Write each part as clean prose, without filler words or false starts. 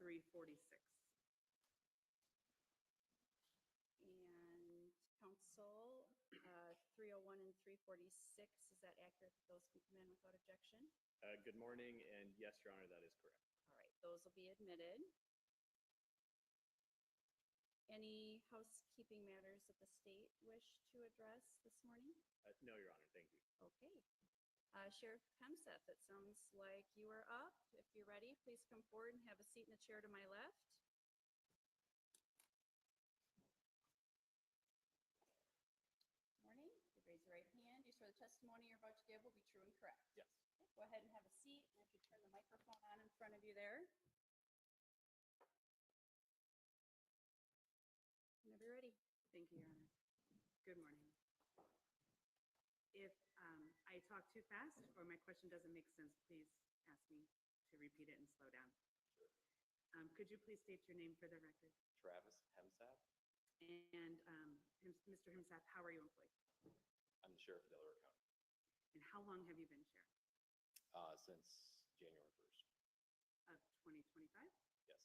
346. And counsel, 301 and 346, is that accurate that those can come in without objection? Good morning, and yes, Your Honor, that is correct. All right, those will be admitted. Any housekeeping matters that the state wish to address this morning? No, Your Honor, thank you. Okay. Sheriff Hemseth, it sounds like you are up. If you're ready, please come forward and have a seat in the chair to my left. Morning. You raise your right hand. You swear the testimony you're about to give will be true and correct? Yes. Okay, go ahead and have a seat. And if you turn the microphone on in front of you there. Whenever you're ready. Thank you, Your Honor. Good morning. If I talk too fast or my question doesn't make sense, please ask me to repeat it and slow down. Sure. Could you please state your name for the record? Travis Hemseth. And Mr. Hemseth, how are you employed? I'm the Sheriff of Delaware County. And how long have you been sheriff? Since January 1st. Of 2025? Yes.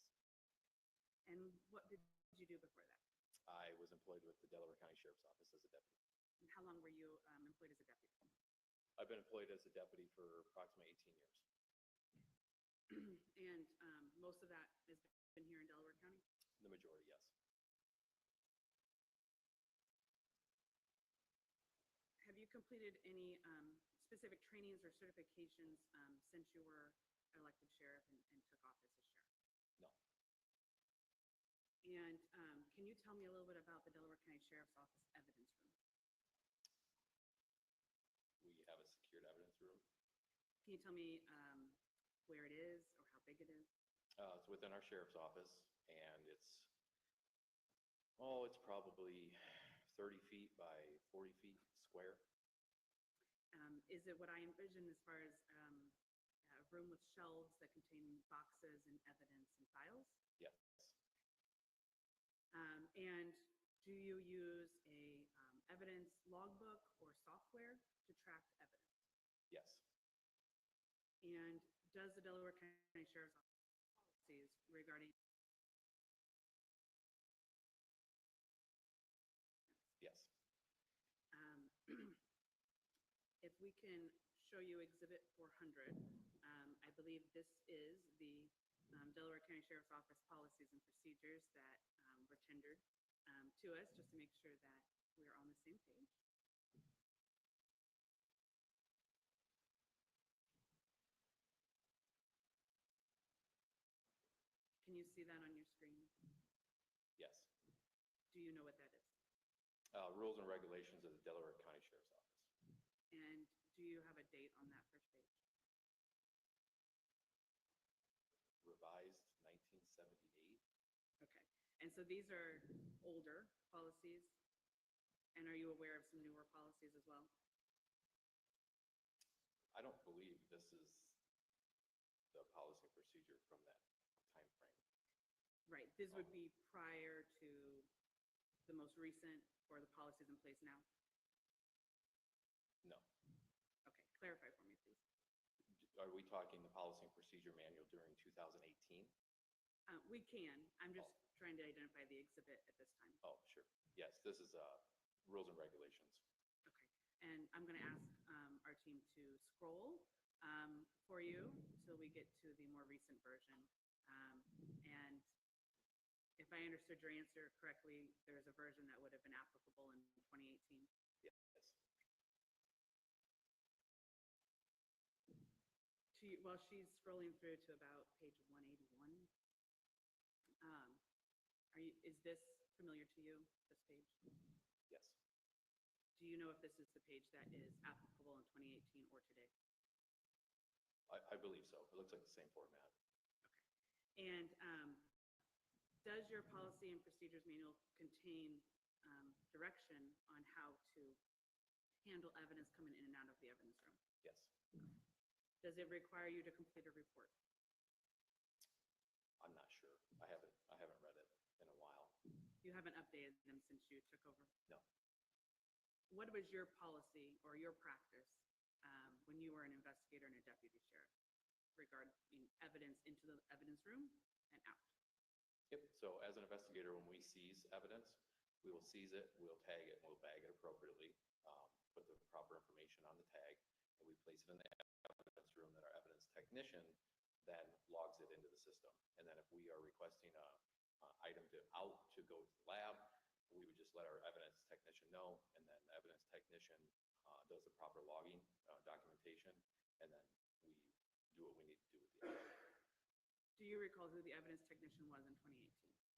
And what did you do before that? I was employed with the Delaware County Sheriff's Office as a deputy. And how long were you employed as a deputy? I've been employed as a deputy for approximately 18 years. And most of that has been here in Delaware County? The majority, yes. Have you completed any specific trainings or certifications since you were elected sheriff and took office as sheriff? No. And can you tell me a little bit about the Delaware County Sheriff's Office evidence room? We have a secured evidence room. Can you tell me where it is or how big it is? It's within our sheriff's office, and it's probably 30 feet by 40 feet square. Is it what I envision as far as a room with shelves that contain boxes and evidence and files? Yes. And do you use a evidence logbook or software to track evidence? Yes. And does the Delaware County Sheriff's Office policies regarding Yes. If we can show you Exhibit 400, I believe this is the Delaware County Sheriff's Office policies and procedures that were tendered to us, just to make sure that we're on the same page. Can you see that on your screen? Yes. Do you know what that is? Rules and regulations of the Delaware County Sheriff's Office. And do you have a date on that first page? Revised 1978. Okay. And so these are older policies. And are you aware of some newer policies as well? I don't believe this is the policy and procedure from that time frame. Right. This would be prior to the most recent or the policies in place now? No. Okay. Clarify for me, please. Are we talking the policy and procedure manual during 2018? We can. I'm just trying to identify the exhibit at this time. Oh, sure. Yes, this is rules and regulations. Okay. And I'm going to ask our team to scroll for you until we get to the more recent version. And if I understood your answer correctly, there's a version that would have been applicable in 2018. Yes. While she's scrolling through to about page 181, is this familiar to you, this page? Yes. Do you know if this is the page that is applicable in 2018 or today? I believe so. It looks like the same format. Okay. And does your policy and procedures manual contain direction on how to handle evidence coming in and out of the evidence room? Yes. Does it require you to complete a report? I'm not sure. I haven't read it in a while. You haven't updated them since you took over? No. What was your policy or your practice when you were an investigator and a deputy sheriff regarding evidence into the evidence room and out. Yep, so as an investigator, when we seize evidence, we will seize it, we'll tag it, we'll bag it appropriately, put the proper information on the tag, and we place it in the evidence room that our evidence technician then logs it into the system. And then if we are requesting a item to go to the lab, we would just let our evidence technician know, and then the evidence technician does the proper logging documentation, and then we do what we need to do with the evidence. Do you recall who the evidence technician was in 2018?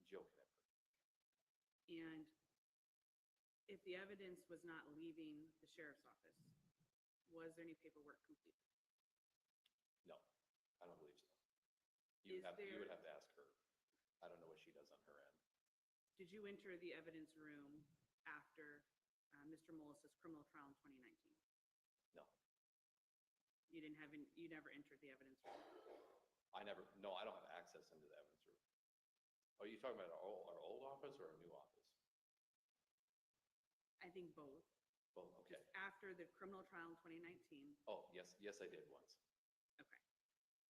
Joe Knipper. And if the evidence was not leaving the sheriff's office, was there any paperwork completed? No, I don't believe so. You You would have to ask her. I don't know what she does on her end. Did you enter the evidence room after Mr. Mullis's criminal trial in 2019? No, You never entered the evidence room? I don't have access into the evidence room. Are you talking about our old office or our new office? I think both. Both, okay. Just after the criminal trial in 2019. Oh, yes, I did once. Okay.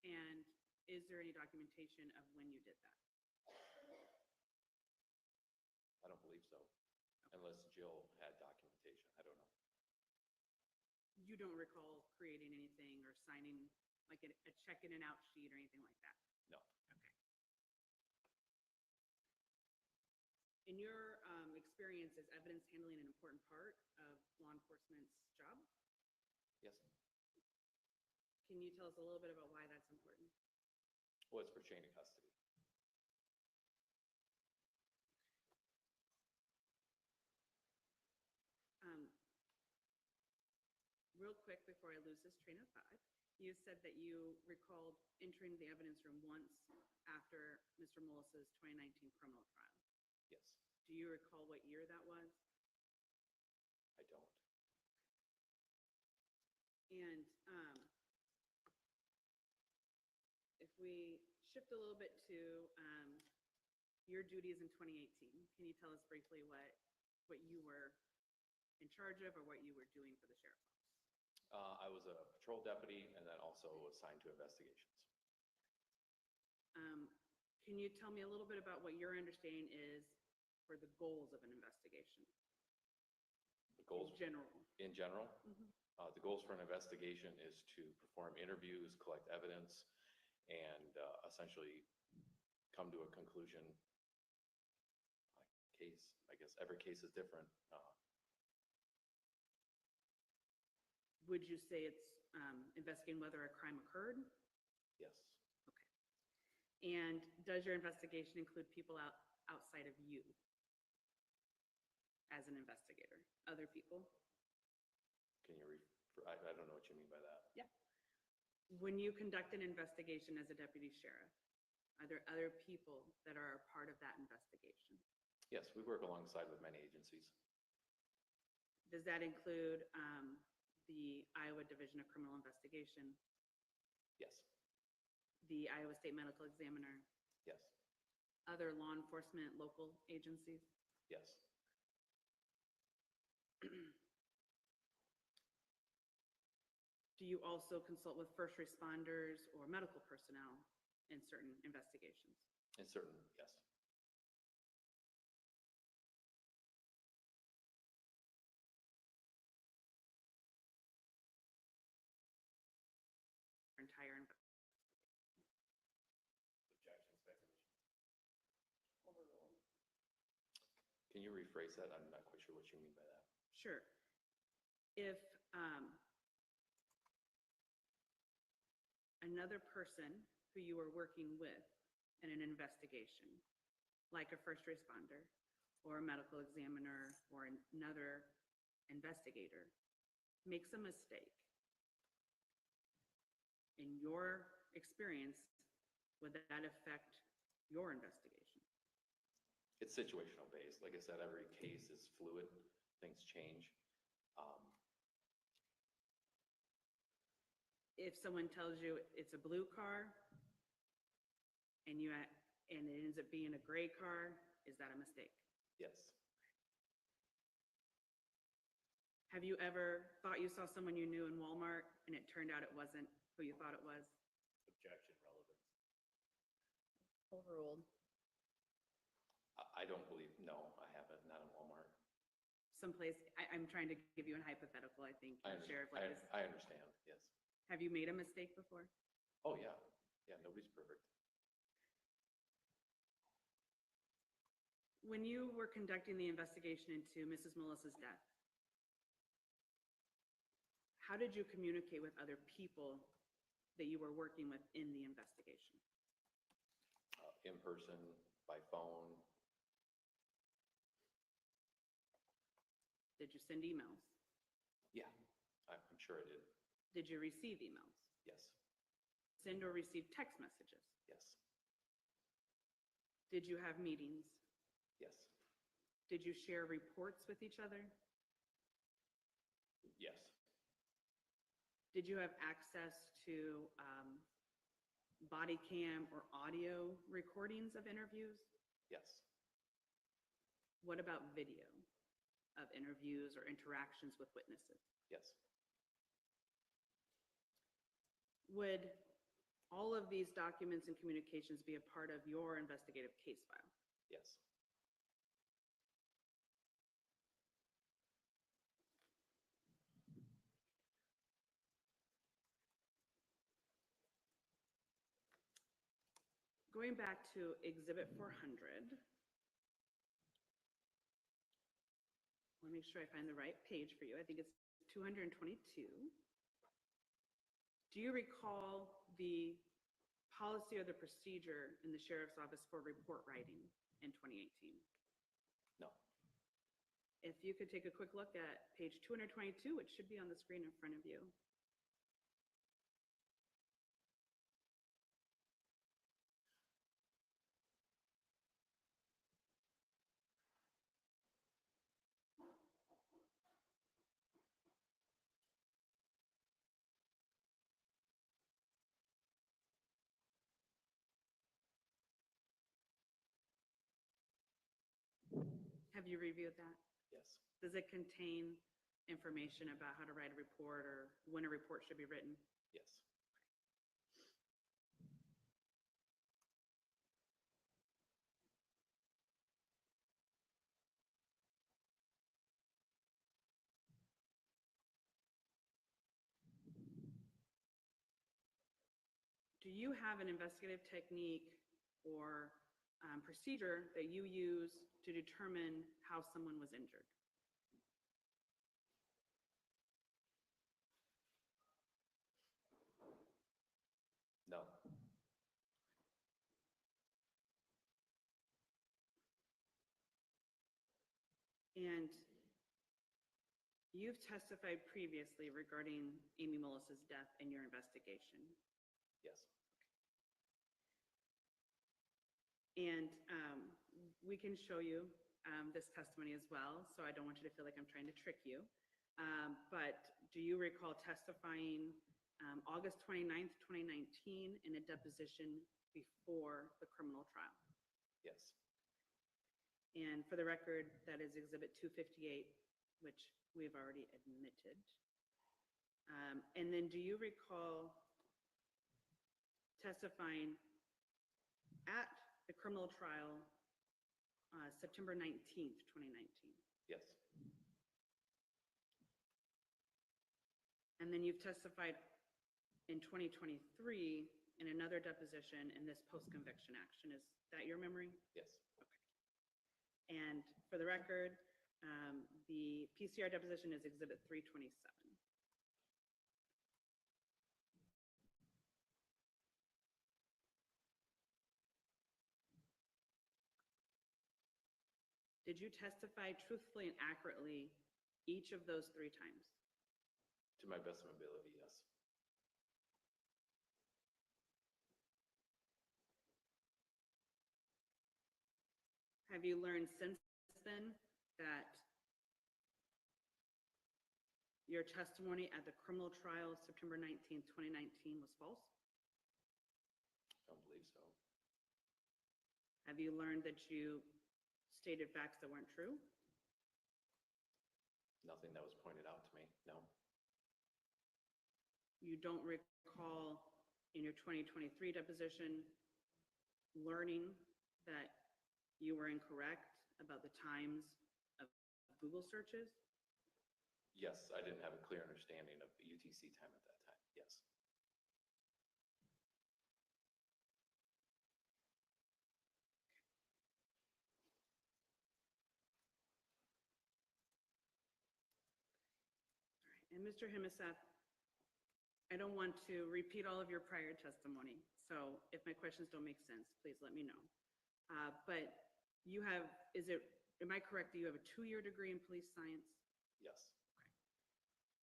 And is there any documentation of when you did that? I don't believe so, unless Jill had documentation. I don't know. You don't recall creating anything or signing like a check in and out sheet or anything like that? No. Okay. In your experience, is evidence handling an important part of law enforcement's job? Yes. Can you tell us a little bit about why that's important? Well, it's for chain of custody. Real quick before I lose this train of thought, you said that you recalled entering the evidence room once after Mr. Mullis's 2019 criminal trial. Yes, Do you recall what year that was? I don't. And if we shift a little bit to your duties in 2018, can you tell us briefly what you were in charge of or what you were doing for the sheriff's office? I was a patrol deputy and then also assigned to investigations. Can you tell me a little bit about what your understanding is for the goals of an investigation? The goals In general. The goals for an investigation is to perform interviews, collect evidence, and essentially come to a conclusion. I guess every case is different. Would you say it's investigating whether a crime occurred? Yes, Okay. And does your investigation include people outside of you as an investigator? Other people? can you I don't know what you mean by that. Yeah. When you conduct an investigation as a deputy sheriff, are there other people that are a part of that investigation? Yes, we work alongside with many agencies. Does that include the Iowa Division of Criminal Investigation, Yes, the Iowa State Medical Examiner, yes, other law enforcement local agencies? yes. Do you also consult with first responders or medical personnel in certain investigations? And certainly, yes. Entire Can you rephrase that? I'm not quite sure what you mean by that. Sure. If another person who you are working with in an investigation, like a first responder or a medical examiner or another investigator, makes a mistake, in your experience, would that affect your investigation? It's situational based. Like I said, every case is fluid. Things change. If someone tells you it's a blue car and it ends up being a gray car, is that a mistake? Yes. Have you ever thought you saw someone you knew in Walmart and it turned out it wasn't who you thought it was? Objection, relevance. overruled? I don't believe, no, I haven't, not in Walmart. Someplace, I'm trying to give you a hypothetical, I think, Sheriff, like this. I understand, yes. Have you made a mistake before? Oh, yeah, yeah, nobody's perfect. When you were conducting the investigation into Mrs. Mullis's death, how did you communicate with other people that you were working with in the investigation? In person, by phone, Did you send emails? yeah, I'm sure I did, Did you receive emails? yes, Send or receive text messages? yes, Did you have meetings? yes, Did you share reports with each other? yes, Did you have access to body cam or audio recordings of interviews? yes, What about video of interviews or interactions with witnesses? yes, Would all of these documents and communications be a part of your investigative case file? yes, Going back to Exhibit 400, let me make sure I find the right page for you. I think it's 222. Do you recall the policy or the procedure in the sheriff's office for report writing in 2018? no, If you could take a quick look at page 222, it should be on the screen in front of you. Have you reviewed that? yes, Does it contain information about how to write a report or when a report should be written? yes, Do you have an investigative technique or procedure that you use to determine how someone was injured? no, And you've testified previously regarding Amy Mullis's death in your investigation. yes, And we can show you this testimony as well, so I don't want you to feel like I'm trying to trick you. But do you recall testifying August 29th, 2019 in a deposition before the criminal trial? yes, And for the record, that is Exhibit 258, which we've already admitted. And then do you recall testifying at the criminal trial September 19th, 2019? yes, And then you've testified in 2023 in another deposition in this post-conviction action. Is that your memory? yes, And for the record, the PCR deposition is Exhibit 327. Did you testify truthfully and accurately each of those 3 times? to my best of my ability, yes, Have you learned since then that your testimony at the criminal trial September 19th, 2019 was false? don't believe so, Have you learned that you stated facts that weren't true? nothing that was pointed out to me, no, You don't recall in your 2023 deposition learning that you were incorrect about the times of Google searches? Yes, I didn't have a clear understanding of the UTC time at that time, yes. And Mr. Himiseth, I don't want to repeat all of your prior testimony, so if my questions don't make sense, please let me know. But you have, am I correct that you have a 2-year degree in police science? Yes,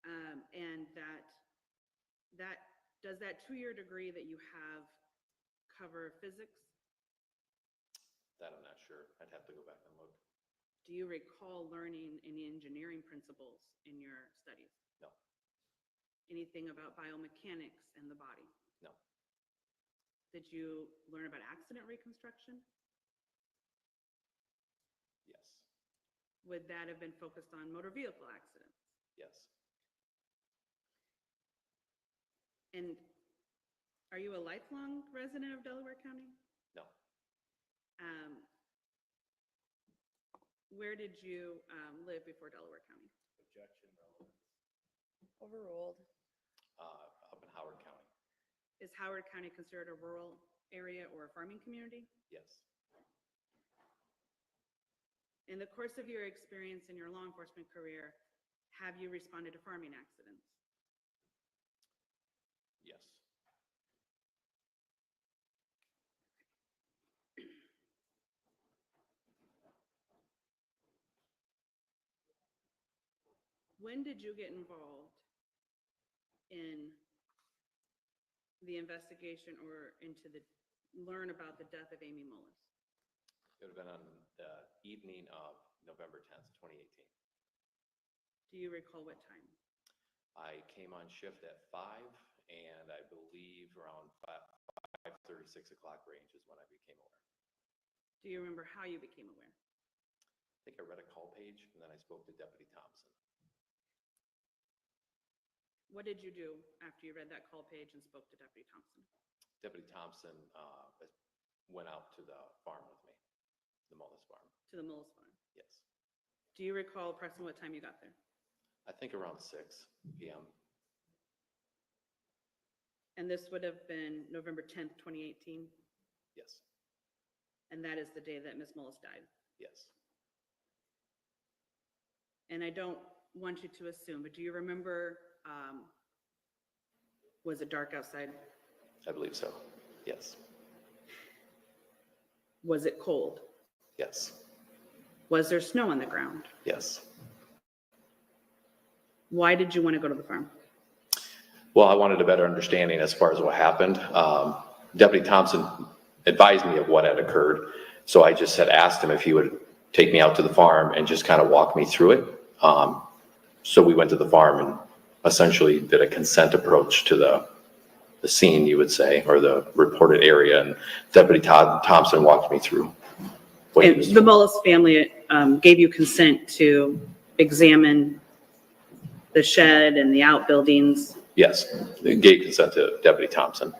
And does that 2-year degree that you have cover physics? that I'm not sure. I'd have to go back and look. Do you recall learning any engineering principles in your studies? No, Anything about biomechanics in the body? no, Did you learn about accident reconstruction? yes, Would that have been focused on motor vehicle accidents? yes, And are you a lifelong resident of Delaware County? no. Where did you live before Delaware County? Objection, relevance. Overruled. Up in Howard County, Is Howard County considered a rural area or a farming community? yes, In the course of your experience in your law enforcement career, have you responded to farming accidents? yes, When did you get involved in the investigation or learn about the death of Amy Mullis? it would have been on the evening of November 10th, 2018. Do you recall what time? I came on shift at 5, and I believe around 5:30, 6 o'clock range is when I became aware. Do you remember how you became aware? I think I read a call page, and then I spoke to Deputy Thompson. What did you do after you read that call page and spoke to Deputy Thompson? Deputy Thompson went out to the farm with me, the Mullis farm. To the Mullis farm. Yes, Do you recall approximately what time you got there? I think around 6 p.m. And this would have been November 10th, 2018, Yes, and that is the day that Ms. Mullis died. yes, And I don't want you to assume, but do you remember, was it dark outside? I believe so. Yes, Was it cold? yes, Was there snow on the ground? yes. Why did you want to go to the farm? Well, I wanted a better understanding as far as what happened. Deputy Thompson advised me of what had occurred, so I just asked him if he would take me out to the farm and just kind of walk me through it. So we went to the farm and essentially did a consent approach to the scene, you would say, or the reported area, and Deputy Todd Thompson walked me through. what he And was the doing. Mullis family gave you consent to examine the shed and the outbuildings. Yes, they gave consent to Deputy Thompson.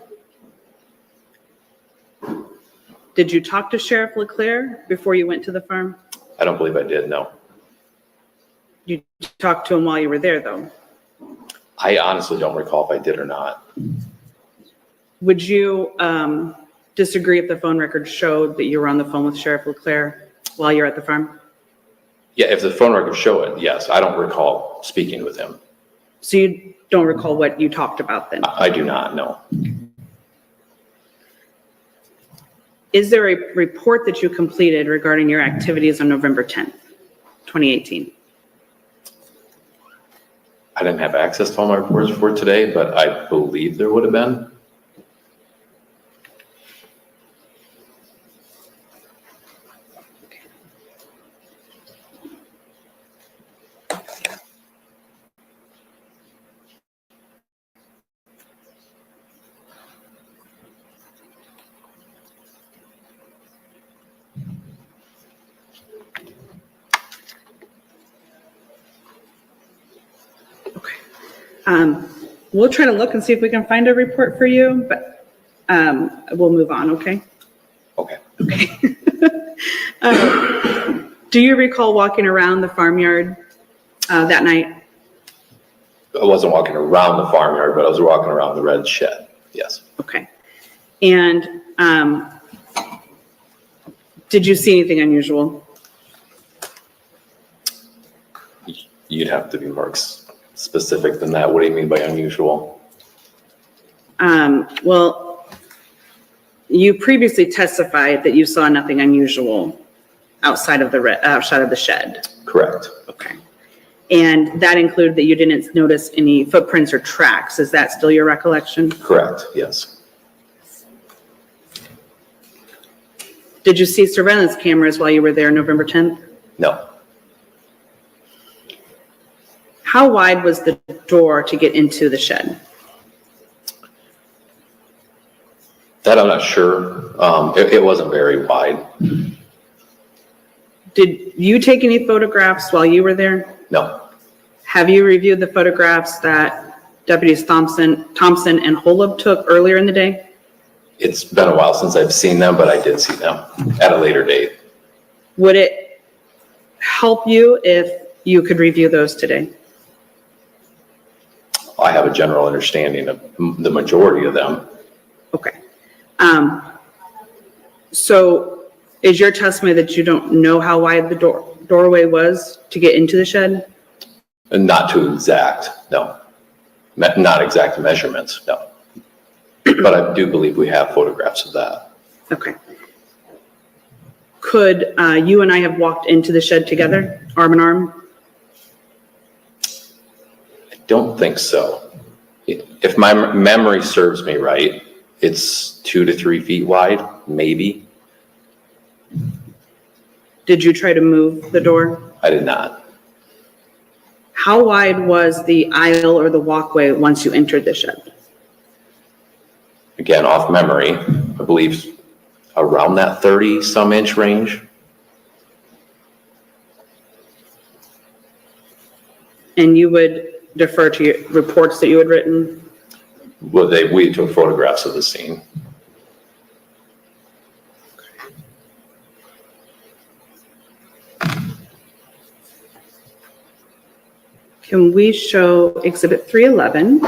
Did you talk to Sheriff Leclerc before you went to the farm? I don't believe I did, no. You talked to him while you were there, though. I honestly don't recall if I did or not. Would you disagree if the phone record showed that you were on the phone with Sheriff Leclerc while you're at the farm? Yeah, if the phone records show it, yes. I don't recall speaking with him. So you don't recall what you talked about then? I do not, no. Is there a report that you completed regarding your activities on November 10th, 2018? I didn't have access to all my reports for today, but I believe there would have been. We'll try to look and see if we can find a report for you, but we'll move on, okay? Okay. Do you recall walking around the farmyard that night? I wasn't walking around the farmyard, but I was walking around the red shed. Yes. Okay. And did you see anything unusual? You'd have to be more specific than that. What do you mean by unusual? Well, you previously testified that you saw nothing unusual outside of the shed. Correct. Okay. And that included that you didn't notice any footprints or tracks. Is that still your recollection? Correct. Yes. Did you see surveillance cameras while you were there November 10th? No. How wide was the door to get into the shed? That I'm not sure. It wasn't very wide. Did you take any photographs while you were there? No. Have you reviewed the photographs that Deputies Thompson and Holub took earlier in the day? It's been a while since I've seen them, but I did see them at a later date. Would it help you if you could review those today? I have a general understanding of the majority of them. Okay. So is your testimony that you don't know how wide the doorway was to get into the shed? And not to exact, no. Not exact measurements, no. But I do believe we have photographs of that. Okay. Could you and I have walked into the shed together, arm in arm? I don't think so. If my memory serves me right, it's 2 to 3 feet wide, maybe. Did you try to move the door? I did not. How wide was the aisle or the walkway once you entered the shed? Again, off memory, I believe around that 30-some inch range. And you would defer to your reports that you had written? Well, we took photographs of the scene. Can we show Exhibit 311?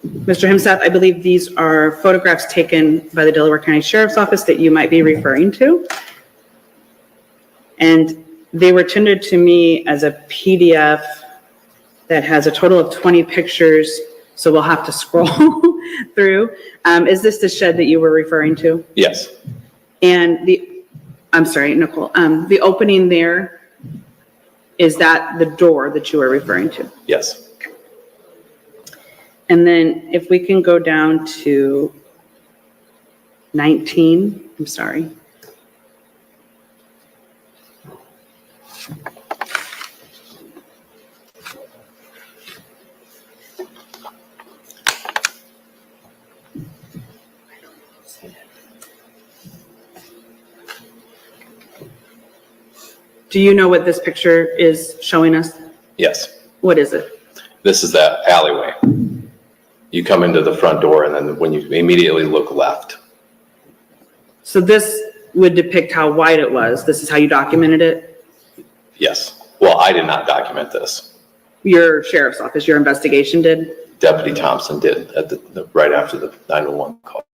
Mr. Himsath, I believe these are photographs taken by the Delaware County Sheriff's Office that you might be referring to. And they were tendered to me as a PDF that has a total of 20 pictures, so we'll have to scroll through. Is this the shed that you were referring to? Yes. And I'm sorry, Nicole, the opening there, is that the door that you are referring to? Yes. And then if we can go down to 19, I'm sorry. Do you know what this picture is showing us? Yes. What is it? This is that alleyway. You come into the front door and then when you immediately look left. So this would depict how wide it was. This is how you documented it? Yes. Well, I did not document this. Your sheriff's office, your investigation did? Deputy Thompson did at right after the 911 call.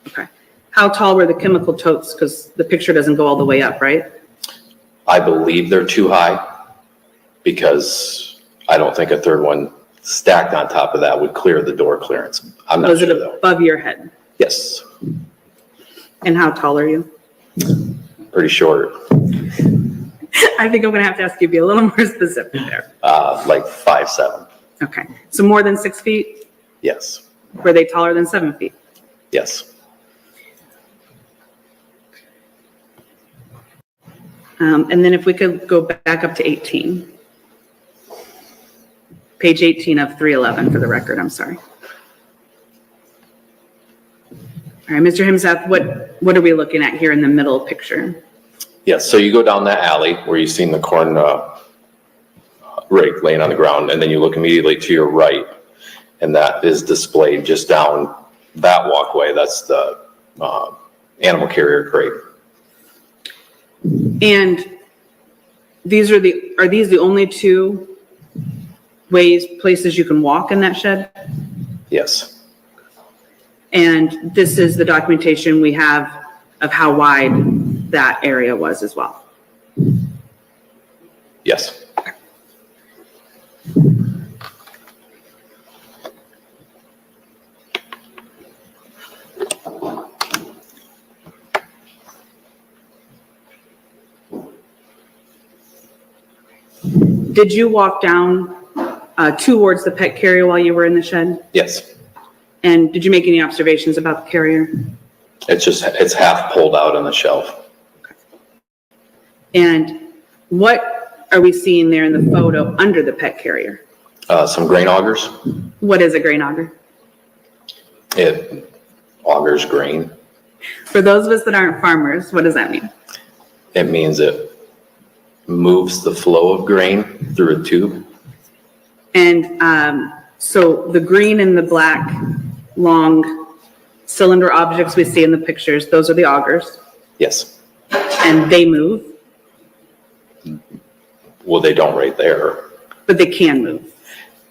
Okay. How tall were the chemical totes? Because the picture doesn't go all the way up, right? I believe they're too high because I don't think a third one stacked on top of that would clear the door clearance. I'm not Was sure it though. above your head? Yes. And how tall are you? Pretty short. I think I'm going to have to ask you to be a little more specific there. Like 5'7". Okay. So more than 6 feet? Yes. Were they taller than 7 feet? Yes. And then if we could go back up to 18. Page 18 of 311 for the record, I'm sorry. All right, Mr. Himsath, what are we looking at here in the middle picture? Yes, so you go down that alley where you've seen the corn rake laying on the ground, and then you look immediately to your right, and that is displayed just down that walkway. That's the animal carrier crate. And are these the only two places you can walk in that shed? Yes, And this is the documentation we have of how wide that area was as well. yes. Did you walk down towards the pet carrier while you were in the shed? Yes. And did you make any observations about the carrier? It's half pulled out on the shelf. And what are we seeing there in the photo under the pet carrier? Some grain augers. What is a grain auger? It augers grain. For those of us that aren't farmers, what does that mean? It means it moves the flow of grain through a tube. And so the green and the black long cylinder objects we see in the pictures, those are the augers, Yes. and they move, Well, they don't right there. but they can move.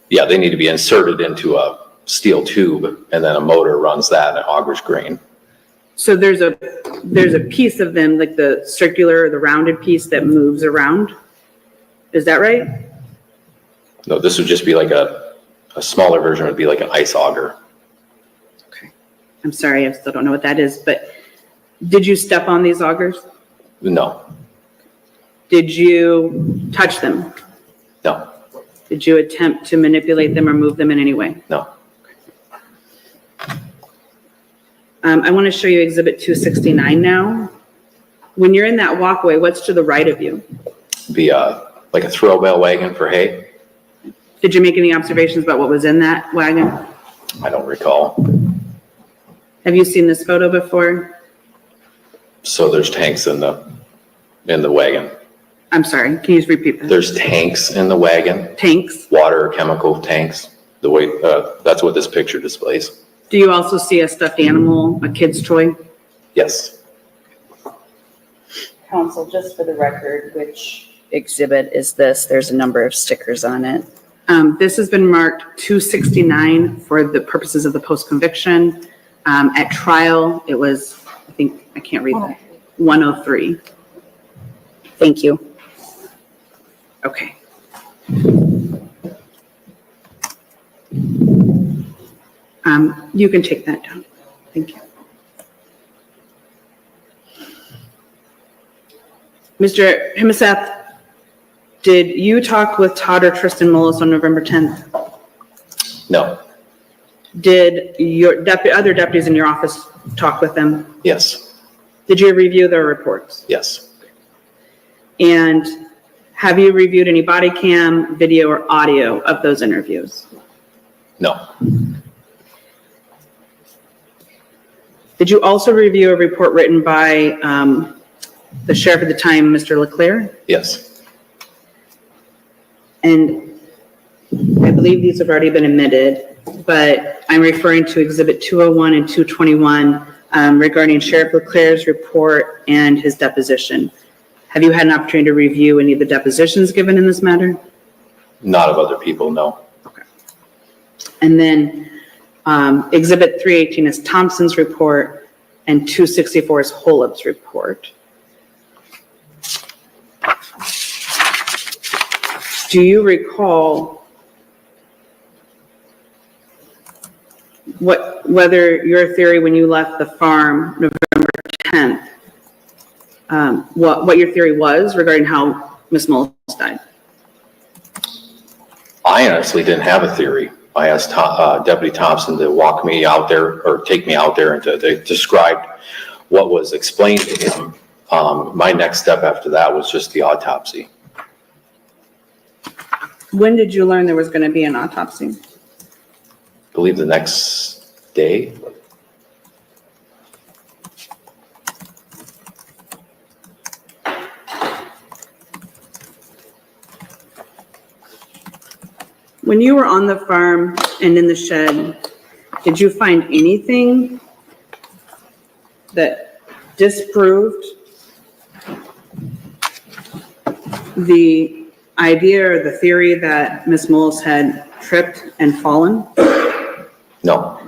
Yeah, they need to be inserted into a steel tube, and then a motor runs that and it augers grain. So there's a piece of them, like the circular, the rounded piece that moves around. Is that right? No, this would just be like a smaller version would be like an ice auger. Okay. I'm sorry, I still don't know what that is, but did you step on these augers? No, Did you touch them? no, Did you attempt to manipulate them or move them in any way? no. I want to show you Exhibit 269 now. When you're in that walkway, what's to the right of you? Be like a throw bale wagon for hay. Did you make any observations about what was in that wagon? I don't recall. Have you seen this photo before? So there's tanks in the wagon. I'm sorry, can you just repeat that? There's tanks in the wagon, Tanks. water, chemical tanks. The way that's what this picture displays. Do you also see a stuffed animal, a kid's toy? Yes. Counsel, just for the record, which exhibit is this? There's a number of stickers on it. This has been marked 269 for the purposes of the post-conviction. At trial, it was, I can't read that, 103. Thank you. Okay. You can take that down. Thank you. Mr. Himaseth, did you talk with Todd or Tristan Mullis on November 10th? No. Did your other deputies in your office talk with them? Yes. Did you review their reports? Yes. And have you reviewed any body cam, video, or audio of those interviews? No. Did you also review a report written by the sheriff at the time, Mr. LeClaire? Yes. And I believe these have already been admitted, but I'm referring to Exhibit 201 and 221 regarding Sheriff LeClaire's report and his deposition. Have you had an opportunity to review any of the depositions given in this matter? Not of other people, no. Okay. And then Exhibit 318 is Thompson's report and 264 is Holub's report. Do you recall whether your theory when you left the farm November 10th, what your theory was regarding how Ms. Mullis died? I honestly didn't have a theory. I asked Deputy Thompson to walk me out there or take me out there and to describe what was explained to him. My next step after that was just the autopsy. When did you learn there was going to be an autopsy? I believe the next day. When you were on the farm and in the shed, did you find anything that disproved the idea or the theory that Ms. Mullis had tripped and fallen? No.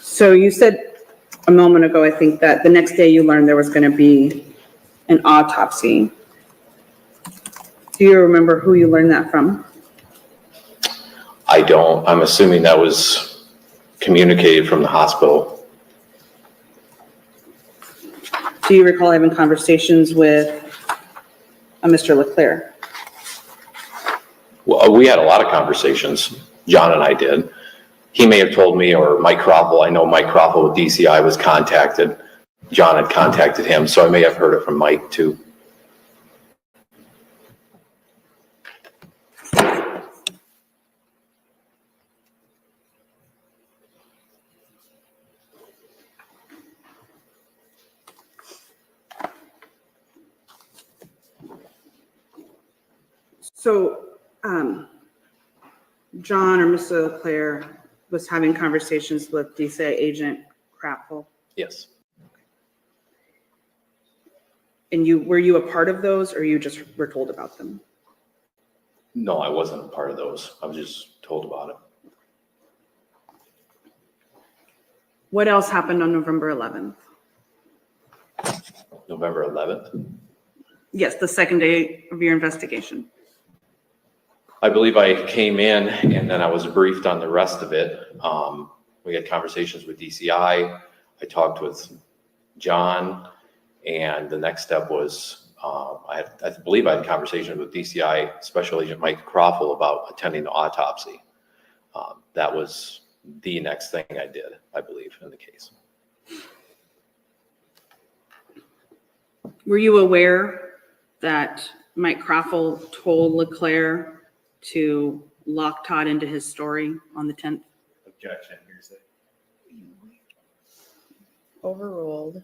So you said a moment ago, I think, that the next day you learned there was going to be an autopsy. Do you remember who you learned that from? I don't. I'm assuming that was communicated from the hospital. Do you recall having conversations with a Mr. LeClaire? Well, we had a lot of conversations. John and I did. He may have told me, or Mike Croffel. I know Mike Croffel with DCI was contacted. John had contacted him, so I may have heard it from Mike too. So, John or Mr. LeClaire was having conversations with DCI agent Croffel, Yes. and were you a part of those, or you just were told about them? No, I wasn't a part of those. I was just told about it. What else happened on November 11th? November 11th. Yes, the second day of your investigation. I believe I came in and then I was briefed on the rest of it. We had conversations with DCI. I talked with John, and the next step was I believe I had conversations with DCI Special Agent Mike Croffel about attending the autopsy. That was the next thing I did, I believe, in the case. Were you aware that Mike Croffel told LeClaire to lock Todd into his story on the 10th? Objection, hearsay. Overruled.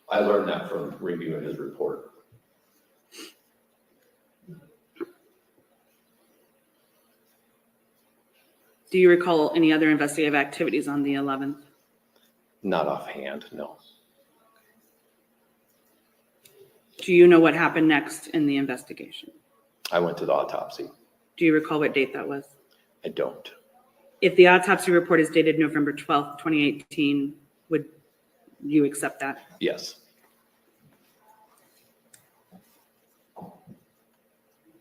I learned that from reviewing his report. Do you recall any other investigative activities on the 11th? Not offhand, no. Do you know what happened next in the investigation? I went to the autopsy. Do you recall what date that was? I don't. If the autopsy report is dated November 12th, 2018, would you accept that? Yes.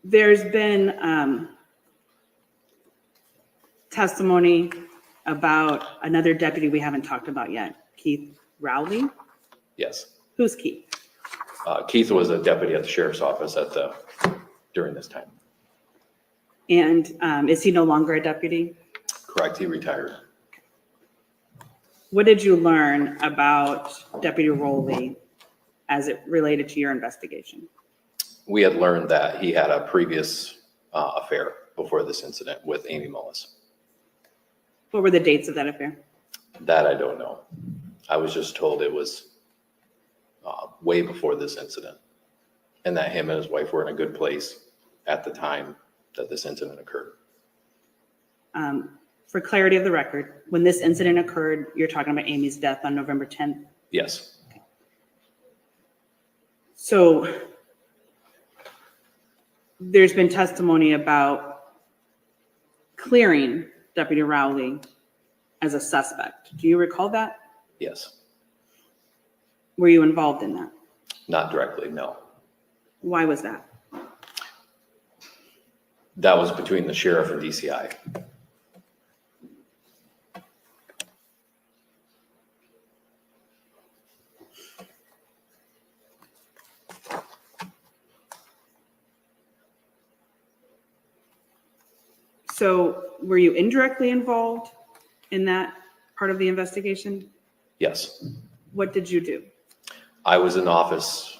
There's been testimony about another deputy we haven't talked about yet, Keith Rowley. Yes. Who's Keith? Keith was a deputy at the sheriff's office during this time. And is he no longer a deputy? Correct, he retired. What did you learn about Deputy Rowley as it related to your investigation? We had learned that he had a previous affair before this incident with Amy Mullis. What were the dates of that affair? That I don't know. I was just told it was way before this incident, and that him and his wife were in a good place at the time that this incident occurred. For clarity of the record, when this incident occurred, you're talking about Amy's death on November 10th. Yes. So there's been testimony about clearing Deputy Rowley as a suspect. Do you recall that? Yes. Were you involved in that? Not directly, no. Why was that? That was between the sheriff and DCI. So were you indirectly involved in that part of the investigation? Yes. What did you do? I was in the office.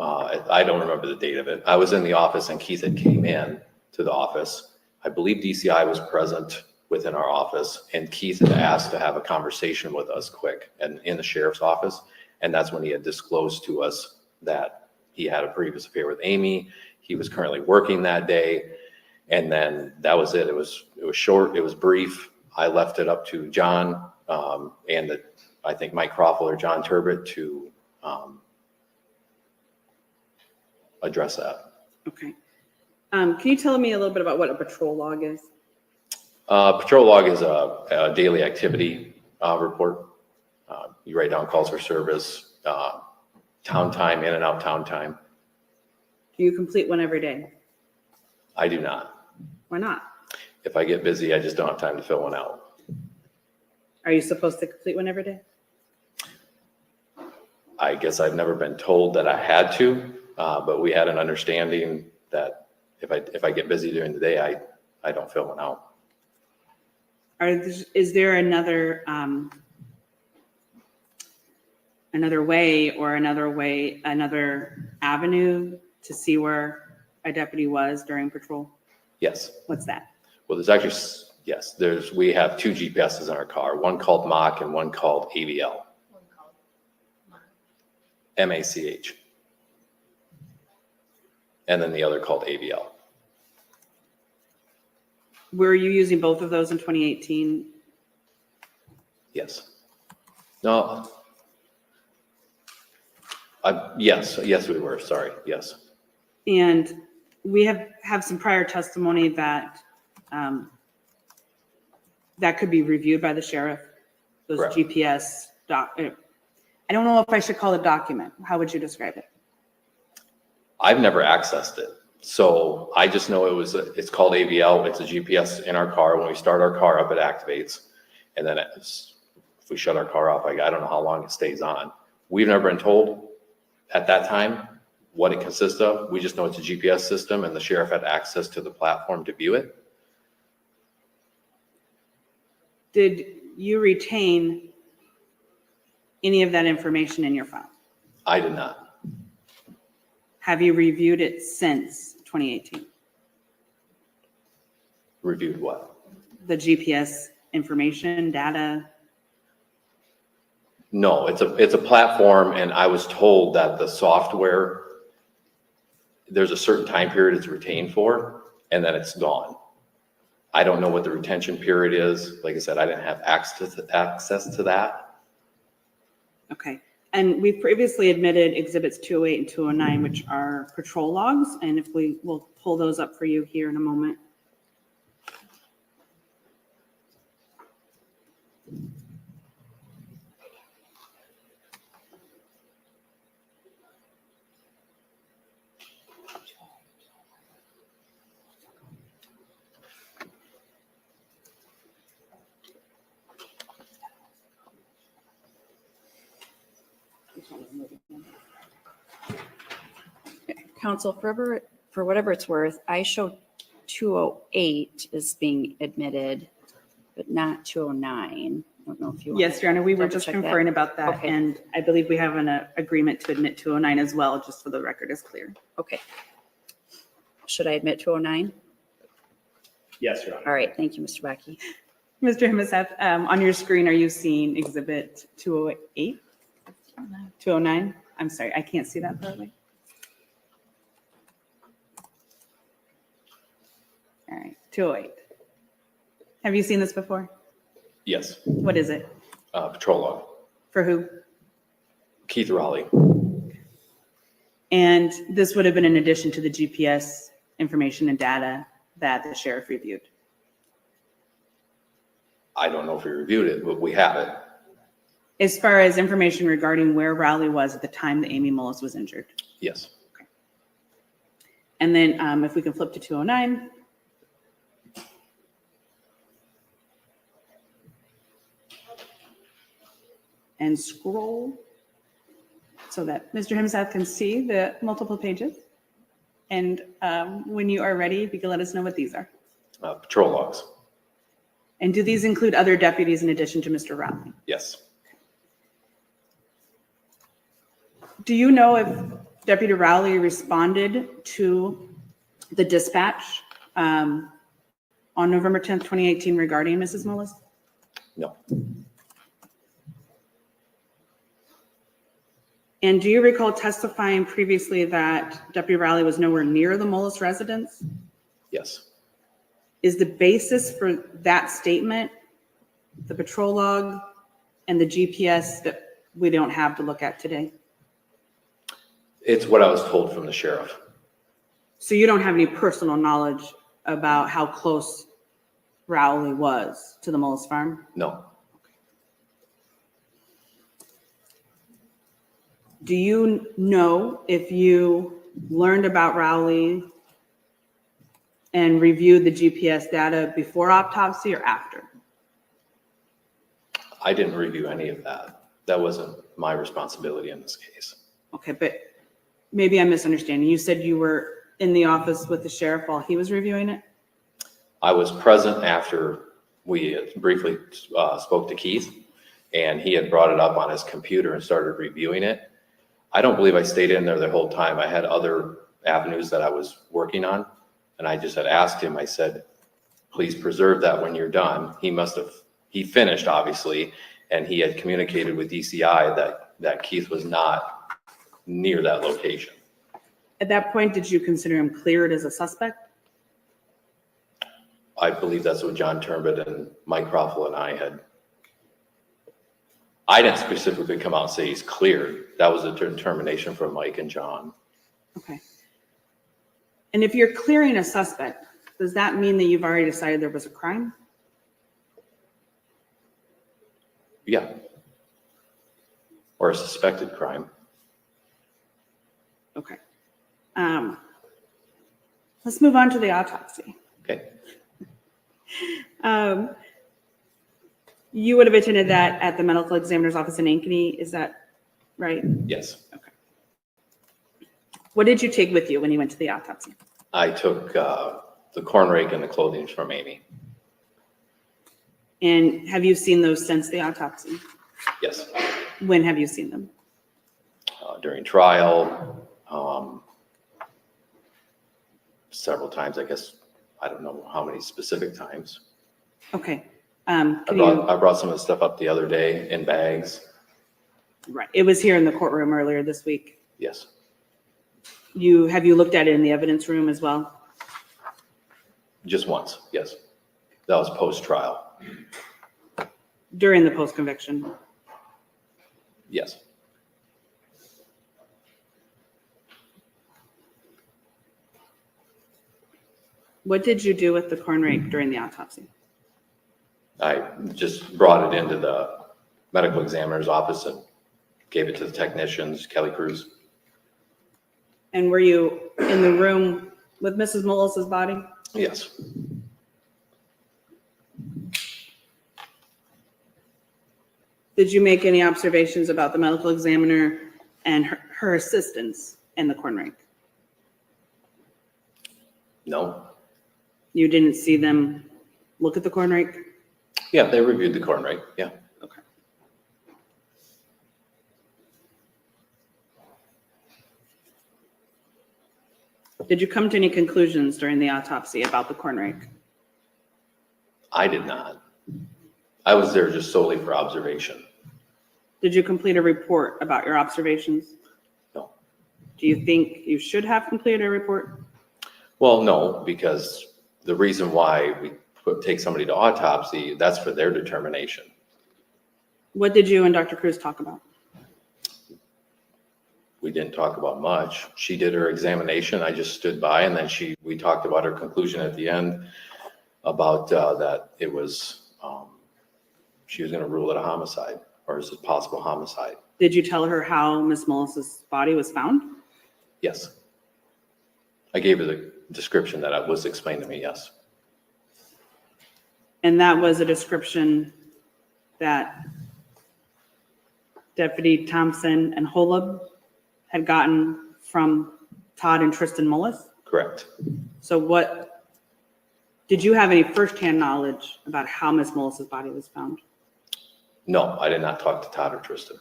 I don't remember the date of it. I was in the office and Keith had came in to the office. I believe DCI was present within our office, and Keith had asked to have a conversation with us quick and in the sheriff's office. And that's when he had disclosed to us that he had a previous affair with Amy. He was currently working that day. And then that was it. It was short. It was brief. I left it up to John, and I think Mike Croffle or John Turbot to, address that. Okay. Can you tell me a little bit about what a patrol log is? Patrol log is a daily activity, report. You write down calls for service, town time, in and out town time. Do you complete one every day? I do not. Why not? If I get busy, I just don't have time to fill one out. Are you supposed to complete one every day? I guess I've never been told that I had to, but we had an understanding that if I get busy during the day, I don't fill one out. Is there another avenue to see where a deputy was during patrol? Yes. What's that? Well, there's actually, yes, we have 2 GPSs in our car, one called Mach and one called AVL. MACH. And then the other called AVL. Were you using both of those in 2018? Yes. No. Yes, we were, sorry, yes. And we have some prior testimony that that could be reviewed by the sheriff, those Correct. GPS I don't know if I should call it document. How would you describe it? I've never accessed it. So I just know it's called AVL. It's a GPS in our car. When we start our car up, it activates. And then if we shut our car off, I don't know how long it stays on. We've never been told at that time what it consists of. We just know it's a GPS system and the sheriff had access to the platform to view it. Did you retain any of that information in your file? I did not. Have you reviewed it since 2018? Reviewed what? The GPS information, data? No, it's a platform, and I was told that the software, there's a certain time period it's retained for, and then it's gone. I don't know what the retention period is. Like I said, I didn't have access to that. Okay. And we've previously admitted exhibits 208 and 209, which are patrol logs. And if we'll pull those up for you here in a moment. Counsel, for whatever it's worth, I show 208 is being admitted, but not 209. I don't know if you want Yes, Your Honor, we were double just check that. conferring about that. Okay. And I believe we have an agreement to admit 209 as well, just so the record is clear. Okay. Should I admit 209? Yes, Your Honor. All right, thank you, Mr. Bakke. Mr. Himmelsath, on your screen, are you seeing exhibit 208? 209? I'm sorry, I can't see that clearly. All right, 208. Have you seen this before? Yes, What is it? patrol log. For who? Keith Raleigh. And this would have been in addition to the GPS information and data that the sheriff reviewed. I don't know if we reviewed it, but we have it. As far as information regarding where Raleigh was at the time that Amy Mullis was injured. Yes. And then if we can flip to 209. And scroll so that Mr. Himmelsath can see the multiple pages. And when you are ready, if you can let us know what these are. Patrol logs. And do these include other deputies in addition to Mr. Raleigh? Yes. Do you know if Deputy Rowley responded to the dispatch on November 10th, 2018 regarding Mrs. Mullis? No. And do you recall testifying previously that Deputy Rowley was nowhere near the Mullis residence? Yes. Is the basis for that statement the patrol log, and the GPS that we don't have to look at today? It's what I was told from the sheriff. So you don't have any personal knowledge about how close Rowley was to the Mullis farm? No. Do you know if you learned about Rowley and reviewed the GPS data before autopsy or after? I didn't review any of that. That wasn't my responsibility in this case. Okay, but maybe I'm misunderstanding. You said you were in the office with the sheriff while he was reviewing it? I was present after we had briefly spoke to Keith, and he had brought it up on his computer and started reviewing it. I don't believe I stayed in there the whole time. I had other avenues that I was working on, and I just had asked him, I said, please preserve that when you're done. He finished, obviously, and he had communicated with DCI that Keith was not near that location. At that point, did you consider him cleared as a suspect? I believe that's what John Turnbutt and Mike Croffel and I had. I didn't specifically come out and say he's cleared. That was a determination from Mike and John. Okay. And if you're clearing a suspect, does that mean that you've already decided there was a crime? Yeah. Or a suspected crime. Okay. Let's move on to the autopsy. Okay. You would have attended that at the medical examiner's office in Ankeny, is that right? Yes. Okay. What did you take with you when you went to the autopsy? I took the corn rake and the clothing from Amy. And have you seen those since the autopsy? Yes. When have you seen them? During trial, several times, I guess. I don't know how many specific times. Okay. I brought some of the stuff up the other day in bags. Right. It was here in the courtroom earlier this week. Yes. Have you looked at it in the evidence room as well? Just once, yes. That was post-trial. During the post-conviction? Yes. What did you do with the corn rake during the autopsy? I just brought it into the medical examiner's office and gave it to the technicians, Kelly Cruz. And were you in the room with Mrs. Mullis's body? Yes. Did you make any observations about the medical examiner and her assistants and the corn rake? No. You didn't see them look at the corn rake? Yeah, they reviewed the corn rake. Yeah. Okay. Did you come to any conclusions during the autopsy about the corn rake? I did not. I was there just solely for observation. Did you complete a report about your observations? No. Do you think you should have completed a report? Well, no, because the reason why we take somebody to autopsy, that's for their determination. What did you and Dr. Cruz talk about? We didn't talk about much. She did her examination. I just stood by, and then we talked about her conclusion at the end about that it was, she was going to rule it a homicide, or is it possible homicide? Did you tell her how Miss Mullis's body was found? Yes. I gave her the description that was explained to me, yes. And that was a description that Deputy Thompson and Holub had gotten from Todd and Tristan Mullis? Correct. So did you have any firsthand knowledge about how Miss Mullis's body was found? No, I did not talk to Todd or Tristan.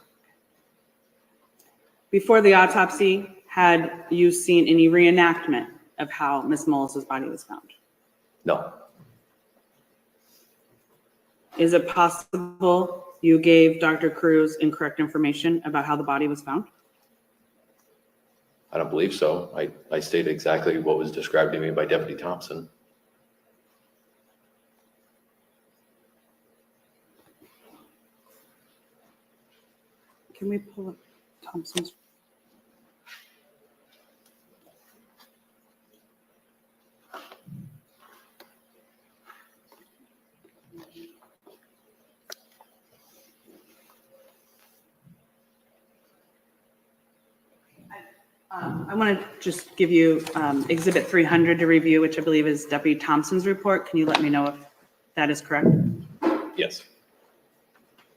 Before the autopsy, had you seen any reenactment of how Miss Mullis's body was found? No. Is it possible you gave Dr. Cruz incorrect information about how the body was found? I don't believe so. I stated exactly what was described to me by Deputy Thompson. Can we pull up Thompson's? I want to just give you Exhibit 300 to review, which I believe is Deputy Thompson's report. Can you let me know if that is correct? Yes.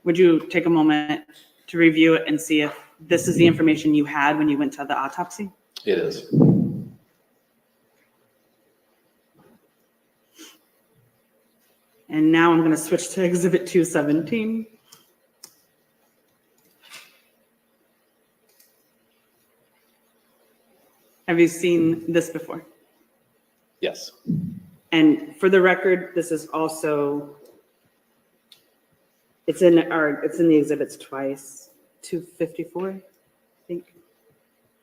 Would you take a moment to review it and see if this is the information you had when you went to the autopsy? It is. And now I'm going to switch to Exhibit 217. Have you seen this before? Yes. And for the record, this is also, it's in the exhibits twice, 254, I think,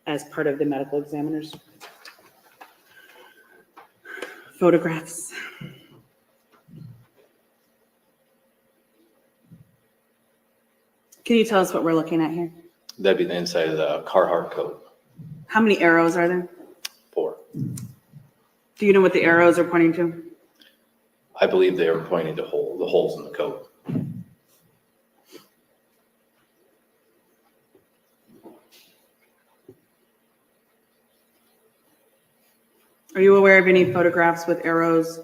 as part of the medical examiner's photographs. Can you tell us what we're looking at here? That'd be the inside of the Carhartt coat. How many arrows are there? 4. Do you know what the arrows are pointing to? I believe they were pointing to the holes in the coat. Are you aware of any photographs with arrows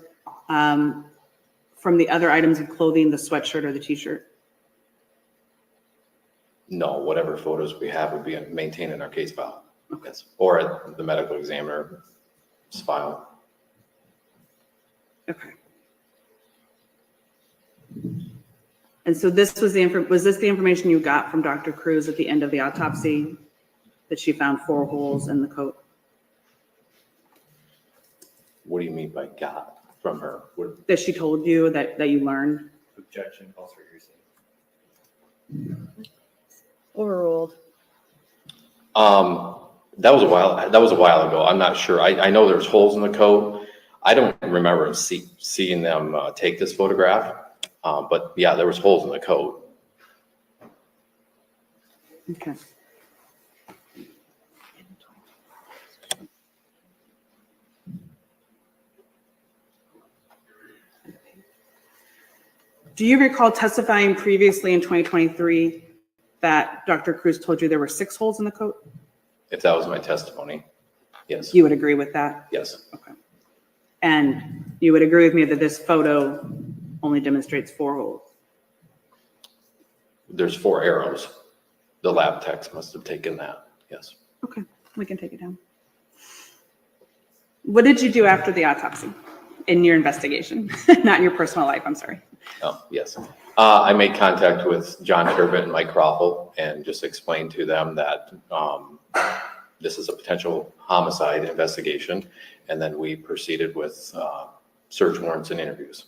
from the other items of clothing, the sweatshirt or the t-shirt? No, whatever photos we have would be maintained in our case file. Yes. Or at the medical examiner's file. Okay. And so this was was this the information you got from Dr. Cruz at the end of the autopsy, that she found 4 holes in the coat? What do you mean by got from her? What, That she told you, that you learned? objection calls for hearsay. Overruled. That was a while ago. I'm not sure. I know there's holes in the coat. I don't remember seeing them take this photograph. But yeah, there was holes in the coat. Okay. Do you recall testifying previously in 2023 that Dr. Cruz told you there were 6 holes in the coat? If that was my testimony, yes. You would agree with that? Yes. Okay. And you would agree with me that this photo only demonstrates 4 holes? There's 4 arrows. The lab techs must have taken that. Yes. Okay, we can take it down. What did you do after the autopsy in your investigation? Not in your personal life, I'm sorry. Oh, yes. I made contact with John Turbett and Mike Croffel and just explained to them that this is a potential homicide investigation. And then we proceeded with search warrants and interviews.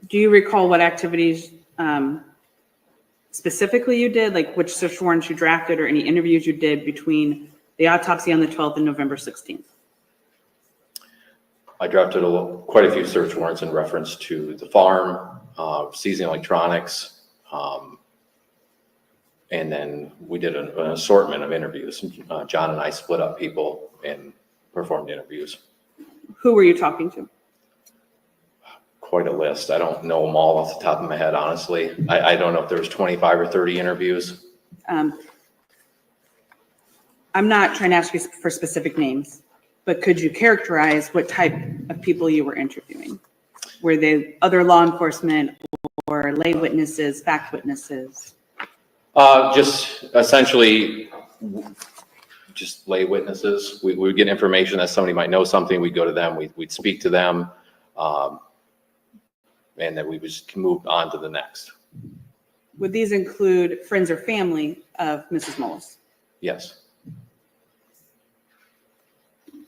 Do you recall what activities specifically you did, like which search warrants you drafted or any interviews you did between the autopsy on the 12th and November 16th? I drafted quite a few search warrants in reference to the farm, seizing electronics, and then we did an assortment of interviews. John and I split up people and performed interviews. Who were you talking to? Quite a list. I don't know them all off the top of my head, honestly. I don't know if there was 25 or 30 interviews. I'm not trying to ask you for specific names, but could you characterize what type of people you were interviewing? Were they other law enforcement or lay witnesses, fact witnesses? Just essentially just lay witnesses. We would get information that somebody might know something. We'd go to them. We'd speak to them. And then we just move on to the next. Would these include friends or family of Mrs. Mullis? Yes.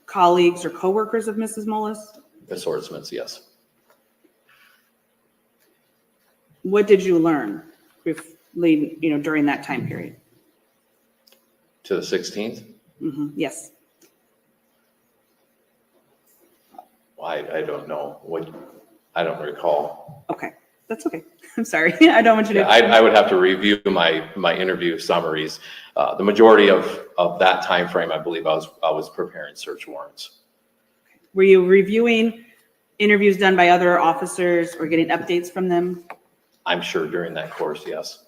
Colleagues or coworkers of Mrs. Mullis? Assortments, yes. What did you learn during that time period? To the 16th? Yes. I don't know. I don't recall. Okay. That's okay. I'm sorry. I don't want you to. Yeah, I would have to review my interview summaries. The majority of that time frame, I believe I was preparing search warrants. Were you reviewing interviews done by other officers or getting updates from them? I'm sure during that course, yes.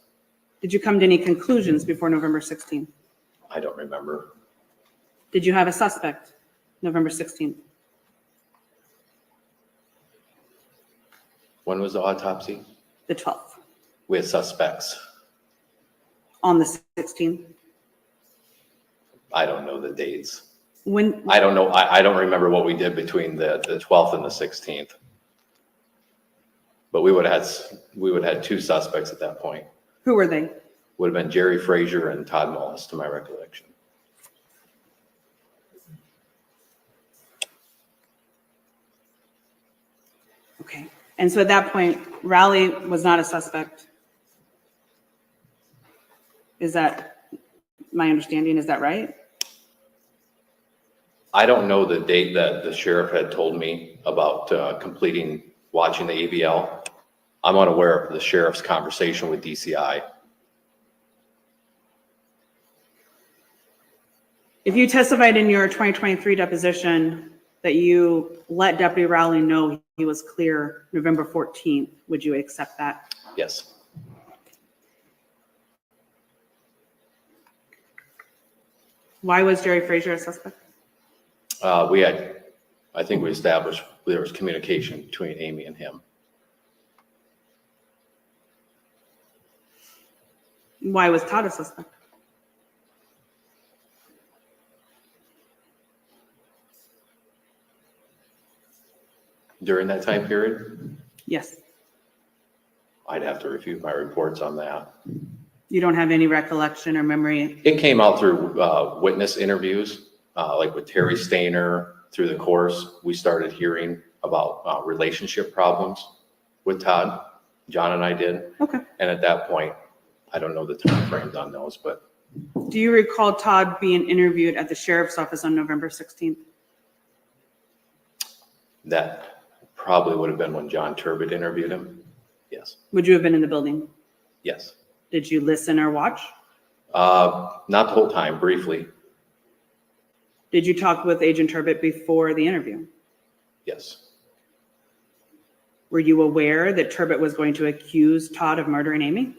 Did you come to any conclusions before November 16th? I don't remember. Did you have a suspect November 16th? When was the autopsy? The 12th. We had suspects. On the 16th? I don't know the dates. When, I don't know. I don't remember what we did between the 12th and the 16th. But we would have had two suspects at that point. who were they? Would have been Jerry Frazier and Todd Mullis, to my recollection. Okay. And so at that point, Rowley was not a suspect. Is that my understanding? Is that right? I don't know the date that the sheriff had told me about watching the ABL. I'm unaware of the sheriff's conversation with DCI. If you testified in your 2023 deposition that you let Deputy Rowley know he was clear November 14th, would you accept that? Yes. Why was Jerry Frazier a suspect? I think we established there was communication between Amy and him. Why was Todd a suspect? During that time period, Yes. I'd have to review my reports on that. You don't have any recollection or memory? It came out through witness interviews, like with Terry Stainer. Through the course, we started hearing about relationship problems with Todd. John and I did. Okay. And at that point, I don't know the time frames on those, but Do you recall Todd being interviewed at the sheriff's office on November 16th? that probably would have been when John Turbot interviewed him. Yes. Would you have been in the building? Yes. Did you listen or watch? Not the whole time, briefly. Did you talk with Agent Turbot before the interview? Yes. Were you aware that Turbot was going to accuse Todd of murdering Amy?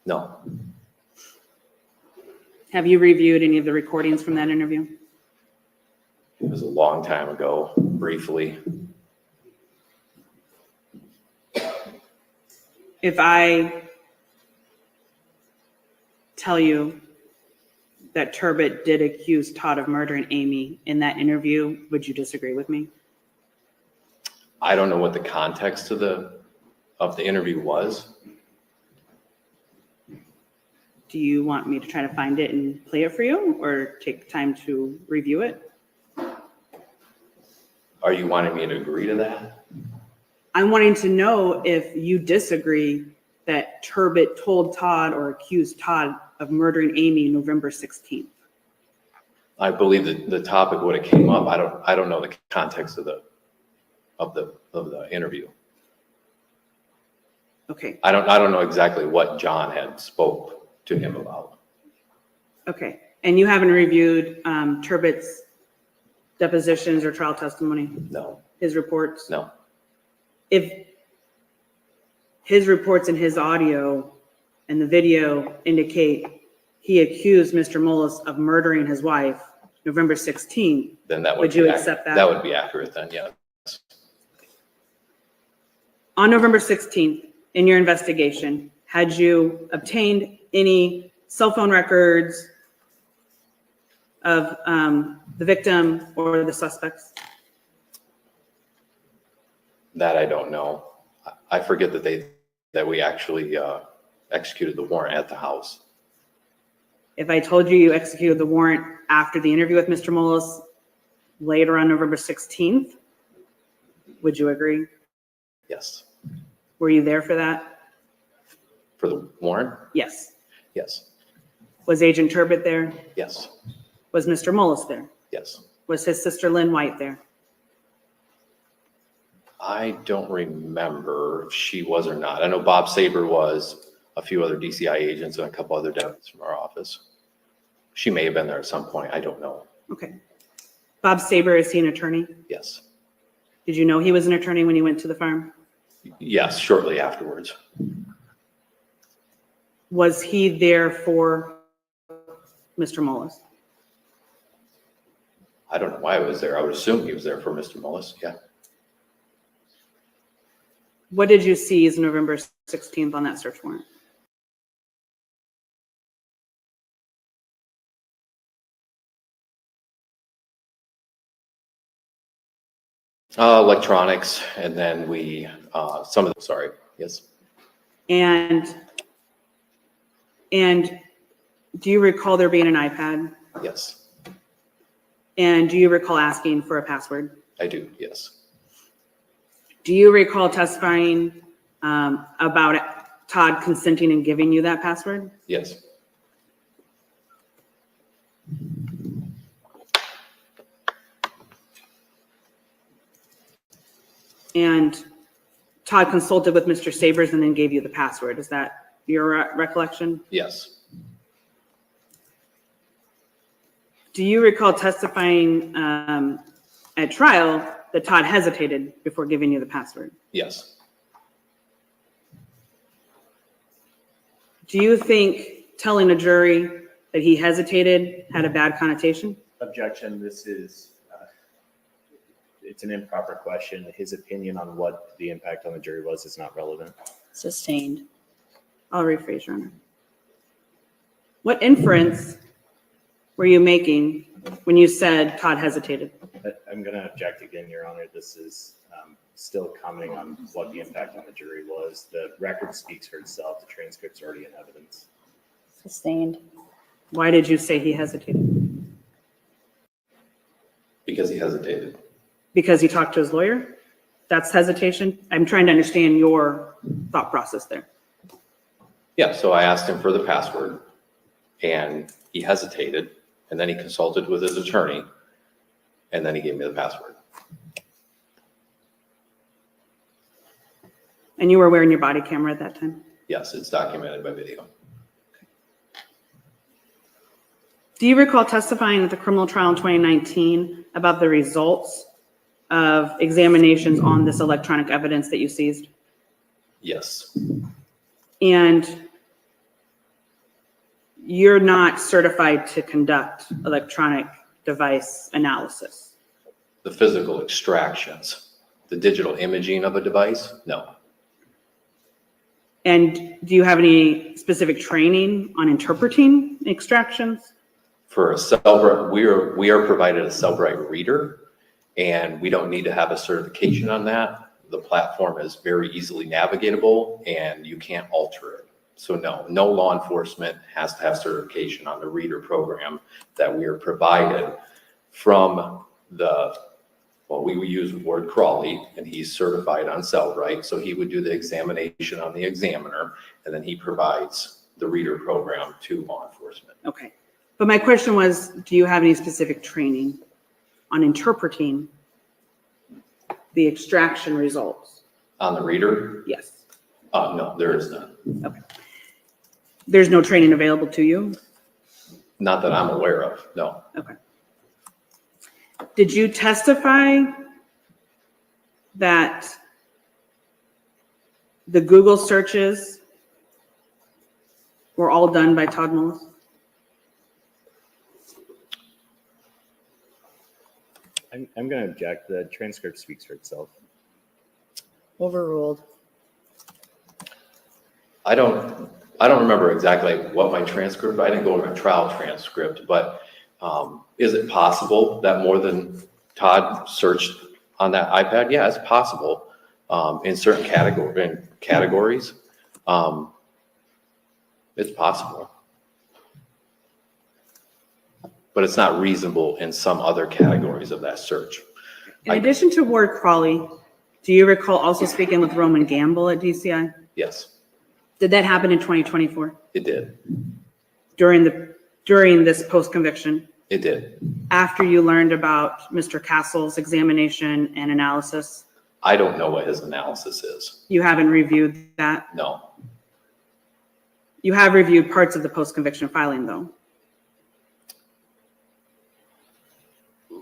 No. Have you reviewed any of the recordings from that interview? It was a long time ago, briefly. If I tell you that Turbot did accuse Todd of murdering Amy in that interview, would you disagree with me? I don't know what the context of the interview was. Do you want me to try to find it and play it for you, or take time to review it? Are you wanting me to agree to that? I'm wanting to know if you disagree that Turbot told Todd or accused Todd of murdering Amy November 16th. I believe that the topic would have came up. I don't know the context of the interview. Okay, I don't know exactly what John had spoke to him about. okay. And you haven't reviewed Turbot's depositions or trial testimony, No, his reports? no. If his reports and his audio and the video indicate he accused Mr. Mullis of murdering his wife November 16th, Then that would be you accept that? That would be accurate then, yes. on November 16th, in your investigation, had you obtained any cell phone records of the victim or the suspects? That I don't know. I forget that we actually executed the warrant at the house. If I told you you executed the warrant after the interview with Mr. Mullis later on November 16th, would you agree? Yes. Were you there for that? For the warrant? Yes. Yes. Was Agent Turbot there? Yes. Was Mr. Mullis there? Yes. Was his sister Lynn White there? I don't remember if she was or not. I know Bob Saber was, a few other DCI agents, and a couple other deputies from our office. She may have been there at some point. I don't know. Okay. Bob Saber, is he an attorney? Yes. Did you know he was an attorney when you went to the farm? Yes, shortly afterwards. Was he there for Mr. Mullis? I don't know why I was there. I would assume he was there for Mr. Mullis. Yeah. What did you seize November 16th on that search warrant? Electronics, and then we, some of them, sorry, yes. And do you recall there being an iPad? Yes, And do you recall asking for a password? I do, yes. Do you recall testifying about Todd consenting and giving you that password? Yes, And Todd consulted with Mr. Sabers and then gave you the password. Is that your recollection? yes, Do you recall testifying at trial that Todd hesitated before giving you the password? yes. Do you think telling a jury that he hesitated had a bad connotation? Objection, this is, it's an improper question. His opinion on what the impact on the jury was is not relevant. Sustained. I'll rephrase, Your Honor. What inference were you making when you said Todd hesitated? I'm going to object again, Your Honor. This is still commenting on what the impact on the jury was. The record speaks for itself. The transcript's already in evidence. Sustained. Why did you say he hesitated? Because he hesitated. Because he talked to his lawyer? That's hesitation? I'm trying to understand your thought process there. Yeah, so I asked him for the password, and he hesitated, and then he consulted with his attorney, and then he gave me the password. And you were wearing your body camera at that time? Yes, it's documented by video. Do you recall testifying at the criminal trial in 2019 about the results of examinations on this electronic evidence that you seized? Yes, And you're not certified to conduct electronic device analysis. the physical extractions, the digital imaging of a device, no. And do you have any specific training on interpreting extractions? For a Cellbrite, we are provided a Cellbrite reader, and we don't need to have a certification on that. The platform is very easily navigatable, and you can't alter it. So no law enforcement has to have certification on the reader program that we are provided from we would use the word Crawley, and he's certified on Cellbrite. So he would do the examination on the examiner, and then he provides the reader program to law enforcement. Okay. But my question was, do you have any specific training on interpreting the extraction results? On the reader? Yes. No, there is none. Okay. There's no training available to you? Not that I'm aware of, no. Okay. Did you testify that the Google searches were all done by Todd Mullis? I'm going to object. The transcript speaks for itself. Overruled. I don't remember exactly what my transcript, I didn't go over my trial transcript, but is it possible that more than Todd searched on that iPad? Yeah, it's possible in certain categories. It's possible. But it's not reasonable in some other categories of that search. In addition to Ward Crawley, do you recall also speaking with Roman Gamble at DCI? Yes, Did that happen in 2024 it did. during this post-conviction, It did. after you learned about Mr. Castle's examination and analysis? I don't know what his analysis is. You haven't reviewed that? No. You have reviewed parts of the post-conviction filing, though.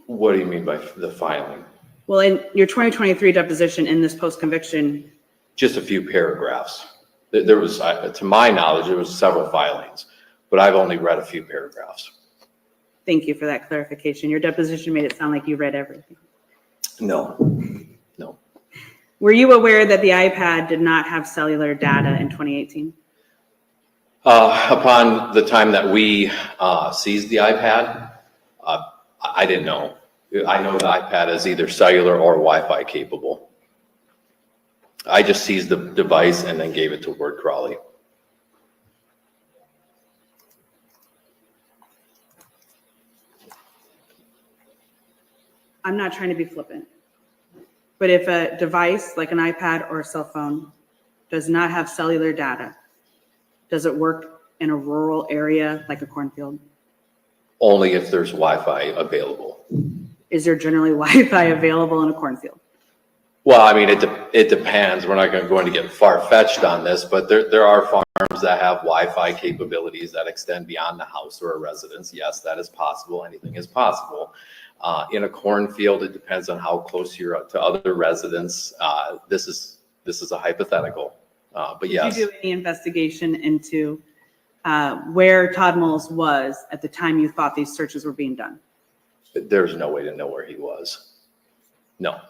What do you mean by the filing? Well, in your 2023 deposition in this post-conviction, Just a few paragraphs. There was, to my knowledge, there was several filings, but I've only read a few paragraphs. thank you for that clarification. Your deposition made it sound like you read everything. No. Were you aware that the iPad did not have cellular data in 2018? Upon the time that we seized the iPad, I didn't know. I know the iPad is either cellular or Wi-Fi capable. I just seized the device and then gave it to Word Crawley. I'm not trying to be flippant, but if a device like an iPad or a cell phone does not have cellular data, does it work in a rural area like a cornfield? Only if there's Wi-Fi available. Is there generally Wi-Fi available in a cornfield? Well, I mean, it depends. We're not going to get far-fetched on this, but there are farms that have Wi-Fi capabilities that extend beyond the house or a residence. Yes, that is possible. Anything is possible. In a cornfield, it depends on how close you're to other residents. This is a hypothetical, but yes. Did you do any investigation into where Todd Mullis was at the time you thought these searches were being done? There's no way to know where he was. No,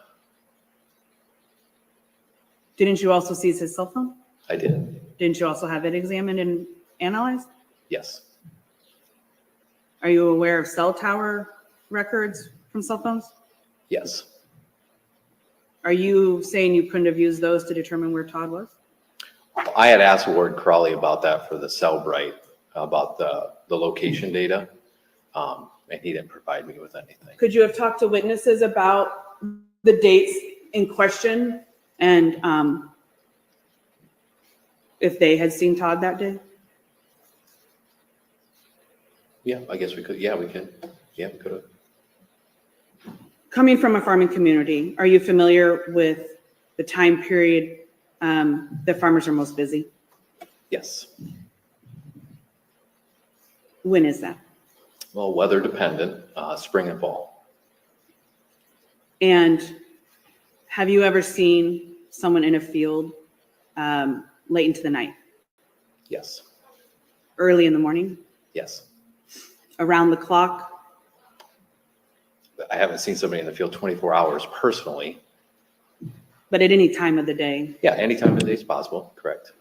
Didn't you also seize his cell phone? I didn't. Didn't you also have it examined and analyzed? Yes, Are you aware of cell tower records from cell phones? yes. Are you saying you couldn't have used those to determine where Todd was? I had asked Ward Crawley about that for the Cellbrite, about the location data, and he didn't provide me with anything. Could you have talked to witnesses about the dates in question and if they had seen Todd that day? Yeah, I guess we could. Yeah, we could. Yeah, we could have. Coming from a farming community, are you familiar with the time period that farmers are most busy? Yes. When is that? Well, weather dependent, spring and fall. And have you ever seen someone in a field late into the night, Yes. early in the morning, Yes. around the clock? I haven't seen somebody in the field 24 hours personally. But at any time of the day? Yeah, anytime of the day is possible. Correct.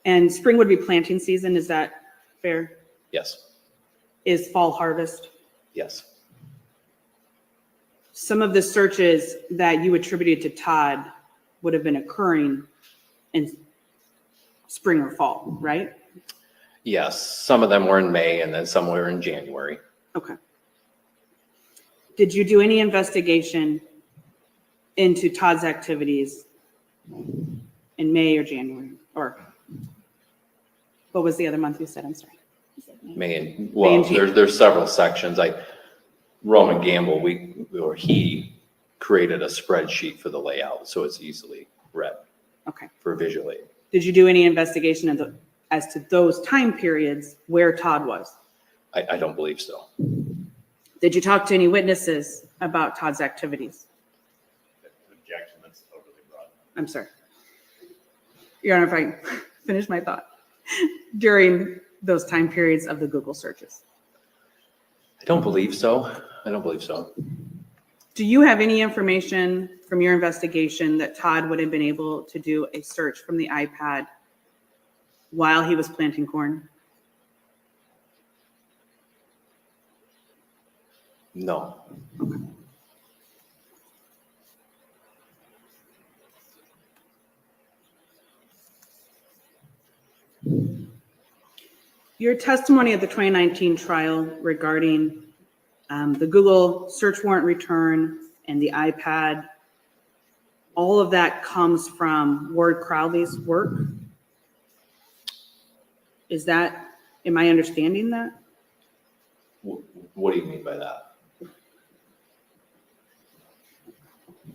And spring would be planting season, is that fair? Yes. Is fall harvest? Yes. Some of the searches that you attributed to Todd would have been occurring in spring or fall, right? Yes. Some of them were in May and then some were in January. Okay. Did you do any investigation into Todd's activities in May or January? Or what was the other month you said? I'm sorry. You said May. May and, well, there's several sections. Roman Gamble, he created a spreadsheet for the layout, so it's easily read. Okay. For visual aid. Did you do any investigation as to those time periods where Todd was? I don't believe so. Did you talk to any witnesses about Todd's activities? Objection, that's overly broad. I'm sorry. Your Honor, if I finish my thought. During those time periods of the Google searches. I don't believe so. I don't believe so. Do you have any information from your investigation that Todd would have been able to do a search from the iPad while he was planting corn? No. Okay. Your testimony at the 2019 trial regarding the Google search warrant return and the iPad, all of that comes from Ward Crowley's work? Am I understanding that? What do you mean by that?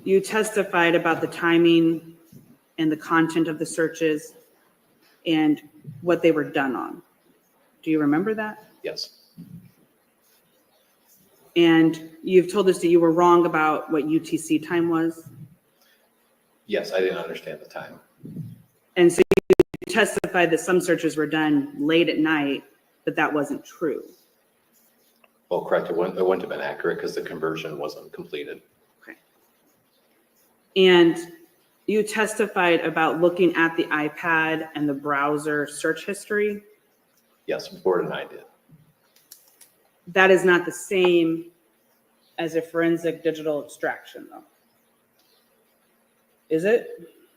You testified about the timing and the content of the searches and what they were done on. Do you remember that? Yes, And you've told us that you were wrong about what UTC time was. yes, I didn't understand the time. And so you testified that some searches were done late at night, but that wasn't true. Well, correct, it wouldn't have been accurate because the conversion wasn't completed. Okay. And you testified about looking at the iPad and the browser search history. Yes, Board and I did. That is not the same as a forensic digital extraction, though. Is it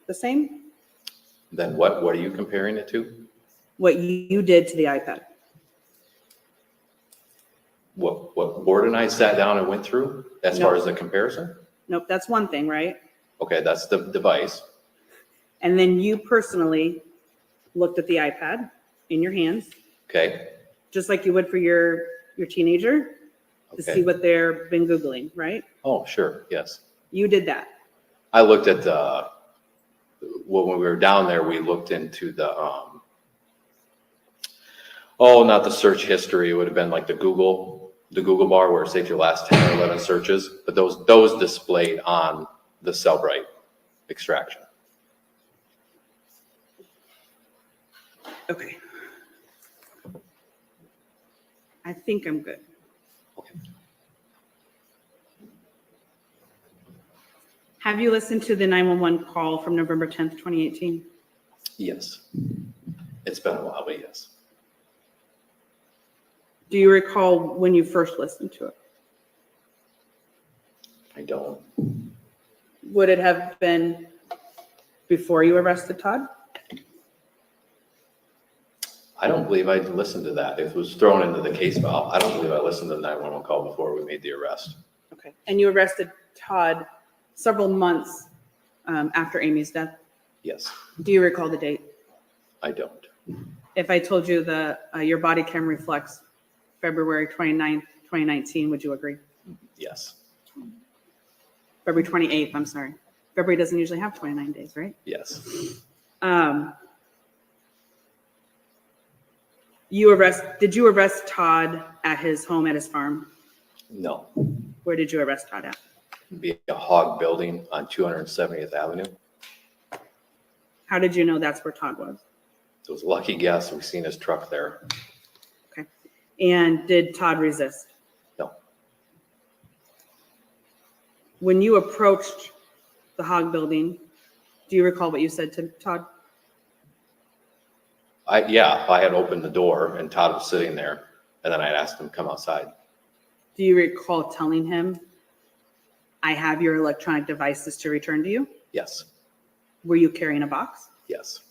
the same? Then what are you comparing it to? What you did to the iPad? What Board and I sat down and went through as far No. as the comparison? Nope, that's one thing, right? Okay, that's the device. And then you personally looked at the iPad in your hands, Okay, just like you would for your teenager, to okay. see what they're been Googling, right? Oh, sure, yes. You did that. I looked at when we were down there, we looked into the, not the search history. It would have been like the Google bar where it saves your last 10 or 11 searches, but those displayed on the Cellbrite extraction. Okay. I think I'm good. Okay. Have you listened to the 911 call from November 10th, 2018? Yes. It's been a while, but yes. Do you recall when you first listened to it? I don't. Would it have been before you arrested Todd? I don't believe I listened to that. It was thrown into the case file. I don't believe I listened to the 911 call before we made the arrest. Okay. And you arrested Todd several months after Amy's death? Yes, Do you recall the date? I don't. If I told you your body cam reflects February 29th, 2019, would you agree? Yes, February 28th, I'm sorry. February doesn't usually have 29 days, right? yes. Did you arrest Todd at his home, at his farm? No. Where did you arrest Todd at? It'd be a hog building on 270th Avenue. How did you know that's where Todd was? It was a lucky guess. We've seen his truck there. Okay. And did Todd resist? No. When you approached the hog building, do you recall what you said to Todd? I had opened the door and Todd was sitting there, and then I asked him to come outside. Do you recall telling him, I have your electronic devices to return to you? Yes, Were you carrying a box? yes.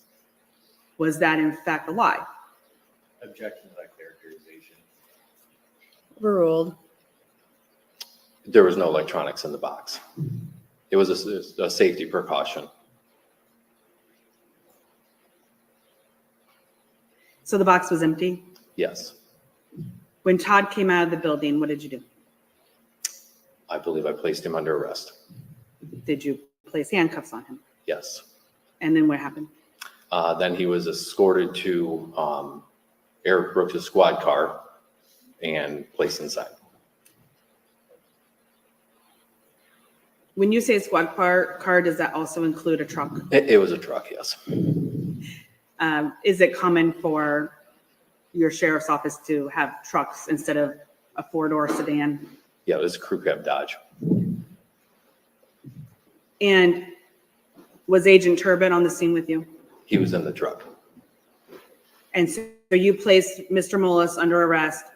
Was that in fact a lie? Objection to that characterization. Overruled. There was no electronics in the box. It was a safety precaution. So the box was empty? Yes, When Todd came out of the building, what did you do? I believe I placed him under arrest. Did you place handcuffs on him? Yes. And then what happened? Then he was escorted to Eric Brooks' squad car and placed inside. When you say squad car, does that also include a truck? It was a truck, yes. Is it common for your sheriff's office to have trucks instead of a four-door sedan? Yeah, it was a crew cab Dodge. And was Agent Turbin on the scene with you? He was in the truck. And so you placed Mr. Mullis under arrest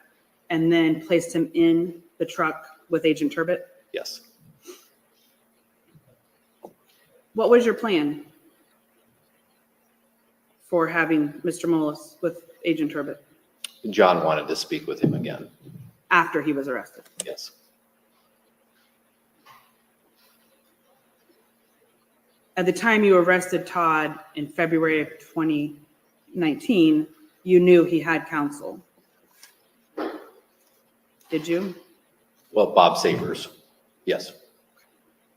and then placed him in the truck with Agent Turbin? Yes. What was your plan for having Mr. Mullis with Agent Turbin John wanted to speak with him again. after he was arrested? Yes. At the time you arrested Todd in February of 2019, you knew he had counsel. Did you? Well, Bob Savers. Yes.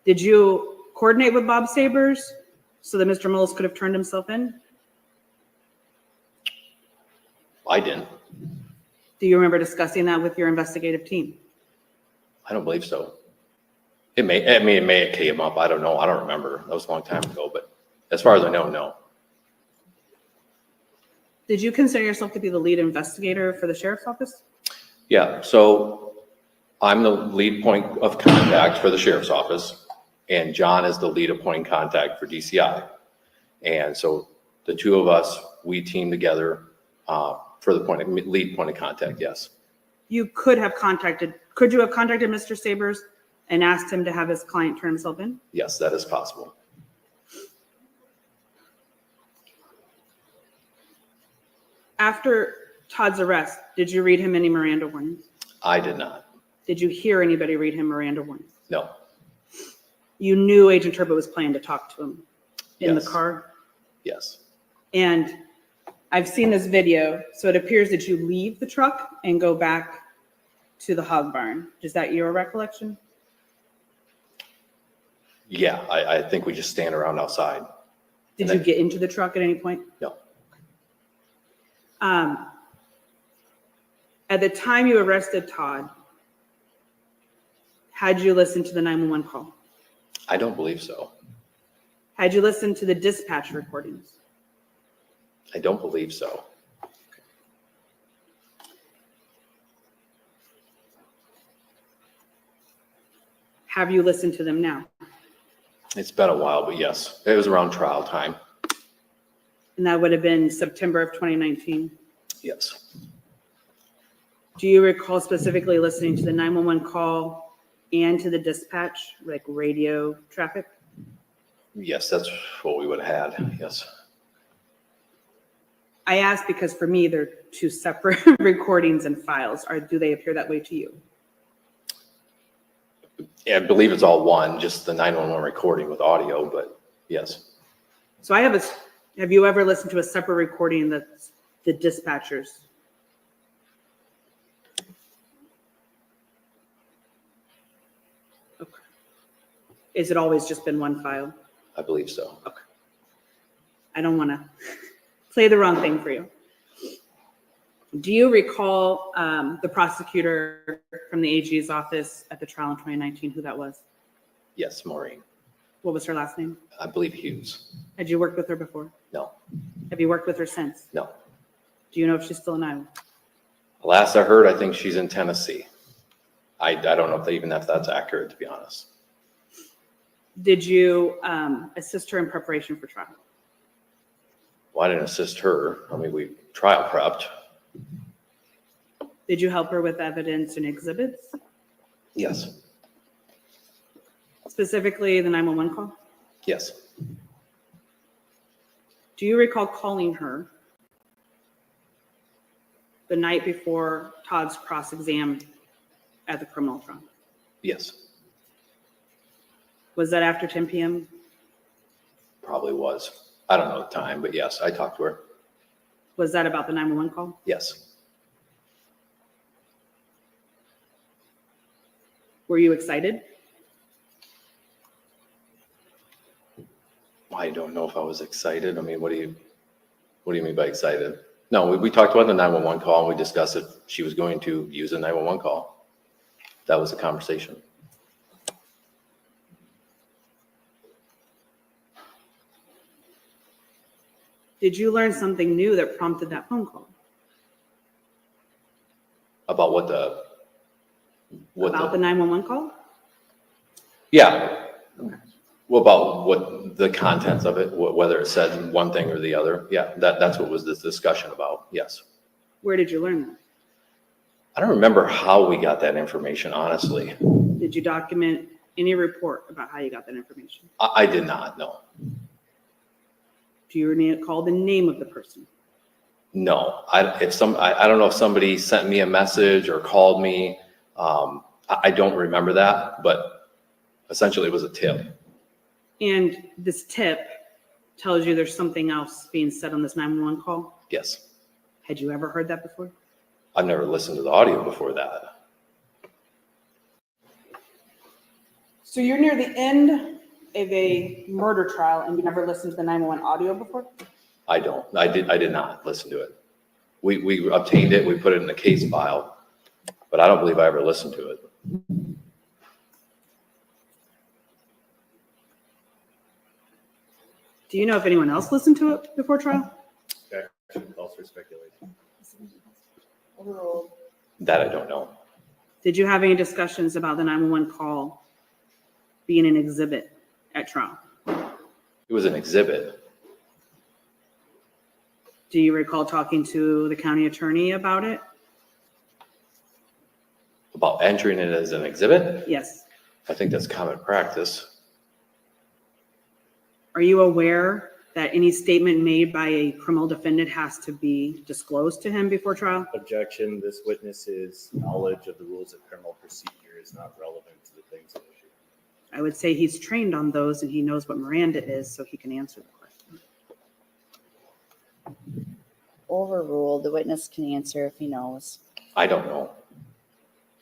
Did you coordinate with Bob Sabers so that Mr. Mullis could have turned himself in? I didn't. Do you remember discussing that with your investigative team? I don't believe so. It may have came up. I don't know. I don't remember. That was a long time ago, but as far as I know, no. Did you consider yourself to be the lead investigator for the sheriff's office? Yeah, so I'm the lead point of contact for the sheriff's office, and John is the lead point contact for DCI. And so the two of us, we team together for the lead point of contact, yes. You could you have contacted Mr. Sabers and asked him to have his client turn himself in? Yes, that is possible. After Todd's arrest, did you read him any Miranda warnings? I did not. Did you hear anybody read him Miranda warnings? No. You knew Agent Turbo was planning to talk to him in the Yes. car? Yes. And I've seen this video, so it appears that you leave the truck and go back to the hog barn. Is that your recollection? Yeah, I think we just stand around outside. Did And you get into the truck at any point? No. At the time you arrested Todd, had you listened to the 911 call? I don't believe so. Had you listened to the dispatch recordings? I don't believe so. Have you listened to them now? It's been a while, but yes, it was around trial time. And that would have been September of 2019. Yes. Do you recall specifically listening to the 911 call and to the dispatch, like radio traffic? Yes, that's what we would have had. Yes. I ask because for me, they're two separate recordings and files. Do they appear that way to you? Yeah, I believe it's all one, just the 911 recording with audio, but yes. So have you ever listened to a separate recording that's the dispatchers? Okay. Is it always just been one file? I believe so. Okay. I don't want to play the wrong thing for you. Do you recall the prosecutor from the AG's office at the trial in 2019, who that was? Yes, Maureen. What was her last name? I believe Hughes. Had you worked with her before? No, Have you worked with her since? no. Do you know if she's still in Iowa? Last I heard, I think she's in Tennessee. I don't know if that's accurate, to be honest. Did you assist her in preparation for trial? Well, I didn't assist her. I mean, we trial prepped. Did you help her with evidence and exhibits? Yes, Specifically the 911 call? yes. Do you recall calling her the night before Todd's cross-exam at the criminal trial? Yes, Was that after 10 p.m.? probably was. I don't know the time, but yes, I talked to her. Was that about the 911 call? Yes. Were you excited? I don't know if I was excited. I mean, what do you mean by excited? No, we talked about the 911 call and we discussed if she was going to use a 911 call. That was the conversation. Did you learn something new that prompted that phone call? About About the 911 call? yeah. Well, about what the contents of it, whether it said one thing or the other. Yeah, that's what was this discussion about. Yes. Where did you learn that? I don't remember how we got that information, honestly. Did you document any report about how you got that information? I did not, no. Do you recall the name of the person? No, I don't know if somebody sent me a message or called me. I don't remember that, but essentially it was a tip. And this tip tells you there's something else being said on this 911 call? Yes. Had you ever heard that before? I've never listened to the audio before that. So you're near the end of a murder trial and you never listened to the 911 audio before? I don't. I did not listen to it. We obtained it, we put it in the case file, but I don't believe I ever listened to it. Do you know if anyone else listened to it before trial? Objection calls for speculation. Overruled. That I don't know. Did you have any discussions about the 911 call being an exhibit at trial? It was an exhibit. Do you recall talking to the county attorney about it? About entering it as an exhibit? Yes. I think that's common practice. Are you aware that any statement made by a criminal defendant has to be disclosed to him before trial? Objection, this witness's knowledge of the rules of criminal procedure is not relevant to the things at issue. I would say he's trained on those and he knows what Miranda is, so he can answer the question. Overruled. The witness can answer if he knows. I don't know.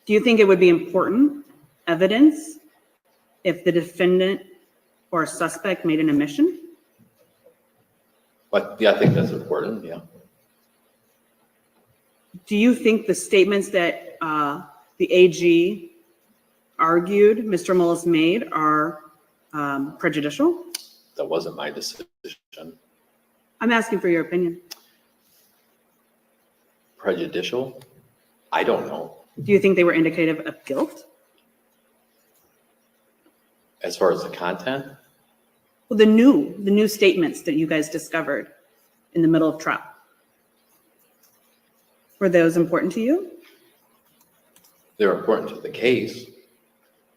Do you think it would be important evidence if the defendant or a suspect made an admission? But yeah, I think that's important, yeah. Do you think the statements that the AG argued Mr. Mullis made are prejudicial? That wasn't my decision. I'm asking for your opinion. Prejudicial? I don't know. Do you think they were indicative of guilt? As far as the content, Well, the new statements that you guys discovered in the middle of trial, were those important to you? they're important to the case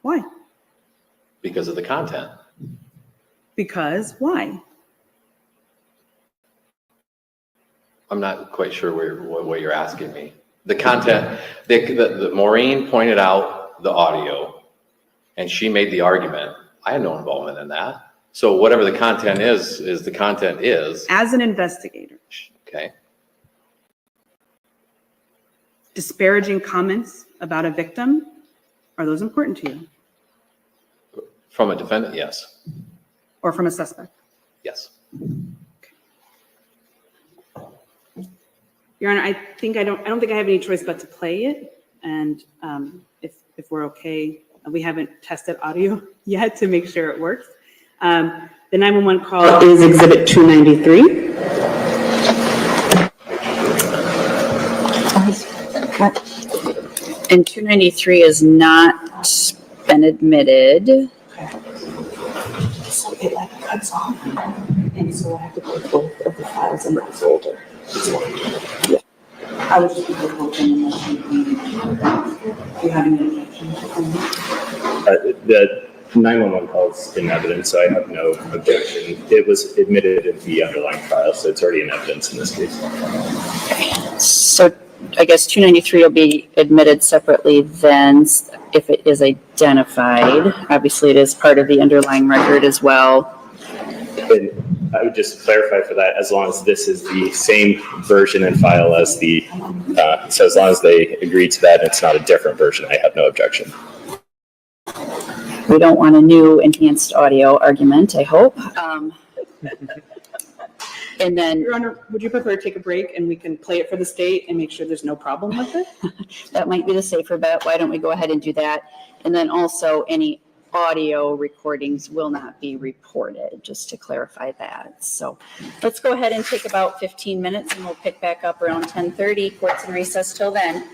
Why? because of the content. Because why? I'm not quite sure what you're asking me. The content, the Maureen pointed out the audio and she made the argument. I had no involvement in that. So whatever the content is the content is. As an investigator, Okay. disparaging comments about a victim, are those important to you? From a defendant, yes. Or from a suspect? Yes. Your Honor, I don't think I have any choice but to play it. And if we're okay, we haven't tested audio yet to make sure it works. The 911 call is Exhibit 293. And 293 has not been admitted. So it like cuts off. And so I have to put both of the files in the folder. Yeah. I was just going to open unless you have any objections. The 911 call's in evidence, so I have no objection. It was admitted in the underlying trial, so it's already in evidence in this case. So I guess 293 will be admitted separately then if it is identified. Obviously, it is part of the underlying record as well. And I would just clarify for that, as long as this is the same version and file as the, so as long as they agree to that, and it's not a different version, I have no objection. We don't want a new enhanced audio argument, I hope. And then Your Honor, would you prefer to take a break and we can play it for the state and make sure there's no problem with it? that might be the safer bet. Why don't we go ahead and do that? And then also any audio recordings will not be reported, just to clarify that. So let's go ahead and take about 15 minutes and we'll pick back up around 10:30. Court's in recess till then.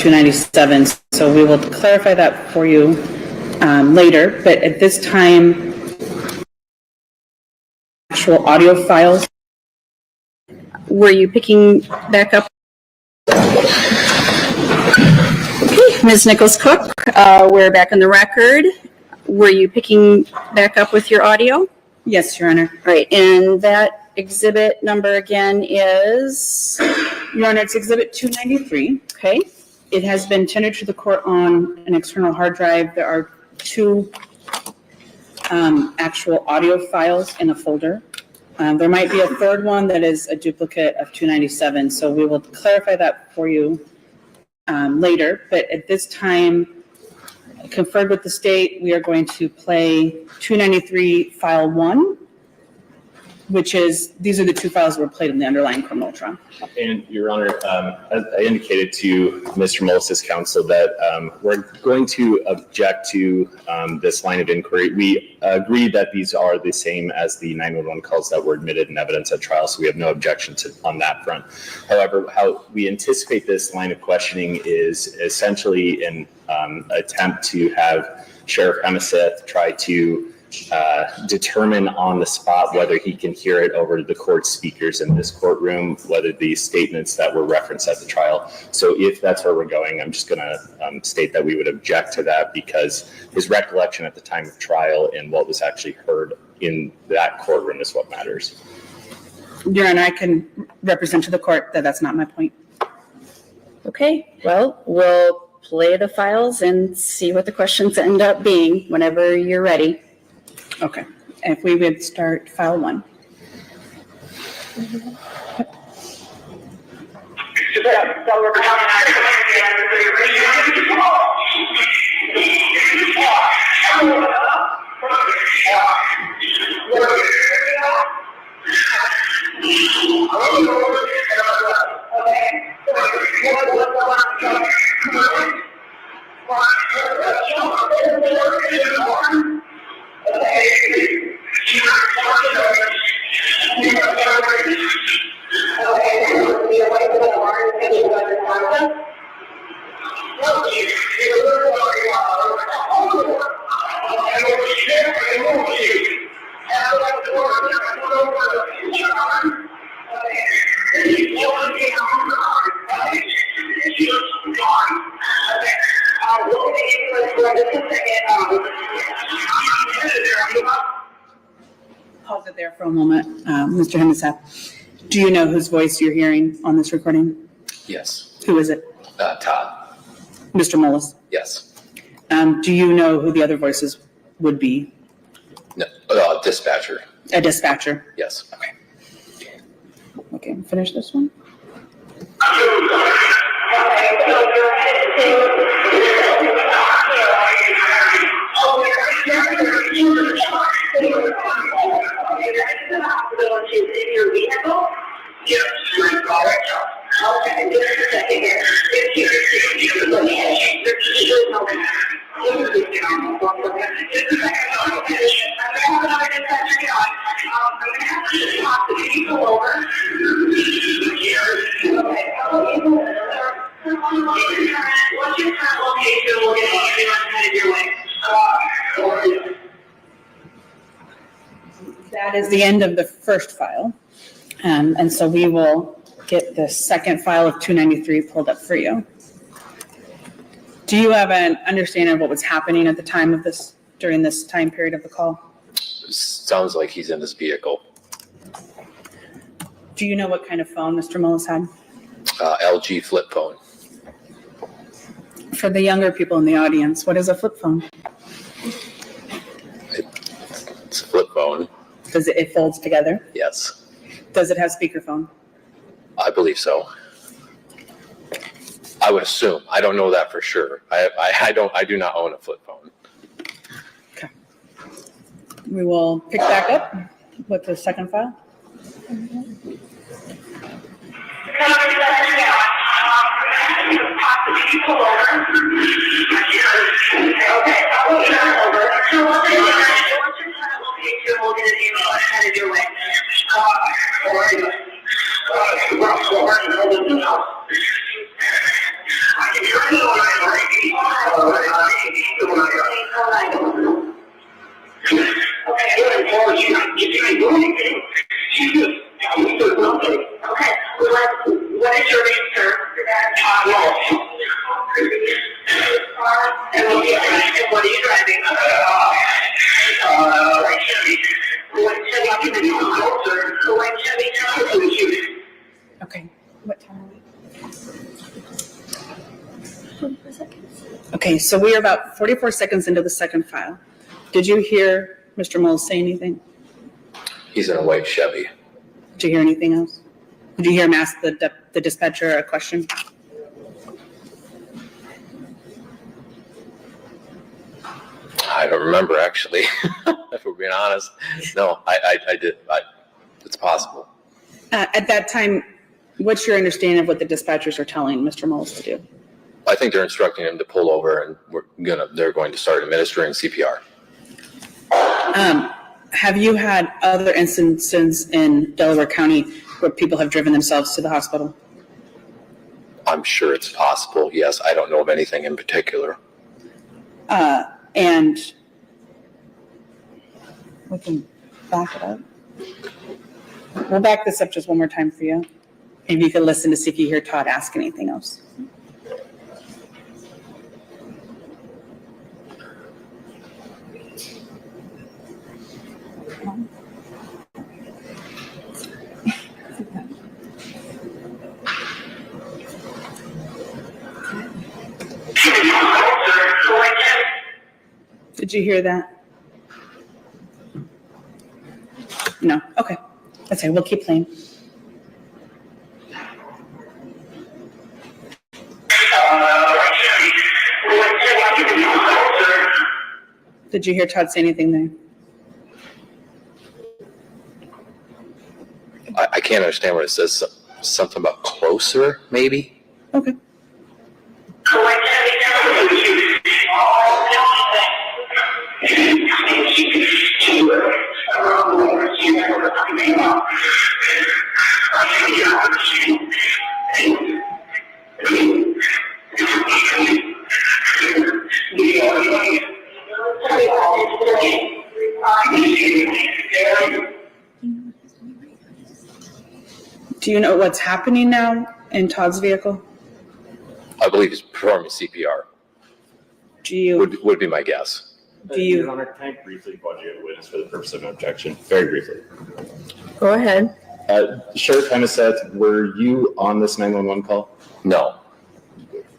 297. So we will clarify that for you later. But at this time, actual audio files. Were you picking back up? Okay, Ms. Nichols-Cook, we're back on the record. Were you picking back up with your audio? Yes, Your Honor. Right, and that exhibit number again is? Your Honor, it's Exhibit 293. Okay. It has been tendered to the court on an external hard drive. There are 2 actual audio files in a folder. There might be a third one that is a duplicate of 297, so we will clarify that for you later. But at this time, conferred with the state, we are going to play 293 file 1, which is, these are the 2 files that were played in the underlying criminal trial. And Your Honor, as I indicated to Mr. Mullis' counsel that we're going to object to this line of inquiry. We agree that these are the same as the 911 calls that were admitted in evidence at trial, so we have no objection on that front. However, how we anticipate this line of questioning is essentially an attempt to have Sheriff Emiseth try to determine on the spot whether he can hear it over the court speakers in this courtroom, whether the statements that were referenced at the trial. So if that's where we're going, I'm just going to state that we would object to that because his recollection at the time of trial and what was actually heard in that courtroom is what matters. Your Honor, I can represent to the court that that's not my point. Okay, well, we'll play the files and see what the questions end up being whenever you're ready. Okay. If we would start file 1. Pause it there for a moment. Mr. Emiseth, do you know whose voice you're hearing on this recording? Yes. Who is it? Todd. Mr. Mullis. Yes. Do you know who the other voices would be? No, dispatcher. A dispatcher. Yes. Okay, finish this one. That is the end of the first file. And so we will get the second file of 293 pulled up for you. Do you have an understanding of what was happening at the time of this, during this time period of the call? Sounds like he's in his vehicle. Do you know what kind of phone Mr. Mullis had? LG flip phone. For the younger people in the audience, what is a flip phone? It's a flip phone. Does it folds together? Yes. Does it have speakerphone? I believe so. I would assume. I don't know that for sure. I do not own a flip phone. Okay. We will pick back up with the second file. Okay, what time are we? Okay, so we are about 44 seconds into the second file. Did you hear Mr. Mullis say anything? He's in a white Chevy. Did you hear anything else? Did you hear him ask the dispatcher a question? I don't remember, actually, if we're being honest. No, I did. It's possible. At that time, what's your understanding of what the dispatchers are telling Mr. Mullis to do? I think they're instructing him to pull over, and they're going to start administering CPR. Have you had other instances in Delaware County where people have driven themselves to the hospital? I'm sure it's possible, yes. I don't know of anything in particular. And we can back it up. We'll back this up just one more time for you. Maybe you can listen to see if you hear Todd ask anything else. Did you hear that? No? Okay. That's okay. We'll keep playing. Did you hear Todd say anything there? I can't understand what it says. Something about closer, maybe? Okay. Do you know what's happening now in Todd's vehicle? I believe he's performing CPR. Do you? Would be my guess. Your Honor, can I briefly evaluate a witness for the purpose of an objection? Very briefly. Go ahead. Sheriff Hemeseth, were you on this 911 call? No,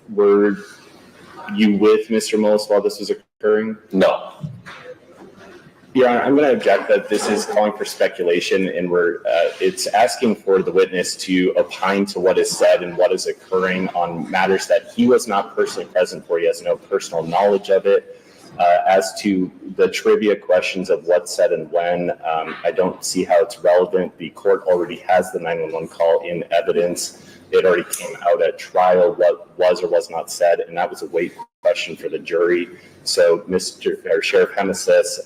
Were you with Mr. Mullis while this was occurring? no. Your Honor, I'm going to object that this is calling for speculation, and it's asking for the witness to opine to what is said and what is occurring on matters that he was not personally present for. He has no personal knowledge of it. As to the trivia questions of what's said and when, I don't see how it's relevant. The court already has the 911 call in evidence. It already came out at trial what was or was not said, and that was a weight question for the jury. So Sheriff Hemeseth's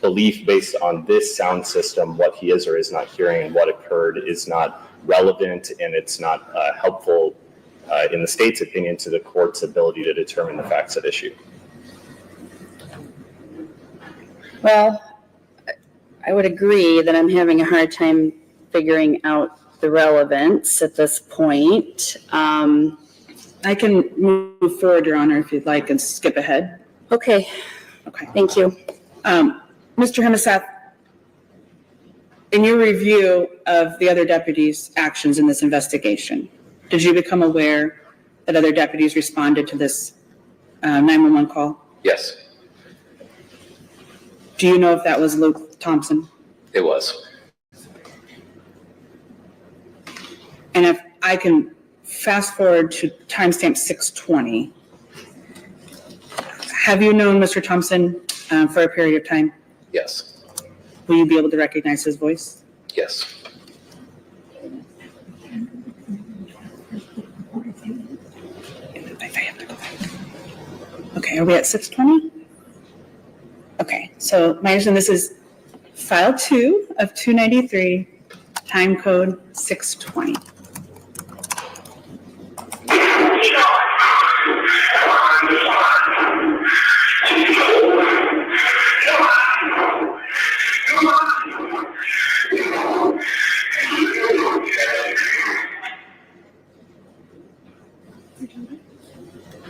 belief based on this sound system, what he is or is not hearing and what occurred is not relevant, and it's not helpful in the state's opinion to the court's ability to determine the facts at issue. Well, I would agree that I'm having a hard time figuring out the relevance at this point. I can move forward, Your Honor, if you'd like, and skip ahead. Okay, Okay. thank you. Mr. Hemeseth, in your review of the other deputies' actions in this investigation, did you become aware that other deputies responded to this 911 call? Yes, Do you know if that was Luke Thompson? it was. And if I can fast forward to timestamp 6:20, have you known Mr. Thompson for a period of time? Yes, Will you be able to recognize his voice? yes. If I have to go back. Okay, are we at 6:20? Okay, so my understanding, this is file 2 of 293, time code 6:20.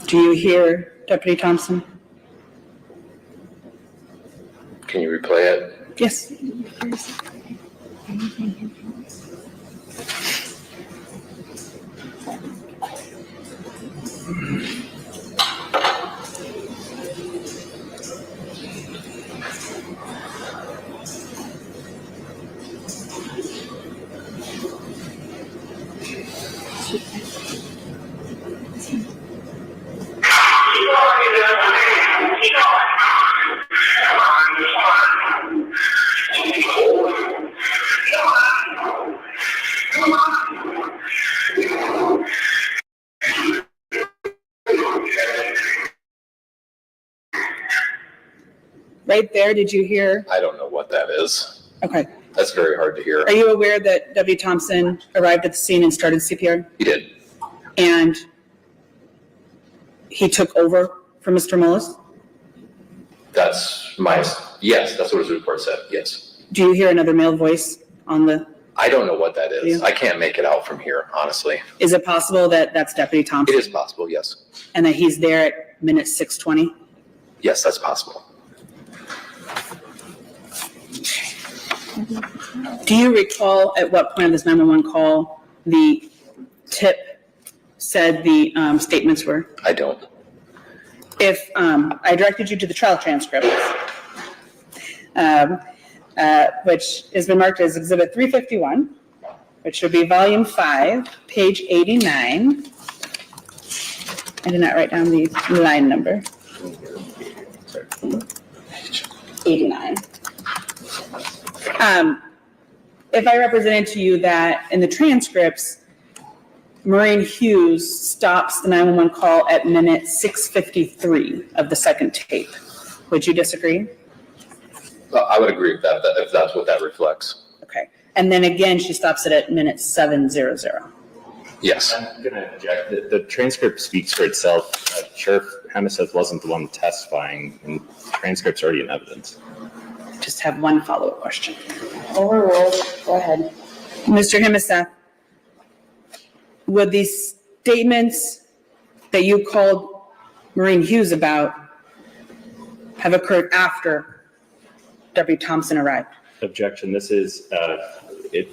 Do you hear Deputy Thompson? Can you replay it? Yes. Right there, did you hear? I don't know what that is. Okay. That's very hard to hear. Are you aware that W. Thompson arrived at the scene and started CPR? He did. And he took over from Mr. Mullis? Yes, that's what his report said, yes. Do you hear another male voice on the, I don't know what that is. Yeah. I can't make it out from here, honestly. is it possible that that's Deputy It Thompson? is possible, yes. And that he's there at minute 6:20? Yes, that's possible. Do you recall at what point of this 911 call the tip said the statements were? I don't. If I directed you to the trial transcript, which has been marked as Exhibit 351, which should be Volume 5, page 89. I did not write down the line number. 89. If I represented to you that in the transcripts, Maureen Hughes stops the 911 call at minute 6:53 of the second tape, would you disagree? I would agree with that, if that's what that reflects. Okay. And then again, she stops it at minute 7:00. Yes. I'm going to object. The transcript speaks for itself. Sheriff Hemeseth wasn't the one testifying, and the transcript's already in evidence. Just have one follow-up question. Overruled, go ahead. Mr. Hemeseth, would these statements that you called Maureen Hughes about have occurred after W. Thompson arrived? Objection. This is, it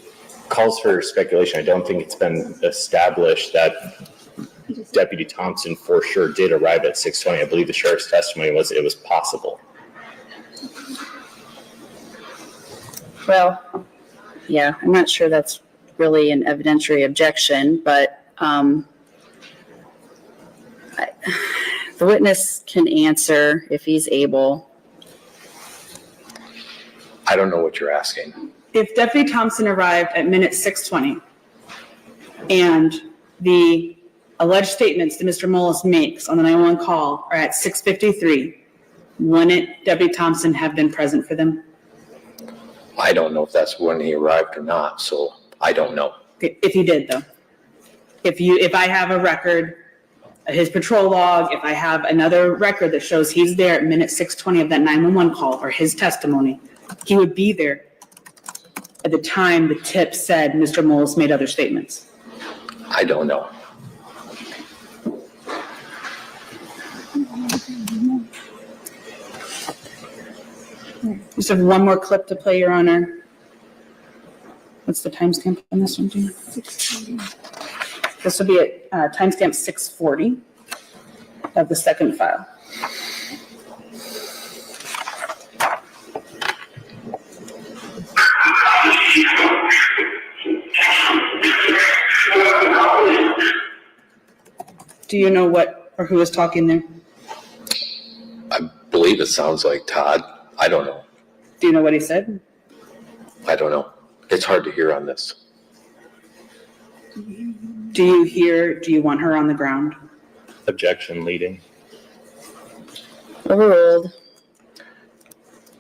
calls for speculation. I don't think it's been established that Deputy Thompson for sure did arrive at 6:20. I believe the sheriff's testimony was it was possible. Well, yeah, I'm not sure that's really an evidentiary objection, but the witness can answer if he's able. I don't know what you're asking. If Deputy Thompson arrived at minute 6:20 and the alleged statements that Mr. Mullis makes on the 911 call are at 6:53, wouldn't Deputy Thompson have been present for them? I don't know if that's when he arrived or not, so I don't know. If he did, though. If I have a record, his patrol log, if I have another record that shows he's there at minute 6:20 of that 911 call or his testimony, he would be there at the time the tip said Mr. Mullis made other statements. I don't know. Just have one more clip to play, Your Honor. What's the timestamp on this one, Gina? 6:40. This will be at timestamp 6:40 of the second file. Do you know what or who is talking there? I believe it sounds like Todd. I don't know. Do you know what he said? I don't know. It's hard to hear on this. Do you want her on the ground? Objection leading. Overruled.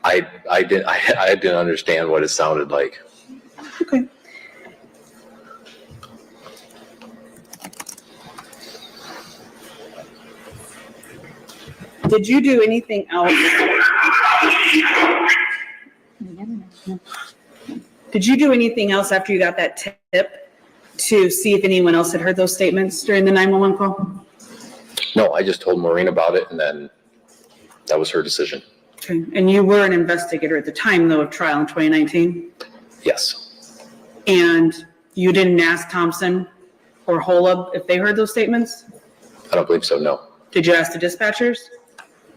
I didn't understand what it sounded like. Okay. Did you do anything else? Did you do anything else after you got that tip to see if anyone else had heard those statements during the 911 call? No, I just told Maureen about it, and then that was her decision. Okay, and you were an investigator at the time, though, of trial in 2019? Yes. And you didn't ask Thompson or Holub if they heard those statements? I don't believe so, no. Did you ask the dispatchers?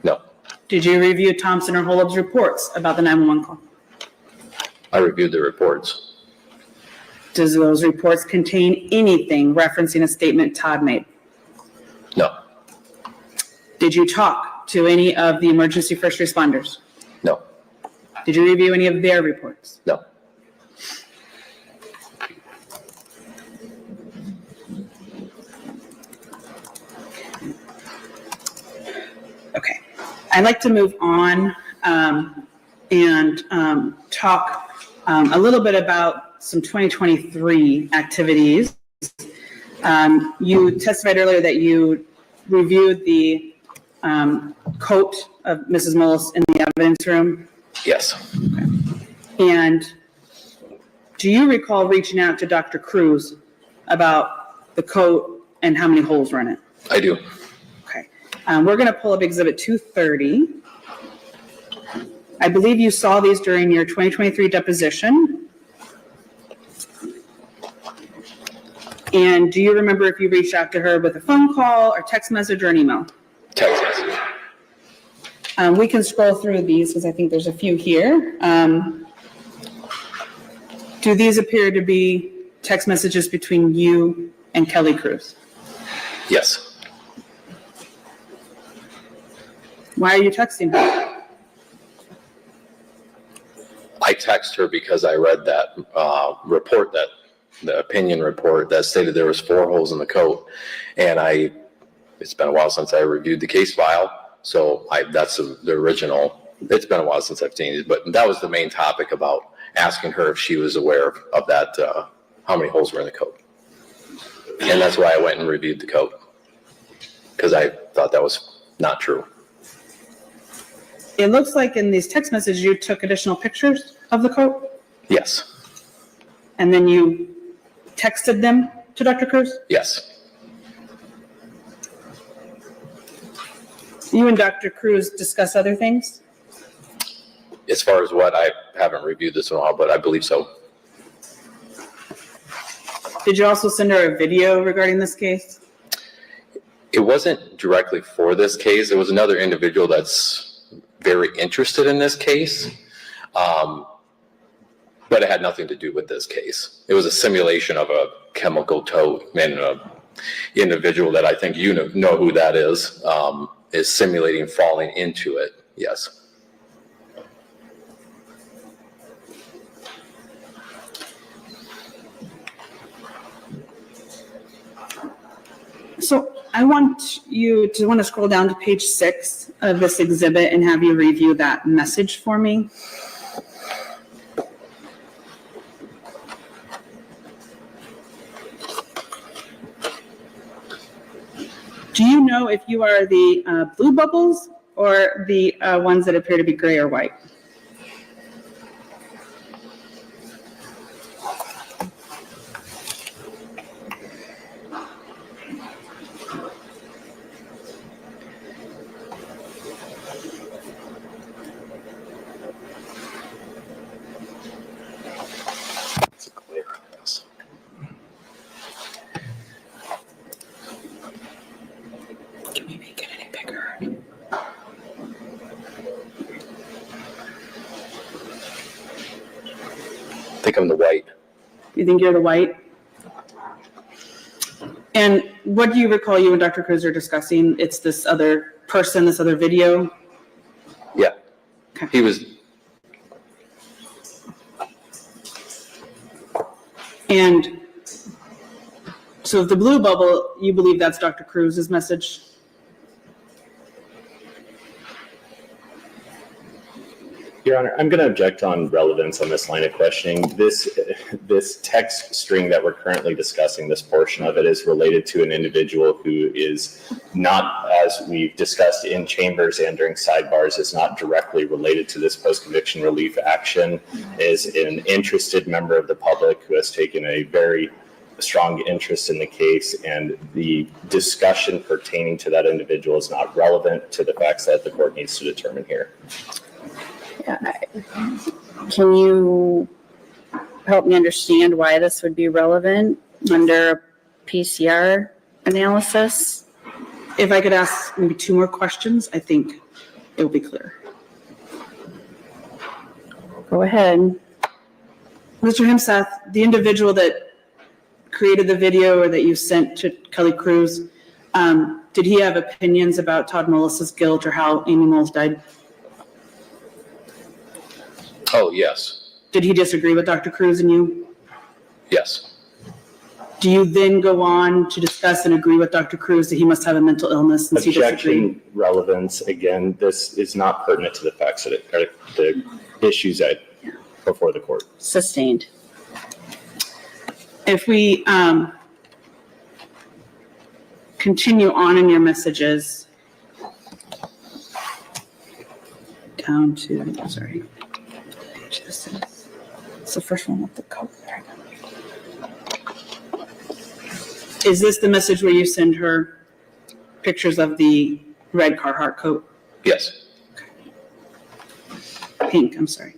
No. Did you review Thompson or Holub's reports about the 911 call? I reviewed the reports. Does those reports contain anything referencing a statement Todd made? No. Did you talk to any of the emergency first responders? No. Did you review any of their reports? No. Okay. I'd like to move on and talk a little bit about some 2023 activities. You testified earlier that you reviewed the coat of Mrs. Mullis in the evidence room. Yes. And do you recall reaching out to Dr. Cruz about the coat and how many holes were in it? I do. Okay. We're going to pull up Exhibit 230. I believe you saw these during your 2023 deposition. And do you remember if you reached out to her with a phone call or text message or an email? Text message. We can scroll through these because I think there's a few here. Do these appear to be text messages between you and Kelly Cruz? Yes. Why are you texting her? I text her because I read that report, that the opinion report that stated there was 4 holes in the coat, and it's been a while since I reviewed the case file, so that's the original. It's been a while since I've seen it, but that was the main topic about asking her if she was aware of that, how many holes were in the coat, and that's why I went and reviewed the coat, because I thought that was not true. It looks like in these text messages you took additional pictures of the coat Yes. and then you texted them to Dr. Cruz? Yes. You and Dr. Cruz discuss other things? As far as what, I haven't reviewed this in a while, but I believe so. Did you also send her a video regarding this case? It wasn't directly for this case. It was another individual that's very interested in this case, but it had nothing to do with this case. It was a simulation of a chemical toad, and an individual that I think you know who that is simulating falling into it. Yes. So I want you to scroll down to page 6 of this exhibit and have you review that message for me. Do you know if you are the blue bubbles or the ones that appear to be gray or white? Can we make it any bigger? I think I'm the white. You think you're the white? And what do you recall you and Dr. Cruz are discussing? It's this other person, this other video? Yeah. Okay. He was. And so the blue bubble, you believe that's Dr. Cruz's message? Your Honor, I'm going to object on relevance on this line of questioning. This text string that we're currently discussing, this portion of it is related to an individual who is not, as we've discussed in chambers and during sidebars, is not directly related to this post-conviction relief action, is an interested member of the public who has taken a very strong interest in the case, and the discussion pertaining to that individual is not relevant to the facts that the court needs to determine here. Can you help me understand why this would be relevant under a PCR analysis? If I could ask maybe 2 more questions, I think it will be clear. Go ahead. Mr. Himsath, the individual that created the video or that you sent to Kelly Cruz, did he have opinions about Todd Mullis's guilt or how Amy Mullis died? Oh, yes, Did he disagree with Dr. Cruz and you? yes, Do you then go on to discuss and agree with Dr. Cruz that he must have a mental illness since he disagreed? Objection, relevance, again, this is not pertinent to the facts of it, or the issues before the court. Sustained. If we continue on in your messages down to, sorry. It's the first one with the coat there. Is this the message where you send her pictures of the red Carhartt coat? yes, Pink, I'm sorry.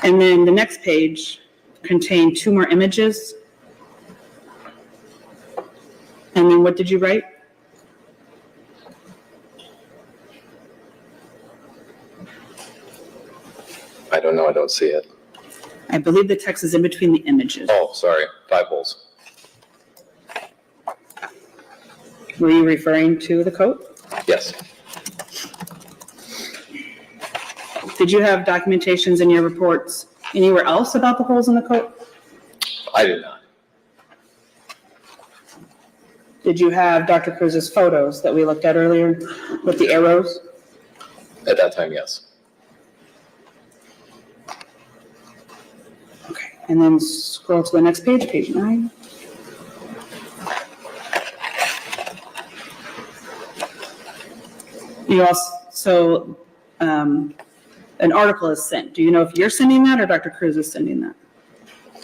And then the next page contained 2 more images. And then what did you write? I don't know, I don't see it. I believe the text is in between the images. Oh, sorry, 5 holes. Were you referring to the coat? Yes, Did you have documentations in your reports anywhere else about the holes in the coat? I did not. Did you have Dr. Cruz's photos that we looked at earlier with the arrows? At that time, yes. Okay, and then scroll to the next page, page 9. You also, an article is sent. Do you know if you're sending that or Dr. Cruz is sending that?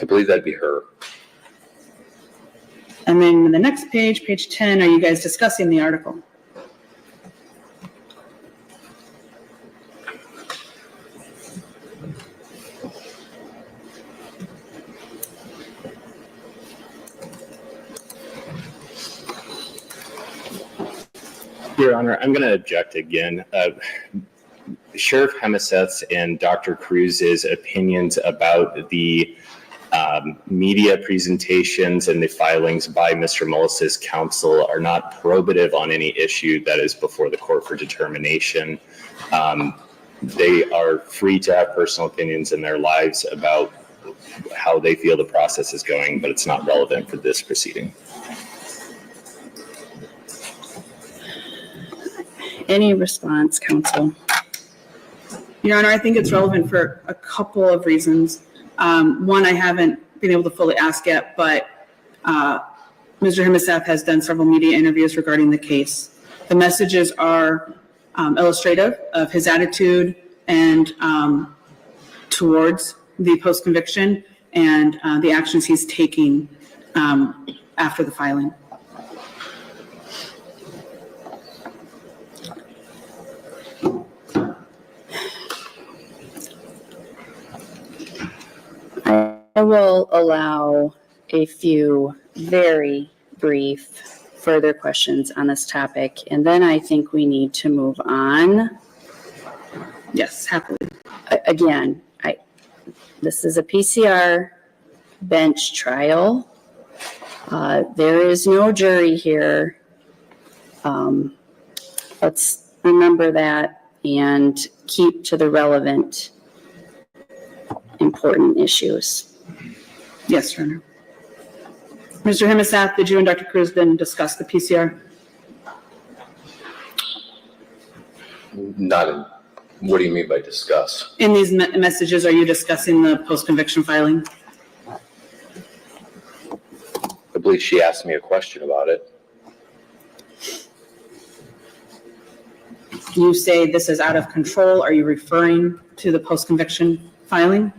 I believe that'd be her. And then the next page, page 10, are you guys discussing the article? Your Honor, I'm going to object again. Sheriff Hemeseth's and Dr. Cruz's opinions about the media presentations and the filings by Mr. Mullis's counsel are not probative on any issue that is before the court for determination. They are free to have personal opinions in their lives about how they feel the process is going, but it's not relevant for this proceeding. Any response, counsel? Your Honor, I think it's relevant for a couple of reasons. One, I haven't been able to fully ask yet, but Mr. Hemeseth has done several media interviews regarding the case. The messages are illustrative of his attitude and towards the post-conviction and the actions he's taking after the filing. I will allow a few very brief further questions on this topic, and then I think we need to move on. Yes, happily. Again, this is a PCR bench trial. There is no jury here. Let's remember that and keep to the relevant, important issues. Yes, Your Honor. Mr. Hemeseth, did you and Dr. Cruz then discuss the PCR? Not in, what do you mean by discuss? In these messages, are you discussing the post-conviction filing? I believe she asked me a question about it. You say this is out of control. Are you referring to the post-conviction filing?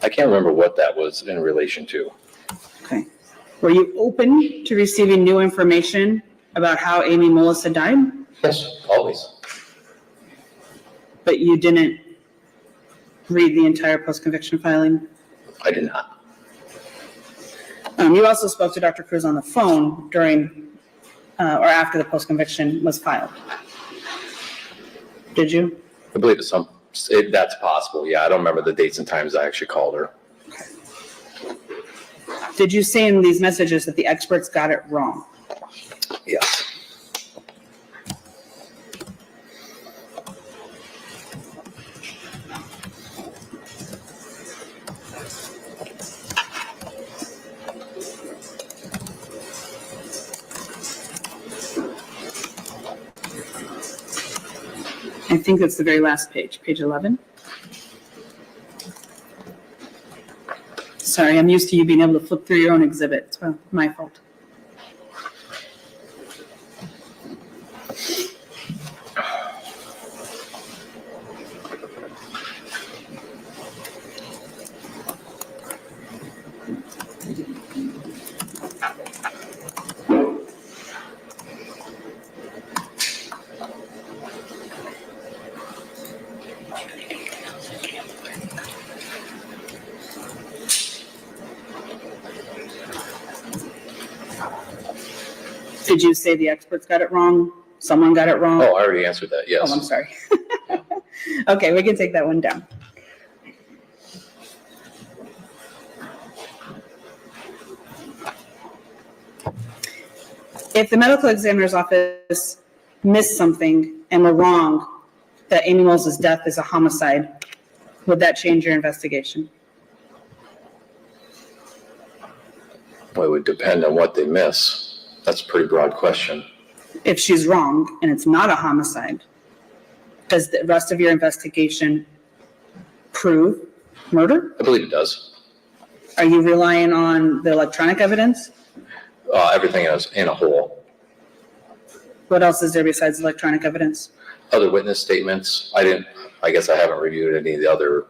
I can't remember what that was in relation to. Okay. Were you open to receiving new information about how Amy Mullis had died? Yes, always. but you didn't read the entire post-conviction filing? I did not. You also spoke to Dr. Cruz on the phone during or after the post-conviction was filed. Did you? I believe that's possible. Yeah, I don't remember the dates and times I actually called her. Did you say in these messages that the experts got it wrong? Yes. I think that's the very last page, page 11. Sorry, I'm used to you being able to flip through your own exhibit. It's my fault. Did you say the experts got it wrong? Someone got it wrong? Oh, I already answered that, yes. Oh, I'm sorry. Okay, we can take that one down. If the medical examiner's office missed something and were wrong that Amy Mullis' death is a homicide, would that change your investigation? Well, it would depend on what they miss. That's a pretty broad question. If she's wrong and it's not a homicide, does the rest of your investigation prove murder? I believe it does. Are you relying on the electronic evidence? Everything is in a whole. What else is there besides electronic evidence? Other witness statements. I guess I haven't reviewed any of the other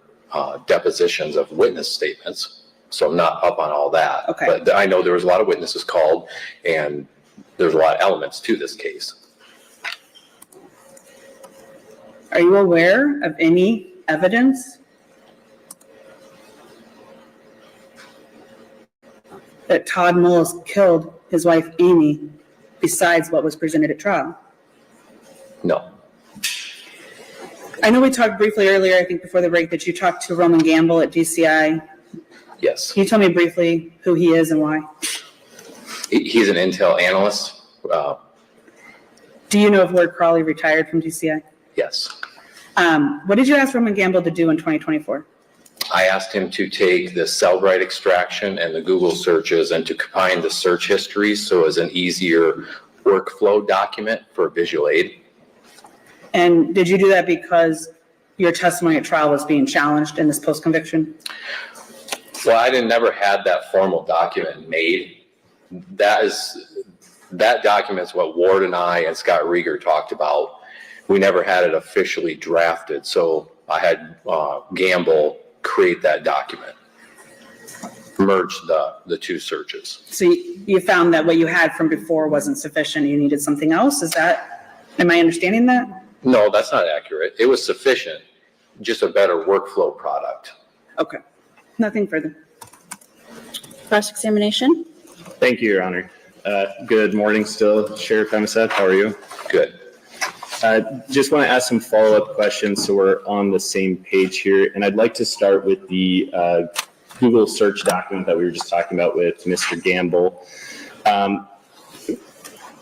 depositions of witness statements, so I'm not up on all that. Okay. But I know there was a lot of witnesses called, and there's a lot of elements to this case. Are you aware of any evidence that Todd Mullis killed his wife Amy besides what was presented at trial? No. I know we talked briefly earlier, I think before the break, that you talked to Roman Gamble at DCI. Yes. Can you tell me briefly who he is and why? He's an intel analyst. Do you know if Lord Crawley retired from DCI? Yes. What did you ask Roman Gamble to do in 2024? I asked him to take the Cellbrite extraction and the Google searches and to combine the search histories so as an easier workflow document for visual aid. And did you do that because your testimony at trial was being challenged in this post-conviction? Well, I never had that formal document made. That document's what Ward and I and Scott Rieger talked about. We never had it officially drafted, so I had Gamble create that document, merge the two searches. So you found that what you had from before wasn't sufficient, you needed something else? Am I understanding that? No, that's not accurate. It was sufficient, just a better workflow product. Okay, nothing further. Cross-examination? Thank you, Your Honor. Good morning still, Sheriff Emiseth. How are you? Good. Just want to ask some follow-up questions so we're on the same page here. And I'd like to start with the Google search document that we were just talking about with Mr. Gamble.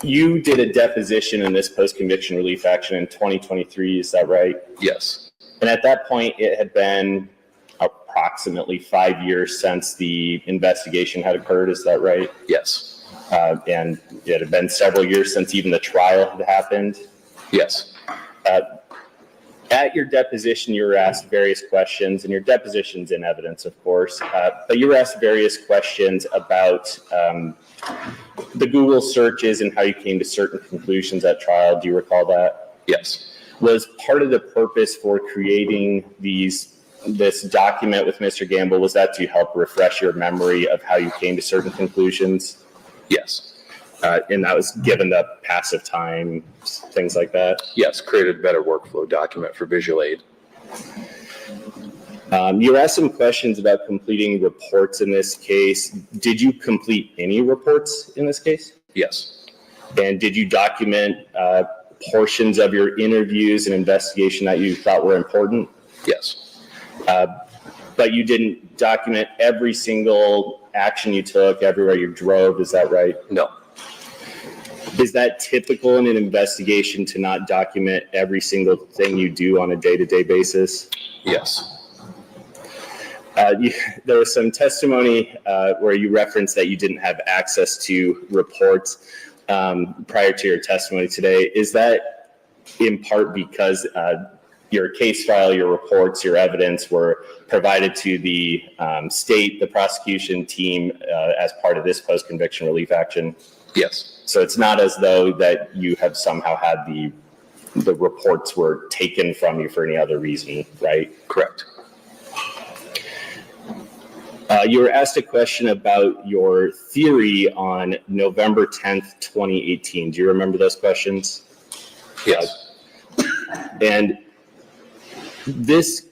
You did a deposition in this post-conviction relief action in 2023, is that right? Yes. And at that point, it had been approximately 5 years since the investigation had occurred, is that right? Yes. And it had been several years since even the trial had happened. Yes. At your deposition, you were asked various questions, and your deposition's in evidence, of course, but you were asked various questions about the Google searches and how you came to certain conclusions at trial. Do you recall that? Yes. Was part of the purpose for creating this document with Mr. Gamble, was that to help refresh your memory of how you came to certain conclusions? Yes. And that was given the passive time, things like that. Yes, created a better workflow document for visual aid. You were asked some questions about completing reports in this case. Did you complete any reports in this case? Yes, And did you document portions of your interviews and investigation that you thought were important? yes, But you didn't document every single action you took, everywhere you drove, is that right? no, Is that typical in an investigation to not document every single thing you do on a day-to-day basis? yes, There was some testimony where you referenced that you didn't have access to reports prior to your testimony today. Is that in part because your case file, your reports, your evidence were provided to the state, the prosecution team as part of this post-conviction relief action? yes, So it's not as though that you have somehow had the reports were taken from you for any other reason, right? correct. You were asked a question about your theory on November 10th, 2018. Do you remember those questions? Yes, And this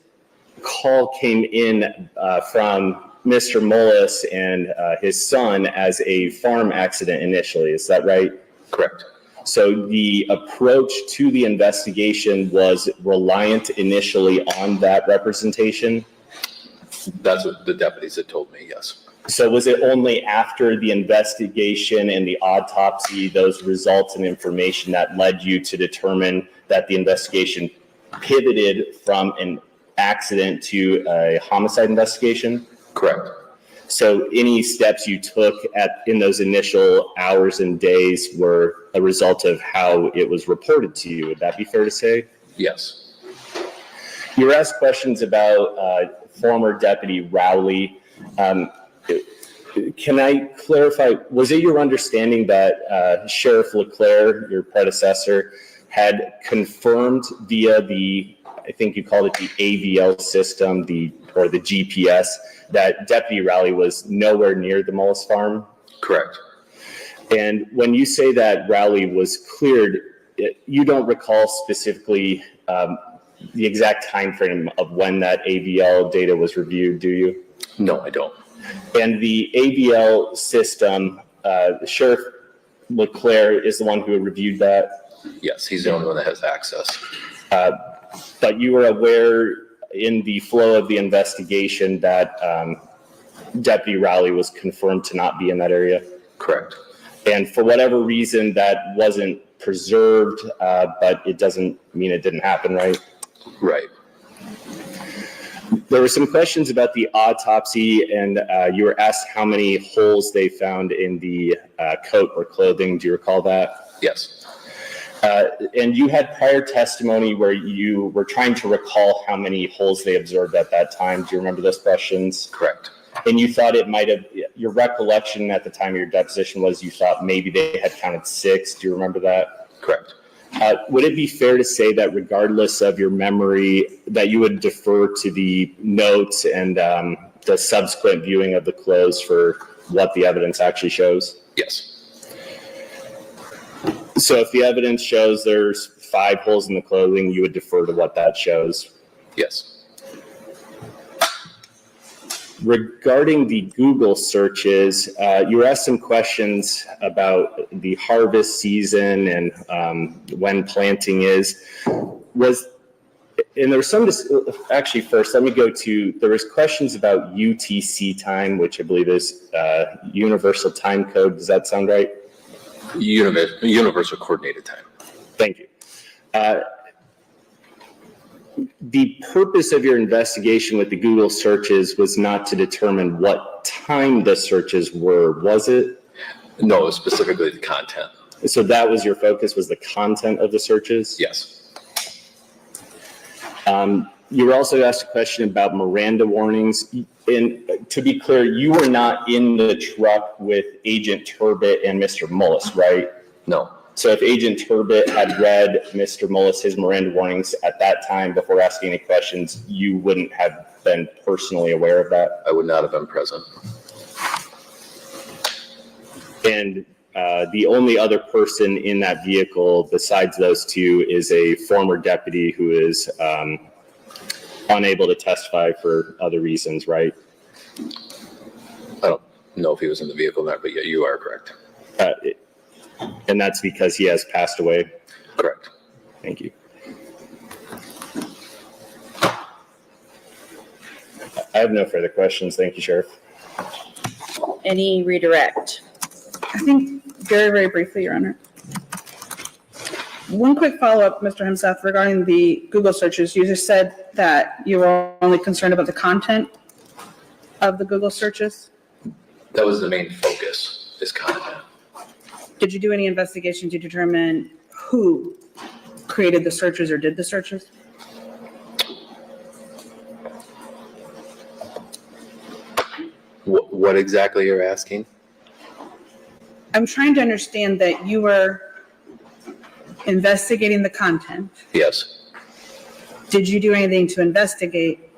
call came in from Mr. Mullis and his son as a farm accident initially. Is that right? correct. So the approach to the investigation was reliant initially on that representation? That's what the deputies had told me, yes. So was it only after the investigation and the autopsy, those results and information that led you to determine that the investigation pivoted from an accident to a homicide investigation? Correct. So any steps you took in those initial hours and days were a result of how it was reported to you. Would that be fair to say? Yes, You were asked questions about former Deputy Rowley. Can I clarify, was it your understanding that Sheriff LeClaire, your predecessor, had confirmed via the, I think you called it the AVL system, or the GPS, that Deputy Rowley was nowhere near the Mullis farm? correct. And when you say that Rowley was cleared, you don't recall specifically the exact time frame of when that AVL data was reviewed, do you? No, I don't. And the AVL system, Sheriff LeClaire is the one who reviewed that? Yes, he's the only one that has access. But you were aware in the flow of the investigation that Deputy Rowley was confirmed to not be in that area? Correct. And for whatever reason, that wasn't preserved, but it doesn't mean it didn't happen, right? Right. There were some questions about the autopsy, and you were asked how many holes they found in the coat or clothing. Do you recall that? Yes, And you had prior testimony where you were trying to recall how many holes they observed at that time. Do you remember those questions? correct. And you thought it might have, your recollection at the time of your deposition was you thought maybe they had counted 6. Do you remember that? Correct. Would it be fair to say that regardless of your memory, that you would defer to the notes and the subsequent viewing of the clothes for what the evidence actually shows? Yes, So if the evidence shows there's 5 holes in the clothing, you would defer to what that shows? yes, Regarding the Google searches, you were asked some questions about the harvest season and when planting is. And there was some, actually first, let me go to, there was questions about UTC time, which I believe is Universal Time Code. Does that sound right? universal coordinated time. Thank you. The purpose of your investigation with the Google searches was not to determine what time the searches were, was it? No, it was specifically the content. So that was your focus, was the content of the searches? Yes, You were also asked a question about Miranda warnings. And to be clear, you were not in the truck with Agent Turbot and Mr. Mullis, right? no, So if Agent Turbot had read Mr. Mullis his Miranda warnings at that time before asking any questions, you wouldn't have been personally aware of that? I would not have been present. And The only other person in that vehicle besides those two is a former deputy who is unable to testify for other reasons, right? I don't know if he was in the vehicle there, but yeah, you are correct. And that's because he has passed away? Correct. Thank you. I have no further questions. Thank you, Sheriff. Any redirect? I think very, very briefly, Your Honor. One quick follow-up, Mr. Himseth, regarding the Google searches. You just said that you were only concerned about the content of the Google searches. That was the main focus, is content. Did you do any investigation to determine who created the searches or did the searches? What exactly you're asking? I'm trying to understand that you were investigating the content. Yes. Did you do anything to investigate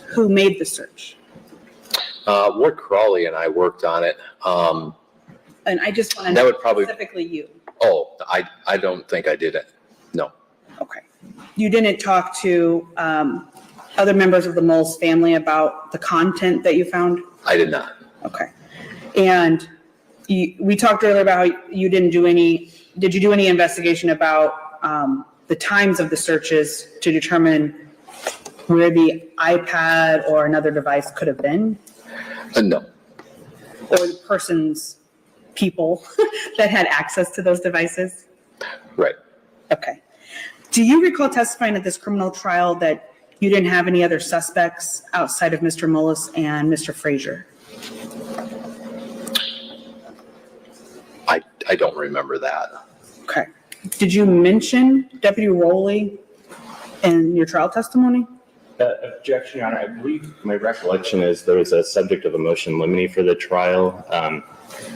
who made the search? Ward Crawley and I worked on it. And I just want to That know would probably- specifically you. Oh, I don't think I did it. No. Okay. You didn't talk to other members of the Mullis family about the content that you found? I did not. Okay. And we talked earlier about how you did you do any investigation about the times of the searches to determine where the iPad or another device could have been? No. Or the people that had access to those devices? Right. Okay. Do you recall testifying at this criminal trial that you didn't have any other suspects outside of Mr. Mullis and Mr. Frazier? I don't remember that. Okay. Did you mention Deputy Rowley in your trial testimony? Objection, Your Honor. I believe my recollection is there was a subject of a motion limine for the trial.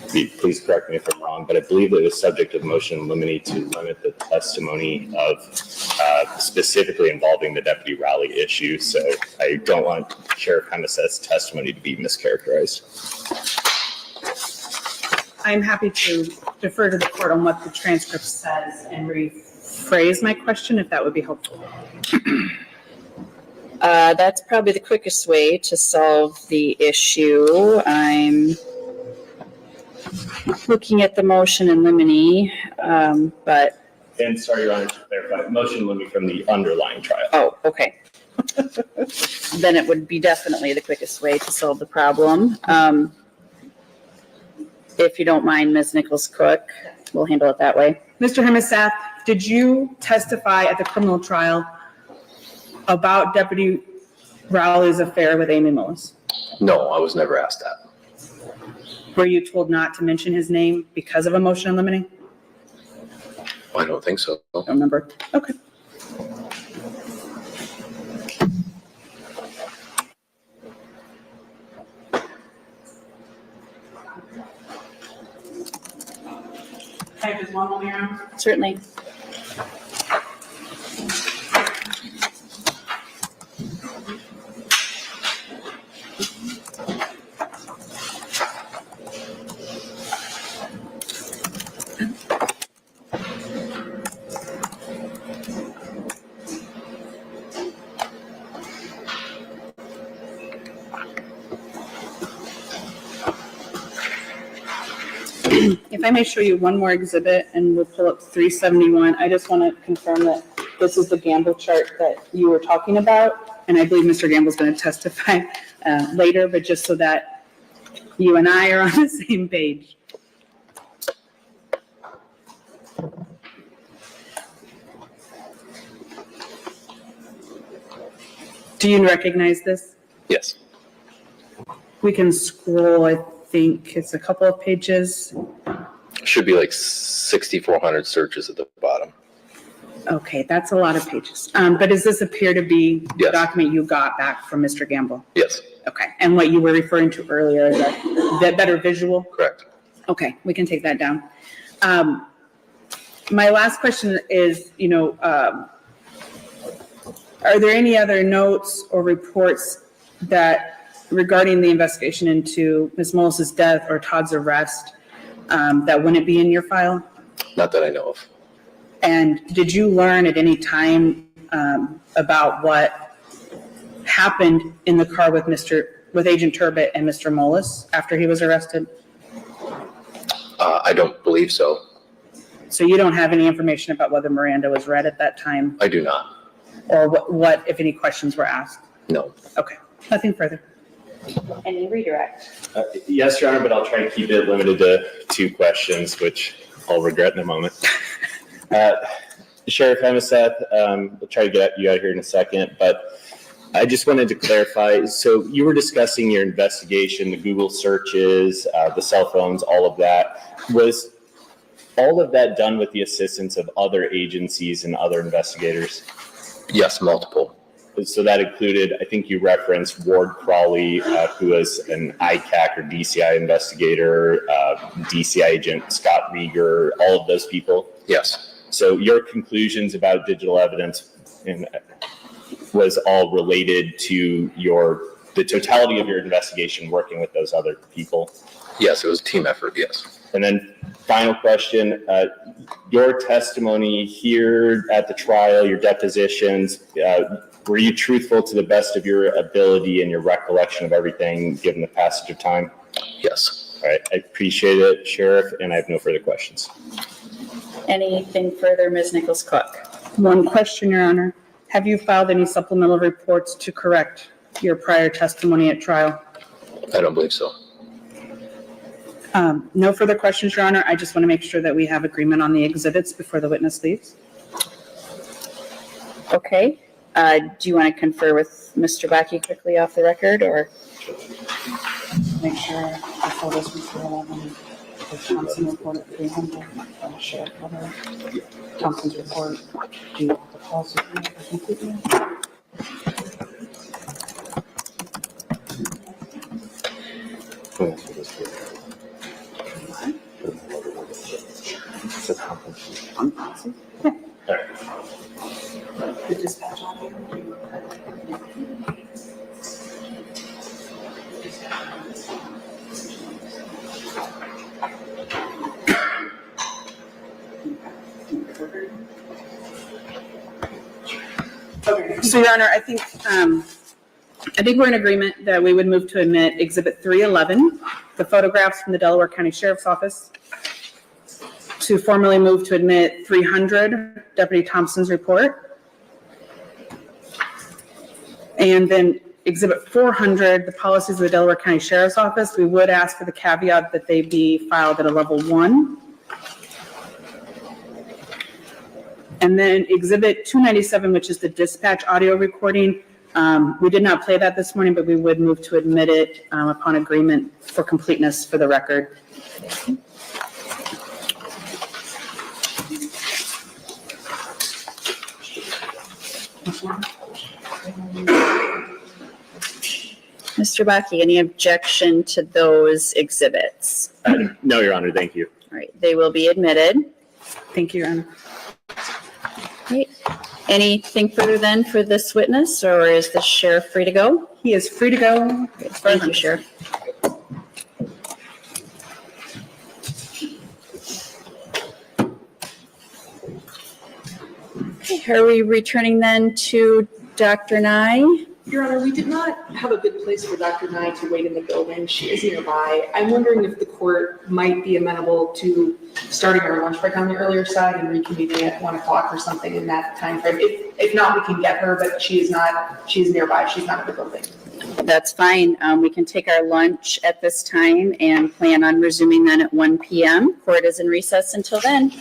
Please correct me if I'm wrong, but I believe it was subject of motion limine to limit the testimony of specifically involving the Deputy Rowley issue. So I don't want Sheriff Hemseth's testimony to be mischaracterized. I'm happy to defer to the court on what the transcript says and rephrase my question if that would be helpful. That's probably the quickest way to solve the issue. I'm looking at the motion in limine, but. And sorry, Your Honor, to clarify, motion limine from the underlying trial. Oh, okay. Then it would be definitely the quickest way to solve the problem. If you don't mind, Ms. Nichols-Cook, we'll handle it that way. Mr. Hemseth, did you testify at the criminal trial about Deputy Rowley's affair with Amy Mullis? No, I was never asked that. Were you told not to mention his name because of a motion in limine? I don't think so. Don't remember. Okay. Can I just one moment, Your Honor? Certainly. If I may show you one more exhibit and we'll pull up 371, I just want to confirm that this is the Gamble chart that you were talking about. And I believe Mr. Gamble's going to testify later, but just so that you and I are on the same page. Do you recognize this? Yes. We can scroll, I think it's a couple of pages. Should be like 6,400 searches at the bottom. Okay, that's a lot of pages. But does this appear to be the Yes. document you got back from Mr. Gamble? Yes, Okay, and what you were referring to earlier, is that better visual? correct. Okay, we can take that down. My last question is, are there any other notes or reports that regarding the investigation into Ms. Mullis's death or Todd's arrest that wouldn't be in your file? Not that I know of. And did you learn at any time about what happened in the car with Agent Turbot and Mr. Mullis after he was arrested? I don't believe so. So you don't have any information about whether Miranda was read at that time? I do not. Or what, if any, questions were asked? No. Okay, nothing further. Any redirect? Yes, Your Honor, but I'll try to keep it limited to 2 questions, which I'll regret in a moment. Sheriff Hemeseth, we'll try to get you out here in a second, but I just wanted to clarify. So you were discussing your investigation, the Google searches, the cell phones, all of that. Was all of that done with the assistance of other agencies and other investigators? Yes, multiple. So that included, I think you referenced Ward Crawley, who was an ICAC or DCI investigator, DCI agent Scott Rieger, all of those people? Yes. So your conclusions about digital evidence was all related to the totality of your investigation working with those other people? Yes, it was a team effort, yes. And then final question, your testimony here at the trial, your depositions, were you truthful to the best of your ability and your recollection of everything given the passage of time? Yes. All right, I appreciate it, Sheriff, and I have no further questions. Anything further, Ms. Nichols-Cook? One question, Your Honor. Have you filed any supplemental reports to correct your prior testimony at trial? I don't believe so. No further questions, Your Honor. I just want to make sure that we have agreement on the exhibits before the witness leaves. Okay. Do you want to confer with Mr. Bakke quickly off the record, or? Make sure the photos from 411, the Thompson report at 300, share photo, Thompson's report, do you want the policy completely? On policy? The dispatch audio. So, Your Honor, I think we're in agreement that we would move to admit Exhibit 311, the photographs from the Delaware County Sheriff's Office, to formally move to admit 300, Deputy Thompson's report, and then Exhibit 400, the policies of the Delaware County Sheriff's Office. We would ask for the caveat that they be filed at a level 1. And then Exhibit 297, which is the dispatch audio recording. We did not play that this morning, but we would move to admit it upon agreement for completeness for the record. Mr. Bakke, any objection to those exhibits? No, Your Honor, thank you. All right, they will be admitted. Thank you, Your Honor. Great. Anything further then for this witness, or is the sheriff free to go? He is free to go. Thank you, Sheriff. Okay, are we returning then to Dr. Nye? Your Honor, we did not have a good place for Dr. Nye to wait in the building. She is nearby. I'm wondering if the court might be amenable to starting our lunch break on the earlier side and reconvening at 1 o'clock or something in that time frame. If not, we can get her, but she is nearby. She's not in the building. That's fine. We can take our lunch at this time and plan on resuming then at 1 p.m. Court is in recess until then.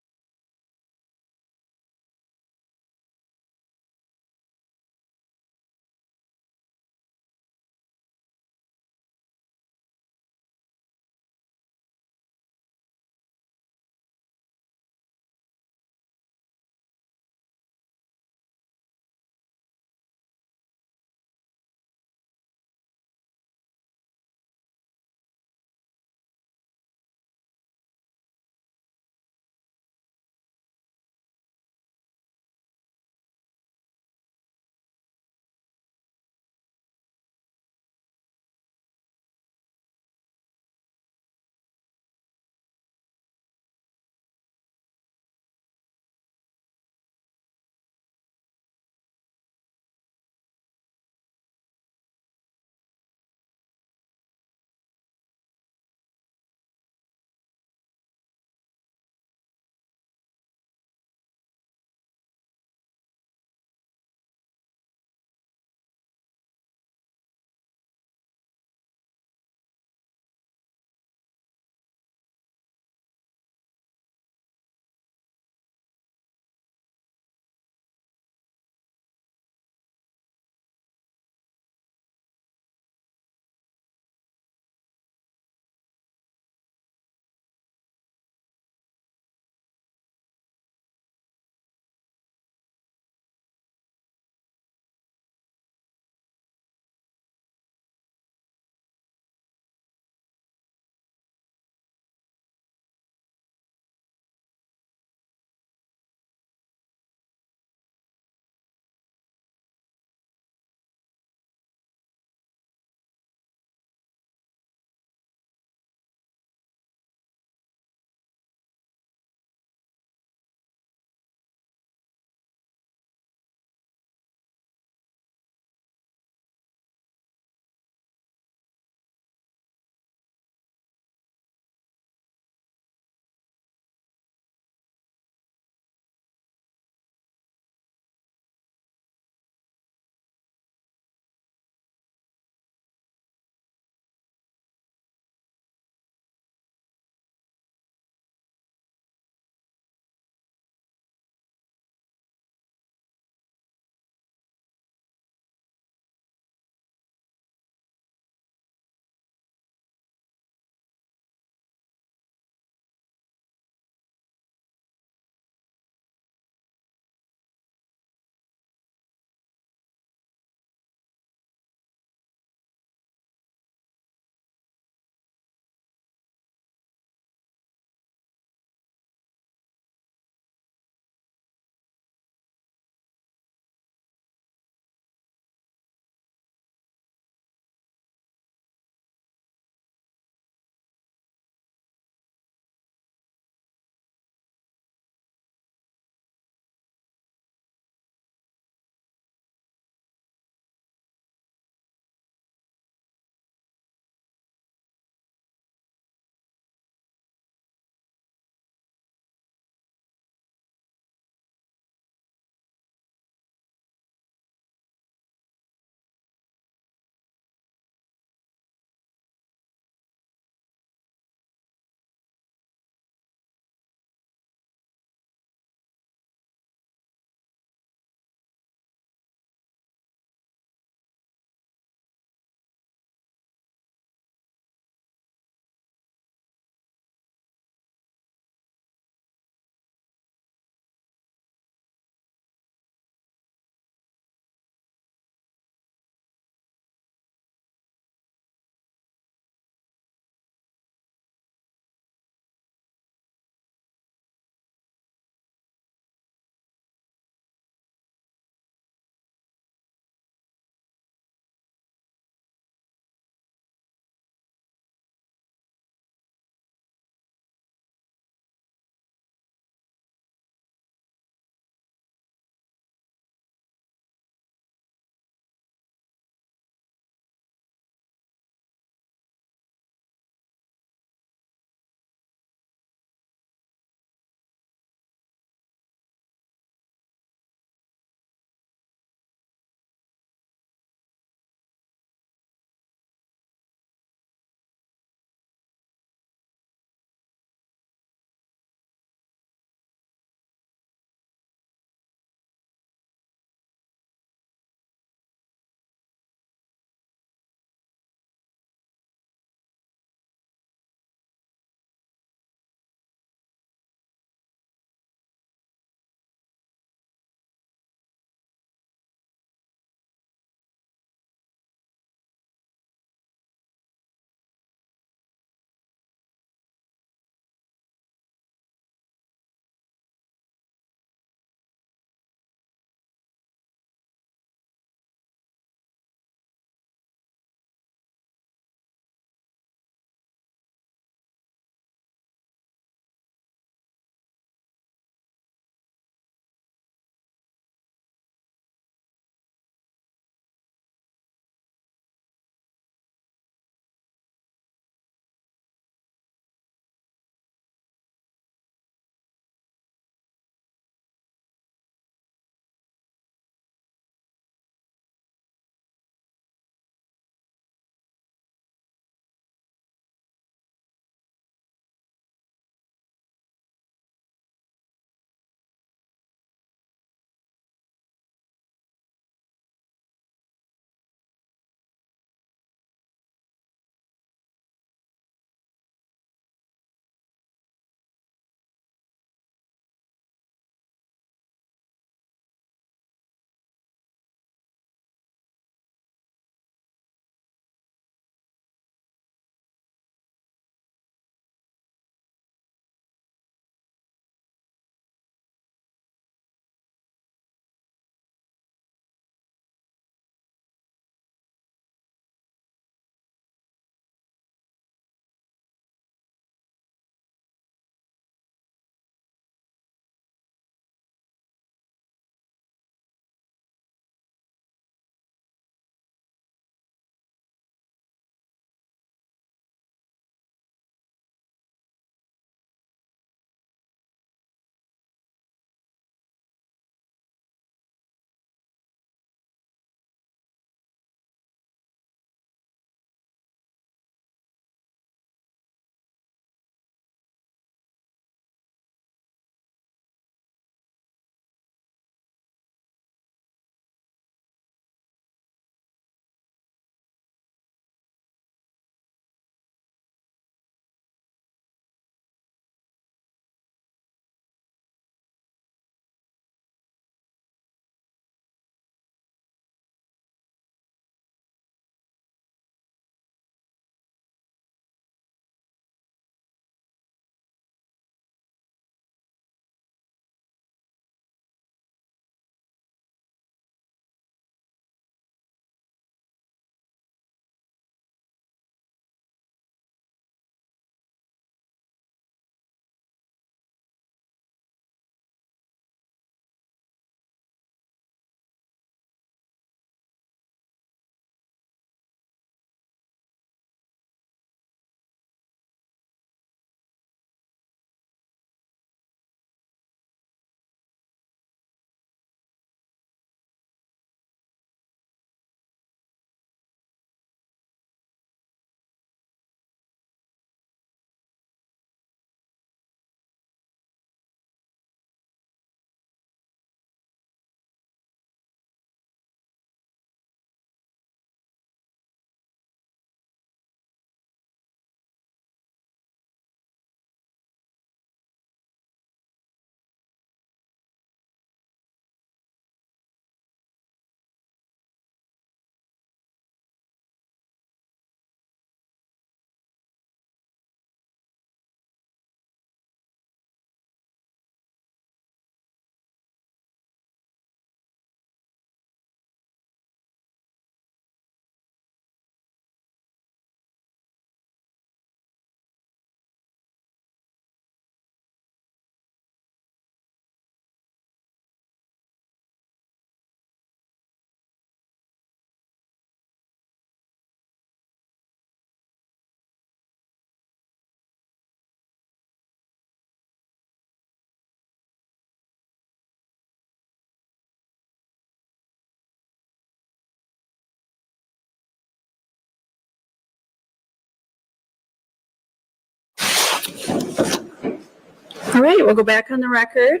All right, we'll go back on the record.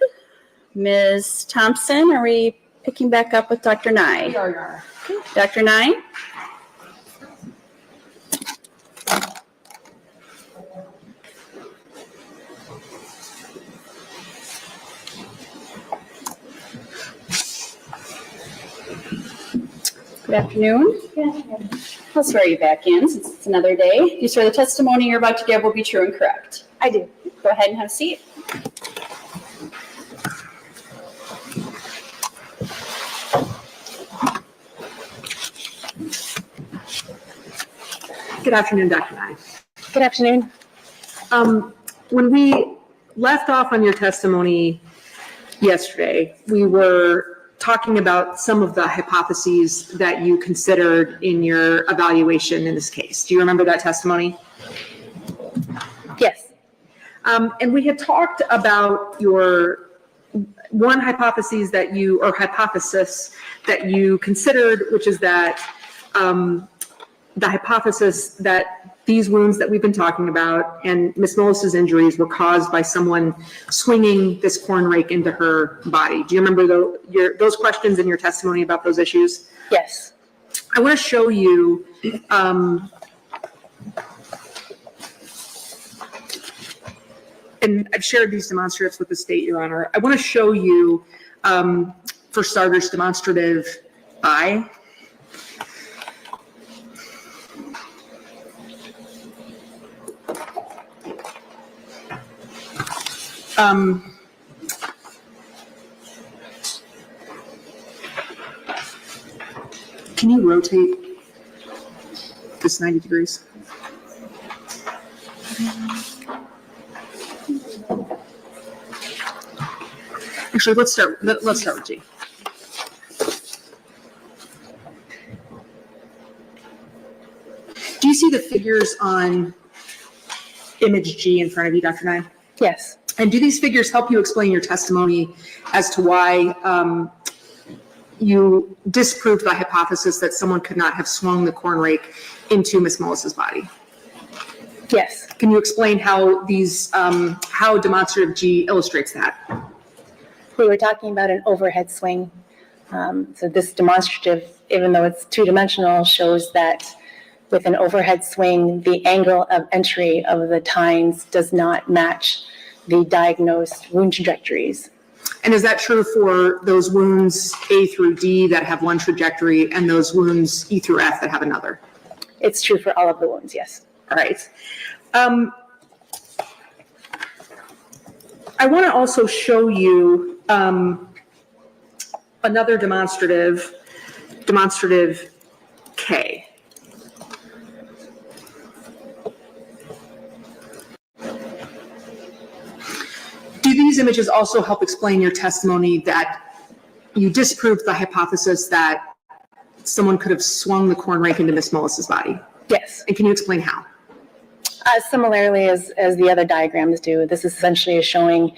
Ms. Thompson, are we picking back up with Dr. Nye? We are, Your Honor. Dr. Nye? Good afternoon. I'll swear you back in since it's another day. Do you swear the testimony you're about to give will be true and correct? I do. Go ahead and have a seat. Good afternoon, Dr. Nye. Good afternoon. When we left off on your testimony yesterday, we were talking about some of the hypotheses that you considered in your evaluation in this case. Do you remember that testimony? Yes. And we had talked about your one hypothesis that you considered, which is that the hypothesis that these wounds that we've been talking about and Ms. Mullis's injuries were caused by someone swinging this corn rake into her body. Do you remember those questions in your testimony about those issues? Yes. I want to show you and I've shared these demonstratives with the state, Your Honor. I want to show you, for starters, demonstrative I. Can you rotate this 90 degrees? Actually, let's start with G. Do you see the figures on image G in front of you, Dr. Nye? Yes. And do these figures help you explain your testimony as to why you disproved the hypothesis that someone could not have swung the corn rake into Ms. Mullis's body? Yes. Can you explain how how demonstrative G illustrates that? We were talking about an overhead swing. So this demonstrative, even though it's two-dimensional, shows that with an overhead swing, the angle of entry of the tines does not match the diagnosed wound trajectories. And is that true for those wounds A through D that have one trajectory and those wounds E through F that have another? It's true for all of the wounds, yes. All right. I want to also show you another demonstrative K. Do these images also help explain your testimony that you disproved the hypothesis that someone could have swung the corn rake into Ms. Mullis's body? Yes. And can you explain how? Similarly as the other diagrams do, this essentially is showing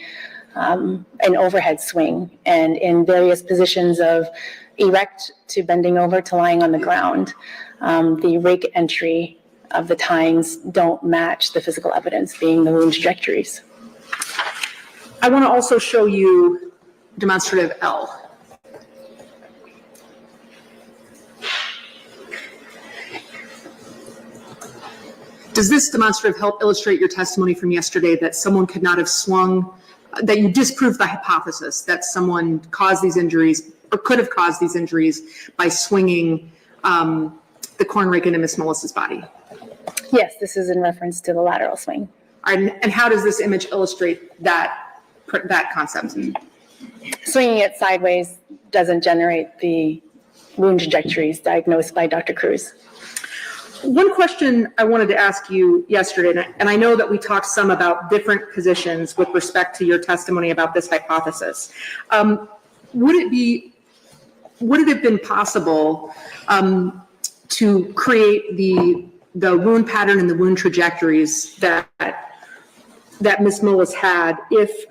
an overhead swing, and in various positions of erect to bending over to lying on the ground, the rake entry of the tines don't match the physical evidence, being the wound trajectories. I want to also show you demonstrative L. Does this demonstrative help illustrate your testimony from yesterday that someone could not have swung, that you disproved the hypothesis that someone caused these injuries or could have caused these injuries by swinging the corn rake into Ms. Mullis's body? Yes, this is in reference to the lateral swing. And how does this image illustrate that concept? Swinging it sideways doesn't generate the wound trajectories diagnosed by Dr. Cruz. One question I wanted to ask you yesterday, and I know that we talked some about different positions with respect to your testimony about this hypothesis. Would it have been possible to create the wound pattern and the wound trajectories that Ms. Mullis had if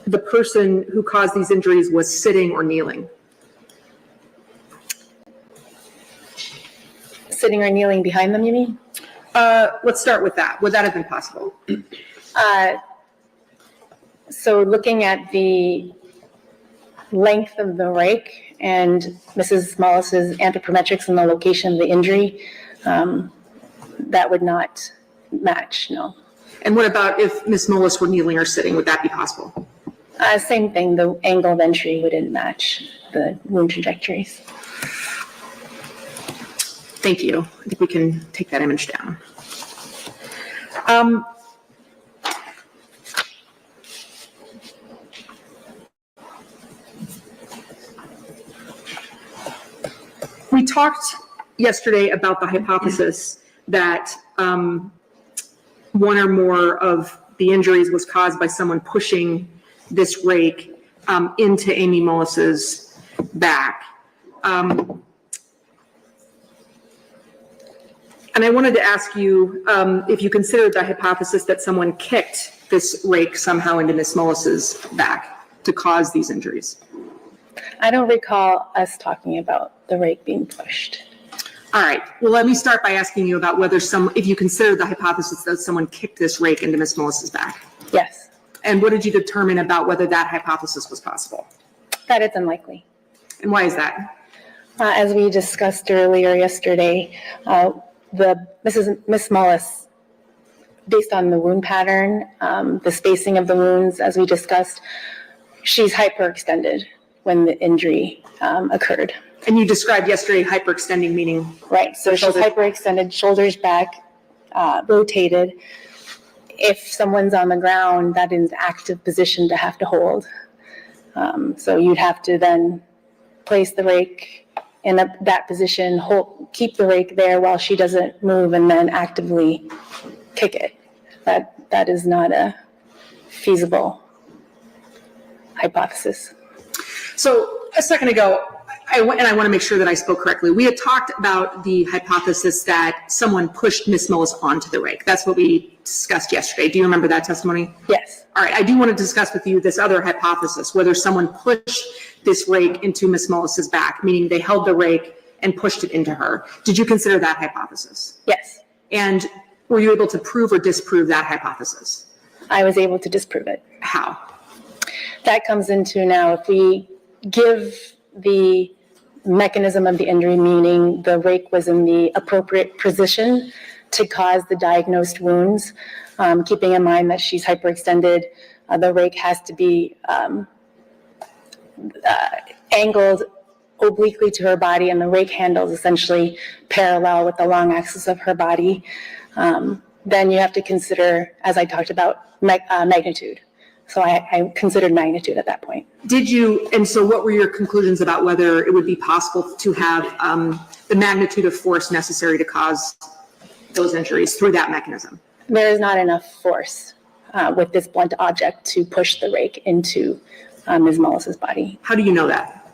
the person who caused these injuries was sitting or kneeling? Sitting or kneeling behind them, you mean? Let's start with that. Would that have been possible? So looking at the length of the rake and Mrs. Mullis's anthropometrics and the location of the injury, that would not match, no. And what about if Ms. Mullis were kneeling or sitting? Would that be possible? Same thing, the angle of entry wouldn't match the wound trajectories. Thank you. I think we can take that image down. We talked yesterday about the hypothesis that one or more of the injuries was caused by someone pushing this rake into Amy Mullis's back. And I wanted to ask you if you considered the hypothesis that someone kicked this rake somehow into Ms. Mullis's back to cause these injuries. I don't recall us talking about the rake being pushed. All right. Well, let me start by asking you about whether if you considered the hypothesis that someone kicked this rake into Ms. Mullis's back. Yes. And what did you determine about whether that hypothesis was possible? That is unlikely. And why is that? As we discussed earlier yesterday, Ms. Mullis, based on the wound pattern, the spacing of the wounds, as we discussed, she's hyperextended when the injury occurred. And you described yesterday hyperextending meaning? Right, so she's hyperextended, shoulders back, rotated. If someone's on the ground, that is an active position to have to hold. So you'd have to then place the rake in that position, keep the rake there while she doesn't move, and then actively kick it. That is not a feasible hypothesis. So a second ago, I want to make sure that I spoke correctly. We had talked about the hypothesis that someone pushed Ms. Mullis onto the rake. That's what we discussed yesterday. Do you remember that testimony? Yes. All right. I do want to discuss with you this other hypothesis, whether someone pushed this rake into Ms. Mullis's back, meaning they held the rake and pushed it into her. Did you consider that hypothesis? Yes. And were you able to prove or disprove that hypothesis? I was able to disprove it. How? That comes into now, if we give the mechanism of the injury, meaning the rake was in the appropriate position to cause the diagnosed wounds, keeping in mind that she's hyperextended, the rake has to be angled obliquely to her body, and the rake handle is essentially parallel with the long axis of her body. Then you have to consider, as I talked about, magnitude. So I considered magnitude at that point. Did you, and so what were your conclusions about whether it would be possible to have the magnitude of force necessary to cause those injuries through that mechanism? There is not enough force with this blunt object to push the rake into Ms. Mullis's body. How do you know that?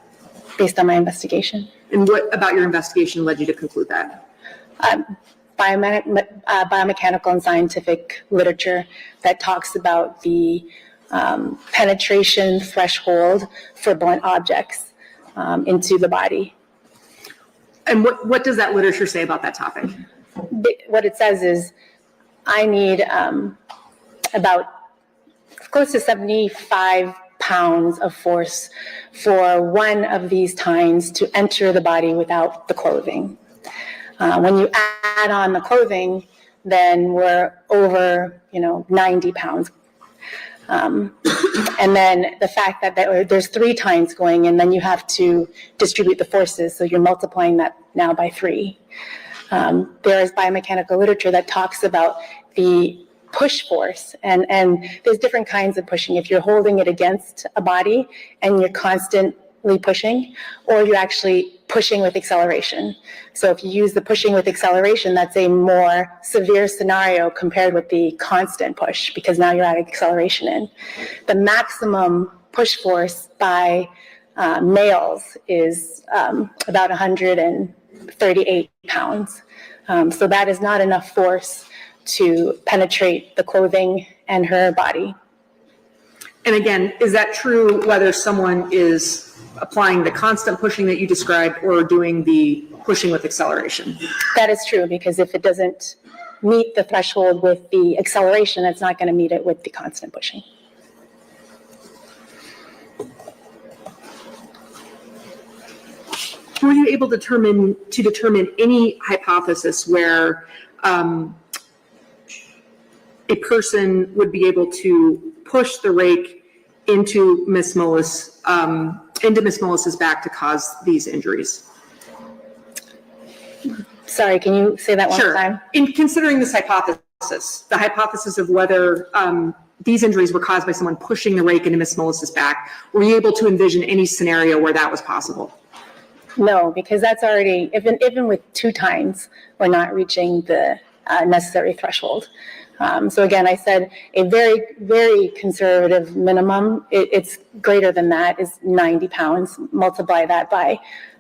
Based on my investigation. And what about your investigation led you to conclude that? Biomechanical and scientific literature that talks about the penetration threshold for blunt objects into the body. And what does that literature say about that topic? What it says is I need about close to 75 pounds of force for one of these tines to enter the body without the clothing. When you add on the clothing, then we're over, 90 pounds. And then the fact that there's 3 tines going in, then you have to distribute the forces, so you're multiplying that now by 3. There is biomechanical literature that talks about the push force, and there's different kinds of pushing. If you're holding it against a body and you're constantly pushing, or you're actually pushing with acceleration. So if you use the pushing with acceleration, that's a more severe scenario compared with the constant push, because now you're adding acceleration in. The maximum push force by males is about 138 pounds. So that is not enough force to penetrate the clothing and her body. And again, is that true whether someone is applying the constant pushing that you described or doing the pushing with acceleration? That is true, because if it doesn't meet the threshold with the acceleration, it's not going to meet it with the constant pushing. were you able to determine any hypothesis where a person would be able to push the rake into Miss Mullis's back to cause these injuries? Sorry, can you say that one more time? In considering this hypothesis, the hypothesis of whether these injuries were caused by someone pushing the rake into Miss Mullis's back, were you able to envision any scenario where that was possible? No, because that's already, even with 2 times, we're not reaching the necessary threshold. So again, I said a very, very conservative minimum. It's greater than that, is 90 pounds. Multiply that by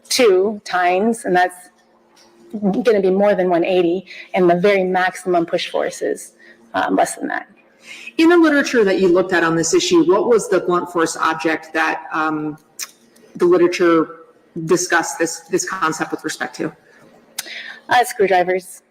2 times, and that's going to be more than 180. And the very maximum push force is less than that. In the literature that you looked at on this issue, what was the blunt force object that the literature discussed this concept with respect to? Screwdrivers.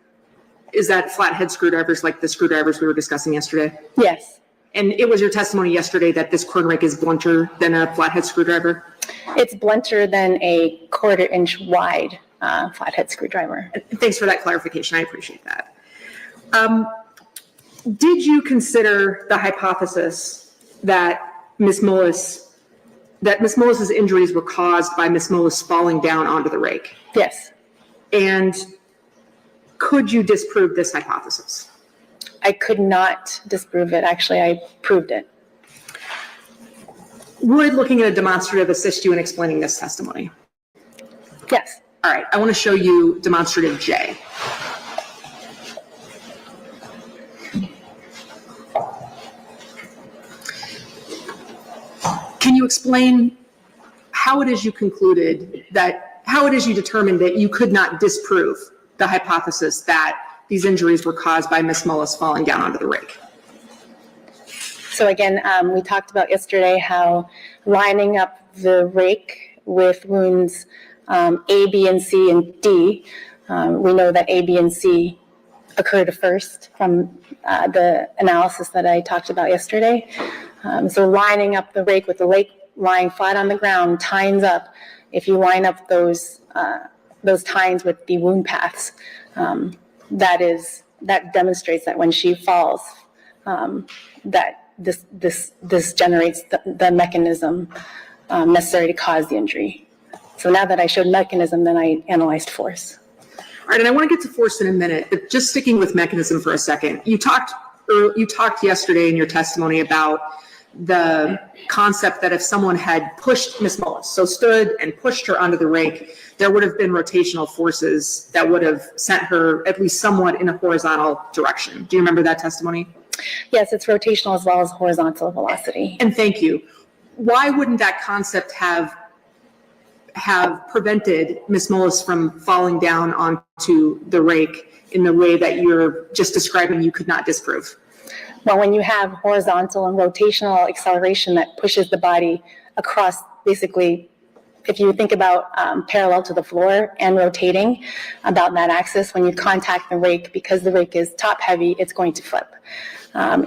Is that flathead screwdrivers like the screwdrivers we were discussing yesterday? Yes. And it was your testimony yesterday that this corn rake is blunter than a flathead screwdriver? It's blunter than a 1/4 inch wide flathead screwdriver. Thanks for that clarification. I appreciate that. Did you consider the hypothesis that Miss Mullis's injuries were caused by Miss Mullis falling down onto the rake? Yes. And could you disprove this hypothesis? I could not disprove it. Actually, I proved it. Would looking at a demonstrative assist you in explaining this testimony? Yes. All right, I want to show you demonstrative J. Can you explain how it is you determined that you could not disprove the hypothesis that these injuries were caused by Miss Mullis falling down onto the rake? So again, we talked about yesterday how lining up the rake with wounds A, B, and C, and D, we know that A, B, and C occurred first from the analysis that I talked about yesterday. So lining up the rake with the rake lying flat on the ground tines up. If you line up those tines with the wound paths, that demonstrates that when she falls, that this generates the mechanism necessary to cause the injury. So now that I showed mechanism, then I analyzed force. All right, and I want to get to force in a minute, but just sticking with mechanism for a second. You talked yesterday in your testimony about the concept that if someone had pushed Miss Mullis, so stood and pushed her onto the rake, there would have been rotational forces that would have sent her at least somewhat in a horizontal direction. Do you remember that testimony? Yes, it's rotational as well as horizontal velocity. And thank you. Why wouldn't that concept have prevented Miss Mullis from falling down onto the rake in the way that you're just describing you could not disprove? Well, when you have horizontal and rotational acceleration that pushes the body across, basically, if you think about parallel to the floor and rotating about that axis, when you contact the rake, because the rake is top heavy, it's going to flip.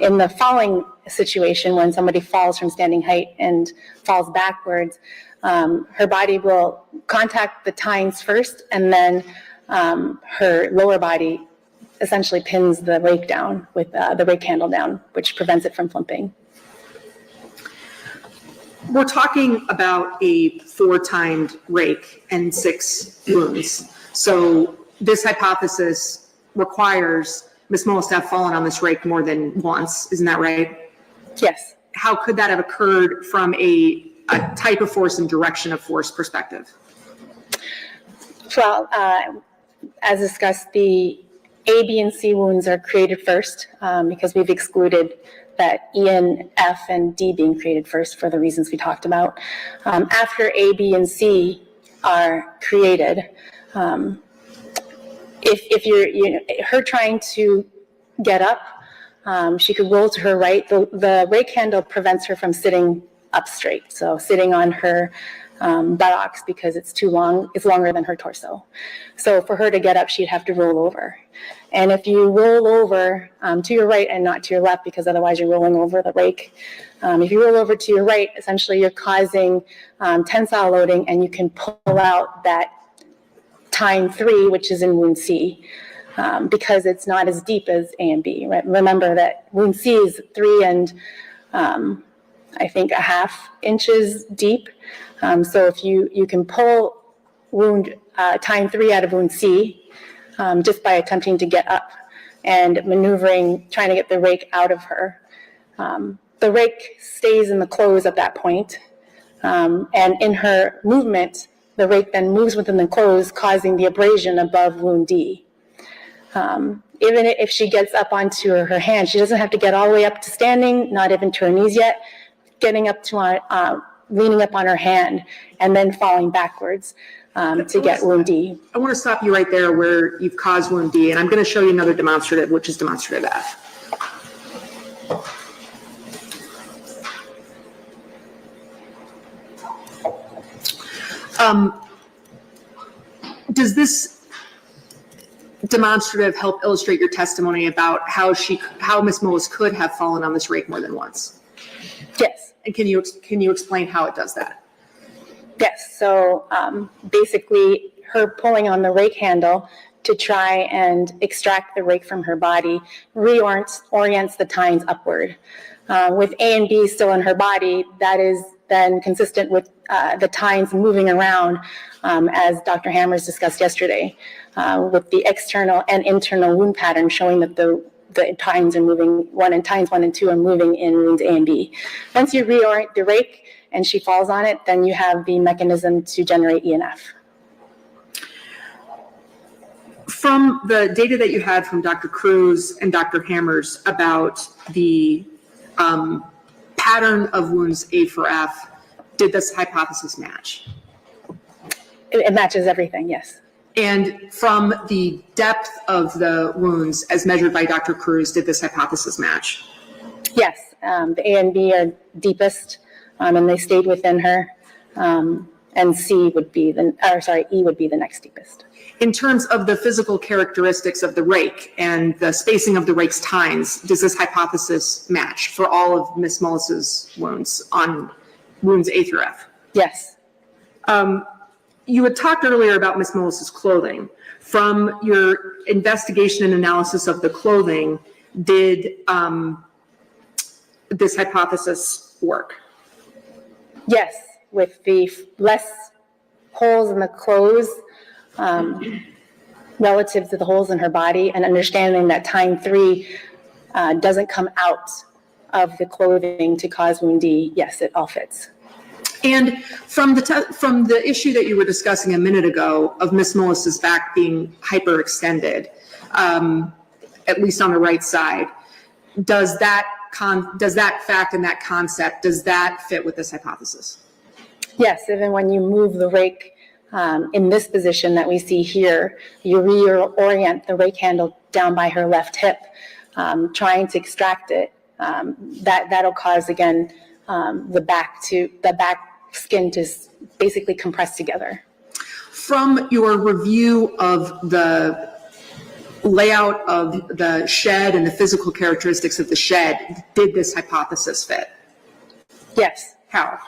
In the falling situation, when somebody falls from standing height and falls backwards, her body will contact the tines first, and then her lower body essentially pins the rake down with the rake handle down, which prevents it from flipping. We're talking about a 4-timed rake and 6 wounds. So this hypothesis requires Miss Mullis to have fallen on this rake more than once. Isn't that right? Yes. How could that have occurred from a type of force and direction of force perspective? Well, as discussed, the A, B, and C wounds are created first because we've excluded that E and F and D being created first for the reasons we talked about. After A, B, and C are created, if you're, her trying to get up, she could roll to her right. The rake handle prevents her from sitting up straight, so sitting on her buttocks because it's too long, it's longer than her torso. So for her to get up, she'd have to roll over. And if you roll over to your right and not to your left, because otherwise you're rolling over the rake, if you roll over to your right, essentially you're causing tensile loading, and you can pull out that time 3, which is in wound C, because it's not as deep as A and B, right? Remember that wound C is 3 and I think 1/2 inches deep. So if you can pull wound time 3 out of wound C just by attempting to get up and maneuvering, trying to get the rake out of her. The rake stays in the clothes at that point, and in her movement, the rake then moves within the clothes, causing the abrasion above wound D. Even if she gets up onto her hand, she doesn't have to get all the way up to standing, not even to her knees yet, getting up to leaning up on her hand and then falling backwards to get wound D. I want to stop you right there where you've caused wound D, and I'm going to show you another demonstrative, which is demonstrative F. Does this demonstrative help illustrate your testimony about how Ms. Mullis could have fallen on this rake more than once? Yes. And can you explain how it does that? Yes. So basically, her pulling on the rake handle to try and extract the rake from her body reorients the tines upward. With A and B still in her body, that is then consistent with the tines moving around, as Dr. Hammers discussed yesterday, with the external and internal wound pattern showing that the tines are moving, tines 1 and 2 are moving in wounds A and B. Once you reorient the rake and she falls on it, then you have the mechanism to generate E and F. From the data that you had from Dr. Cruz and Dr. Hammers about the pattern of wounds A for F, did this hypothesis match? It matches everything, yes. And from the depth of the wounds as measured by Dr. Cruz, did this hypothesis match? Yes, the A and B are deepest, and they stayed within her, and E would be the next deepest. In terms of the physical characteristics of the rake and the spacing of the rake's tines, does this hypothesis match for all of Ms. Mullis's wounds on wounds A through F? Yes. You had talked earlier about Ms. Mullis's clothing. From your investigation and analysis of the clothing, did this hypothesis work? Yes, with the less holes in the clothes relative to the holes in her body, and understanding that time 3 doesn't come out of the clothing to cause wound D, yes, it all fits. And from the issue that you were discussing a minute ago of Ms. Mullis's back being hyperextended, at least on the right side, does that fact and that concept, does that fit with this hypothesis? Yes, even when you move the rake in this position that we see here, you reorient the rake handle down by her left hip, trying to extract it. That'll cause, again, the back skin to basically compress together. From your review of the layout of the shed and the physical characteristics of the shed, did this hypothesis fit? Yes. How?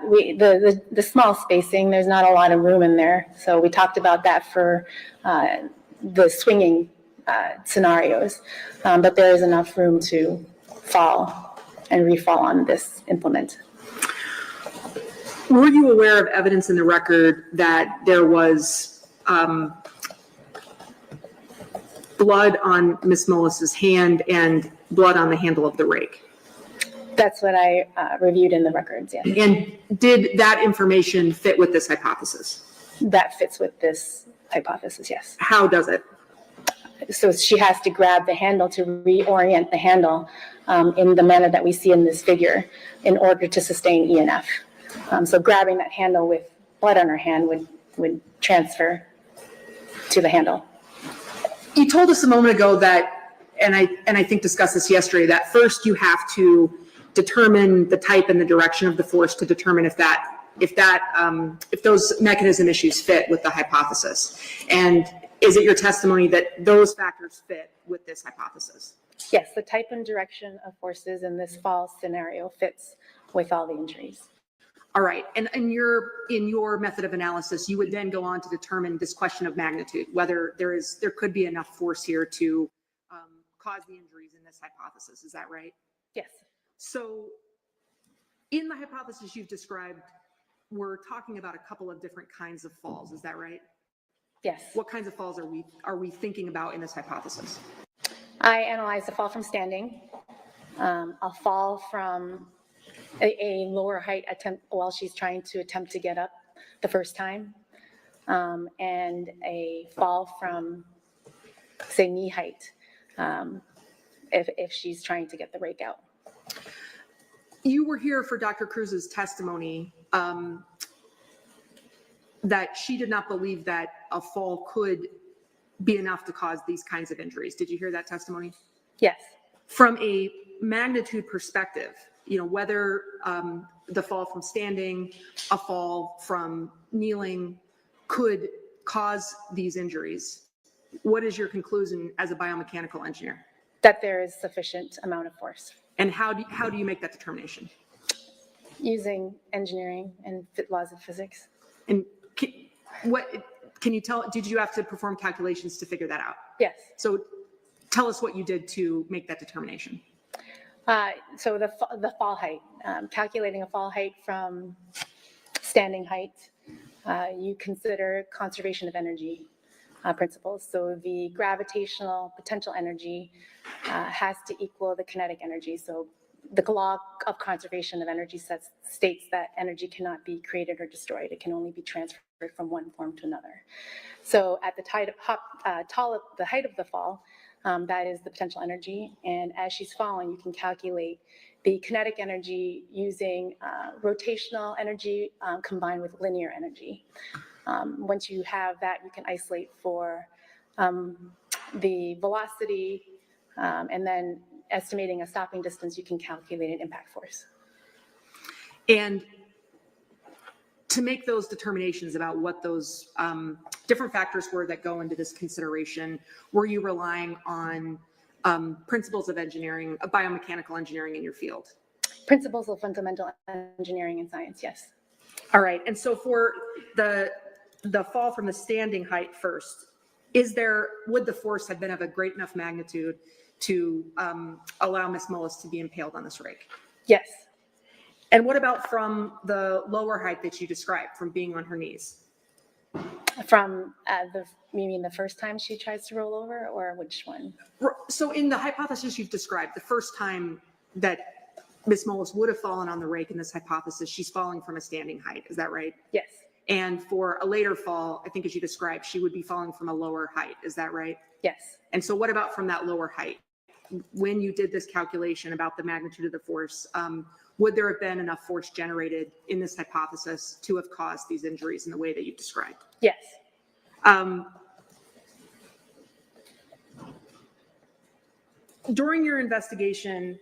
The small spacing, there's not a lot of room in there. So we talked about that for the swinging scenarios, but there is enough room to fall and refall on this implement. Were you aware of evidence in the record that there was blood on Ms. Mullis's hand and blood on the handle of the rake? That's what I reviewed in the records, yes. And did that information fit with this hypothesis? That fits with this hypothesis, yes. How does it? So she has to grab the handle to reorient the handle in the manner that we see in this figure in order to sustain E and F. So grabbing that handle with blood on her hand would transfer to the handle. You told us a moment ago that, and I think discussed this yesterday, that first you have to determine the type and the direction of the force to determine if those mechanism issues fit with the hypothesis. And is it your testimony that those factors fit with this hypothesis? Yes, the type and direction of forces in this fall scenario fits with all the injuries. All right, and in your method of analysis, you would then go on to determine this question of magnitude, whether there could be enough force here to cause the injuries in this hypothesis. Is that right? Yes. So in the hypothesis you've described, we're talking about a couple of different kinds of falls. Is that right? Yes. What kinds of falls are we thinking about in this hypothesis? I analyzed a fall from standing, a fall from a lower height attempt while she's trying to attempt to get up the first time, and a fall from, say, knee height, if she's trying to get the rake out. You were here for Dr. Cruz's testimony that she did not believe that a fall could be enough to cause these kinds of injuries. Did you hear that testimony? Yes. From a magnitude perspective, whether the fall from standing, a fall from kneeling could cause these injuries, what is your conclusion as a biomechanical engineer? That there is sufficient amount of force. And how do you make that determination? Using engineering and laws of physics. And can you tell, did you have to perform calculations to figure that out? Yes. So tell us what you did to make that determination. So the fall height, calculating a fall height from standing height, you consider conservation of energy principles. So the gravitational potential energy has to equal the kinetic energy. So the law of conservation of energy states that energy cannot be created or destroyed. It can only be transferred from one form to another. So at the height of the fall, that is the potential energy. And as she's falling, you can calculate the kinetic energy using rotational energy combined with linear energy. Once you have that, you can isolate for the velocity, and then estimating a stopping distance, you can calculate an impact force. And to make those determinations about what those different factors were that go into this consideration, were you relying on principles of engineering, biomechanical engineering in your field? Principles of fundamental engineering and science, yes. All right, and so for the fall from the standing height first, would the force have been of a great enough magnitude to allow Ms. Mullis to be impaled on this rake? Yes. And what about from the lower height that you described, from being on her knees? From you mean the first time she tries to roll over, or which one? So in the hypothesis you've described, the first time that Ms. Mullis would have fallen on the rake in this hypothesis, she's falling from a standing height. Is that right? Yes. And for a later fall, I think as you described, she would be falling from a lower height. Is that right? Yes. And so what about from that lower height? When you did this calculation about the magnitude of the force, would there have been enough force generated in this hypothesis to have caused these injuries in the way that you've described? Yes. During your investigation,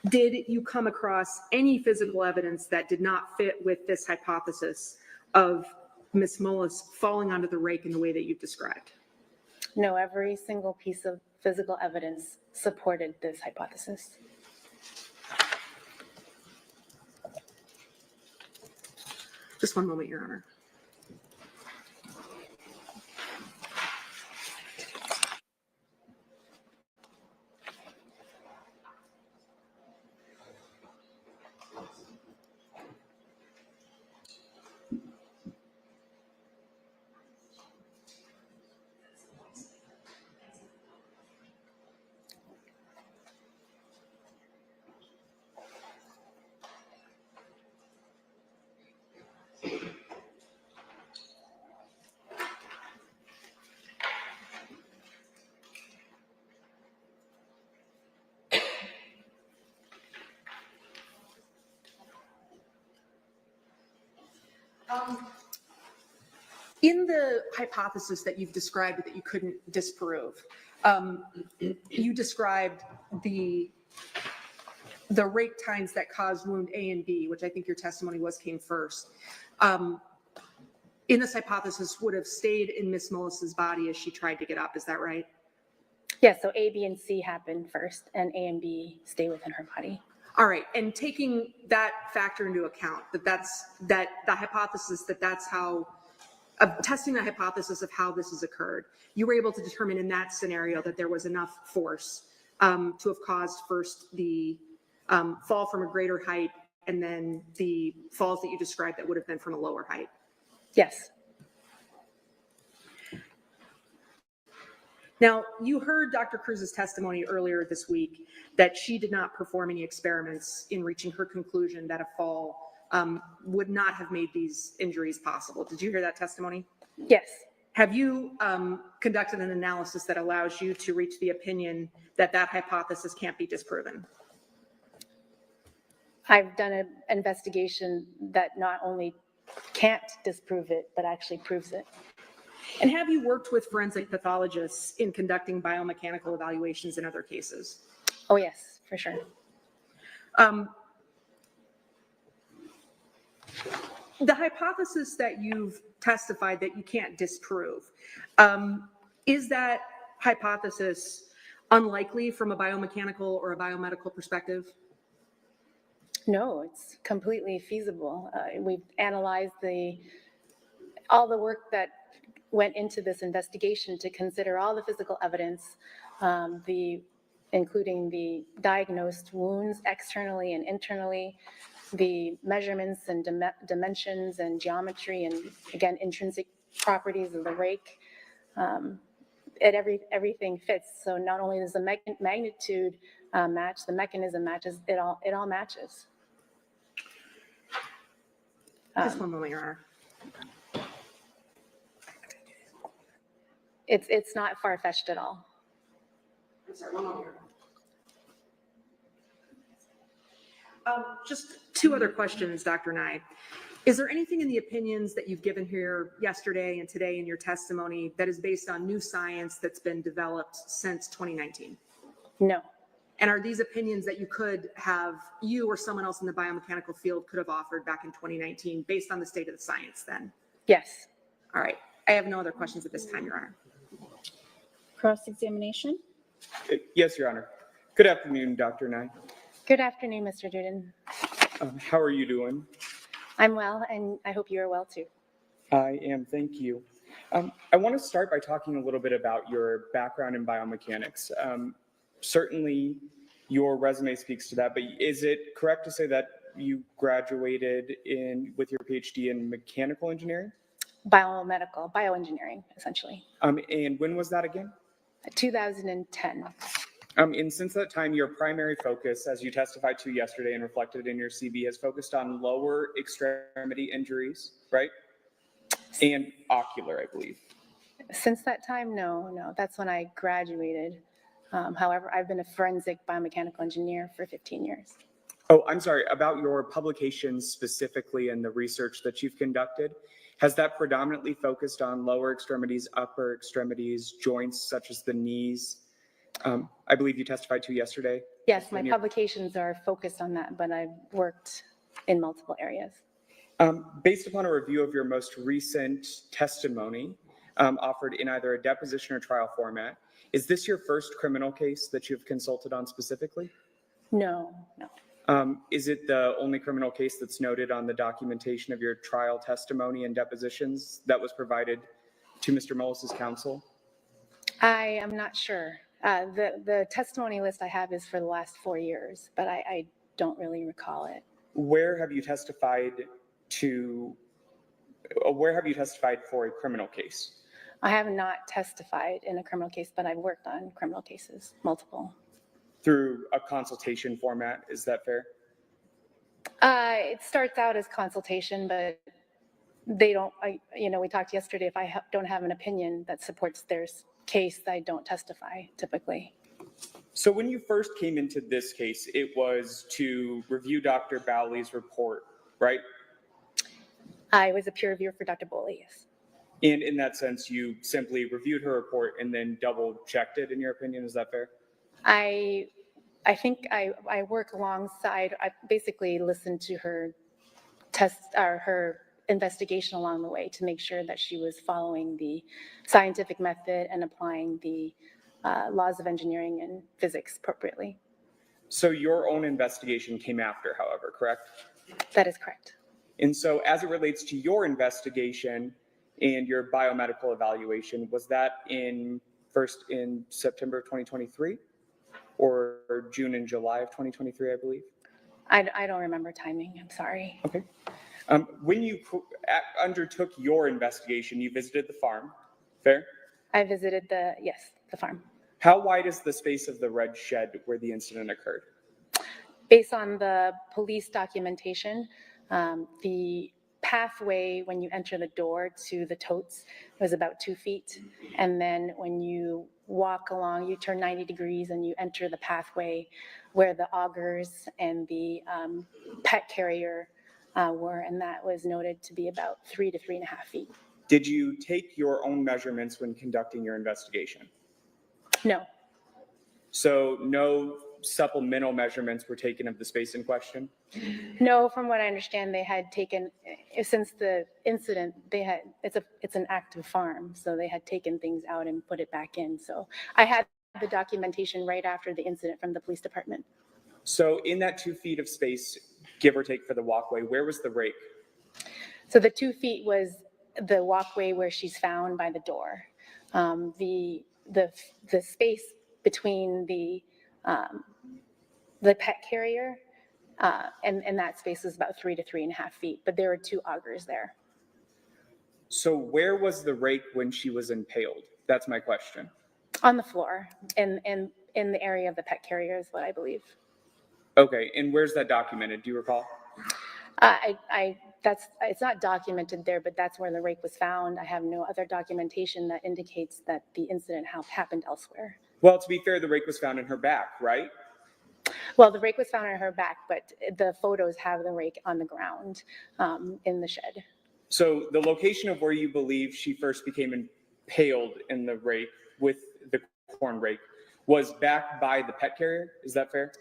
did you come across any physical evidence that did not fit with this hypothesis of Ms. Mullis falling onto the rake in the way that you've described? No, every single piece of physical evidence supported this hypothesis. Just one moment, Your Honor. In the hypothesis that you've described that you couldn't disprove, you described the rake tines that caused wound A and B, which I think your testimony came first. In this hypothesis would have stayed in Ms. Mullis's body as she tried to get up. Is that right? Yes, so A, B, and C happen first, and A and B stay within her body. All right, and taking that factor into account, that the hypothesis that's how, of testing the hypothesis of how this has occurred, you were able to determine in that scenario that there was enough force to have caused first the fall from a greater height and then the falls that you described that would have been from a lower height. Yes. Now, you heard Dr. Cruz's testimony earlier this week that she did not perform any experiments in reaching her conclusion that a fall would not have made these injuries possible. Did you hear that testimony? Yes. Have you conducted an analysis that allows you to reach the opinion that that hypothesis can't be disproven? I've done an investigation that not only can't disprove it, but actually proves it. And have you worked with forensic pathologists in conducting biomechanical evaluations in other cases? Oh, yes, for sure. The hypothesis that you've testified that you can't disprove, is that hypothesis unlikely from a biomechanical or a biomedical perspective? No, it's completely feasible. We've analyzed all the work that went into this investigation to consider all the physical evidence, including the diagnosed wounds externally and internally, the measurements and dimensions and geometry, and again, intrinsic properties of the rake. Everything fits. So not only does the magnitude match, the mechanism matches, it all matches. Just one moment, Your Honor. It's not far-fetched at all. I'm sorry, one moment. Just two other questions, Dr. Nye. Is there anything in the opinions that you've given here yesterday and today in your testimony that is based on new science that's been developed since 2019? No. And are these opinions that you or someone else in the biomechanical field could have offered back in 2019 based on the state of the science then? Yes. All right. I have no other questions at this time, Your Honor. Cross-examination? Yes, Your Honor. Good afternoon, Dr. Nye. Good afternoon, Mr. Duden. How are you doing? I'm well, and I hope you are well too. I am, thank you. I want to start by talking a little bit about your background in biomechanics. Certainly, your resume speaks to that, but is it correct to say that you graduated with your PhD in mechanical engineering? Bioengineering, essentially. And when was that again? 2010. And since that time, your primary focus, as you testified to yesterday and reflected in your CV, has focused on lower extremity injuries, right? And ocular, I believe. Since that time, no. That's when I graduated. However, I've been a forensic biomechanical engineer for 15 years. Oh, I'm sorry, about your publications specifically and the research that you've conducted, has that predominantly focused on lower extremities, upper extremities, joints such as the knees? I believe you testified to yesterday. Yes, my publications are focused on that, but I've worked in multiple areas. Based upon a review of your most recent testimony offered in either a deposition or trial format, is this your first criminal case that you've consulted on specifically? No. Is it the only criminal case that's noted on the documentation of your trial testimony and depositions that was provided to Mr. Mullis's counsel? I am not sure. The testimony list I have is for the last 4 years, but I don't really recall it. Where have you testified for a criminal case? I have not testified in a criminal case, but I've worked on criminal cases, multiple. Through a consultation format, is that fair? It starts out as consultation, but they don't, we talked yesterday, if I don't have an opinion that supports their case, I don't testify typically. So when you first came into this case, it was to review Dr. Bowley's report, right? I was a peer reviewer for Dr. Bowley, yes. And in that sense, you simply reviewed her report and then double checked it, in your opinion, is that fair? I think I work alongside, I basically listened to her her investigation along the way to make sure that she was following the scientific method and applying the laws of engineering and physics appropriately. So your own investigation came after, however, correct? That is correct. And so as it relates to your investigation and your biomedical evaluation, was that first in September of 2023 or June and July of 2023, I believe? I don't remember timing. I'm sorry. Okay. When you undertook your investigation, you visited the farm, fair? I visited the farm. How wide is the space of the red shed where the incident occurred? Based on the police documentation, the pathway when you enter the door to the totes was about 2 feet. And then when you walk along, you turn 90 degrees and you enter the pathway where the augers and the pet carrier were, and that was noted to be about 3 to 3.5 feet. Did you take your own measurements when conducting your investigation? No. So no supplemental measurements were taken of the space in question? No, from what I understand, they had taken, since the incident, it's an active farm, so they had taken things out and put it back in. So I had the documentation right after the incident from the police department. So in that 2 feet of space, give or take for the walkway, where was the rake? So the 2 feet was the walkway where she's found by the door. The space between the pet carrier and that space was about 3 to 3.5 feet, but there were 2 augers there. So where was the rake when she was impaled? That's my question. On the floor, in the area of the pet carrier is what I believe. Okay, and where's that documented? Do you recall? It's not documented there, but that's where the rake was found. I have no other documentation that indicates that the incident happened elsewhere. Well, to be fair, the rake was found in her back, right? Well, the rake was found in her back, but the photos have the rake on the ground in the shed. So the location of where you believe she first became impaled in the rake with the corn rake was back by the pet carrier. Is that fair?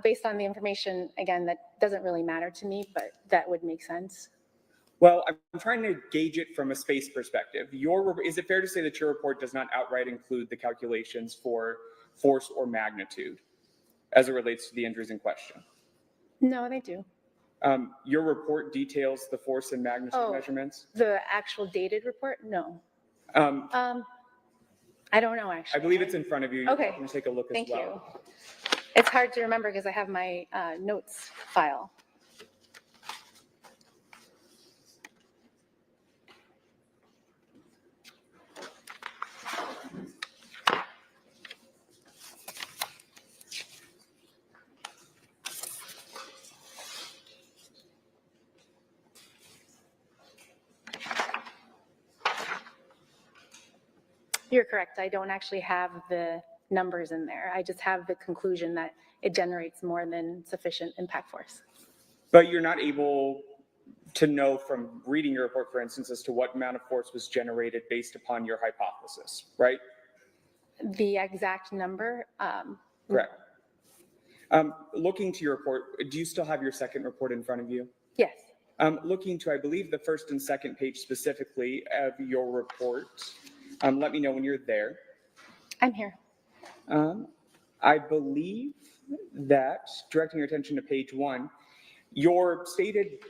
Based on the information, again, that doesn't really matter to me, but that would make sense. Well, I'm trying to gauge it from a space perspective. Is it fair to say that your report does not outright include the calculations for force or magnitude as it relates to the injuries in question? No, they do. Your report details the force and magnitude measurements? The actual dated report? No. I don't know, actually. I believe it's in front of you. Okay. You can take a look as Thank well. you. It's hard to remember because I have my notes file. You're correct. I don't actually have the numbers in there. I just have the conclusion that it generates more than sufficient impact force. But you're not able to know from reading your report, for instance, as to what amount of force was generated based upon your hypothesis, right? The exact number? Correct. Looking to your report, do you still have your second report in front of you? Yes. Looking to, I believe, the first and second page specifically of your report. Let me know when you're there. I'm here. I believe that, directing your attention to page 1, your stated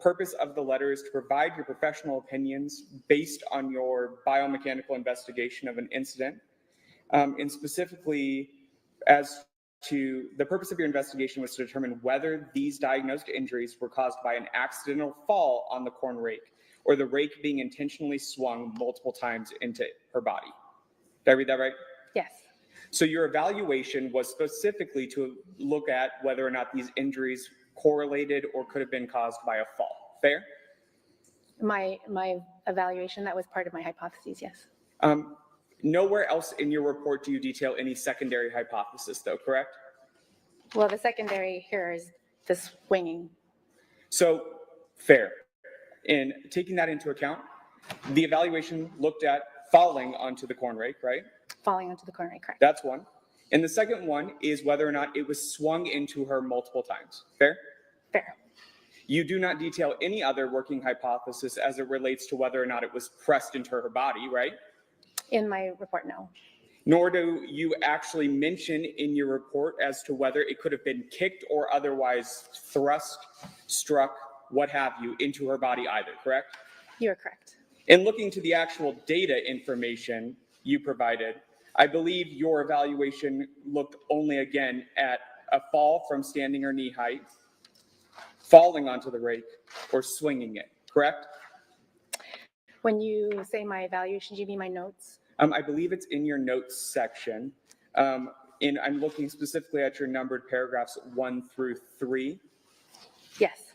purpose of the letter is to provide your professional opinions based on your biomechanical investigation of an incident, and specifically as to the purpose of your investigation was to determine whether these diagnosed injuries were caused by an accidental fall on the corn rake or the rake being intentionally swung multiple times into her body. Did I read that right? Yes. So your evaluation was specifically to look at whether or not these injuries correlated or could have been caused by a fall. Fair? My evaluation, that was part of my hypotheses, yes. Nowhere else in your report do you detail any secondary hypothesis, though, correct? Well, the secondary here is the swinging. So, fair. In taking that into account, the evaluation looked at falling onto the corn rake, right? Falling onto the corn rake, correct. That's one. And the second one is whether or not it was swung into her multiple times. Fair? Fair. You do not detail any other working hypothesis as it relates to whether or not it was pressed into her body, right? In my report, no. nor do you actually mention in your report as to whether it could have been kicked or otherwise thrust, struck, what have you, into her body either, correct? You are correct. In looking to the actual data information you provided, I believe your evaluation looked only again at a fall from standing or knee height, falling onto the rake, or swinging it, correct? When you say my evaluation, do you mean my notes? I believe it's in your notes section. And I'm looking specifically at your numbered paragraphs 1 through 3. Yes.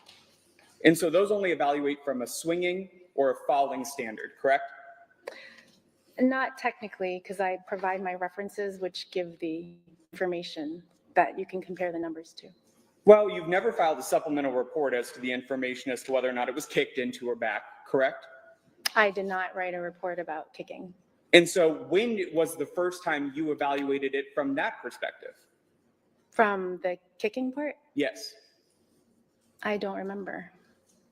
And so those only evaluate from a swinging or a falling standard, correct? Not technically, because I provide my references, which give the information that you can compare the numbers to. Well, you've never filed a supplemental report as to the information as to whether or not it was kicked into or back, correct? I did not write a report about kicking. And so when was the first time you evaluated it from that perspective? From the kicking part? Yes. I don't remember.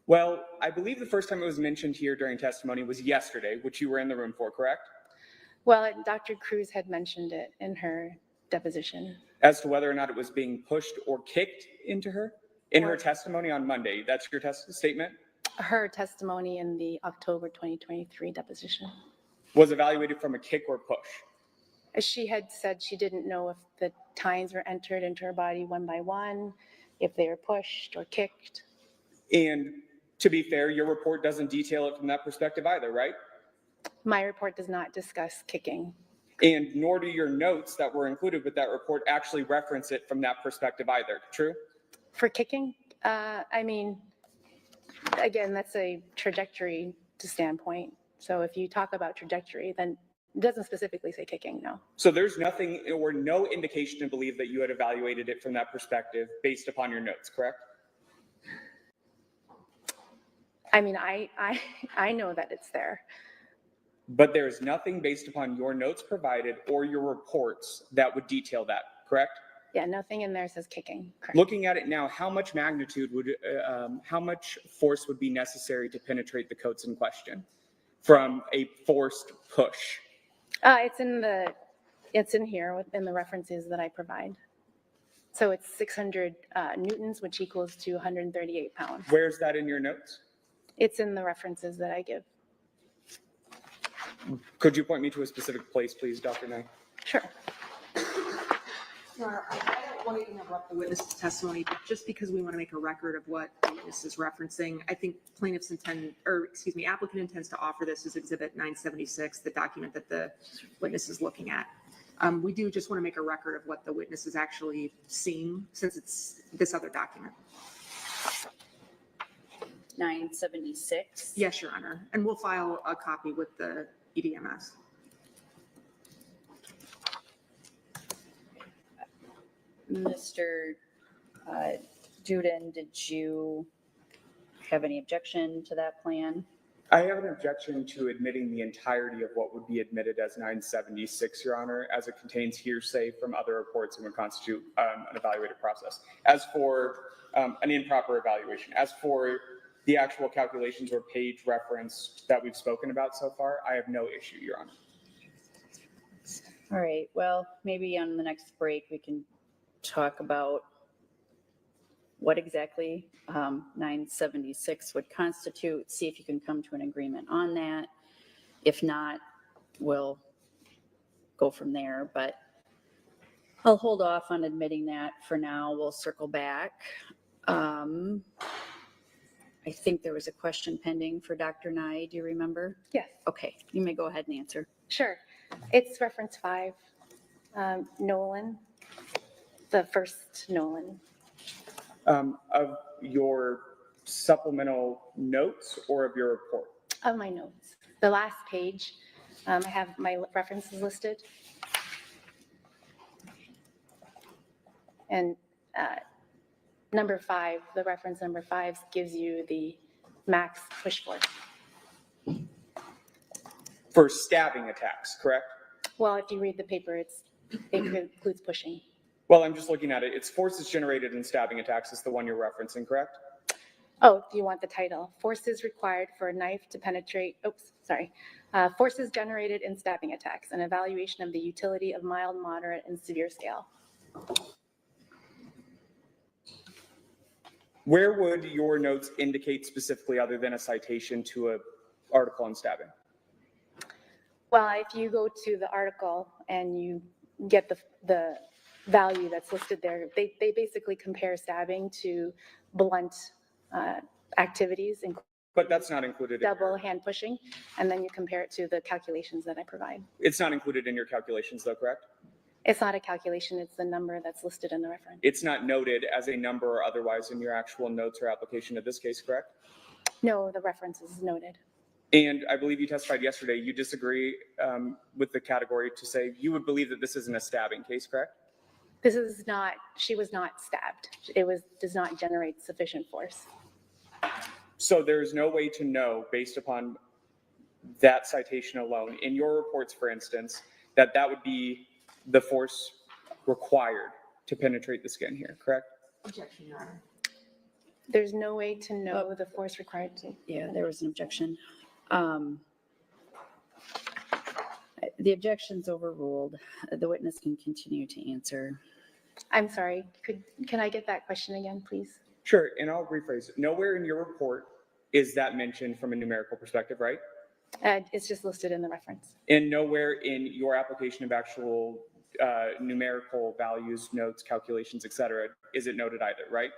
Well, I believe the first time it was mentioned here during testimony was yesterday, which you were in the room for, correct? Well, Dr. Cruz had mentioned it in her deposition. As to whether or not it was being pushed or kicked into her? In her testimony on Monday, that's your statement? Her testimony in the October 2023 deposition. Was evaluated from a kick or push? She had said she didn't know if the tines were entered into her body one by one, if they were pushed or kicked. And to be fair, your report doesn't detail it from that perspective either, right? My report does not discuss kicking. And nor do your notes that were included with that report actually reference it from that perspective either, true? For kicking, I mean, again, that's a trajectory standpoint. So if you talk about trajectory, then it doesn't specifically say kicking, no. So there's nothing or no indication to believe that you had evaluated it from that perspective based upon your notes, correct? I mean, I know that it's there. But there is nothing based upon your notes provided or your reports that would detail that, correct? Yeah, nothing in there says kicking. Correct. Looking at it now, how much magnitude would, how much force would be necessary to penetrate the coats in question from a forced push? It's in here within the references that I provide. So it's 600 newtons, which equals to 138 pounds. Where's that in your notes? It's in the references that I give. Could you point me to a specific place, please, Dr. Nye? Sure. Your Honor, I don't want to interrupt the witness's testimony, but just because we want to make a record of what the witness is referencing, I think applicant intends to offer this as Exhibit 976, the document that the witness is looking at. We do just want to make a record of what the witness is actually seeing, since it's this other document. 976. Yes, Your Honor, and we'll file a copy with the EDMS. Mr. Duden, did you have any objection to that plan? I have an objection to admitting the entirety of what would be admitted as 976, Your Honor, as it contains hearsay from other reports and would constitute an evaluative process. As for an improper evaluation, as for the actual calculations or page reference that we've spoken about so far, I have no issue, Your Honor. All right, well, maybe on the next break, we can talk about what exactly 976 would constitute, see if you can come to an agreement on that. If not, we'll go from there, but I'll hold off on admitting that for now. We'll circle back. I think there was a question pending for Dr. Nye. Do you remember? Yes. Okay, you may go ahead and answer. Sure. It's reference 5, Nolan, the first Nolan. Of your supplemental notes or of your report? Of my notes. The last page, I have my references listed. And number 5, the reference number 5 gives you the max push force. For stabbing attacks, correct? Well, if you read the paper, it includes pushing. Well, I'm just looking at it. It's forces generated in stabbing attacks is the one you're referencing, correct? Oh, do you want the title? Forces required for a knife to penetrate, forces generated in stabbing attacks, an evaluation of the utility of mild, moderate, and severe scale. Where would your notes indicate specifically other than a citation to an article on stabbing? Well, if you go to the article and you get the value that's listed there, they basically compare stabbing to blunt activities, including But that's not included. double hand pushing, and then you compare it to the calculations that I provide. It's not included in your calculations though, correct? It's not a calculation, it's the number that's listed in the reference. It's not noted as a number or otherwise in your actual notes or application of this case, correct? No, the reference is noted. And I believe you testified yesterday, you disagree with the category to say you would believe that this isn't a stabbing case, correct? This is not, she was not stabbed. Does not generate sufficient force. So there's no way to know based upon that citation alone, in your reports, for instance, that that would be the force required to penetrate the skin here, correct? Objection, Your Honor. There's no way to know the force required to. Yeah, there was an objection. The objection's overruled. The witness can continue to answer. I'm sorry, can I get that question again, please? Sure, and I'll rephrase it. Nowhere in your report is that mentioned from a numerical perspective, right? It's just listed in the reference. And nowhere in your application of actual numerical values, notes, calculations, et cetera, is it noted either, right?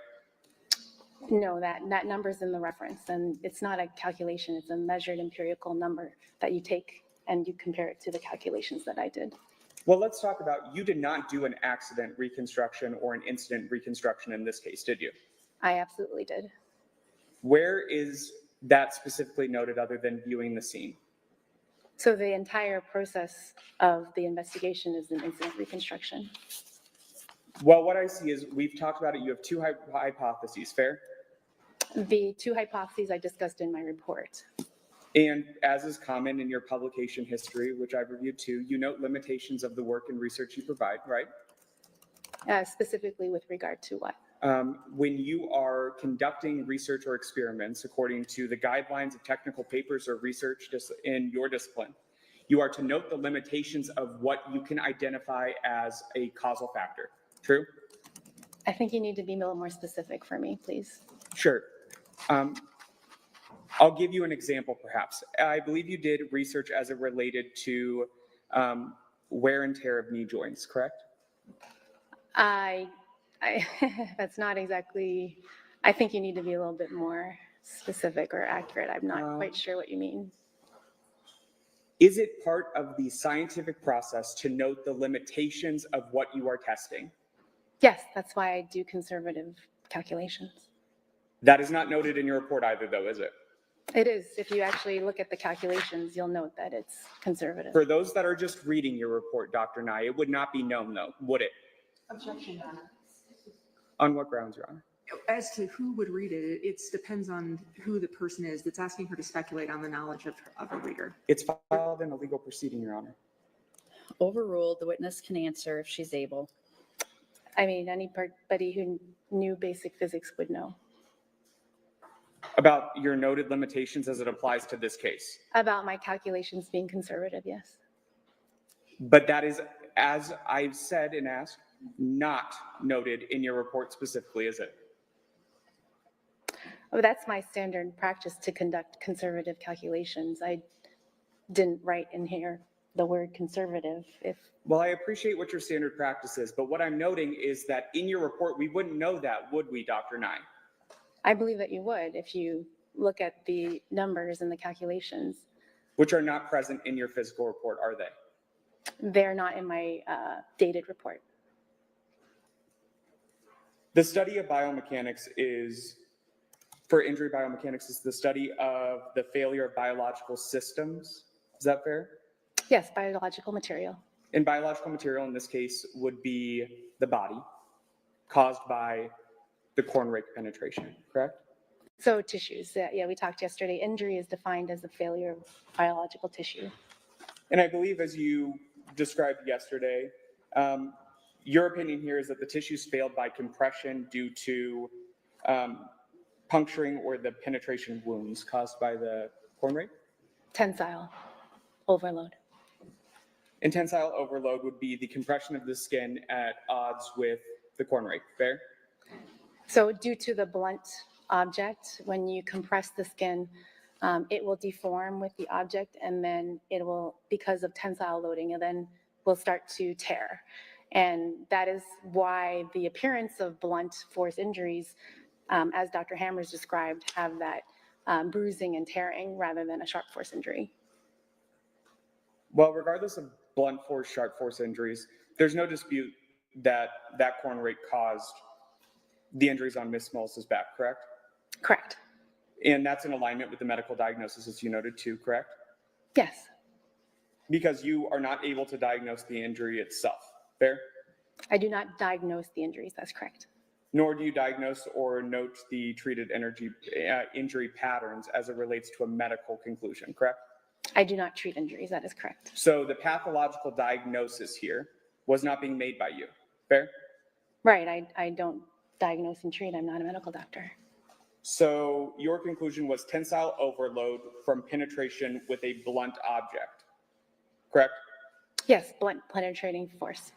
No, that number's in the reference, and it's not a calculation, it's a measured empirical number that you take and you compare it to the calculations that I did. Well, let's talk about, you did not do an accident reconstruction or an incident reconstruction in this case, did you? I absolutely did. Where is that specifically noted other than viewing the scene? So the entire process of the investigation is an incident reconstruction. Well, what I see is we've talked about it. You have two hypotheses, fair? The two hypotheses I discussed in my report. And as is common in your publication history, which I've reviewed too, you note limitations of the work and research you provide, right? Specifically with regard to what? When you are conducting research or experiments according to the guidelines of technical papers or research in your discipline, you are to note the limitations of what you can identify as a causal factor. True? I think you need to be a little more specific for me, please. Sure. I'll give you an example, perhaps. I believe you did research as it related to wear and tear of knee joints, correct? That's not exactly, I think you need to be a little bit more specific or accurate. I'm not quite sure what you mean. Is it part of the scientific process to note the limitations of what you are testing? Yes, that's why I do conservative calculations. That is not noted in your report either, though, is it? It is. If you actually look at the calculations, you'll note that it's conservative. For those that are just reading your report, Dr. Nye, it would not be known, though, would it? Objection, Your Honor. On what grounds, Your Honor? As to who would read it, it depends on who the person is that's asking her to speculate on the knowledge of a reader. It's filed in a legal proceeding, Your Honor. Overruled. The witness can answer if she's able. I mean, anybody who knew basic physics would know. About your noted limitations as it applies to this case. About my calculations being conservative, yes. But that is, as I've said and asked, not noted in your report specifically, is it? Oh, that's my standard practice to conduct conservative calculations. I didn't write in here the word conservative. Well, I appreciate what your standard practice is, but what I'm noting is that in your report, we wouldn't know that, would we, Dr. Nye? I believe that you would if you look at the numbers and the calculations. Which are not present in your physical report, are they? They're not in my dated report. The study of biomechanics for injury biomechanics, is the study of the failure of biological systems. Is that fair? Yes, biological material. And biological material in this case would be the body caused by the corn rake penetration, correct? So tissues, yeah, we talked yesterday. Injury is defined as a failure of biological tissue. And I believe as you described yesterday, your opinion here is that the tissues failed by compression due to puncturing or the penetration wounds caused by the corn rake? Tensile overload. And tensile overload would be the compression of the skin at odds with the corn rake, fair? So due to the blunt object, when you compress the skin, it will deform with the object, and then it will, because of tensile loading, and then will start to tear. And that is why the appearance of blunt force injuries, as Dr. Hammers described, have that bruising and tearing rather than a sharp force injury. Well, regardless of blunt force, sharp force injuries, there's no dispute that that corn rake caused the injuries on Ms. Mullis's back, correct? Correct. And that's in alignment with the medical diagnosis, as you noted too, correct? Yes, Because you are not able to diagnose the injury itself, fair? I do not diagnose the injuries, that's correct. Nor do you diagnose or note the treated injury patterns as it relates to a medical conclusion, correct? I do not treat injuries, that is correct. So the pathological diagnosis here was not being made by you, fair? Right, I don't diagnose and treat, I'm not a medical doctor. So your conclusion was tensile overload from penetration with a blunt object, correct? Yes, blunt penetrating force.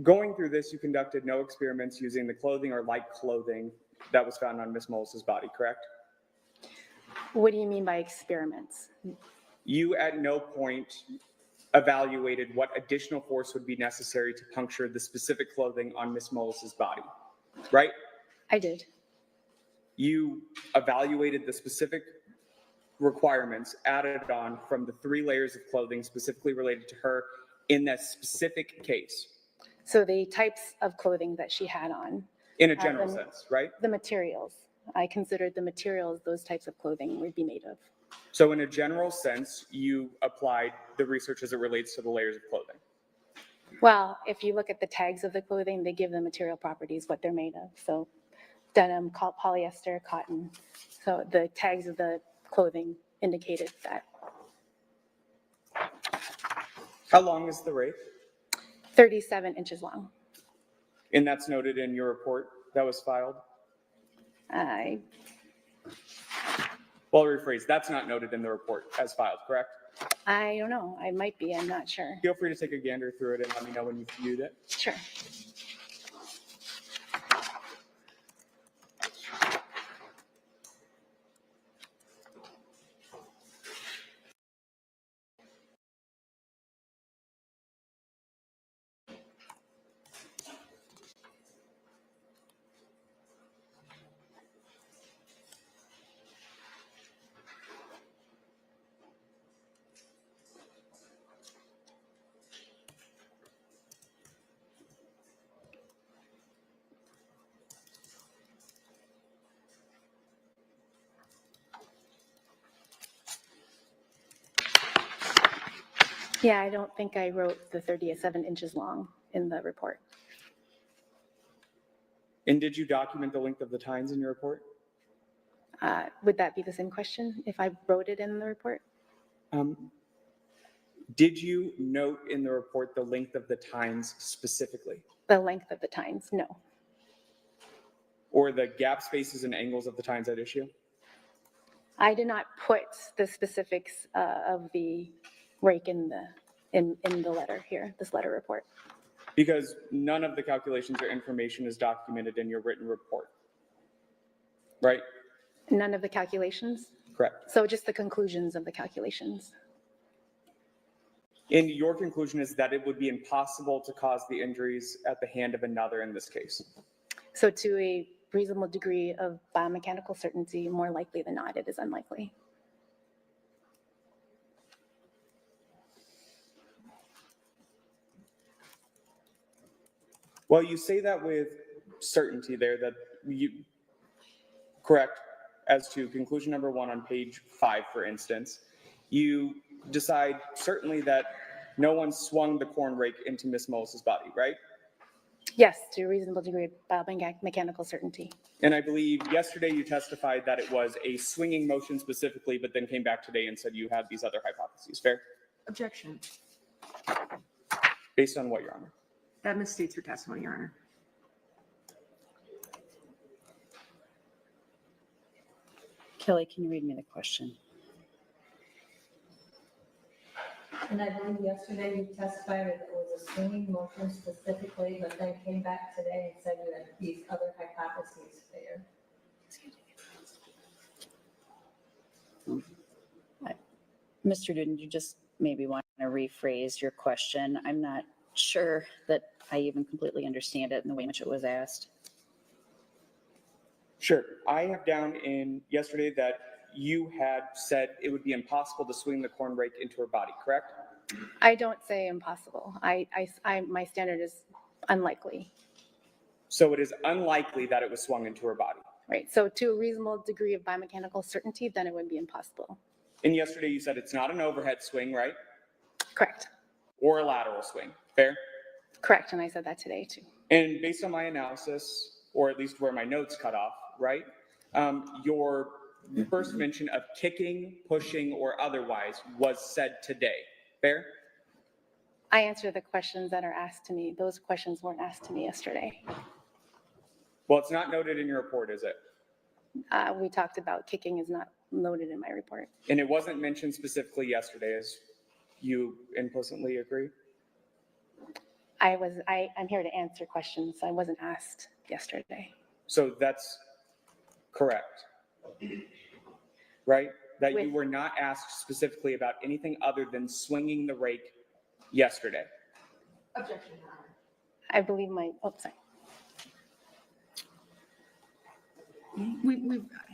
Going through this, you conducted no experiments using the clothing or like clothing that was found on Ms. Mullis's body, correct? What do you mean by experiments? You at no point evaluated what additional force would be necessary to puncture the specific clothing on Ms. Mullis's body, right? I did. You evaluated the specific requirements added on from the 3 layers of clothing specifically related to her in that specific case. So the types of clothing that she had on. In a general sense, right? The materials. I considered the materials those types of clothing would be made of. So in a general sense, you applied the research as it relates to the layers of clothing. Well, if you look at the tags of the clothing, they give the material properties, what they're made of. So denim, polyester, cotton. So the tags of the clothing indicated that. How long is the rake? 37 inches long. And that's noted in your report that was filed? Well, rephrase, that's not noted in the report as filed, correct? I don't know. I might be. I'm not sure. Feel free to take a gander through it and let me know when you've viewed it. Sure. Yeah, I don't think I wrote the 37 inches long in the report. And did you document the length of the tines in your report? Would that be the same question if I wrote it in the report? Did you note in the report the length of the tines specifically? The length of the tines? No. Or the gap spaces and angles of the tines at issue? I did not put the specifics of the rake in the letter here, this letter report. Because none of the calculations or information is documented in your written report, right? None of the calculations? Correct. So just the conclusions of the calculations. And your conclusion is that it would be impossible to cause the injuries at the hand of another in this case? So to a reasonable degree of biomechanical certainty, more likely than not, it is unlikely. Well, you say that with certainty there that you, correct, as to conclusion number 1 on page 5, for instance, you decide certainly that no one swung the corn rake into Ms. Mullis's body, right? Yes, to a reasonable degree of biomechanical certainty. And I believe yesterday you testified that it was a swinging motion specifically, but then came back today and said you had these other hypotheses, fair? Objection. Based on what, Your Honor? That misstates your testimony, Your Honor. Kelly, can you read me the question? And I believe yesterday you testified that it was a swinging motion specifically, but then came back today and said you had these other hypotheses there. Mr. Duden, you just maybe want to rephrase your question. I'm not sure that I even completely understand it in the way in which it was asked. Sure. I have down in yesterday that you had said it would be impossible to swing the corn rake into her body, correct? I don't say impossible. My standard is unlikely, So it is unlikely that it was swung into her body. right? So to a reasonable degree of biomechanical certainty, then it would be impossible. And yesterday you said it's not an overhead swing, right? Correct. Or a lateral swing, fair? Correct, and I said that today too. And based on my analysis, or at least where my notes cut off, right? Your first mention of kicking, pushing, or otherwise was said today, fair? I answer the questions that are asked to me. Those questions weren't asked to me yesterday. Well, it's not noted in your report, is it? We talked about kicking is not noted in my report. And it wasn't mentioned specifically yesterday, as you implicitly agree? I'm here to answer questions. I wasn't asked yesterday. So that's correct, right? That you With- were not asked specifically about anything other than swinging the rake yesterday. Objection, Your Honor. I believe sorry.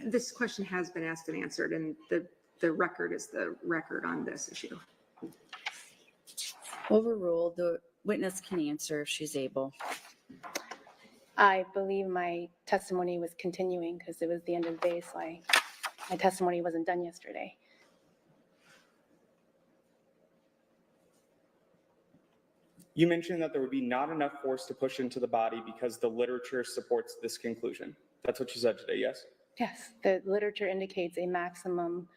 This question has been asked and answered, and the record is the record on this issue. Overruled. The witness can answer if she's able. I believe my testimony was continuing because it was the end of the day, so my testimony wasn't done yesterday. You mentioned that there would be not enough force to push into the body because the literature supports this conclusion. That's what you said today, yes? Yes, the literature indicates a maximum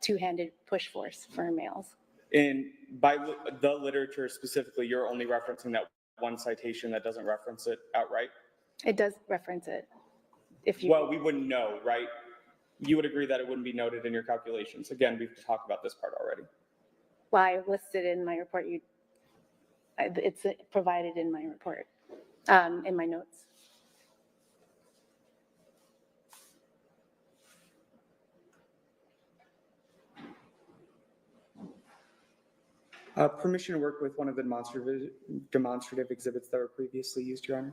two-handed push force for males. And by the literature specifically, you're only referencing that one citation that doesn't reference it outright? It does reference it. Well, we wouldn't know, right? You would agree that it wouldn't be noted in your calculations. Again, we've talked about this part already. Well, I listed in my report, it's provided in my report, in my notes. Permission to work with one of the demonstrative exhibits that were previously used, Your Honor?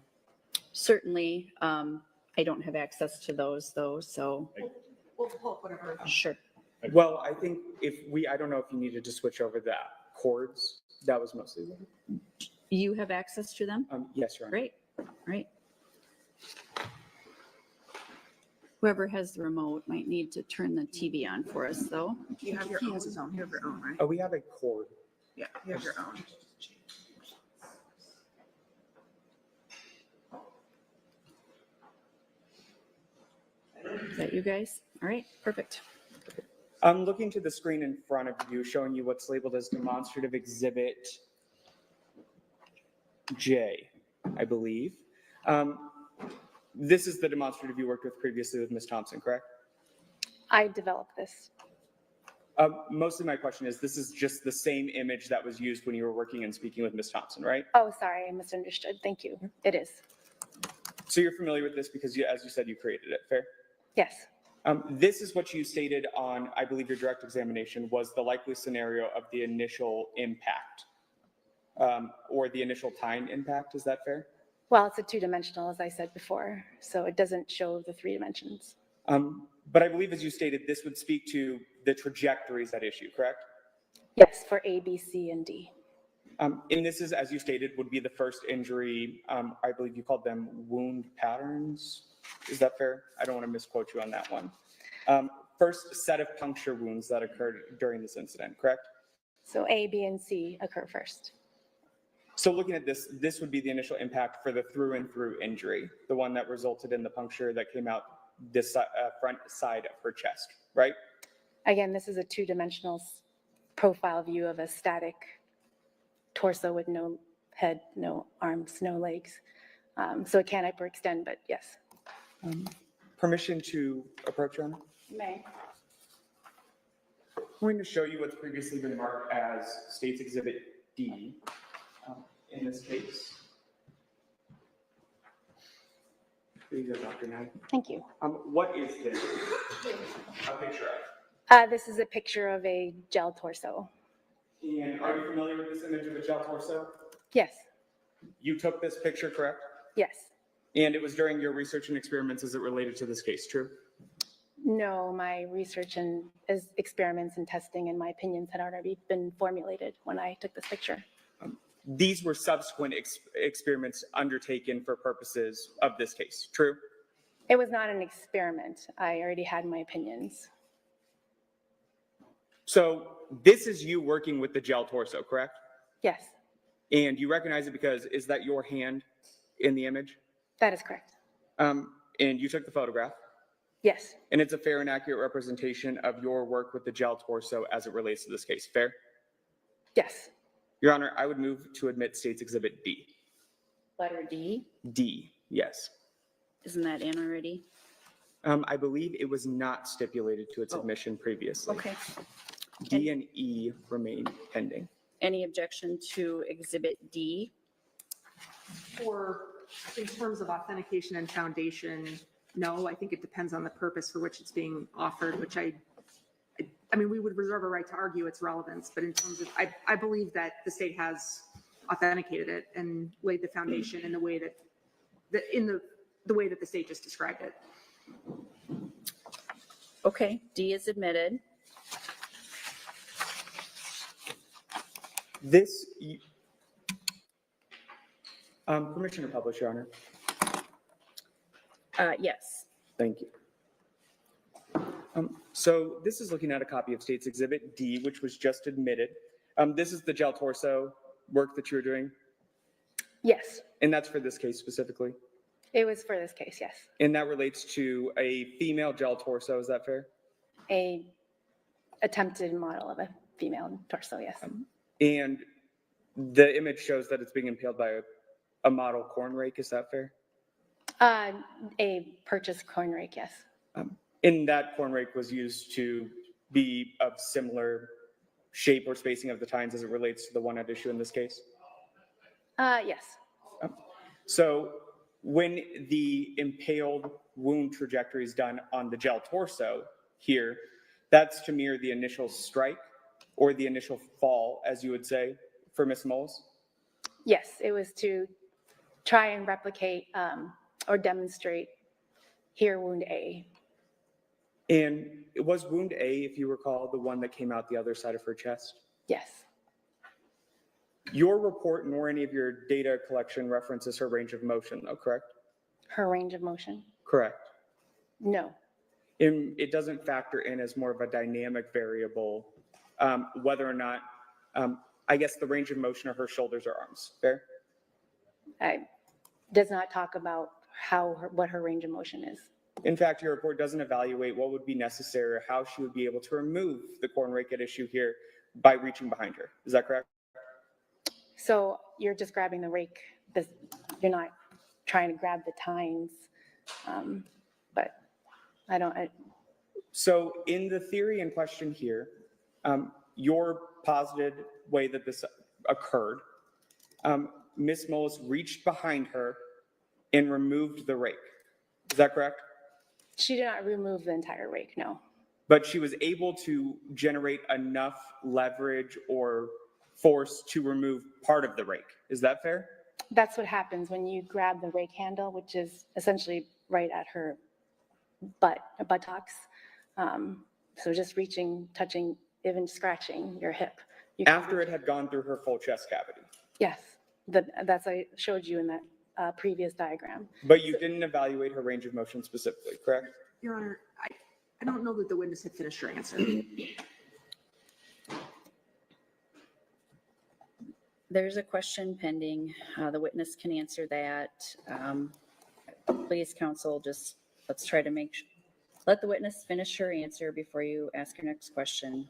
Certainly, I don't have access to those though, so We'll pull up whatever. sure. Well, I think I don't know if you needed to switch over the cords. That was mostly. You have access to them? Yes, Your Honor. Great, right. Whoever has the remote might need to turn the TV on for us though. You have your own. He has his own. You have your own, right? Oh, we have a cord. Yeah, you have your own. Is that you guys? All right, perfect. I'm looking to the screen in front of you, showing you what's labeled as demonstrative exhibit J, I believe. This is the demonstrative you worked with previously with Ms. Thompson, correct? I developed this. Mostly my question is, this is just the same image that was used when you were working and speaking with Ms. Thompson, right? Oh, sorry, I misunderstood. Thank you. It is. So you're familiar with this because, as you said, you created it, fair? Yes. This is what you stated on, I believe, your direct examination was the likely scenario of the initial impact, or the initial time impact. Is that fair? Well, it's a two-dimensional, as I said before, so it doesn't show the 3 dimensions. But I believe, as you stated, this would speak to the trajectories at issue, correct? Yes, for A, B, C, and D. And this is, as you stated, would be the first injury. I believe you called them wound patterns. Is that fair? I don't want to misquote you on that one. First set of puncture wounds that occurred during this incident, correct? So A, B, and C occur first. So looking at this, this would be the initial impact for the through and through injury, the one that resulted in the puncture that came out this front side of her chest, right? Again, this is a two-dimensional profile view of a static torso with no head, no arms, no legs. So it can hyperextend, but yes. Permission to approach, Your Honor? May. I'm going to show you what's previously been marked as State's Exhibit D in this case. Here you go, Dr. Knight. Thank you. What is this a picture of? This is a picture of a gel torso. And are you familiar with this image of a gel torso? Yes, You took this picture, correct? yes. And it was during your research and experiments as it related to this case, true? No, my research and experiments and testing and my opinions had already been formulated when I took this picture. These were subsequent experiments undertaken for purposes of this case, true? It was not an experiment. I already had my opinions. So this is you working with the gel torso, correct? Yes, And you recognize it because, is that your hand in the image? that is correct. And you took the photograph, Yes, and it's a fair and accurate representation of your work with the gel torso as it relates to this case, fair? yes. Your Honor, I would move to admit State's Exhibit D. Letter D, D, yes. isn't that in already? I believe it was not stipulated to its Oh. admission previously. Okay. D and E remain pending. Any objection to Exhibit D? For, in terms of authentication and foundation, no, I think it depends on the purpose for which it's being offered, which I mean, we would reserve a right to argue its relevance, but in terms of, I believe that the state has authenticated it and laid the foundation in the way that, the way that the state just described it. Okay, D is admitted. This, permission to publish, Your Honor. Yes. Thank you. So this is looking at a copy of State's Exhibit D, which was just admitted. This is the gel torso work that you were doing, yes. and that's for this case specifically. It was for this case, yes. And that relates to a female gel torso, is that fair? A attempted model of a female torso, yes. And the image shows that it's being impaled by a model corn rake, is that fair? A purchased corn rake, yes. And that corn rake was used to be of similar shape or spacing of the tines as it relates to the one at issue in this case? Yes, So when the impaled wound trajectory is done on the gel torso here, that's to mirror the initial strike or the initial fall, as you would say, for Ms. Mullis? yes. It was to try and replicate or demonstrate here wound A. And was wound A, if you recall, the one that came out the other side of her chest? Yes, Your report nor any of your data collection references her range of motion, though, correct? her range of motion. Correct. No, And it doesn't factor in as more of a dynamic variable, whether or not, I guess, the range of motion of her shoulders or arms, fair? does not talk about what her range of motion is. In fact, your report doesn't evaluate what would be necessary or how she would be able to remove the corn rake at issue here by reaching behind her. Is that correct? So you're just grabbing the rake, you're not trying to grab the tines. But So in the theory in question here, your posited way that this occurred, Ms. Mullis reached behind her and removed the rake. Is that correct? she did not remove the entire rake, no. But she was able to generate enough leverage or force to remove part of the rake. Is that fair? That's what happens when you grab the rake handle, which is essentially right at her buttocks. So just reaching, touching, even scratching your hip. You can After reach- it had gone through her full chest cavity. Yes, that's I showed you in that previous diagram. But you didn't evaluate her range of motion specifically, correct? Your Honor, I don't know that the witness had finished her answer. There's a question pending. The witness can answer that. Please, counsel, just let's try to let the witness finish her answer before you ask your next question.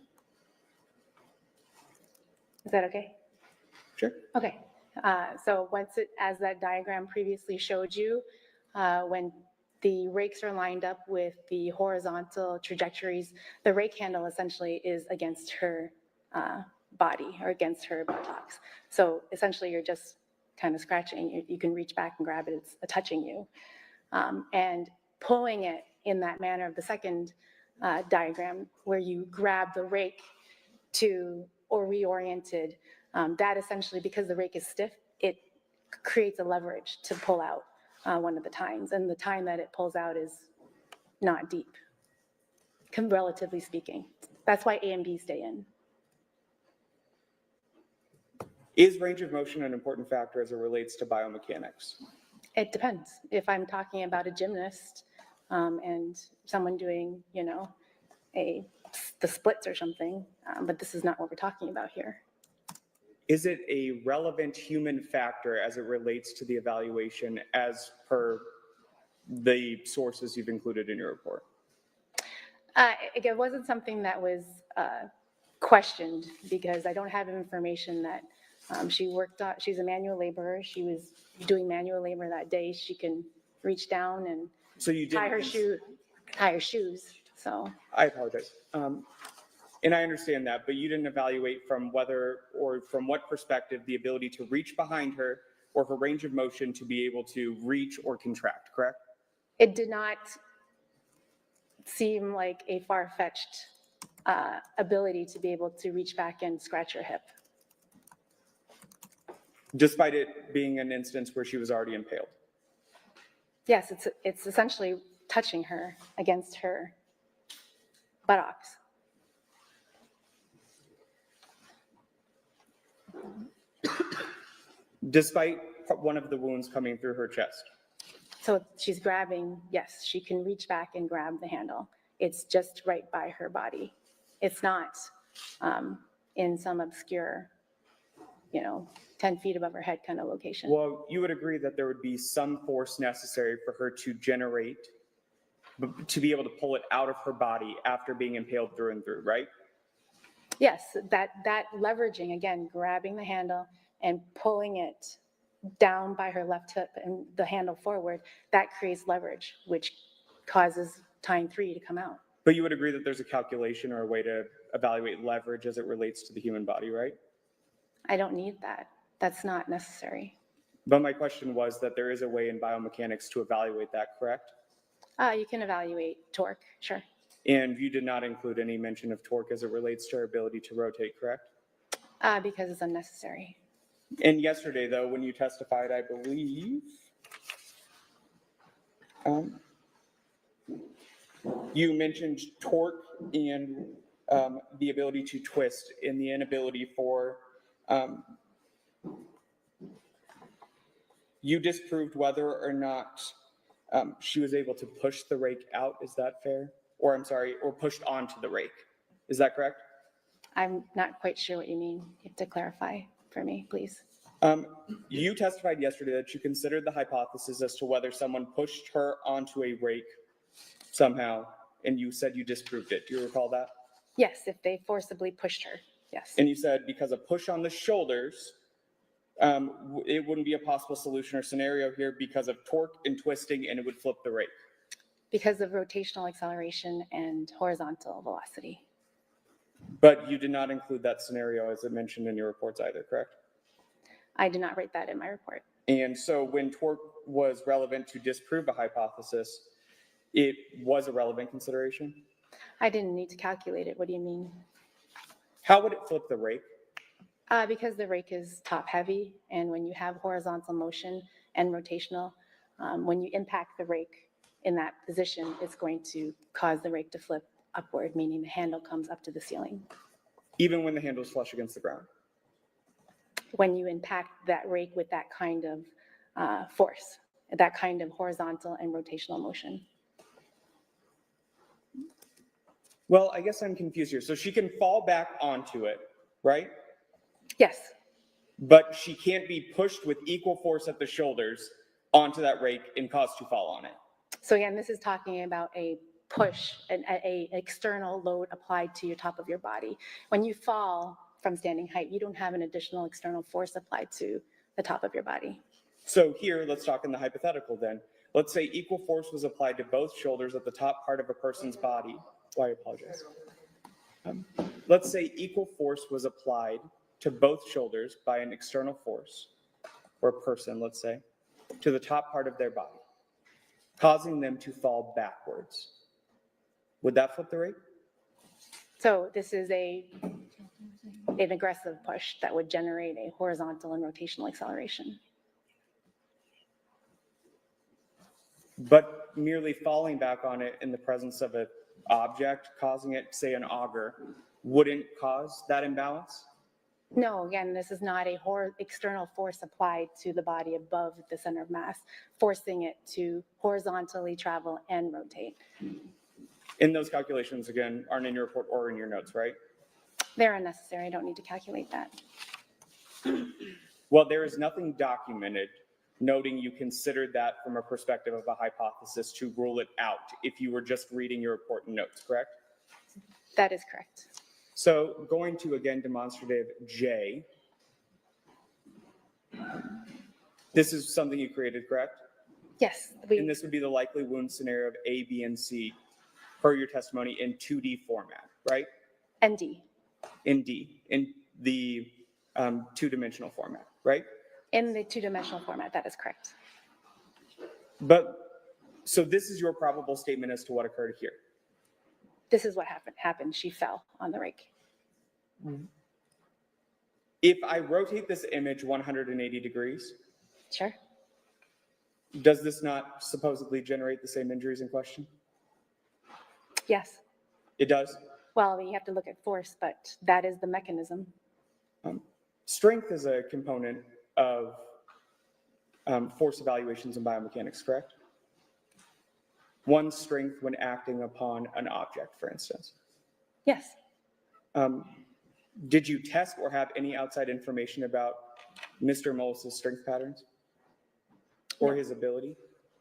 Is that okay? Sure. Okay. So as that diagram previously showed you, when the rakes are lined up with the horizontal trajectories. The rake handle essentially is against her body or against her buttocks. So essentially you're just kind of scratching. You can reach back and grab it, it's touching you. And pulling it in that manner of the second diagram where you grab the rake or reoriented, that essentially, because the rake is stiff, it creates a leverage to pull out one of the tines. And the tine that it pulls out is not deep, relatively speaking. That's why A and B stay in. Is range of motion an important factor as it relates to biomechanics? It depends. If I'm talking about a gymnast and someone doing, the splits or something, but this is not what we're talking about here. Is it a relevant human factor as it relates to the evaluation as per the sources you've included in your report? It wasn't something that was questioned because I don't have information that she's a manual laborer. She was doing manual labor that day. She can reach down and tie her shoes. So I apologize. And I understand that, but you didn't evaluate from whether or from what perspective the ability to reach behind her or her range of motion to be able to reach or contract, correct? it did not seem like a far-fetched ability to be able to reach back and scratch her hip. Despite it being an instance where she was already impaled? Yes, it's essentially touching her against her buttocks. Despite one of the wounds coming through her chest? So she's grabbing, yes, she can reach back and grab the handle. It's just right by her body. It's not in some obscure, 10 feet above her head kind of location. Well, you would agree that there would be some force necessary for her to generate, to be able to pull it out of her body after being impaled through and through, right? Yes, that leveraging, again, grabbing the handle and pulling it down by her left hip and the handle forward, that creates leverage, which causes tying 3 to come out. But you would agree that there's a calculation or a way to evaluate leverage as it relates to the human body, right? I don't need that. That's not necessary. But my question was that there is a way in biomechanics to evaluate that, correct? You can evaluate torque, sure. And you did not include any mention of torque as it relates to her ability to rotate, correct? Because it's unnecessary. And yesterday, though, when you testified, I believe, you mentioned torque and the ability to twist and the inability for, you disproved whether or not she was able to push the rake out, is that fair? Or I'm sorry, or pushed onto the rake. Is that correct? I'm not quite sure what you mean. You have to clarify for me, please. You testified yesterday that you considered the hypothesis as to whether someone pushed her onto a rake somehow, and you said you disproved it. Do you recall that? Yes, if they forcibly pushed her, yes. And you said because a push on the shoulders, it wouldn't be a possible solution or scenario here because of torque and twisting, and it would flip the rake. Because of rotational acceleration and horizontal velocity. But you did not include that scenario as it mentioned in your reports either, correct? I did not write that in my report. And so when torque was relevant to disprove a hypothesis, it was a relevant consideration? I didn't need to calculate it. What do you mean? How would it flip the rake? Because the rake is top heavy, and when you have horizontal motion and rotational, when you impact the rake in that position, it's going to cause the rake to flip upward, meaning the handle comes up to the ceiling. Even when the handle is flush against the ground? When you impact that rake with that kind of force, that kind of horizontal and rotational motion. Well, I guess I'm confused here. So she can fall back onto it, right? Yes. But she can't be pushed with equal force at the shoulders onto that rake and caused to fall on it. So again, this is talking about a push, an external load applied to your top of your body. When you fall from standing height, you don't have an additional external force applied to the top of your body. So here, let's talk in the hypothetical then. let's say equal force was applied to both shoulders at the top part of a person's body. Oh, I apologize. Let's say equal force was applied to both shoulders by an external force, or a person, let's say, to the top part of their body, causing them to fall backwards. Would that flip the rate? So this is an aggressive push that would generate a horizontal and rotational acceleration. But merely falling back on it in the presence of an object, causing it, say, an auger, wouldn't cause that imbalance? No, again, this is not a external force applied to the body above the center of mass, forcing it to horizontally travel and rotate. In those calculations, again, aren't in your report or in your notes, right? They're unnecessary. I don't need to calculate that. Well, there is nothing documented noting you considered that from a perspective of a hypothesis to rule it out if you were just reading your report and notes, correct? That is correct. So going to, again, demonstrative J, this is something you created, correct? Yes, And this would be the likely wound scenario of A, B, and C per your testimony in 2D format, right? ND. In D, in the two-dimensional format, right? In the two-dimensional format, that is correct. But, so this is your probable statement as to what occurred here. This is what happened. She fell on the rake. If I rotate this image 180 degrees, Sure. does this not supposedly generate the same injuries in question? Yes. It does? Well, you have to look at force, but that is the mechanism. Strength is a component of force evaluations in biomechanics, correct? One's strength when acting upon an object, for instance. Yes. Did you test or have any outside information about Mr. Mullis's strength patterns or his ability?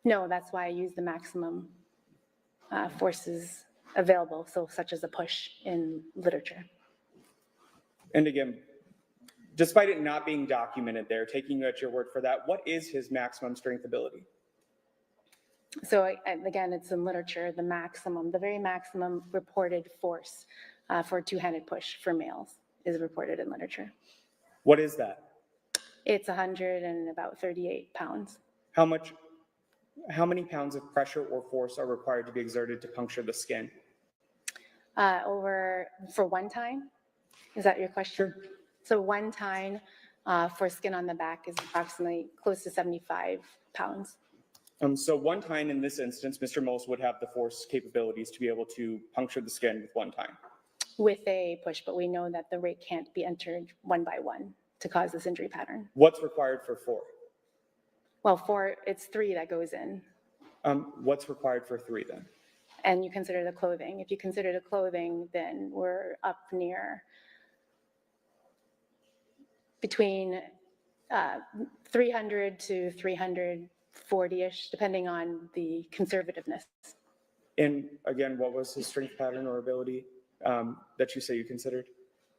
No, that's why I use the maximum forces available, so such as a push in literature. And again, despite it not being documented there, taking you at your word for that, what is his maximum strength ability? So again, it's in literature, the very maximum reported force for a two-handed push for males is reported in literature. What is that? It's 138 pounds. How many pounds of pressure or force are required to be exerted to puncture the skin? For one time? Is that your question? Sure. So one time for skin on the back is approximately close to 75 pounds. So one time in this instance, Mr. Mullis would have the force capabilities to be able to puncture the skin with one time. With a push, but we know that the rate can't be entered one by one to cause this injury pattern. What's required for 4? Well, it's 3 that goes in. What's required for 3 then? And you consider the clothing. If you consider the clothing, then we're up near between 300 to 340-ish, depending on the conservativeness. And again, what was his strength pattern or ability that you say you considered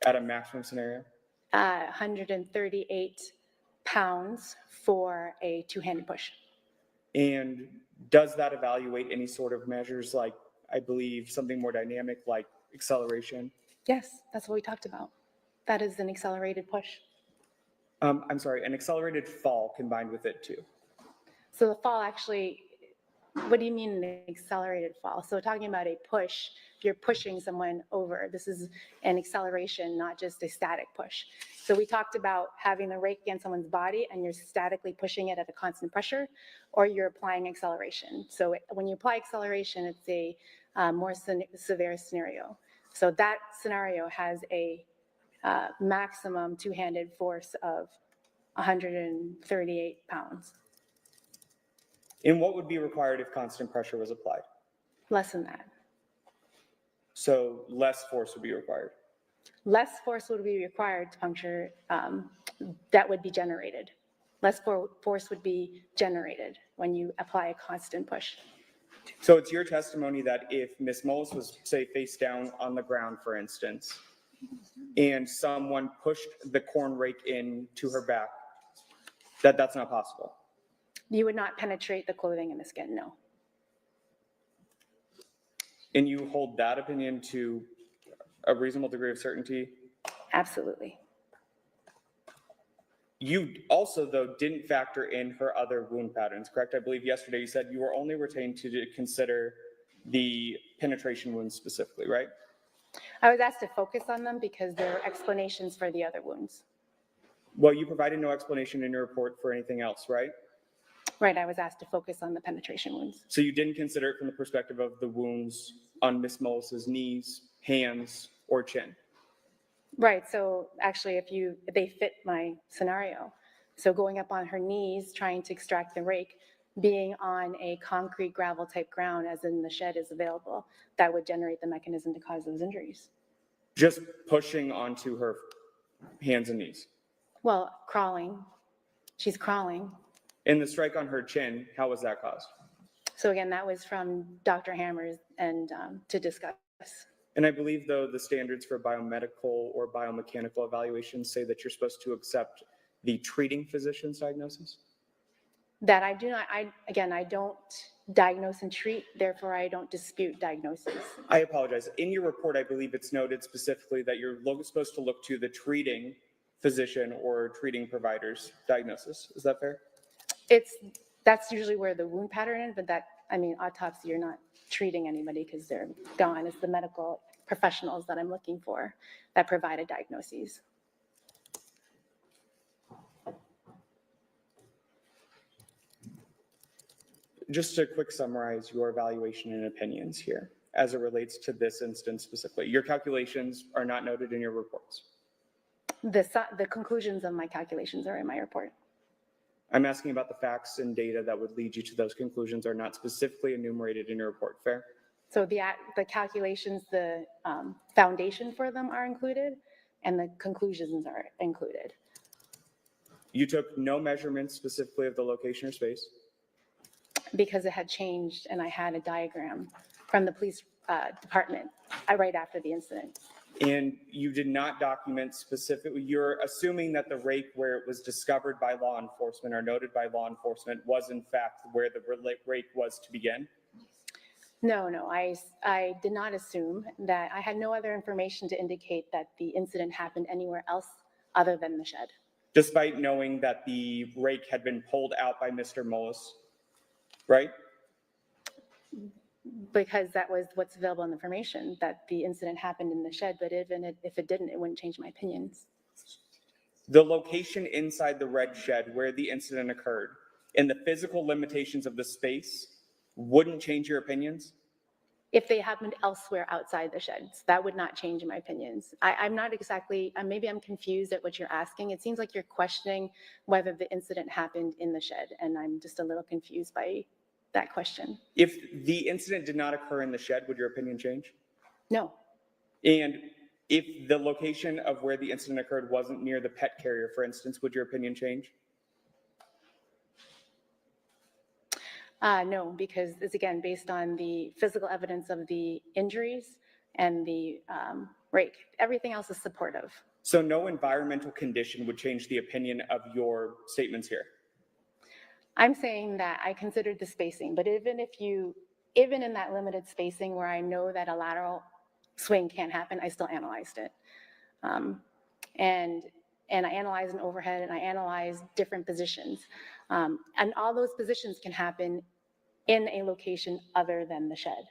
at a maximum scenario? 138 pounds for a two-handed push. And does that evaluate any sort of measures like, I believe, something more dynamic like acceleration? Yes, that's what we talked about. That is an accelerated push. I'm sorry, an accelerated fall combined with it too. So the fall actually, what do you mean an accelerated fall? So talking about a push, if you're pushing someone over, this is an acceleration, not just a static push. So we talked about having the rake against someone's body and you're statically pushing it at a constant pressure, or you're applying acceleration. So when you apply acceleration, it's a more severe scenario. So that scenario has a maximum two-handed force of 138 pounds. And what would be required if constant pressure was applied? Less than that. So less force would be required. Less force would be required to puncture, that would be generated. Less force would be generated when you apply a constant push. So it's your testimony that if Ms. Mullis was, say, face down on the ground, for instance, and someone pushed the corn rake into her back, that's not possible? You would not penetrate the clothing and the skin, no. And you hold that opinion to a reasonable degree of certainty? Absolutely. You also, though, didn't factor in her other wound patterns, correct? I believe yesterday you said you were only retained to consider the penetration wounds specifically, right? I was asked to focus on them because there are explanations for the other wounds. Well, you provided no explanation in your report for anything else, right? Right, I was asked to focus on the penetration wounds. So you didn't consider it from the perspective of the wounds on Miss Mullis's knees, hands, or chin? Right, so actually if they fit my scenario. So going up on her knees, trying to extract the rake, being on a concrete gravel type ground as in the shed is available, that would generate the mechanism to cause those injuries. Just pushing onto her hands and knees? Well, crawling, she's crawling. And the strike on her chin, how was that caused? So again, that was from Dr. Hammers and to discuss. And I believe, though, the standards for biomedical or biomechanical evaluations say that you're supposed to accept the treating physician's diagnosis? That I do not, I don't diagnose and treat, therefore I don't dispute diagnosis. I apologize. In your report, I believe it's noted specifically that you're supposed to look to the treating physician or treating provider's diagnosis. Is that fair? That's usually where the wound pattern is, but autopsy, you're not treating anybody because they're gone. It's the medical professionals that I'm looking for that provide a diagnosis. Just to quick summarize your evaluation and opinions here as it relates to this instance specifically. Your calculations are not noted in your reports. The conclusions of my calculations are in my report. I'm asking about the facts and data that would lead you to those conclusions are not specifically enumerated in your report. Fair? So the calculations, the foundation for them are included and the conclusions are included. You took no measurements specifically of the location or space? Because it had changed and I had a diagram from the police department right after the incident. And you did not document specifically, you're assuming that the rake where it was discovered by law enforcement or noted by law enforcement was in fact where the rake was to begin? No, I did not assume that. I had no other information to indicate that the incident happened anywhere else other than the shed. Despite knowing that the rake had been pulled out by Mr. Mullis, right? Because that was what's available in the information, that the incident happened in the shed, but even if it didn't, it wouldn't change my opinions. The location inside the red shed where the incident occurred and the physical limitations of the space wouldn't change your opinions? If they happened elsewhere outside the sheds, that would not change my opinions. I'm not exactly, maybe I'm confused at what you're asking. It seems like you're questioning whether the incident happened in the shed, and I'm just a little confused by that question. If the incident did not occur in the shed, would your opinion change? No. And if the location of where the incident occurred wasn't near the pet carrier, for instance, would your opinion change? No, because it's again based on the physical evidence of the injuries and the rake. Everything else is supportive. So no environmental condition would change the opinion of your statements here? I'm saying that I considered the spacing, but even in that limited spacing where I know that a lateral swing can't happen, I still analyzed it. And I analyzed an overhead and I analyzed different positions. And all those positions can happen in a location other than the shed.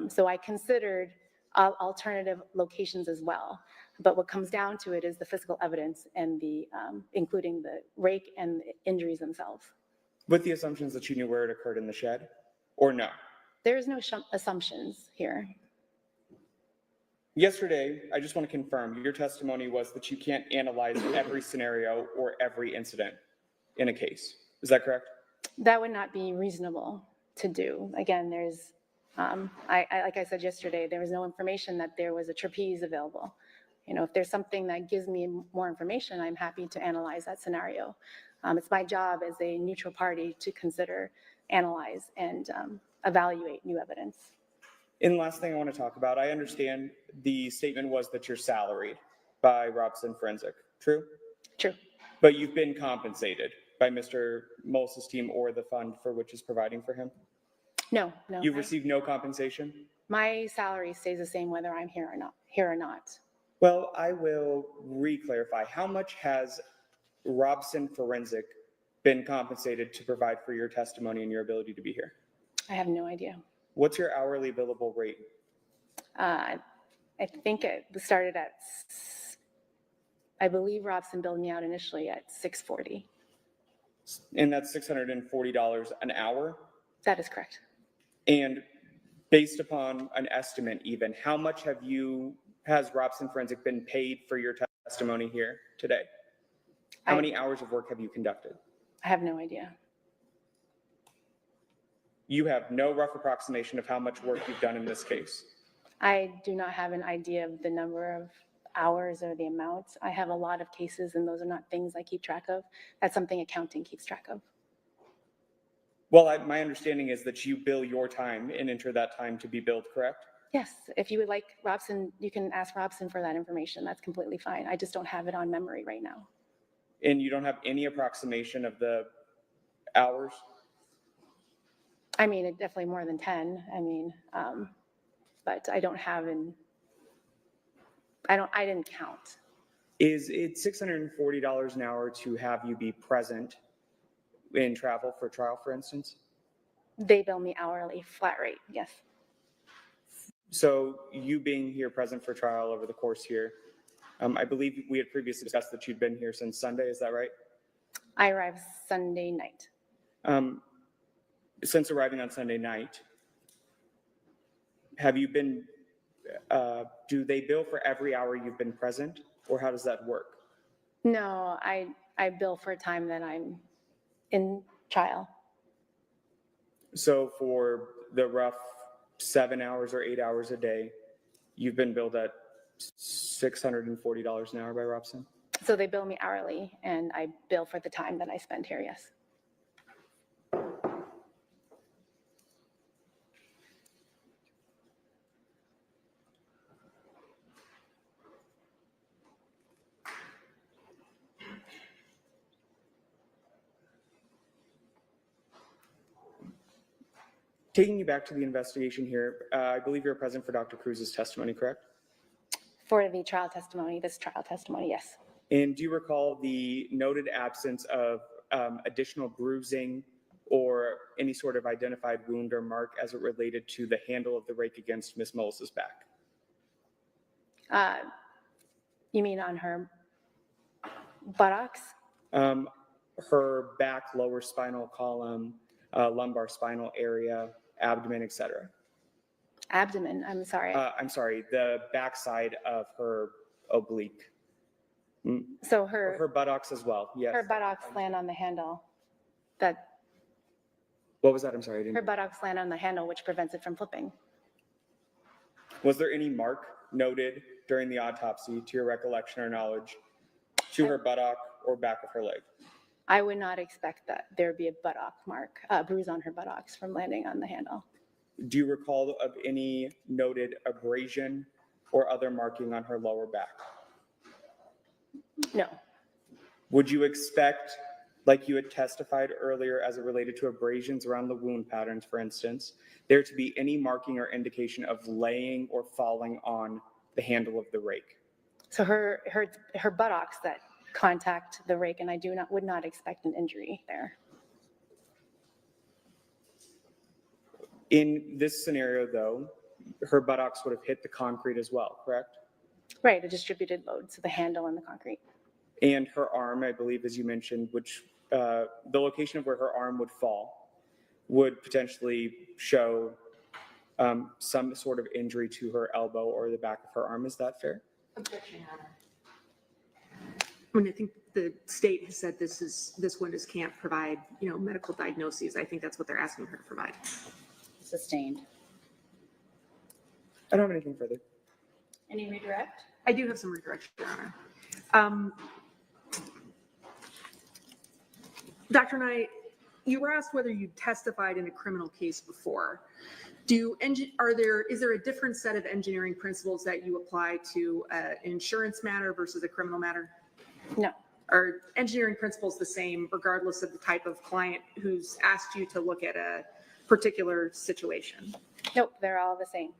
So I considered alternative locations as well. But what comes down to it is the physical evidence and including the rake and the injuries themselves. With the assumptions that you knew where it occurred in the shed, or no? There is no assumptions here. Yesterday, I just want to confirm, your testimony was that you can't analyze every scenario or every incident in a case. Is that correct? That would not be reasonable to do. Again, like I said yesterday, there was no information that there was a trapeze available. If there's something that gives me more information, I'm happy to analyze that scenario. It's my job as a neutral party to consider, analyze, and evaluate new evidence. And last thing I want to talk about, I understand the statement was that you're salaried by Robson Forensic. True? True. But you've been compensated by Mr. Mullis's team or the fund for which is providing for him? No. You've received no compensation? My salary stays the same whether I'm here or not. Well, I will re-clarify. How much has Robson Forensic been compensated to provide for your testimony and your ability to be here? I have no idea. What's your hourly billable rate? I think it started at, I believe Robson billed me out initially at $640. And that's $640 an hour? That is correct. And based upon an estimate even, how much has Robson Forensic been paid for your testimony here today? How many hours of work have you conducted? I have no idea. You have no rough approximation of how much work you've done in this case? I do not have an idea of the number of hours or the amount. I have a lot of cases and those are not things I keep track of. That's something accounting keeps track of. Well, my understanding is that you bill your time and enter that time to be billed, correct? Yes, if you would like Robson, you can ask Robson for that information. That's completely fine. I just don't have it on memory right now. And you don't have any approximation of the hours? I mean, it definitely more than 10. I mean, but I don't have I didn't count. Is it $640 an hour to have you be present in travel for trial, for instance? They bill me hourly, flat rate, yes. So you being here present for trial over the course here, I believe we had previously discussed that you'd been here since Sunday, is that right? I arrived Sunday night. Since arriving on Sunday night, have you been, do they bill for every hour you've been present, or how does that work? No, I bill for time that I'm in trial. So for the rough 7 hours or 8 hours a day, you've been billed at $640 an hour by Robson? So they bill me hourly and I bill for the time that I spend here, yes. Taking you back to the investigation here, I believe you're present for Dr. Cruz's testimony, correct? For the trial testimony, this trial testimony, yes. And do you recall the noted absence of additional bruising or any sort of identified wound or mark as it related to the handle of the rake against Ms. Mullis's back? You mean on her buttocks? Her back, lower spinal column, lumbar spinal area, abdomen, etc. Abdomen, I'm sorry. I'm sorry, the backside of her oblique. So Her buttocks as well, yes. her buttocks land on the handle. That What was that? I'm sorry. I her didn't. buttocks land on the handle, which prevents it from flipping. Was there any mark noted during the autopsy, to your recollection or knowledge, to her buttock or back of her leg? I would not expect that there would be a buttock mark, bruise on her buttocks from landing on the handle. Do you recall of any noted abrasion or other marking on her lower back? No. Would you expect, like you had testified earlier as it related to abrasions around the wound patterns, for instance, there to be any marking or indication of laying or falling on the handle of the rake? So her buttocks that contact the rake, and I would not expect an injury there. In this scenario, though, her buttocks would have hit the concrete as well, correct? Right, a distributed load, so the handle and the concrete. And her arm, I believe, as you mentioned, which the location of where her arm would fall would potentially show some sort of injury to her elbow or the back of her arm. Is that fair? Objection, Your Honor. I mean, I think the state has said this witness can't provide, medical diagnoses. I think that's what they're asking her to provide. Sustained. I don't have anything further. Any redirect? I do have some redirection, Your Honor. Dr. Knight, you were asked whether you testified in a criminal case before. Is there a different set of engineering principles that you apply to an insurance matter versus a criminal matter? No. are engineering principles the same regardless of the type of client who's asked you to look at a particular situation? Nope, they're all the same.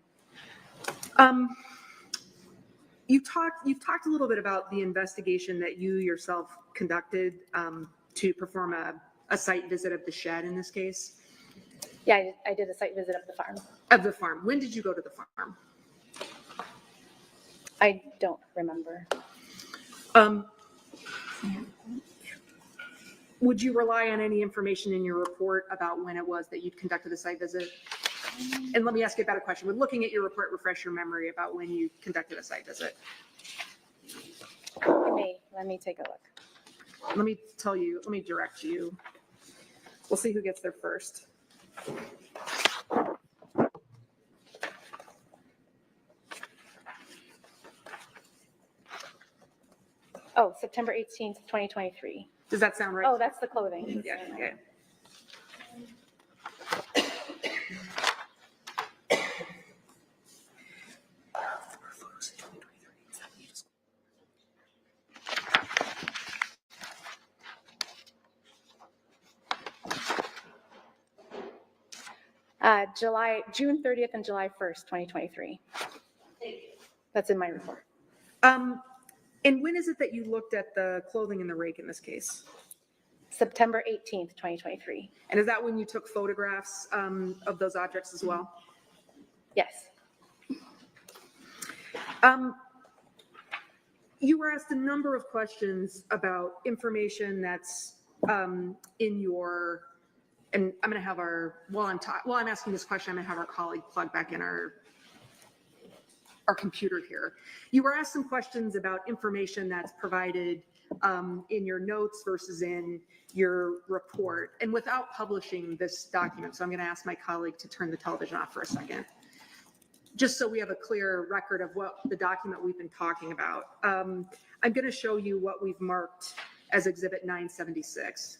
You've talked a little bit about the investigation that you yourself conducted to perform a site visit of the shed in this case. Yeah, I did a site visit of the farm. Of the farm. When did you go to the farm? I don't remember. Would you rely on any information in your report about when it was that you'd conducted the site visit? And let me ask you a better question. Would looking at your report refresh your memory about when you conducted a site visit? Let me take a look. Let me direct you. We'll see who gets there first. Oh, September 18th, 2023. Does that sound right? Oh, that's the clothing. Yeah, okay. June 30th and July 1st, 2023. That's in my report. And when is it that you looked at the clothing in the rake in this case? September 18th, 2023. And is that when you took photographs of those objects as well? Yes. You were asked a number of questions about information that's in your, and I'm going to have while I'm asking this question, I'm going to have our colleague plug back in our computer here. You were asked some questions about information that's provided in your notes versus in your report, and without publishing this document. So I'm going to ask my colleague to turn the television off for a second, just so we have a clear record of what the document we've been talking about. I'm going to show you what we've marked as Exhibit 976.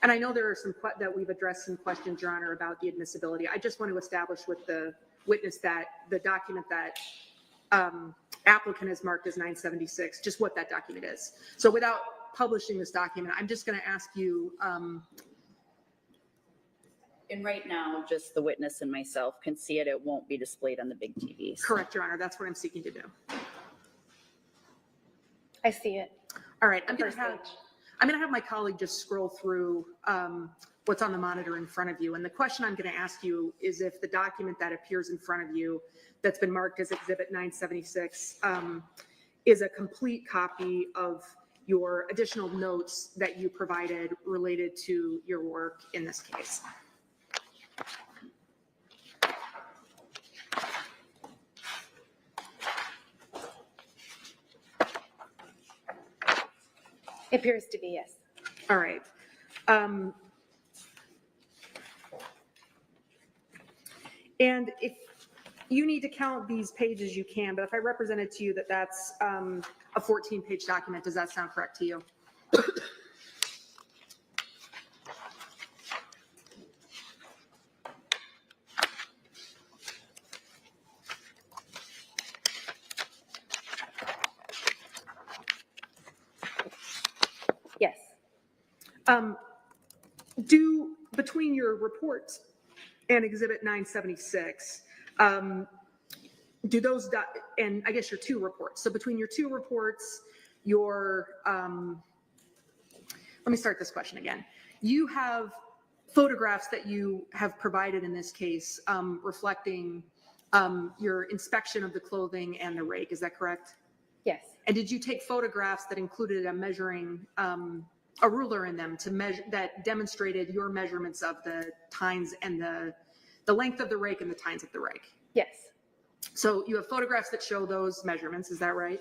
And I know there are that we've addressed some questions, Your Honor, about the admissibility. I just want to establish with the witness that the document that applicant has marked as 976, just what that document is. So without publishing this document, I'm just going to ask you. And right now, just the witness and myself can see it. It won't be displayed on the big TVs. Correct, Your Honor. That's what I'm seeking to do. I see it. All right. I'm going to have my colleague just scroll through what's on the monitor in front of you. And the question I'm going to ask you is if the document that appears in front of you that's been marked as Exhibit 976 is a complete copy of your additional notes that you provided related to your work in this case. It appears to be, yes. All right. And if you need to count these pages, you can, but if I represented to you that that's a 14-page document, does that sound correct to you? Yes. Between your report and Exhibit 976, do those, and I guess your two reports. So between your two reports, let me start this question again. You have photographs that you have provided in this case reflecting your inspection of the clothing and the rake. Is that correct? Yes. And did you take photographs that included a measuring, a ruler in them to measure, that demonstrated your measurements of the tines and the length of the rake and the tines of the rake? Yes. So you have photographs that show those measurements, is that right?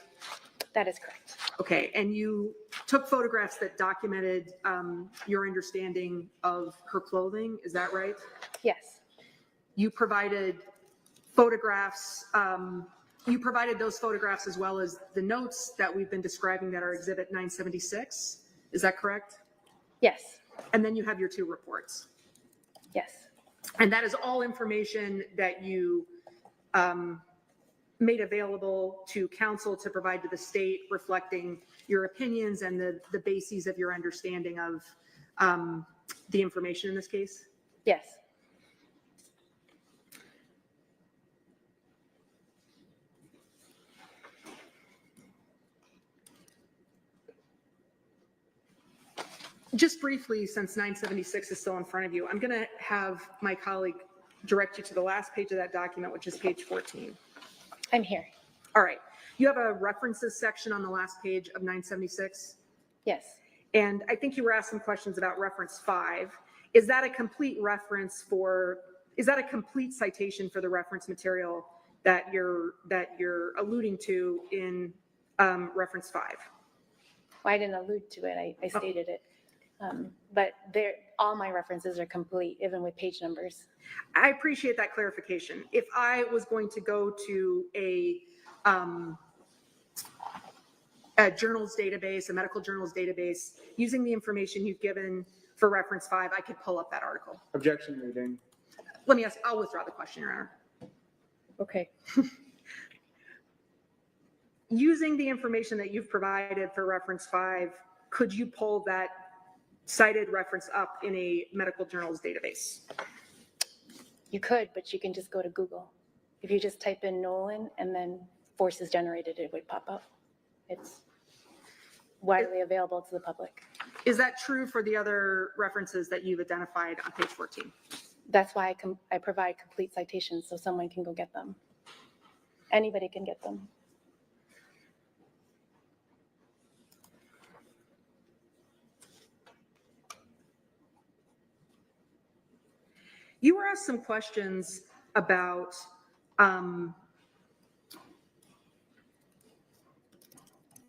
That is correct. Okay, and you took photographs that documented your understanding of her clothing, is that right? Yes. You provided photographs, you provided those photographs as well as the notes that we've been describing that are Exhibit 976, is that correct? Yes. And then you have your two reports. Yes. And that is all information that you made available to counsel to provide to the state, reflecting your opinions and the bases of your understanding of the information in this case? Yes. Just briefly, since 976 is still in front of you, I'm going to have my colleague direct you to the last page of that document, which is page 14. I'm here. All right. You have a references section on the last page of 976. Yes. And I think you were asked some questions about reference 5. Is that a complete reference for, is that a complete citation for the reference material that you're alluding to in reference 5? Well, I didn't allude to it. I stated it. But all my references are complete, even with page numbers. I appreciate that clarification. If I was going to go to a journals database, a medical journals database, using the information you've given for reference 5, I could pull up that article. Objection, reading. Let me ask, I'll withdraw the question, Your Honor. Okay. Using the information that you've provided for reference 5, could you pull that cited reference up in a medical journals database? You could, but you can just go to Google. If you just type in Nolan and then forces generated, it would pop up. It's widely available to the public. Is that true for the other references that you've identified on page 14? That's why I provide complete citations so someone can go get them. Anybody can get them. You were asked some questions about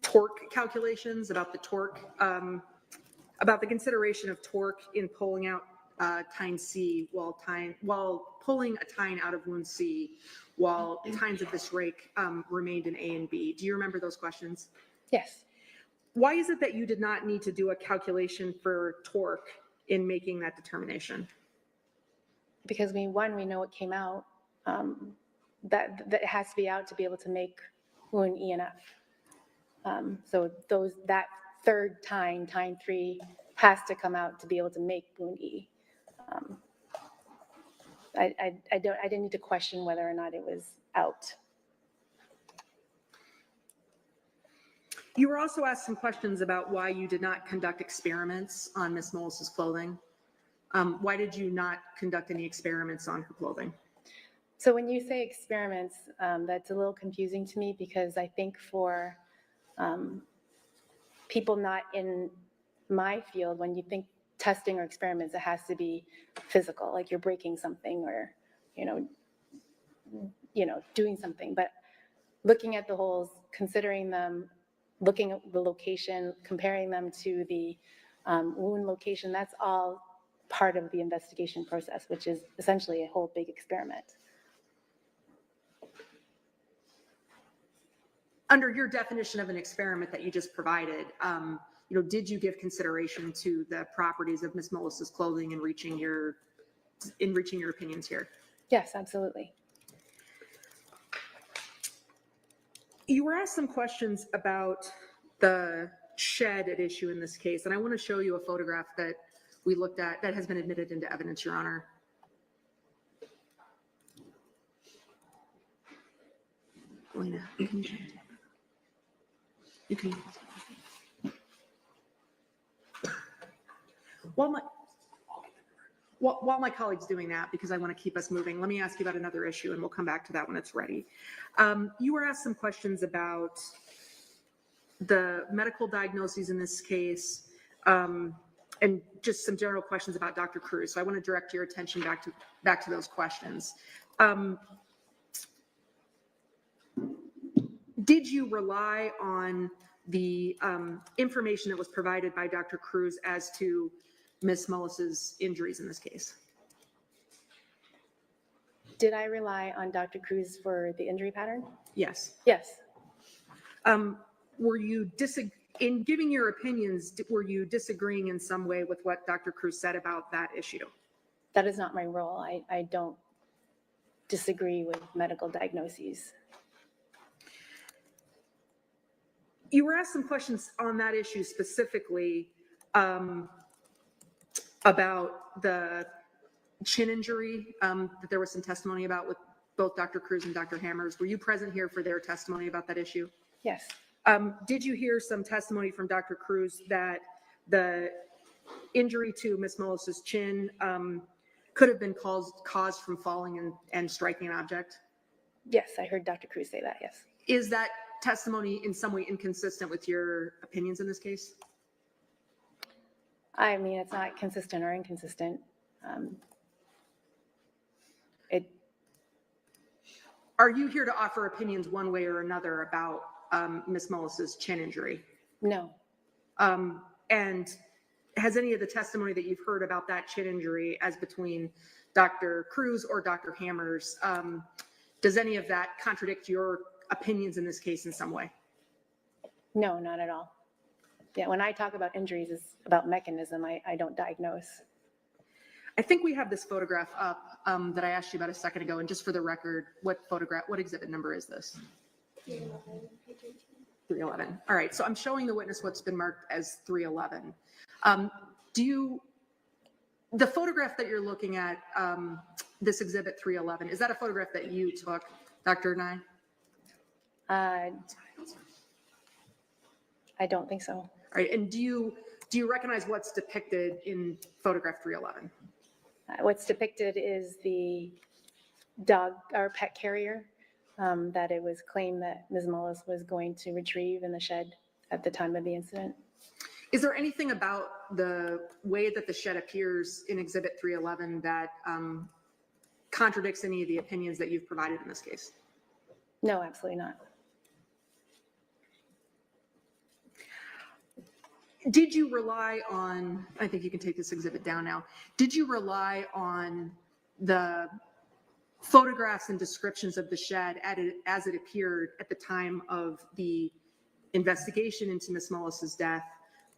torque calculations, about the torque, about the consideration of torque in pulling out tine C while pulling a tine out of wound C while tines of this rake remained in A and B. Do you remember those questions? Yes. Why is it that you did not need to do a calculation for torque in making that determination? Because we know it came out. That has to be out to be able to make wound E and F. So that third tine 3, has to come out to be able to make wound E. I didn't need to question whether or not it was out. You were also asked some questions about why you did not conduct experiments on Ms. Mullis's clothing. Why did you not conduct any experiments on her clothing? So when you say experiments, that's a little confusing to me because I think for people not in my field, when you think testing or experiments, it has to be physical, like you're breaking something or, doing something. But looking at the holes, considering them, looking at the location, comparing them to the wound location, that's all part of the investigation process, which is essentially a whole big experiment. Under your definition of an experiment that you just provided, did you give consideration to the properties of Ms. Mullis's clothing in reaching your opinions here? Yes, absolutely. You were asked some questions about the shed at issue in this case, and I want to show you a photograph that we looked at that has been admitted into evidence, Your Honor. Elena, can you can. While my colleague's doing that, because I want to keep us moving, let me ask you about another issue, and we'll come back to that when it's ready. You were asked some questions about the medical diagnoses in this case, and just some general questions about Dr. Cruz. So I want to direct your attention back to those questions. Did you rely on the information that was provided by Dr. Cruz as to Ms. Mullis's injuries in this case? Did I rely on Dr. Cruz for the injury pattern? Yes. Yes. Were you in giving your opinions, were you disagreeing in some way with what Dr. Cruz said about that issue? That is not my role. I don't disagree with medical diagnoses. You were asked some questions on that issue specifically about the chin injury that there was some testimony about with both Dr. Cruz and Dr. Hammers. Were you present here for their testimony about that issue? Yes. Did you hear some testimony from Dr. Cruz that the injury to Ms. Mullis's chin could have been caused from falling and striking an object? Yes, I heard Dr. Cruz say that, yes. Is that testimony in some way inconsistent with your opinions in this case? I mean, it's not consistent or inconsistent. Are you here to offer opinions one way or another about Ms. Mullis's chin injury? No. And has any of the testimony that you've heard about that chin injury as between Dr. Cruz or Dr. Hammers, does any of that contradict your opinions in this case in some way? No, not at all. Yeah, when I talk about injuries, it's about mechanism. I don't diagnose. I think we have this photograph up that I asked you about a second ago. And just for the record, what exhibit number is this? 311. All right. So I'm showing the witness what's been marked as 311. The photograph that you're looking at, this exhibit 311, is that a photograph that you took, Dr. Nye? I don't think so. All right. And do you recognize what's depicted in photograph 311? What's depicted is the dog or pet carrier that it was claimed that Ms. Mullis was going to retrieve in the shed at the time of the incident. Is there anything about the way that the shed appears in exhibit 311 that contradicts any of the opinions that you've provided in this case? No, absolutely not. Did you rely on, I think you can take this exhibit down now. Did you rely on the photographs and descriptions of the shed as it appeared at the time of the investigation into Ms. Mullis's death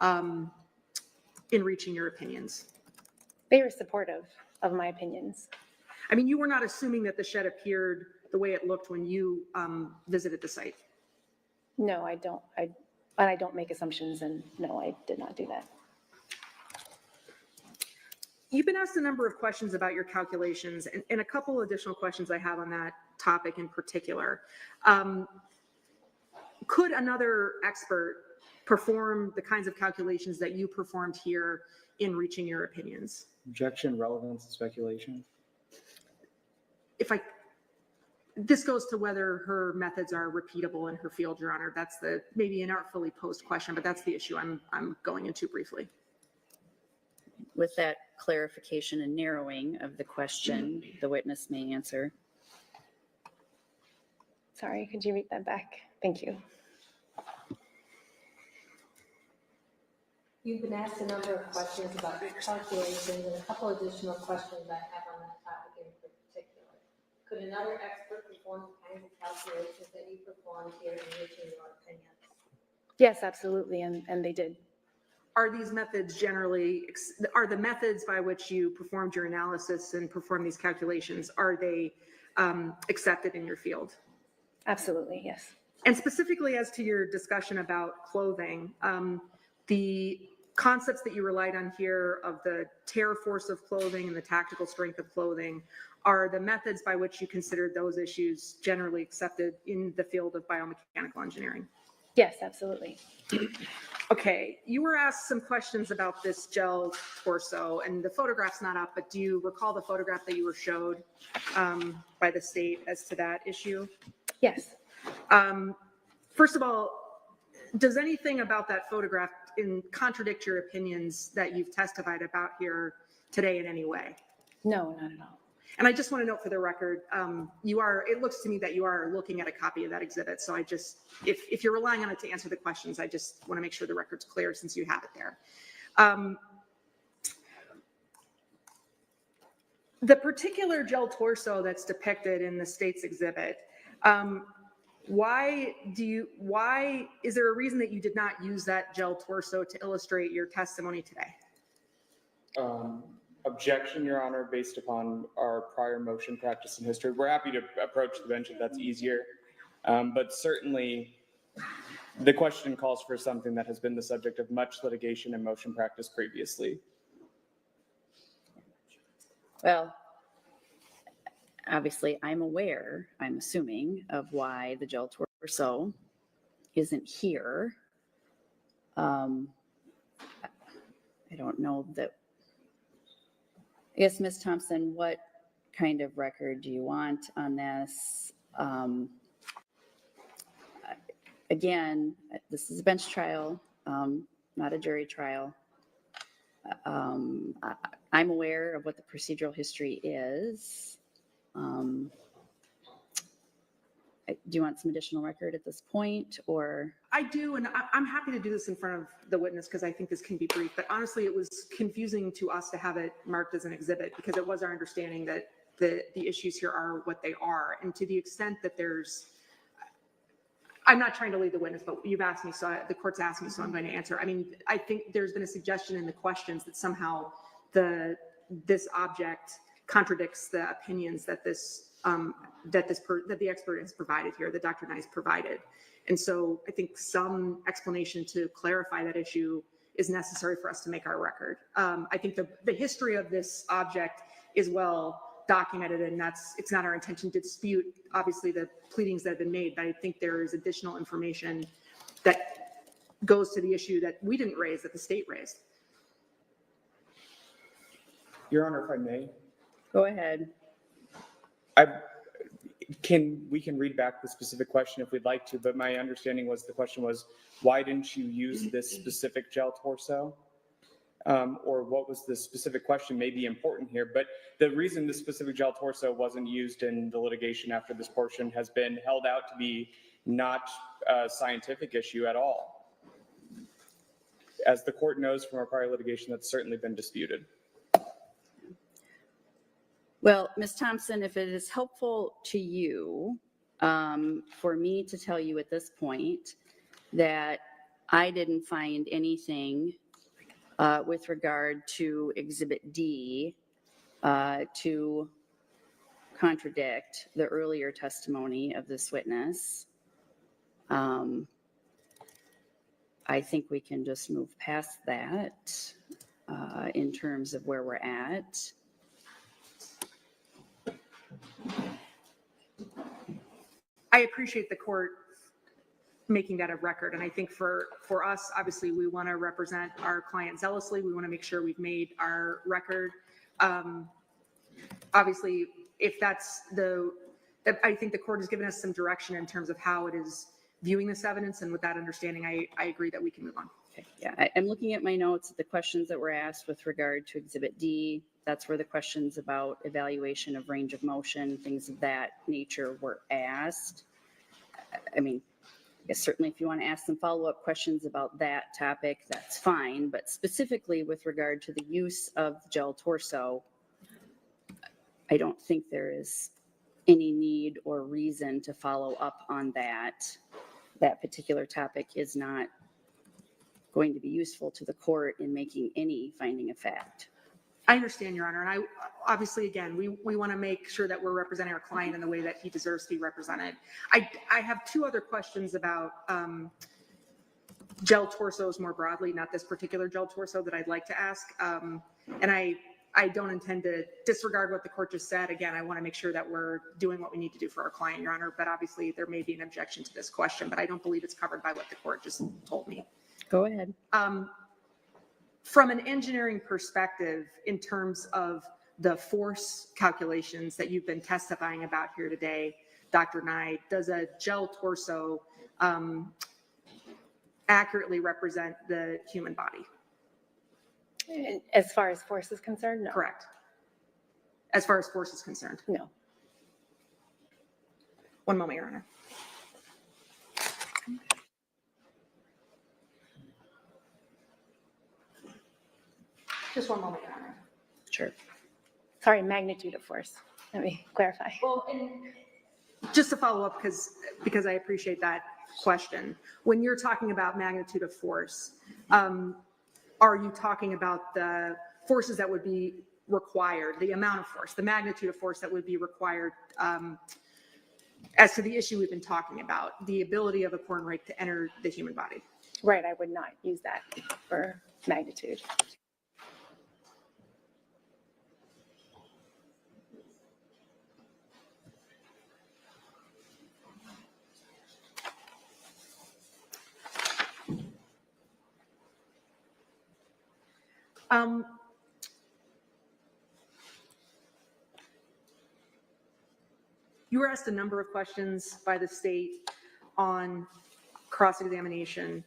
in reaching your opinions? They were supportive of my opinions. I mean, you were not assuming that the shed appeared the way it looked when you visited the site? No, I don't. I don't make assumptions, and no, I did not do that. You've been asked a number of questions about your calculations, and a couple additional questions I have on that topic in particular. Could another expert perform the kinds of calculations that you performed here in reaching your opinions? Objection, relevance, and speculation. This goes to whether her methods are repeatable in her field, Your Honor. That's maybe an artfully posed question, but that's the issue I'm going into briefly. With that clarification and narrowing of the question, the witness may answer. Sorry, could you read that back? Thank you. You've been asked a number of questions about your calculations, and a couple additional questions I have on that topic in particular. Could another expert perform the kinds of calculations that you performed here in reaching your opinions? Yes, absolutely, and they did. Are these methods are the methods by which you performed your analysis and performed these calculations, are they accepted in your field? Absolutely, yes. And specifically as to your discussion about clothing, the concepts that you relied on here of the tear force of clothing and the tactical strength of clothing are the methods by which you considered those issues generally accepted in the field of biomechanical engineering? Yes, absolutely. Okay, you were asked some questions about this gel torso, and the photograph's not up, but do you recall the photograph that you were showed by the state as to that issue? Yes. First of all, does anything about that photograph contradict your opinions that you've testified about here today in any way? No, not at all. And I just want to note for the record, it looks to me that you are looking at a copy of that exhibit. So if you're relying on it to answer the questions, I just want to make sure the record's clear since you have it there. The particular gel torso that's depicted in the state's exhibit, why is there a reason that you did not use that gel torso to illustrate your testimony today? objection, Your Honor, based upon our prior motion practice and history. We're happy to approach the bench if that's easier. But certainly, the question calls for something that has been the subject of much litigation and motion practice previously. Well, obviously, I'm assuming, of why the jail torso isn't here. I don't know that. I guess, Ms. Thompson, what kind of record do you want on this? Again, this is a bench trial, not a jury trial. I'm aware of what the procedural history is. Do you want some additional record at this point, or? I do, and I'm happy to do this in front of the witness because I think this can be brief. But honestly, it was confusing to us to have it marked as an exhibit because it was our understanding that the issues here are what they are. And to the extent that I'm not trying to lead the witness, but you've asked me, so the court's asked me, so I'm going to answer. I mean, I think there's been a suggestion in the questions that somehow this object contradicts the opinions that the expert has provided here, that Dr. Nye provided. And so I think some explanation to clarify that issue is necessary for us to make our record. I think the history of this object is well documented, and it's not our intention to dispute, obviously, the pleadings that have been made, but I think there is additional information that goes to the issue that we didn't raise, that the state raised. Your Honor, if I may. Go ahead. We can read back the specific question if we'd like to, but my understanding was the question was, why didn't you use this specific gel torso? Or what was the specific question may be important here, but the reason the specific gel torso wasn't used in the litigation after this portion has been held out to be not a scientific issue at all. As the court knows from our prior litigation, that's certainly been disputed. Well, Ms. Thompson, if it is helpful to you, for me to tell you at this point that I didn't find anything with regard to Exhibit D to contradict the earlier testimony of this witness, I think we can just move past that in terms of where we're at. I appreciate the court making that a record. And I think for us, obviously, we want to represent our client zealously. We want to make sure we've made our record. Obviously, if that's I think the court has given us some direction in terms of how it is viewing this evidence. And with that understanding, I agree that we can move on. Okay. Yeah, I'm looking at my notes at the questions that were asked with regard to Exhibit D. That's where the questions about evaluation of range of motion, things of that nature were asked. I mean, I guess certainly if you want to ask some follow-up questions about that topic, that's fine. But specifically with regard to the use of the gel torso, I don't think there is any need or reason to follow up on that. That particular topic is not going to be useful to the court in making any finding of fact. I understand, Your Honor. And obviously, again, we want to make sure that we're representing our client in the way that he deserves to be represented. I have two other questions about gel torsos more broadly, not this particular gel torso, that I'd like to ask. And I don't intend to disregard what the court just said. Again, I want to make sure that we're doing what we need to do for our client, Your Honor. But obviously, there may be an objection to this question, but I don't believe it's covered by what the court just told me. Go ahead. From an engineering perspective, in terms of the force calculations that you've been testifying about here today, Dr. Nye, does a gel torso accurately represent the human body? As far as force is concerned, no. Correct. As far as force is concerned? No. One moment, Your Honor. Just one moment, Your Honor. Sure. Sorry, magnitude of force. Let me clarify. Well, and just to follow up, because I appreciate that question. When you're talking about magnitude of force, are you talking about the forces that would be required, the amount of force, the magnitude of force that would be required as to the issue we've been talking about, the ability of a corn rake to enter the human body. Right, I would not use that for magnitude. You were asked a number of questions by the state on cross-examination.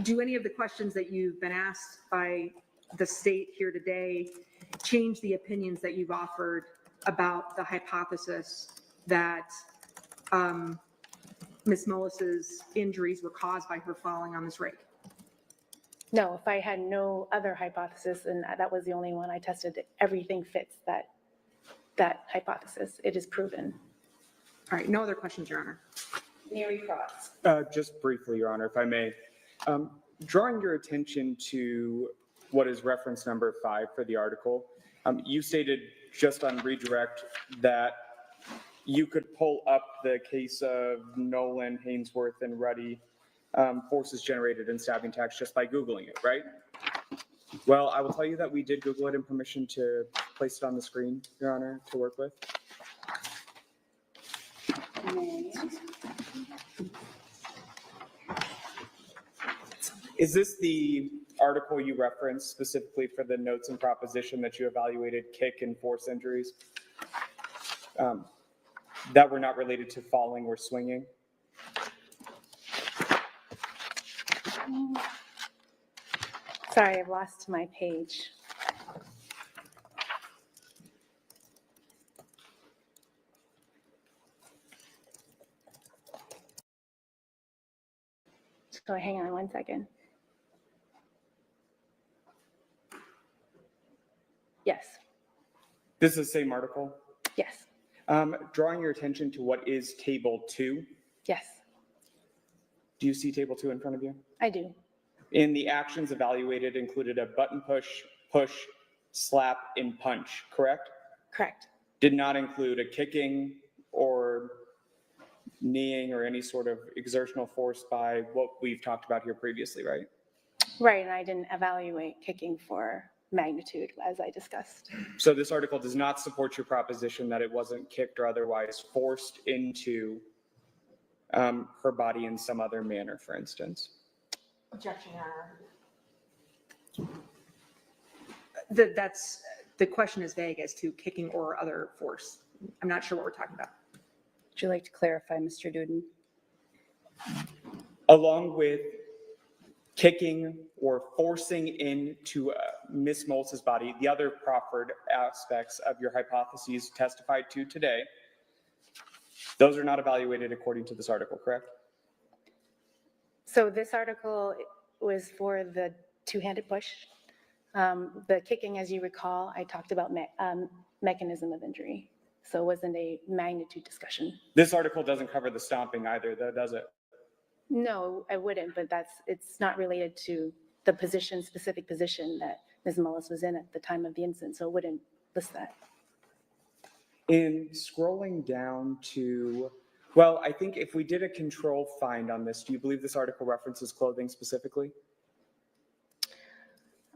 Do any of the questions that you've been asked by the state here today change the opinions that you've offered about the hypothesis that Ms. Mullis's injuries were caused by her falling on this rake? No, if I had no other hypothesis and that was the only one I tested, everything fits that hypothesis. It is proven. All right, no other questions, Your Honor. Mary Cross. Just briefly, Your Honor, if I may. Drawing your attention to what is reference number 5 for the article, you stated just on redirect that you could pull up the case of Nolan, Hainsworth, and Ruddy forces generated in stabbing attacks just by Googling it, right? Well, I will tell you that we did Google it in permission to place it on the screen, Your Honor, to work with. Is this the article you referenced specifically for the notes and proposition that you evaluated kick and force injuries that were not related to falling or swinging? Sorry, I've lost my page. So hang on one second. Yes, This is the same article. yes, Drawing your attention to what is Table 2. yes, Do you see Table 2 in front of you? I do. In the actions evaluated included a button push, push, slap, and punch, correct? Correct. Did not include a kicking or kneeing or any sort of exertional force by what we've talked about here previously, right? Right, and I didn't evaluate kicking for magnitude as I discussed. So this article does not support your proposition that it wasn't kicked or otherwise forced into her body in some other manner, for instance. Objection, Your Honor. That's, the question is vague as to kicking or other force. I'm not sure what we're talking about. Would you like to clarify, Mr. Duden? Along with kicking or forcing into Ms. Mullis's body, the other proffered aspects of your hypotheses testified to today, those are not evaluated according to this article, correct? So this article was for the two-handed push. The kicking, as you recall, I talked about mechanism of injury. So it wasn't a magnitude discussion. This article doesn't cover the stomping either, though, does it? No, I wouldn't, but it's not related to the position, specific position that Ms. Mullis was in at the time of the incident, so it wouldn't list that. In scrolling down to, well, I think if we did a control find on this, do you believe this article references clothing specifically?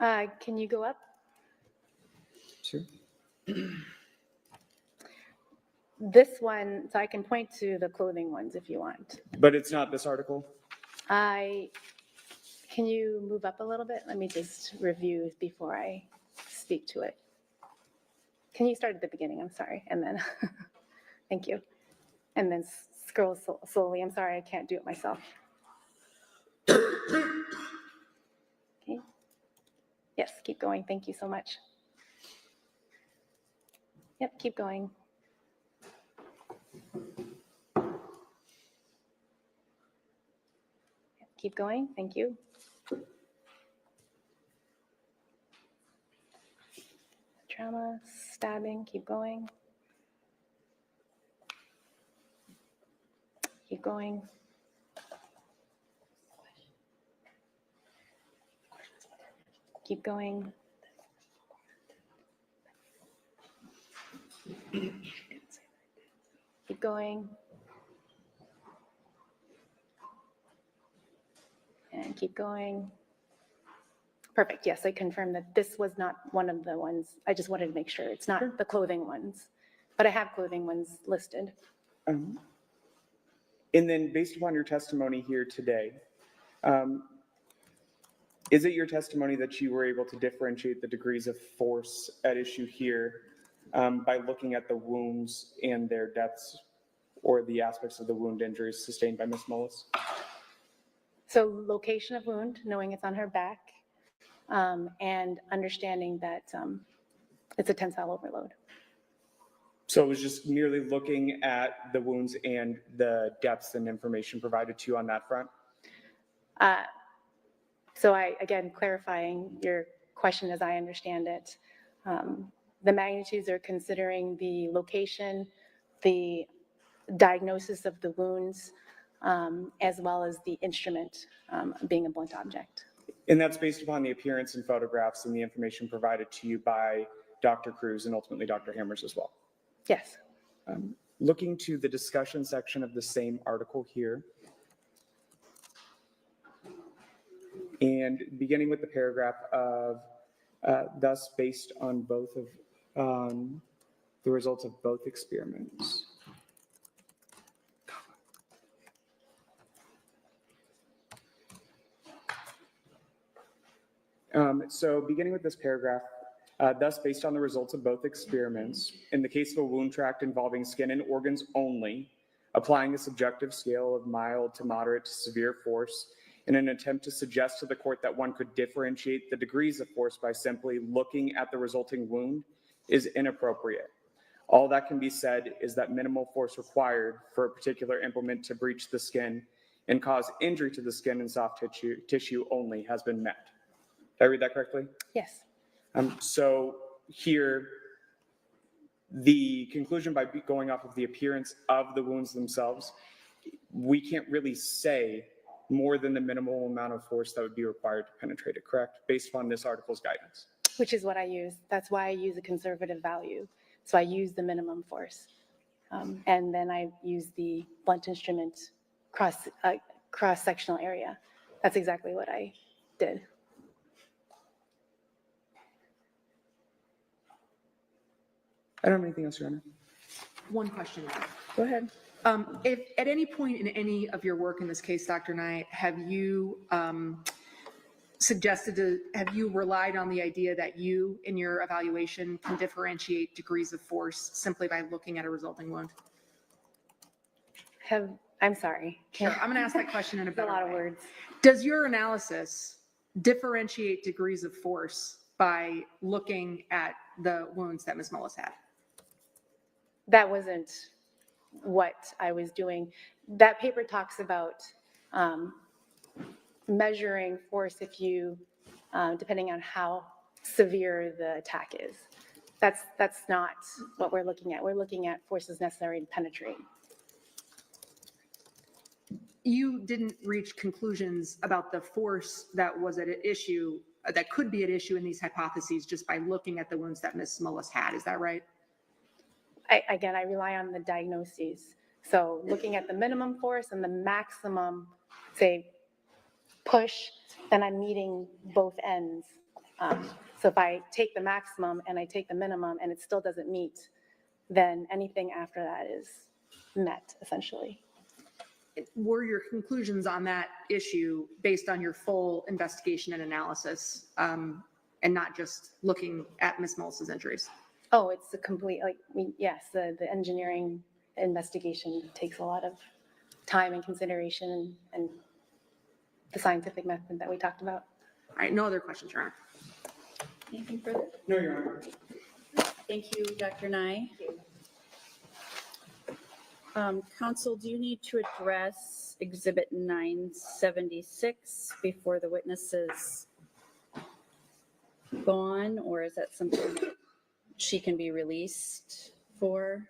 Can you go up? Sure. This one, so I can point to the clothing ones if you want. But it's not this article? Can you move up a little bit? Let me just review before I speak to it. Can you start at the beginning? I'm sorry. And then, thank you. And then scroll slowly. I'm sorry, I can't do it myself. Okay. Yes, keep going. Thank you so much. Yep, keep going. Keep going. Thank you. Trauma, stabbing, keep going. Keep going. keep going. Keep going. And keep going. Perfect. Yes, I confirm that this was not one of the ones. I just wanted to make sure it's not the clothing ones, but I have clothing ones listed. And then based upon your testimony here today, is it your testimony that you were able to differentiate the degrees of force at issue here by looking at the wounds and their depths or the aspects of the wound injuries sustained by Ms. Mullis? So location of wound, knowing it's on her back, and understanding that it's a tensile overload. So it was just merely looking at the wounds and the depths and information provided to you on that front? So again, clarifying your question as I understand it, the magnitudes are considering the location, the diagnosis of the wounds, as well as the instrument being a blunt object. And that's based upon the appearance and photographs and the information provided to you by Dr. Cruz and ultimately Dr. Hammers as well. Yes. Looking to the discussion section of the same article here, and beginning with the paragraph of, thus based on both of the results of both experiments. So beginning with this paragraph, thus based on the results of both experiments, in the case of a wound tract involving skin and organs only, applying a subjective scale of mild to moderate to severe force in an attempt to suggest to the court that one could differentiate the degrees of force by simply looking at the resulting wound is inappropriate. All that can be said is that minimal force required for a particular implement to breach the skin and cause injury to the skin and soft tissue only has been met. Did I read that correctly? Yes. So here, the conclusion by going off of the appearance of the wounds themselves, we can't really say more than the minimal amount of force that would be required to penetrate it, correct? Based upon this article's guidance. Which is what I use. That's why I use a conservative value. So I use the minimum force. And then I use the blunt instrument cross-sectional area. That's exactly what I did. I don't have anything else, Your Honor. One question. Go ahead. If at any point in any of your work in this case, Dr. Nye, have you have you relied on the idea that you, in your evaluation, can differentiate degrees of force simply by looking at a resulting wound? I'm sorry. Sure, I'm going to ask that question in a better way. That's a lot of words. Does your analysis differentiate degrees of force by looking at the wounds that Ms. Mullis had? That wasn't what I was doing. That paper talks about measuring force if you, depending on how severe the attack is. That's not what we're looking at. We're looking at forces necessary to penetrate. You didn't reach conclusions about the force that was at issue, that could be at issue in these hypotheses just by looking at the wounds that Ms. Mullis had. Is that right? Again, I rely on the diagnoses. So looking at the minimum force and the maximum, say, push, then I'm meeting both ends. So if I take the maximum and I take the minimum and it still doesn't meet, then anything after that is met, essentially. Were your conclusions on that issue based on your full investigation and analysis, and not just looking at Ms. Mullis's injuries? Oh, it's a complete, yes, the engineering investigation takes a lot of time and consideration and the scientific method that we talked about. All right, no other questions, Your Honor. Anything further? No, Your Honor. Thank you, Dr. Nye. Counsel, do you need to address Exhibit 976 before the witness is gone, or is that something that she can be released for?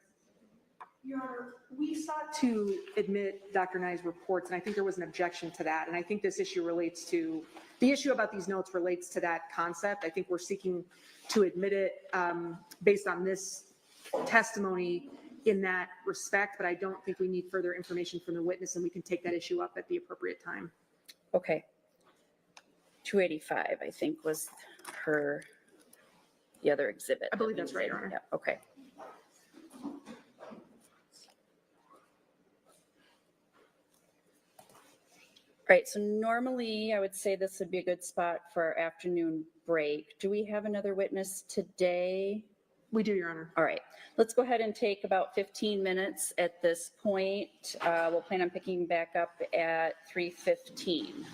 Your Honor, we sought to admit Dr. Nye's reports, and I think there was an objection to that. And I think this issue relates to, the issue about these notes relates to that concept. I think we're seeking to admit it based on this testimony in that respect, but I don't think we need further information from the witness, and we can take that issue up at the appropriate time. Okay. 285, I think, was the other exhibit. I believe that's right, Your Honor. Yeah, okay. All right, so normally I would say this would be a good spot for our afternoon break. Do we have another witness today? We do, Your Honor. All right, let's go ahead and take about 15 minutes at this point. We'll plan on picking back up at 3:15.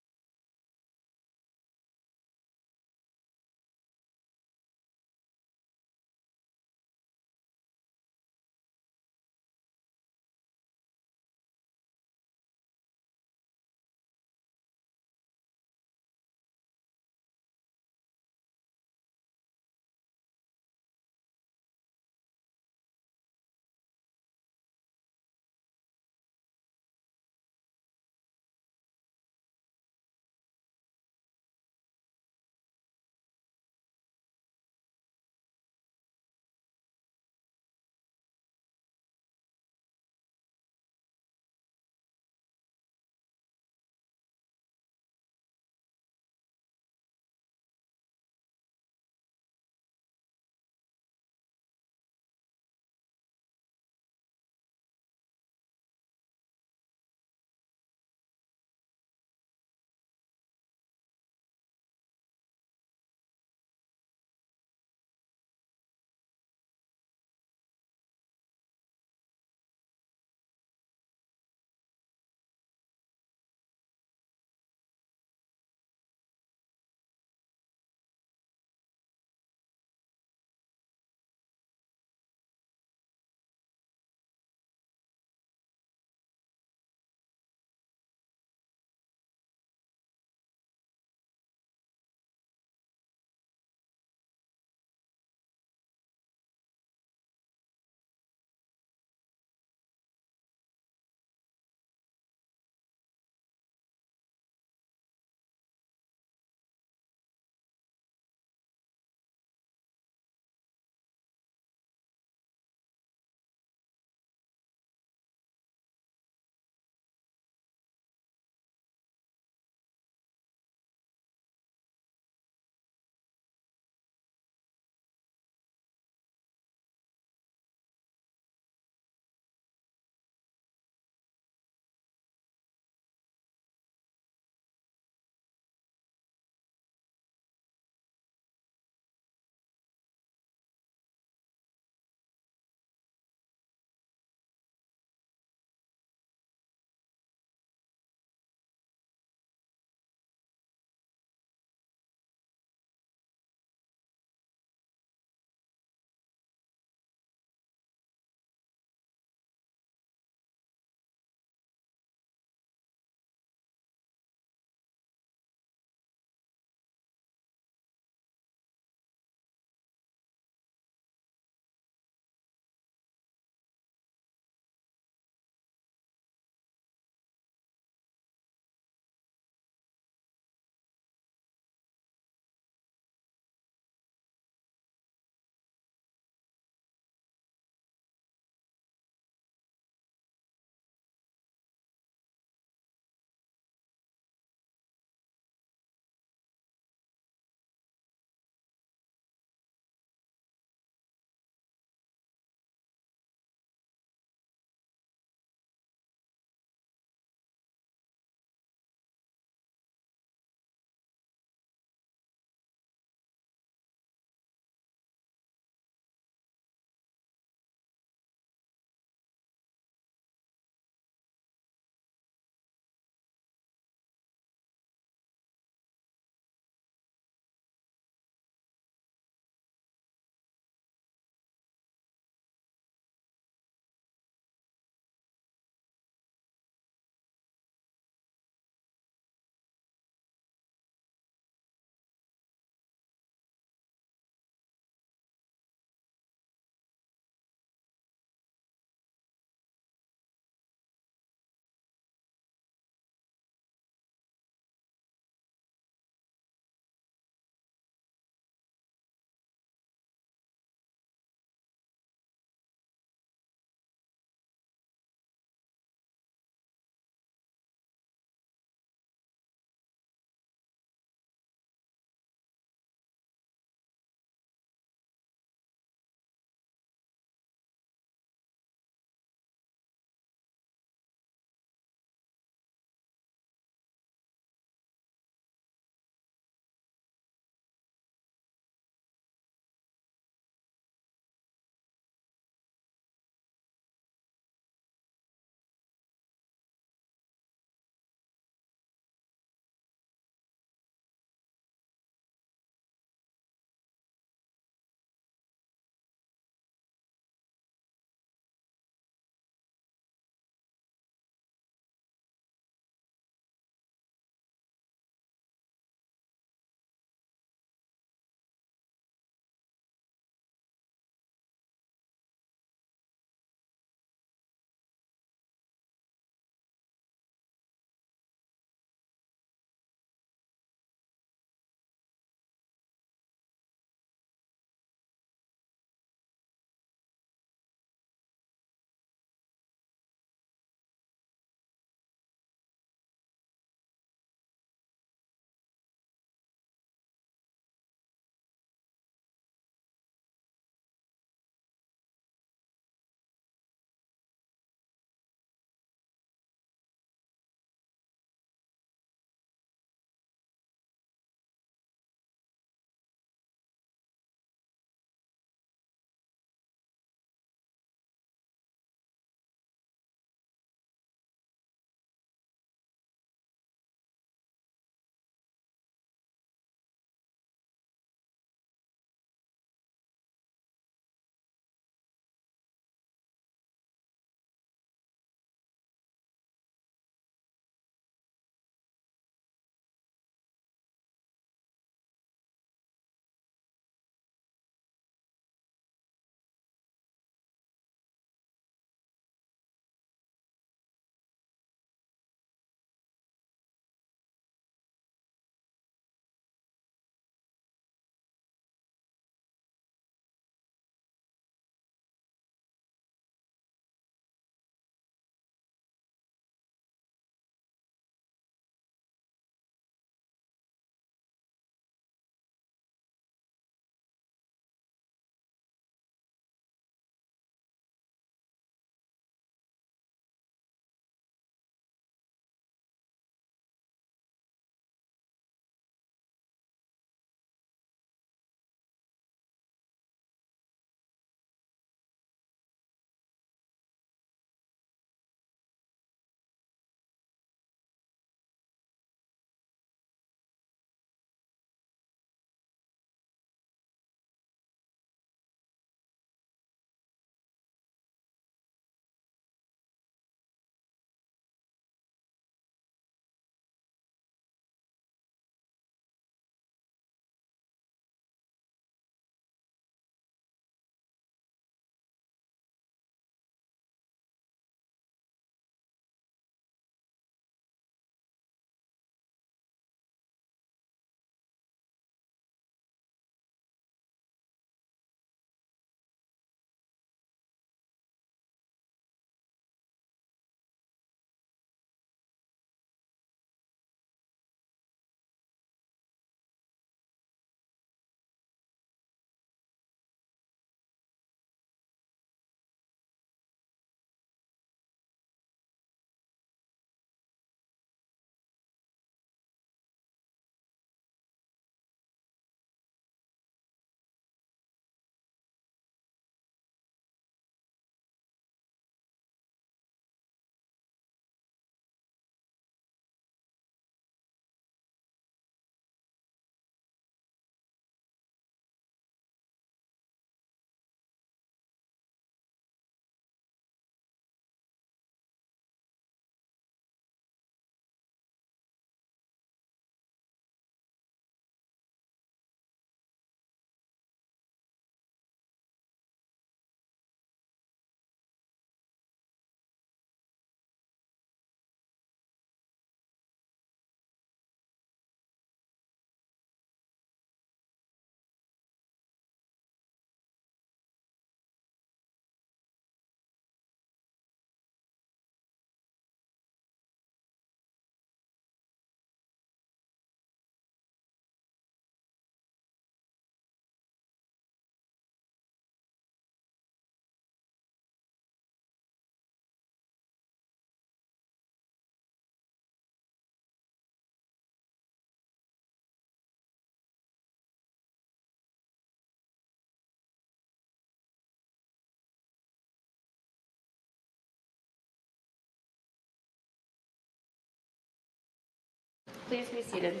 Please be seated.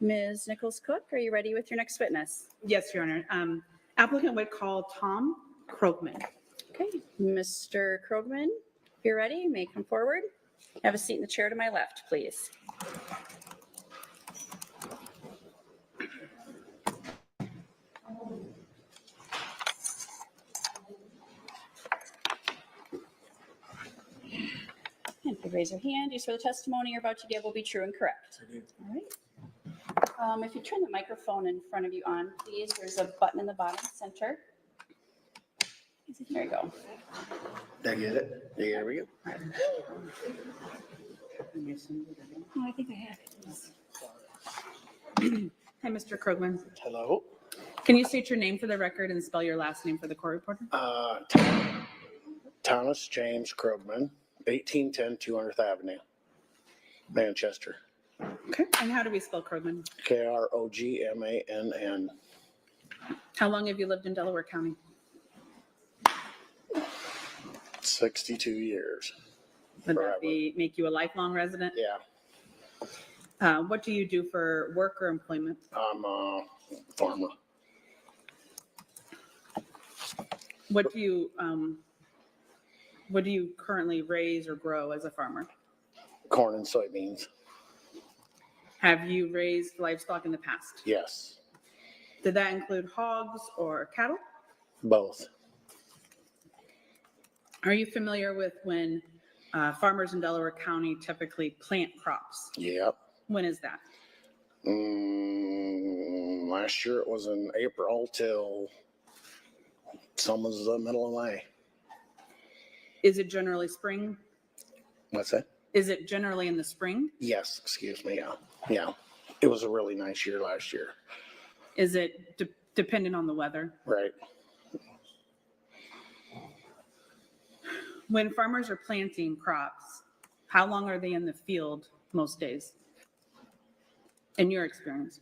Ms. Nichols-Cook, are you ready with your next witness? Yes, Your Honor. Applicant would call Tom Krogman. Okay, Mr. Krogman, if you're ready, you may come forward. Have a seat in the chair to my left, please. And if you raise your hand, do you swear the testimony you're about to give will be true and correct? All right. If you turn the microphone in front of you on, please, there's a button in the bottom center. There you go. Did I get it? There we go. Oh, I think I have it. Hi, Mr. Krogman. Hello. Can you state your name for the record and spell your last name for the court reporter? Thomas James Krogman, 1810 200th Avenue, Manchester. Okay. And how do we spell Krogman? Krogmann. How long have you lived in Delaware County? 62 years. Would that make you a lifelong resident? Yeah. What do you do for work or employment? I'm a farmer. What do you currently raise or grow as a farmer? Corn and soybeans. Have you raised livestock in the past? Yes. Did that include hogs or cattle? Both. Are you familiar with when farmers in Delaware County typically plant crops? Yep. When is that? Last year it was in April till some was the middle of May. Is it generally spring? What's that? Is it generally in the spring? Yes, excuse me. Yeah. Yeah. It was a really nice year last year. Is it dependent on the weather? Right. When farmers are planting crops, how long are they in the field most days? In your experience?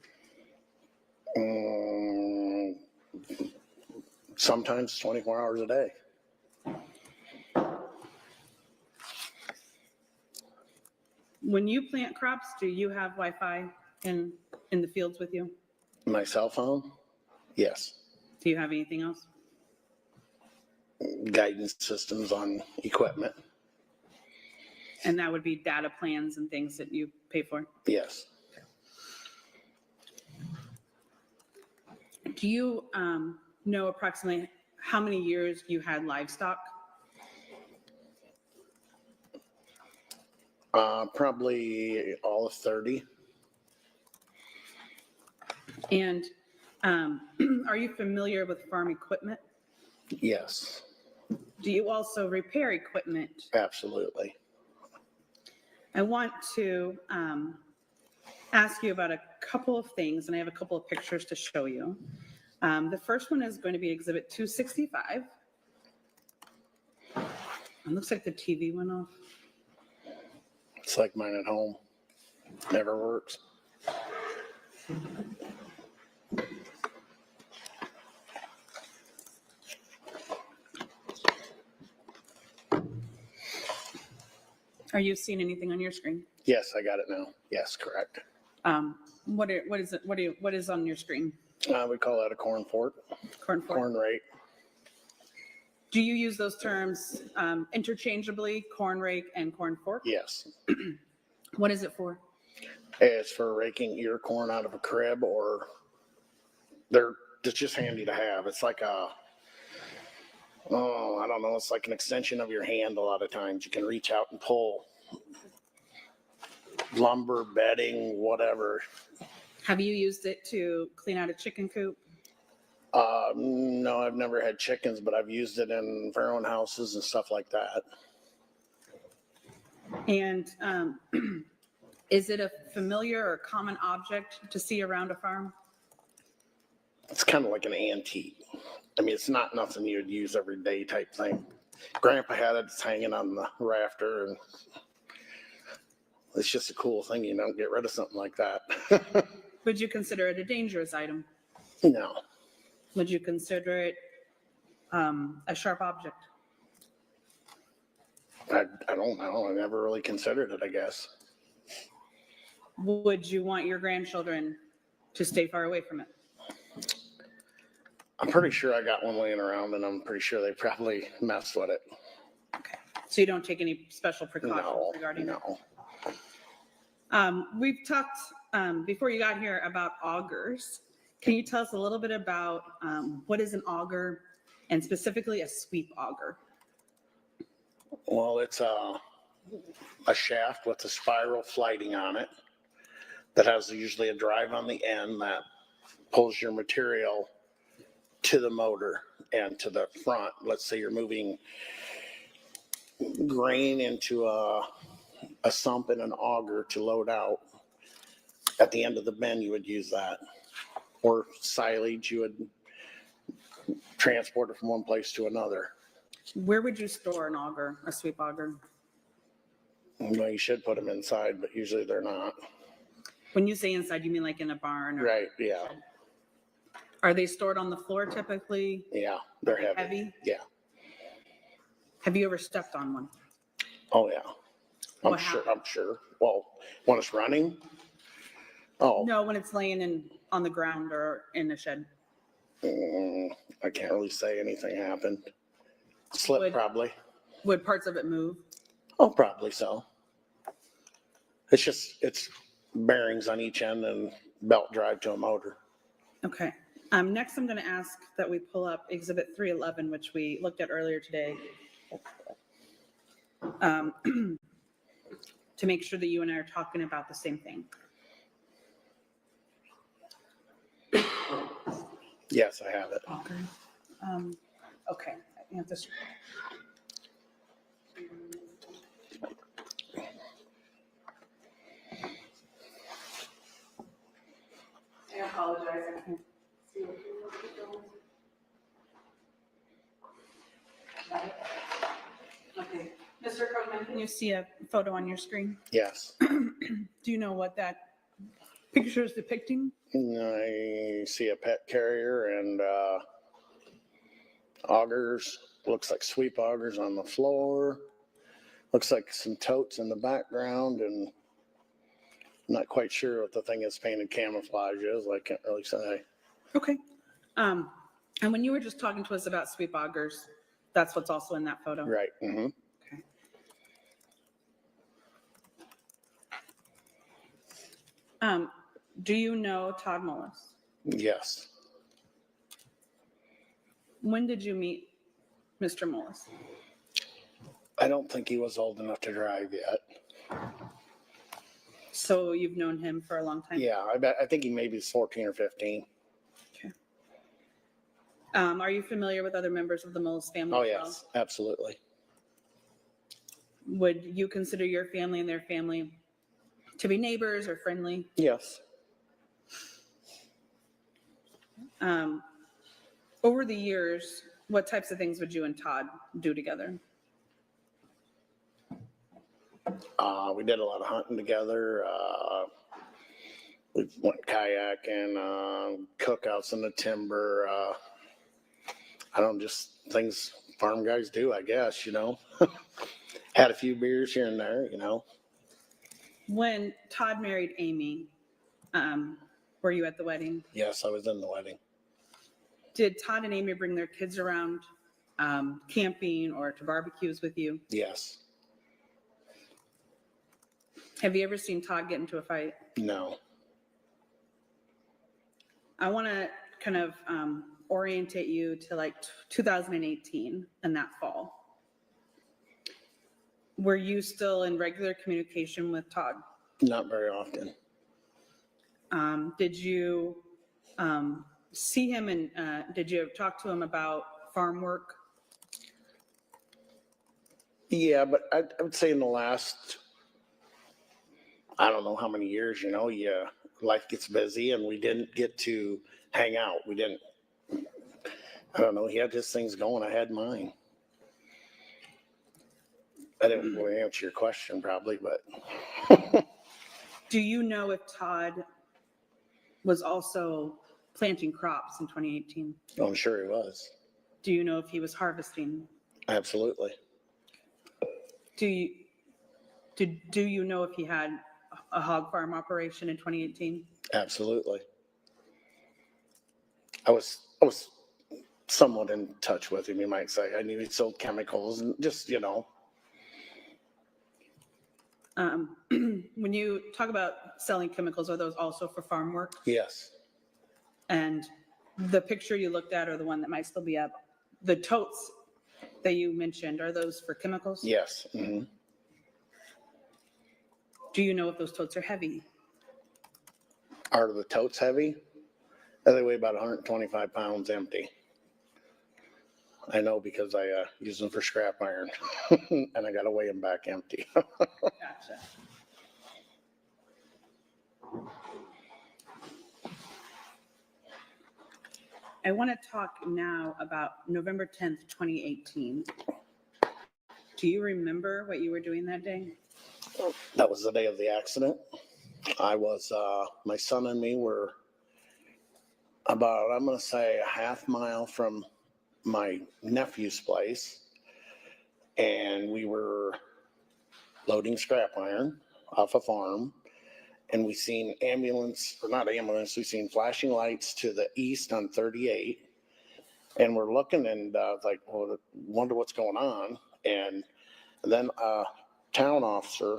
Sometimes 24 hours a day. When you plant crops, do you have Wi-Fi in the fields with you? My cell phone? Yes. Do you have anything else? Guidance systems on equipment? And that would be data plans and things that you pay for? Yes. Do you know approximately how many years you had livestock? Probably all of 30. And are you familiar with farm equipment? Yes. Do you also repair equipment? Absolutely. I want to ask you about a couple of things, and I have a couple of pictures to show you. The first one is going to be Exhibit 265. It looks like the TV went off. It's like mine at home. Never works. Are you seeing anything on your screen? Yes, I got it now. Yes, correct. What is on your screen? We call that a corn fork. Corn fork. Corn rake. Do you use those terms interchangeably, corn rake and corn fork? Yes. What is it for? It's for raking ear corn out of a crib, or it's just handy to have. It's like I don't know. It's like an extension of your hand a lot of times. You can reach out and pull lumber, bedding, whatever. Have you used it to clean out a chicken coop? No, I've never had chickens, but I've used it in farrowing houses and stuff like that. And is it a familiar or common object to see around a farm? It's kind of like an antique. I mean, it's not nothing you'd use every day type thing. Grandpa had it, it's hanging on the rafter, and it's just a cool thing. You don't get rid of something like that. Would you consider it a dangerous item? No, Would you consider it a sharp object? I don't know. I never really considered it, I guess. Would you want your grandchildren to stay far away from it? I'm pretty sure I got one laying around and I'm pretty sure they probably messed with it. Okay. So you don't take any special precautions No, regarding it? no. We've talked before you got here about augers. Can you tell us a little bit about what is an auger and specifically a sweep auger? Well, it's a shaft with a spiral flighting on it that has usually a drive on the end that pulls your material to the motor and to the front. Let's say you're moving grain into a sump in an auger to load out. At the end of the bin, you would use that. Or silage, you would transport it from one place to another. Where would you store an auger, a sweep auger? Well, you should put them inside, but usually they're not. When you say inside, you mean like in a barn? Or Right, yeah. Are they stored on the floor typically? Yeah, they're heavy. Heavy? Yeah. Have you ever stepped on one? Oh, yeah. What I'm sure. Well, when it's running? Oh, No, when it's laying on the ground or in a shed. I can't really say anything happened. Slip Would- probably. Would parts of it move? Oh, probably so. It's bearings on each end and belt drive to a motor. Okay. Next, I'm going to ask that we pull up Exhibit 311, which we looked at earlier today, to make sure that you and I are talking about the same thing. Yes, I have it. Okay. I have this. I apologize. I can't see what you're doing. Okay. Mr. Krugman, can you see a photo on your screen? Yes. Do you know what that picture is depicting? I see a pet carrier and augers. Looks like sweep augers on the floor. Looks like some totes in the background, and I'm not quite sure what the thing is painted camouflage is. I can't really say. Okay. And when you were just talking to us about sweep augers, that's what's also in that photo? Right. Mm-hmm. Okay. Do you know Todd Mullis? Yes. When did you meet Mr. Mullis? I don't think he was old enough to drive yet. So you've known him for a long time? Yeah, I think he maybe is 14 or 15. Okay. Are you familiar with other members of the Mullis family? Oh, as well? yes, absolutely. Would you consider your family and their family to be neighbors or friendly? Yes. Over the years, what types of things would you and Todd do together? We did a lot of hunting together. We went kayaking, cookouts in the timber. I don't know, just things farm guys do, I guess, you know. Had a few beers here and there, you know. When Todd married Amy, were you at the wedding? Yes, I was in the wedding. Did Todd and Amy bring their kids around camping or to barbecues with you? Yes. Have you ever seen Todd get into a fight? No. I want to kind of orientate you to like 2018 and that fall. Were you still in regular communication with Todd? Not very often. Did you see him and did you talk to him about farm work? Yeah, but I would say in the last, I don't know how many years, you know, life gets busy and we didn't get to hang out. We didn't, I don't know, he had his things going, I had mine. I didn't really answer your question probably, but. Do you know if Todd was also planting crops in 2018. I'm sure he was. Do you know if he was harvesting? Absolutely. Do you know if he had a hog farm operation in 2018? Absolutely. I was somewhat in touch with him, you might say. I knew he sold chemicals and just, you know. When you talk about selling chemicals, are those also for farm work? Yes. And the picture you looked at, or the one that might still be up, the totes that you mentioned, are those for chemicals? Yes. Mm-hmm. Do you know if those totes are heavy? Are the totes heavy? They weigh about 125 pounds empty. I know because I use them for scrap iron and I got to weigh them back empty. Gotcha. I want to talk now about November 10th, 2018. Do you remember what you were doing that day? That was the day of the accident. I was, my son and me were about, I'm going to say, a half mile from my nephew's place. And we were loading scrap iron off a farm. And we seen ambulance, or not ambulance, we seen flashing lights to the east on 38. And we're looking and like, well, wonder what's going on. And then a town officer,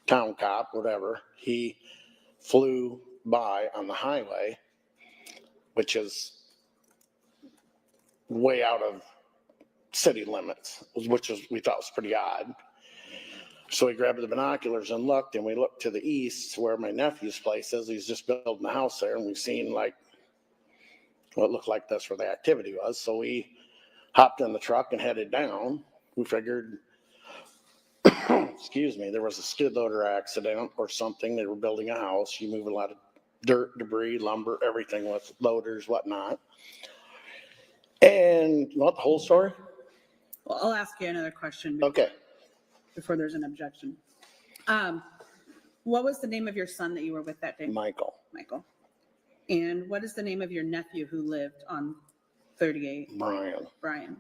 town cop, whatever, he flew by on the highway, which is way out of city limits, which is, we thought was pretty odd. So we grabbed the binoculars and looked, and we looked to the east where my nephew's place is. He's just building a house there, and we've seen like what looked like that's where the activity was. So we hopped in the truck and headed down. We figured, excuse me, there was a skid loader accident or something. They were building a house. You move a lot of dirt, debris, lumber, everything with loaders, whatnot. And you want the whole story? Well, I'll ask you another question. Okay. Before there's an objection. What was the name of your son that you were with that day? Michael. Michael. And what is the name of your nephew who lived on 38? Brian. Brian.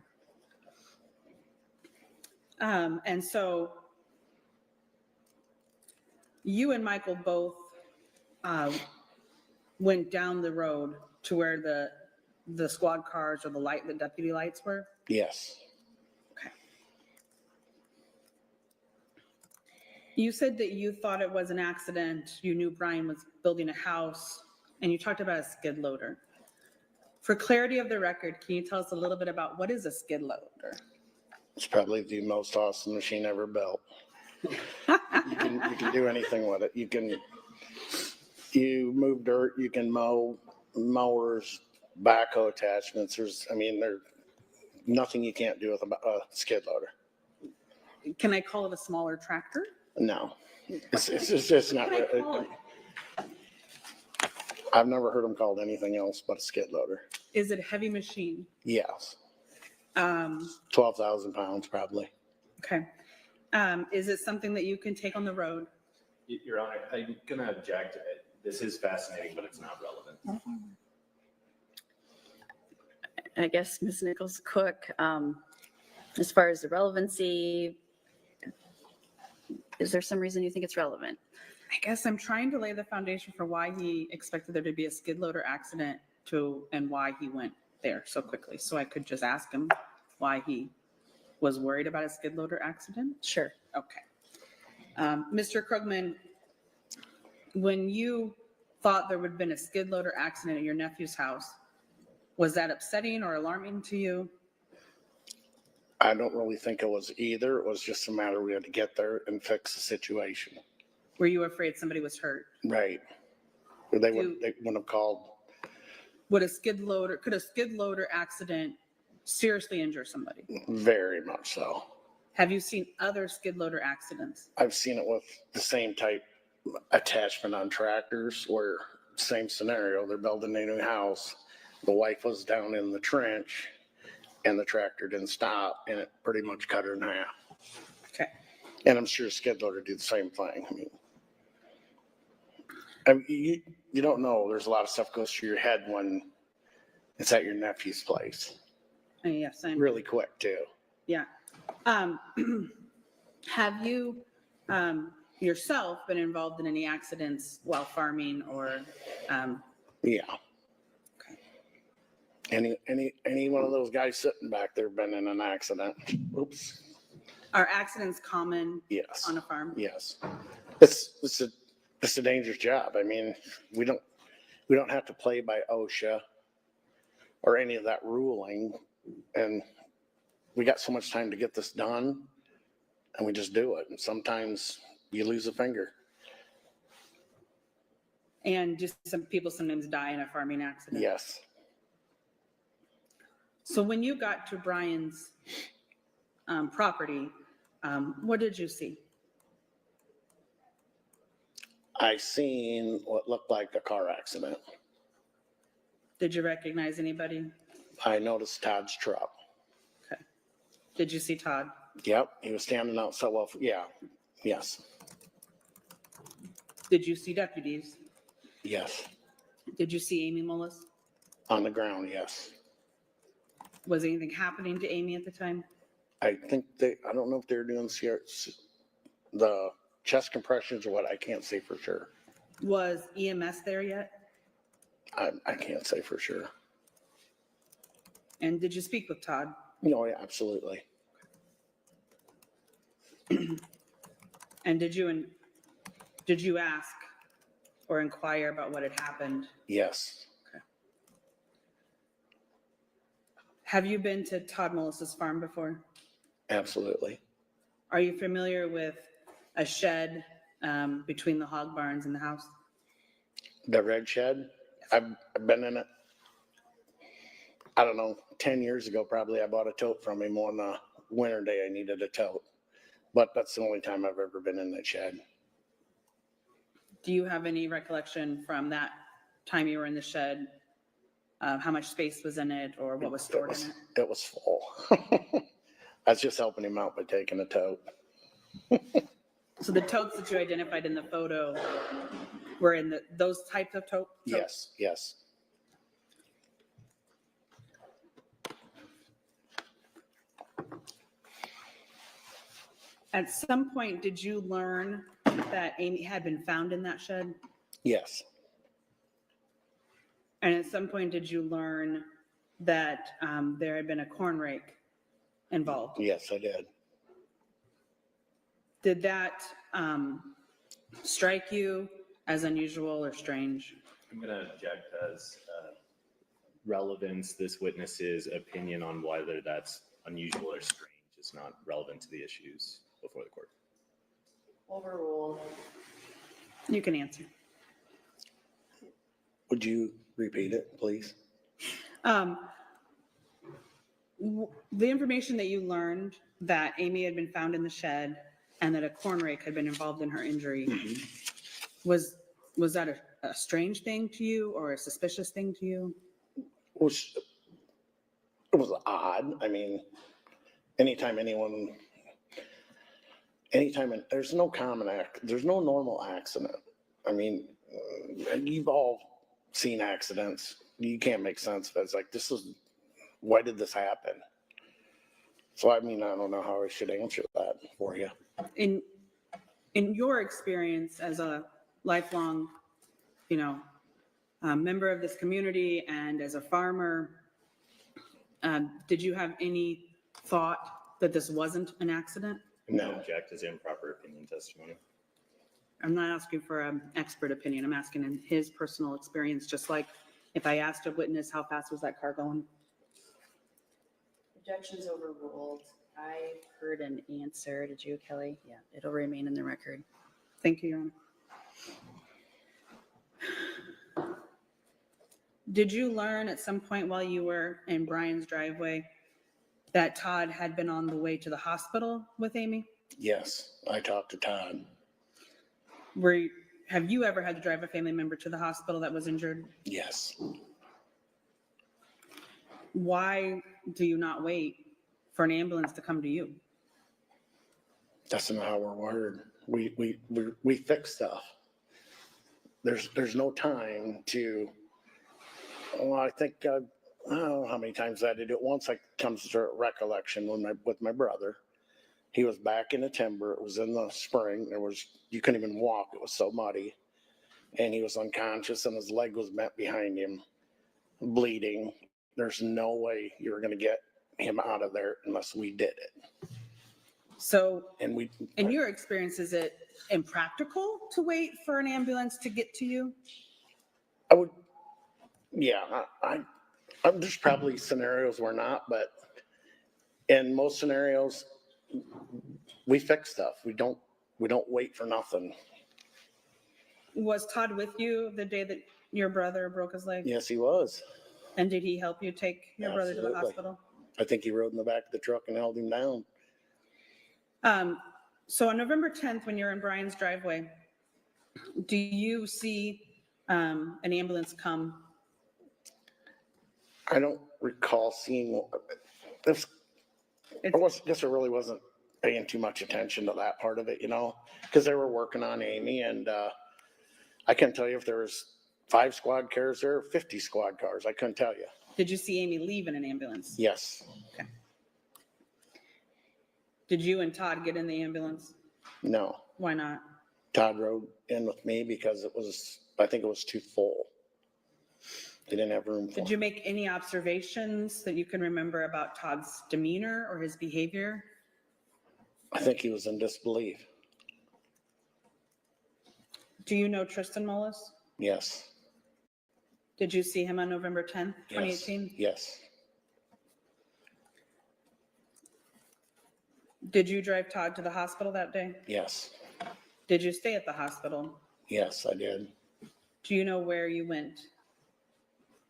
And so you and Michael both went down the road to where the squad cars or the deputy lights were? Yes. Okay. You said that you thought it was an accident. You knew Brian was building a house, and you talked about a skid loader. For clarity of the record, can you tell us a little bit about what is a skid loader? It's probably the most awesome machine ever built. You can do anything with it. You move dirt, you can mow, mowers, backhoe attachments. There's nothing you can't do with a skid loader. Can I call it a smaller tractor? No, it's just not. I've never heard them called anything else but a skid loader. Is it a heavy machine? Yes. 12,000 pounds probably. Okay. Is it something that you can take on the road? Your Honor, I'm going to object. This is fascinating, but it's not relevant. I guess Ms. Nichols-Cook, as far as the relevancy, is there some reason you think it's relevant? I guess I'm trying to lay the foundation for why he expected there to be a skid loader accident and why he went there so quickly. So I could just ask him why he was worried about a skid loader accident? Sure. Okay. Mr. Krugman, when you thought there would have been a skid loader accident at your nephew's house, was that upsetting or alarming to you? I don't really think it was either. It was just a matter we had to get there and fix the situation. Were you afraid somebody was hurt? Right. They wouldn't have called. Could a skid loader accident seriously injure somebody? Very much so. Have you seen other skid loader accidents? I've seen it with the same type attachment on tractors where same scenario, they're building a new house. The wife was down in the trench and the tractor didn't stop and it pretty much cut her in half. Okay. And I'm sure skid loader do the same thing. you don't know. There's a lot of stuff goes through your head when it's at your nephew's place. Yes, I'm. Really quick too. Yeah. Have you yourself been involved in any accidents while farming or? Yeah. Any one of those guys sitting back there been in an accident? Oops. Are accidents common Yes. on a farm? Yes. It's a dangerous job. I mean, we don't have to play by OSHA or any of that ruling, and we got so much time to get this done, and we just do it. And sometimes you lose a finger. And just some people sometimes die in a farming accident. Yes. So when you got to Brian's property, what did you see? I seen what looked like a car accident. Did you recognize anybody? I noticed Todd's truck. Okay. Did you see Todd? Yep, he was standing outside. Well, yeah, yes, Did you see deputies? yes, Did you see Amy Mullis? on the ground, yes. Was anything happening to Amy at the time? I think I don't know if they're doing the chest compressions or what, I can't say for sure. Was EMS there yet? I can't say for sure. And did you speak with Todd? No, yeah, absolutely. And did you ask or inquire about what had happened? Yes, Have you been to Todd Mullis's farm before? absolutely. Are you familiar with a shed between the hog barns and the house? The red shed, I've been in it. I don't know, 10 years ago, probably I bought a tote from him on a winter day. I needed a tote, but that's the only time I've ever been in that shed. Do you have any recollection from that time you were in the shed, how much space was in it or what was stored in it? It was full. I was just helping him out by taking a tote. So the totes that you identified in the photo were in those types of totes? Yes, yes. At some point, did you learn that Amy had been found in that shed? Yes, And at some point, did you learn that there had been a corn rake involved? yes, I did. Did that strike you as unusual or strange? I'm going to object as relevance. This witness's opinion on whether that's unusual or strange is not relevant to the issues before the court. Overruled. You can answer. Would you repeat it, please? The information that you learned that Amy had been found in the shed and that a corn rake had been involved in her injury, was that a strange thing to you or a suspicious thing to you? It was odd. I mean, anytime there's no there's no normal accident. I mean, you've all seen accidents. You can't make sense of it. It's like, why did this happen? So, I mean, I don't know how I should answer that for you. In your experience as a lifelong, member of this community and as a farmer, did you have any thought that this wasn't an accident? No. Object as improper opinion testimony. I'm not asking for an expert opinion. I'm asking in his personal experience, just like if I asked a witness, how fast was that car going? Objection's overruled. I heard an answer. Did you, Kelly? Yeah, it'll remain in the record. Thank you, Your Honor. Did you learn at some point while you were in Brian's driveway that Todd had been on the way to the hospital with Amy? Yes, I talked to Todd. Have you ever had to drive a family member to the hospital that was injured? Yes. Why do you not wait for an ambulance to come to you? That's not how we're wired. We fix stuff. there's no time to, well, I think, I don't know how many times I did it. Once I comes to recollection with my brother. He was back in the timber. It was in the spring. You couldn't even walk. It was so muddy. And he was unconscious and his leg was bent behind him, bleeding. There's no way you were going to get him out of there unless we did it. So And we, in your experience, is it impractical to wait for an ambulance to get to you? I would, yeah, there's probably scenarios where not, but in most scenarios, we fix stuff. We don't wait for nothing. Was Todd with you the day that your brother broke his leg? Yes, he was. And did he help you take your brother to the Absolutely. hospital? I think he rode in the back of the truck and held him down. So on November 10th, when you're in Brian's driveway, do you see an ambulance come? I don't recall seeing this. I guess I really wasn't paying too much attention to that part of it, because they were working on Amy, and I couldn't tell you if there was 5 squad cars there or 50 squad cars. I couldn't tell you. Did you see Amy leave in an ambulance? Yes. Okay. Did you and Todd get in the ambulance? No. Why not? Todd rode in with me because I think it was too full. They didn't have room for Did you make any observations that you can remember about Todd's demeanor or his behavior? I think he was in disbelief. Do you know Tristan Mullis? Yes. Did you see him on November 10th, 2018? Yes. Did you drive Todd to the hospital that day? Yes. Did you stay at the hospital? Yes, I did. Do you know where you went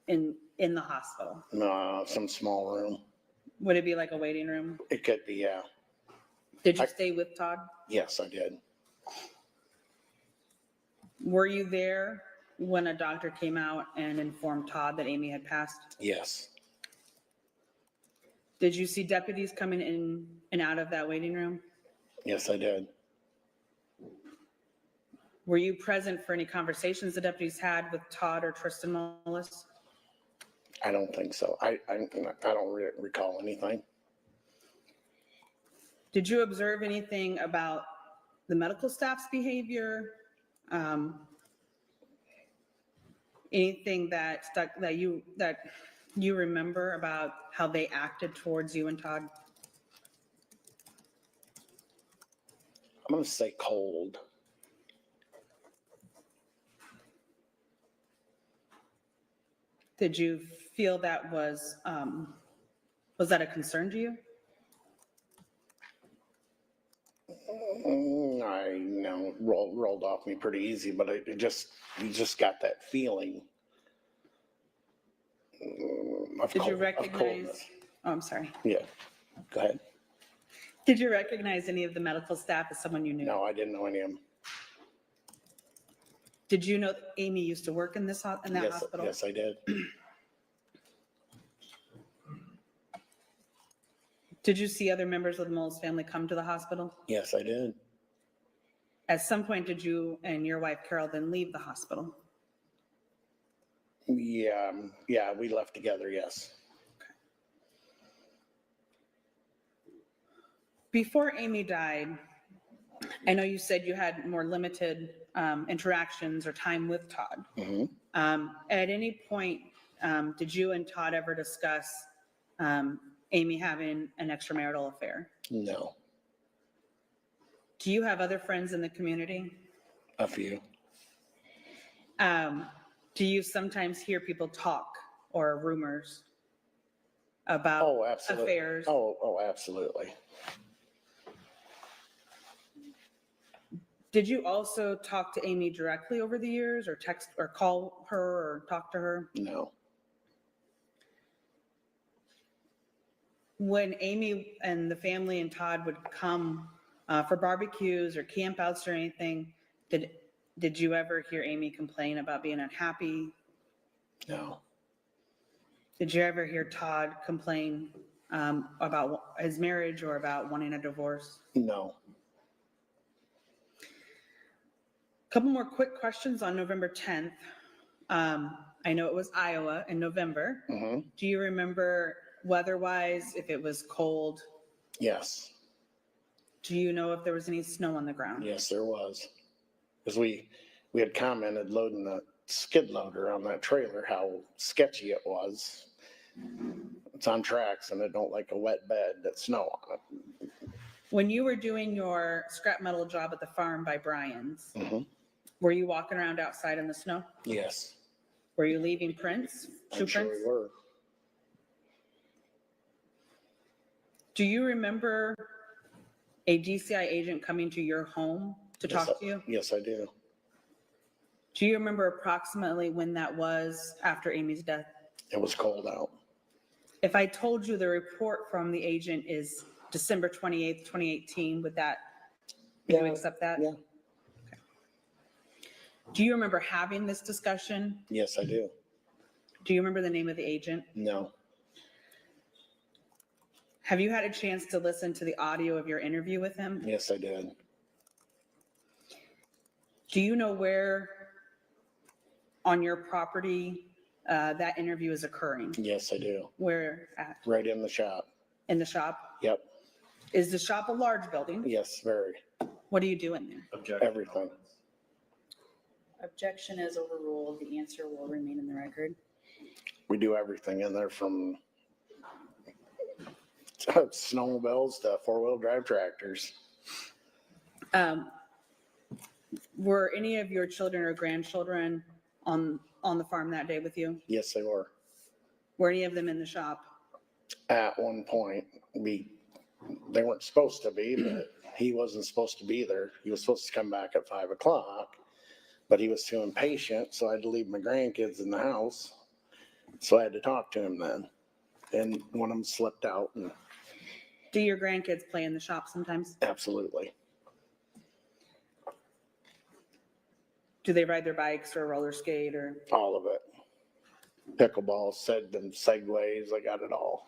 in the hospital? Some small room. Would it be like a waiting room? It could be, yeah. Did you stay with Todd? Yes, I did. Were you there when a doctor came out and informed Todd that Amy had passed? Yes. Did you see deputies coming in and out of that waiting room? Yes, I did. Were you present for any conversations the deputies had with Todd or Tristan Mullis? I don't think so. I don't recall anything. Did you observe anything about the medical staff's behavior? Anything that you remember about how they acted towards you and Todd? I'm going to say cold. Did you feel that was that a concern to you? I know rolled off me pretty easy, but you just got that feeling of Did you of recognize? coldness. Oh, I'm sorry. Yeah, go ahead. Did you recognize any of the medical staff as someone you knew? No, I didn't know any of them. Did you know that Amy used to work in that hospital? Yes, I did. Did you see other members of the Mullis family come to the hospital? Yes, I did. At some point, did you and your wife Carol then leave the hospital? Yeah, we left together, yes. Before Amy died, I know you said you had more limited interactions or time with Todd. Mm-hmm. At any point, did you and Todd ever discuss Amy having an extramarital affair? No. Do you have other friends in the community? A few. Do you sometimes hear people talk or rumors about absolutely. affairs? Oh, absolutely. Did you also talk to Amy directly over the years, or text or call her or talk to her? No. When Amy and the family and Todd would come for barbecues or campouts or anything, did you ever hear Amy complain about being unhappy? No. Did you ever hear Todd complain about his marriage or about wanting a divorce? No. Couple more quick questions on November 10th. I know it was Iowa in November. Mhm. Do you remember weather-wise, if it was cold? Yes, Do you know if there was any snow on the ground? yes, there was. Because we had commented loading the skid loader on that trailer, how sketchy it was. It's on tracks and it don't like a wet bed that's snow on it. When you were doing your scrap metal job at the farm by Brian's, Mhm. were you walking around outside in the snow? Yes, Were you leaving prints, shoe I'm sure prints? we were. Do you remember a DCI agent coming to your home to Yes, talk to you? Yes, I do. Do you remember approximately when that was after Amy's death? It was cold out. If I told you the report from the agent is December 28th, 2018, would you Yeah, accept that? yeah. Okay. Do you remember having this discussion? Yes, I do. Do you remember the name of the agent? No, Have you had a chance to listen to the audio of your interview with him? yes, I did. Do you know where on your property that interview is occurring? Yes, I do. Where at? Right in the shop. In the shop? Yep. Is the shop a large building? Yes, very. What are you doing there? Objection. Everything. Objection is overruled. The answer will remain in the record. We do everything in there from snowmobiles to four-wheel drive tractors. Were any of your children or grandchildren on the farm that day with you? Yes, they were. Were any of them in the shop? At one point, they weren't supposed to be, but he wasn't supposed to be there. He was supposed to come back at 5 o'clock, but he was too impatient, so I had to leave my grandkids in the house. So I had to talk to him then. And one of them slipped out, and Do your grandkids play in the shop sometimes? absolutely. Do they ride their bikes or roller skate or? All of it. Pickleball, segways, I got it all.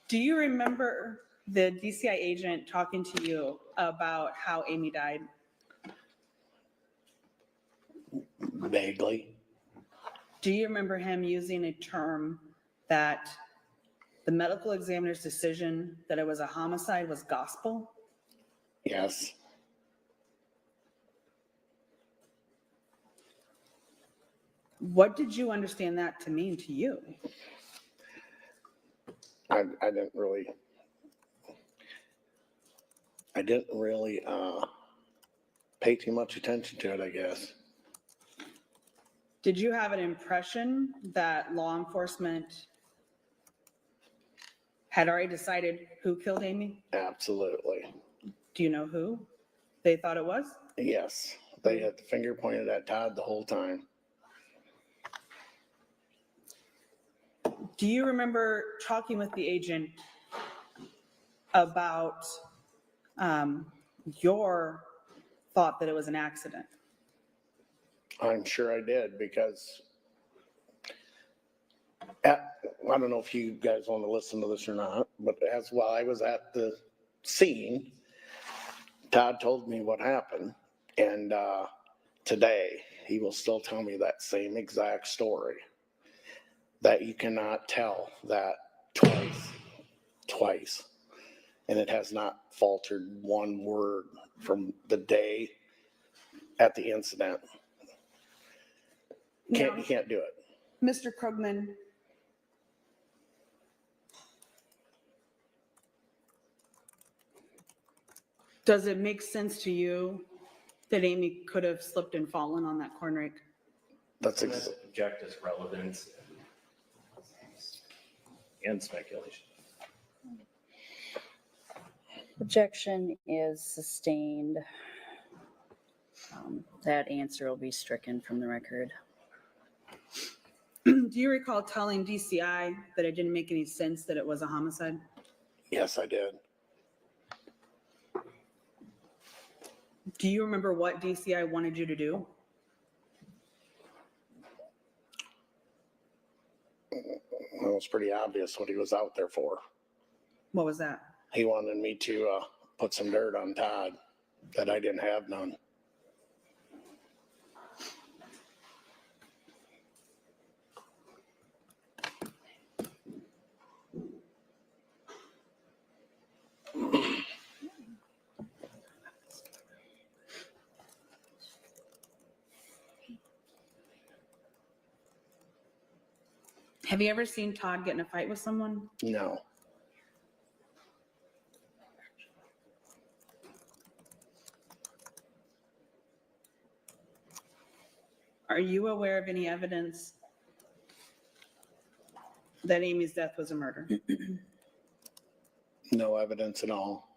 Do you remember the DCI agent talking to you about how Amy died? Vaguely. Do you remember him using a term that the medical examiner's decision that it was a homicide was gospel? Yes. What did you understand that to mean to you? I didn't really pay too much attention to it, I guess. Did you have an impression that law enforcement had already decided who killed Amy? Absolutely. Do you know who they thought it was? Yes. They had the finger pointed at Todd the whole time. Do you remember talking with the agent about your thought that it was an accident? I'm sure I did because I don't know if you guys want to listen to this or not, but as while I was at the scene, Todd told me what happened. And today he will still tell me that same exact story, that you cannot tell that twice. And it has not faltered one word from the day at the incident. You can't do it. Mr. Krugman, does it make sense to you that Amy could have slipped and fallen on that corn rake? That's Object is relevance and speculation. Objection is sustained. That answer will be stricken from the record. Do you recall telling DCI that it didn't make any sense that it was a homicide? Yes, I did. Do you remember what DCI wanted you to do? Well, it's pretty obvious what he was out there for. What was that? He wanted me to put some dirt on Todd. that I didn't have none. Have you ever seen Todd get in a fight with someone? No, Are you aware of any evidence that Amy's death was a murder? no evidence at all.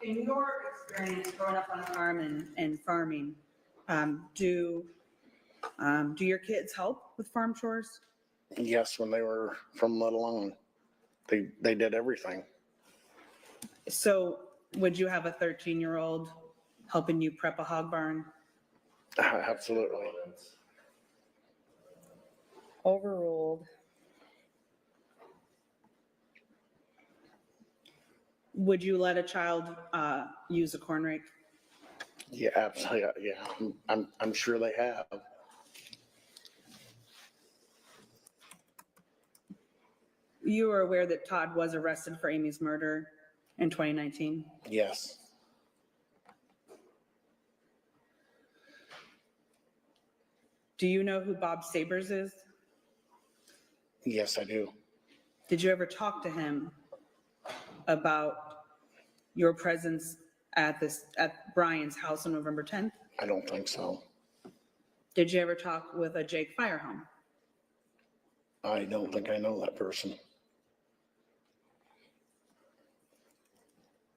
In your experience growing up on a farm and farming, do your kids help with farm chores? Yes, when they were from little on, they did everything. So would you have a 13-year-old helping you prep a hog barn? Absolutely. Overruled. Would you let a child use a corn rake? Yeah, absolutely. Yeah, I'm sure they have. You are aware that Todd was arrested for Amy's murder in 2019? Yes, Do you know who Bob Sabers is? yes, I do. Did you ever talk to him about your presence at Brian's house on November 10th? I don't think so. Did you ever talk with a Jake Firehome? I don't think I know that person.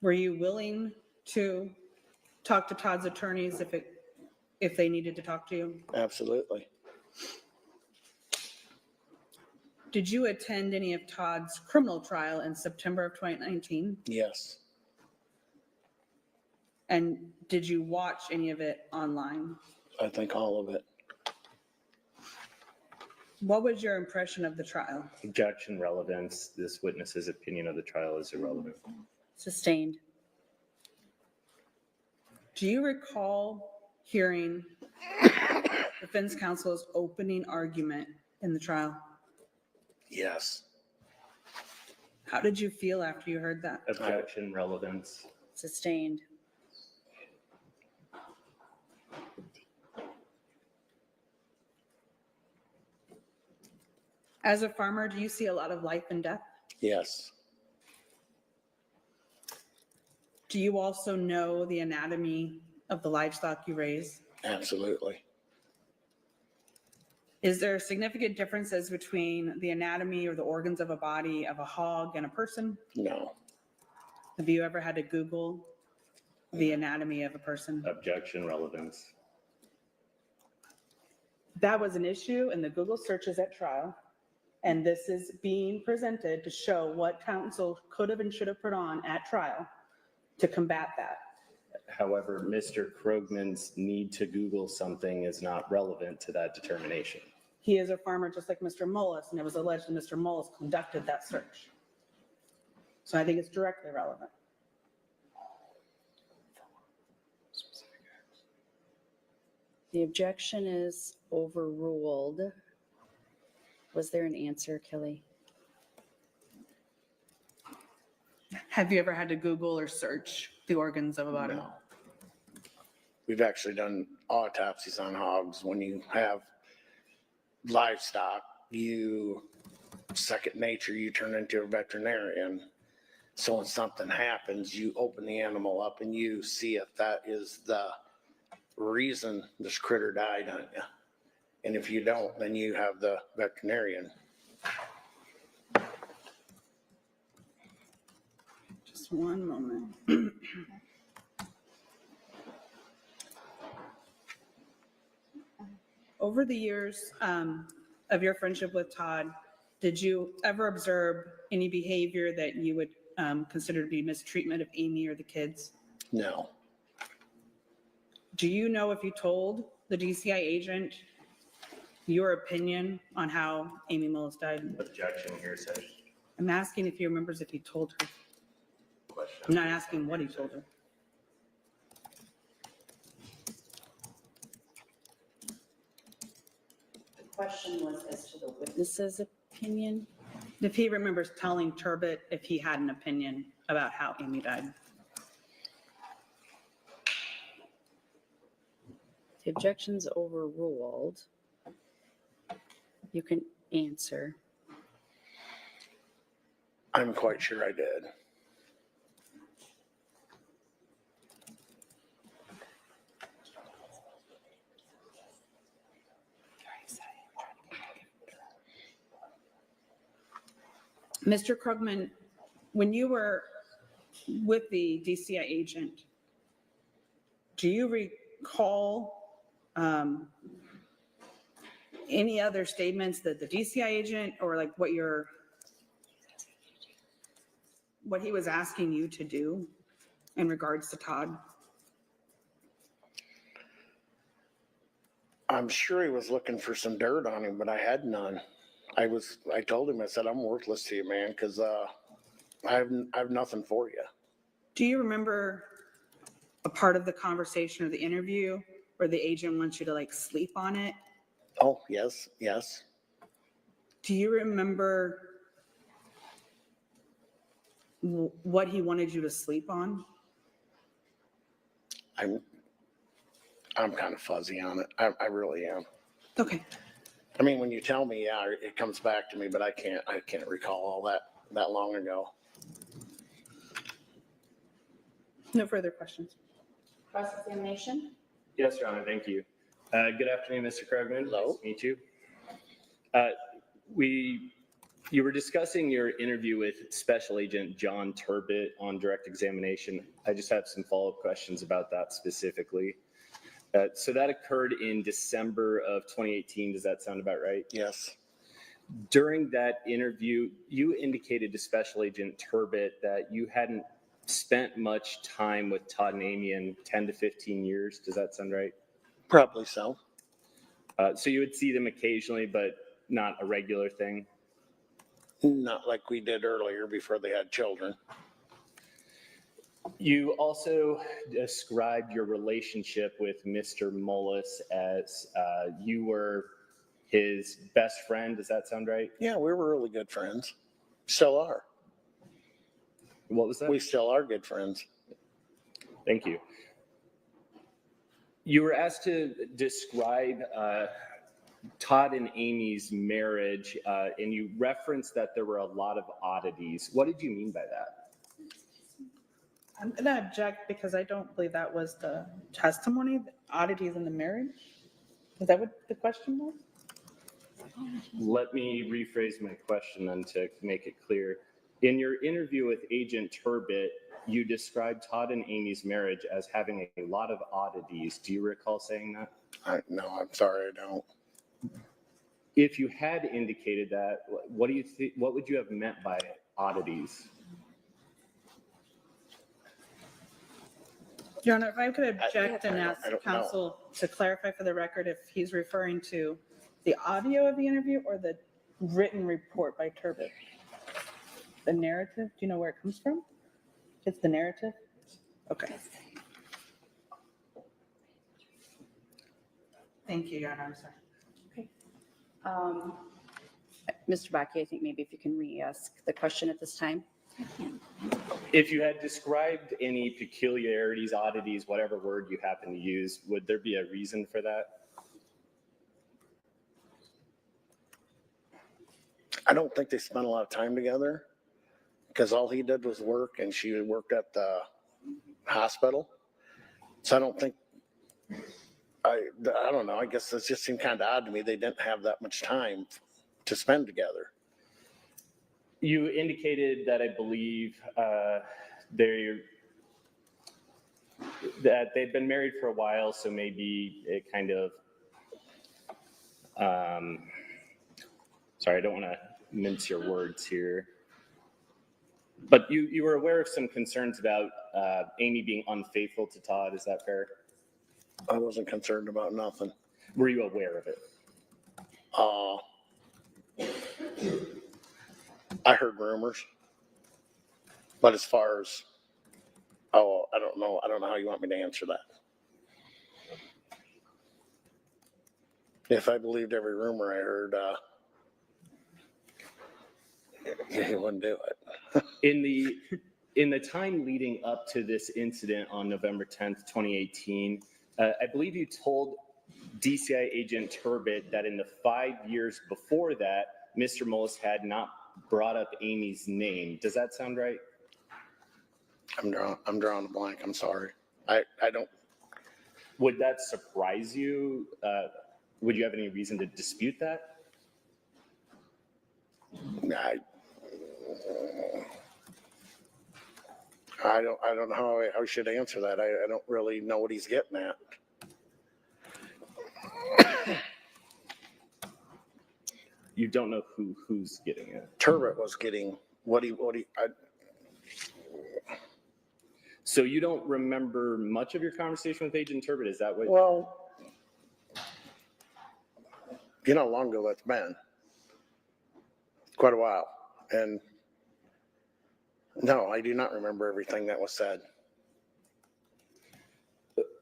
Were you willing to talk to Todd's attorneys if they needed to talk to you? Absolutely. Did you attend any of Todd's criminal trial in September of 2019? Yes, And did you watch any of it online? I think all of it. What was your impression of the trial? Objection, relevance. This witness's opinion of the trial is irrelevant. Sustained. Do you recall hearing defense counsel's opening argument in the trial? Yes, How did you feel after you heard that? Objection, relevance. Sustained. As a farmer, do you see a lot of life and death? yes, Do you also know the anatomy of the livestock you raise? absolutely. Is there significant differences between the anatomy or the organs of a body of a hog and a person? No, Have you ever had to Google the anatomy of a person? Objection, relevance. That was an issue in the Google searches at trial. And this is being presented to show what counsel could have and should have put on at trial to combat that. However, Mr. Krogman's need to Google something is not relevant to that determination. He is a farmer just like Mr. Mullis, and it was alleged that Mr. Mullis conducted that search. So I think it's directly relevant. The objection is overruled. Was there an answer, Kelly? Have you ever had to Google or search the organs of a body? no. We've actually done autopsies on hogs. When you have livestock, second nature, you turn into a veterinarian. So when something happens, you open the animal up and you see if that is the reason this critter died on you. And if you don't, then you have the veterinarian. Just one moment. Over the years of your friendship with Todd, did you ever observe any behavior that you would considered to be mistreatment of Amy or the kids? No. Do you know if you told the DCI agent your opinion on how Amy Mullis died? Objection, hearsay. I'm asking if he remembers if he told her. Question. I'm not asking what he told her. The question was as to the witness's opinion. If he remembers telling Turbot if he had an opinion about how Amy died. The objection's overruled. You can answer. I'm quite sure I did. Mr. Krugman, when you were with the DCI agent, do you recall any other statements that the DCI agent or like what he was asking you to do in regards to Todd? I'm sure he was looking for some dirt on him, but I had none. I told him, I said, I'm worthless to you, man, because I have nothing for you. Do you remember a part of the conversation or the interview where the agent wants you to like sleep on it? Oh, yes, yes. Do you remember what he wanted you to sleep on? I'm kind of fuzzy on it. I really am. Okay. I mean, when you tell me, yeah, it comes back to me, but I can't recall all that long ago. No further questions. Cross-examination? Yes, Your Honor, thank you. Good afternoon, Mr. Krugman. Hello. Nice to meet you. You were discussing your interview with Special Agent John Turbot on direct examination. I just have some follow-up questions about that specifically. So that occurred in December of 2018. Does that sound about right? Yes. During that interview, you indicated to Special Agent Turbot that you hadn't spent much time with Todd and Amy in 10 to 15 years. Does that sound right? Probably so. So you would see them occasionally, but not a regular thing? Not like we did earlier before they had children. You also described your relationship with Mr. Mullis as you were his best friend. Does that sound right? Yeah, we were really good friends. Still are. What was that? We still are good friends. Thank you. You were asked to describe Todd and Amy's marriage, and you referenced that there were a lot of oddities. What did you mean by that? I'm going to object because I don't believe that was the testimony, the oddities in the marriage. Is that what the question was? Let me rephrase my question then to make it clear. In your interview with Agent Turbot, you described Todd and Amy's marriage as having a lot of oddities. Do you recall saying that? No, I'm sorry, I don't. If you had indicated that, what would you have meant by oddities? Your Honor, if I could object and I ask don't know. counsel to clarify for the record if he's referring to the audio of the interview or the written report by Turbot? The narrative, do you know where it comes from? It's the narrative? Okay. Thank you, Your Honor, I'm sorry. Mr. Bakke, I think maybe if you can re-ask the question at this time. If you had described any peculiarities, oddities, whatever word you happen to use, would there be a reason for that? I don't think they spent a lot of time together because all he did was work and she worked at the hospital. So I don't think, I don't know, I guess it just seemed kind of odd to me. They didn't have that much time to spend together. You indicated that I believe that they'd been married for a while, so maybe it kind of, sorry, I don't want to mince your words here. But you were aware of some concerns about Amy being unfaithful to Todd, is that fair? I wasn't concerned about nothing. Were you aware of it? I heard rumors. But as far as, I don't know how you want me to answer that. If I believed every rumor I heard, he wouldn't do it. In the time leading up to this incident on November 10th, 2018, I believe you told DCI agent Turbot that in the 5 years before that, Mr. Mullis had not brought up Amy's name. Does that sound right? I'm drawing a blank. I'm sorry. I don't. Would that surprise you? Would you have any reason to dispute that? I don't know how I should answer that. I don't really know what he's getting at. You don't know who's getting it. Turbot was getting So you don't remember much of your conversation with Agent Turbot? Is that what? Well, you know how long ago that's been? Quite a while. And no, I do not remember everything that was said.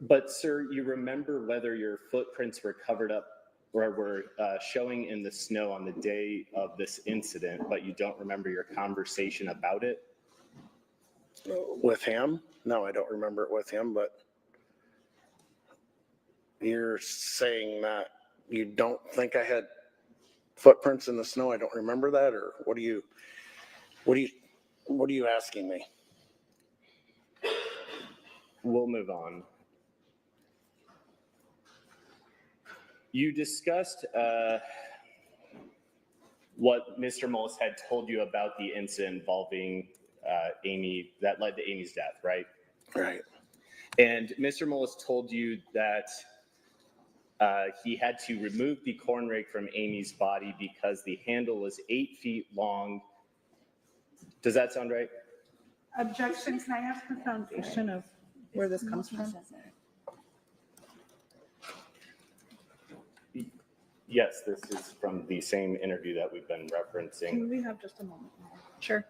But sir, you remember whether your footprints were covered up or were showing in the snow on the day of this incident, but you don't remember your conversation about it? With him? No, I don't remember it with him, but you're saying that you don't think I had footprints in the snow? I don't remember that, or what are you asking me? We'll move on. You discussed what Mr. Mullis had told you about the incident involving Amy that led to Amy's death, right? Right. And Mr. Mullis told you that he had to remove the corn rake from Amy's body because the handle was 8 feet long. Does that sound right? Objection, can I ask the foundation of where this comes from? Yes, this is from the same interview that we've been referencing. Can we have just a moment? Sure.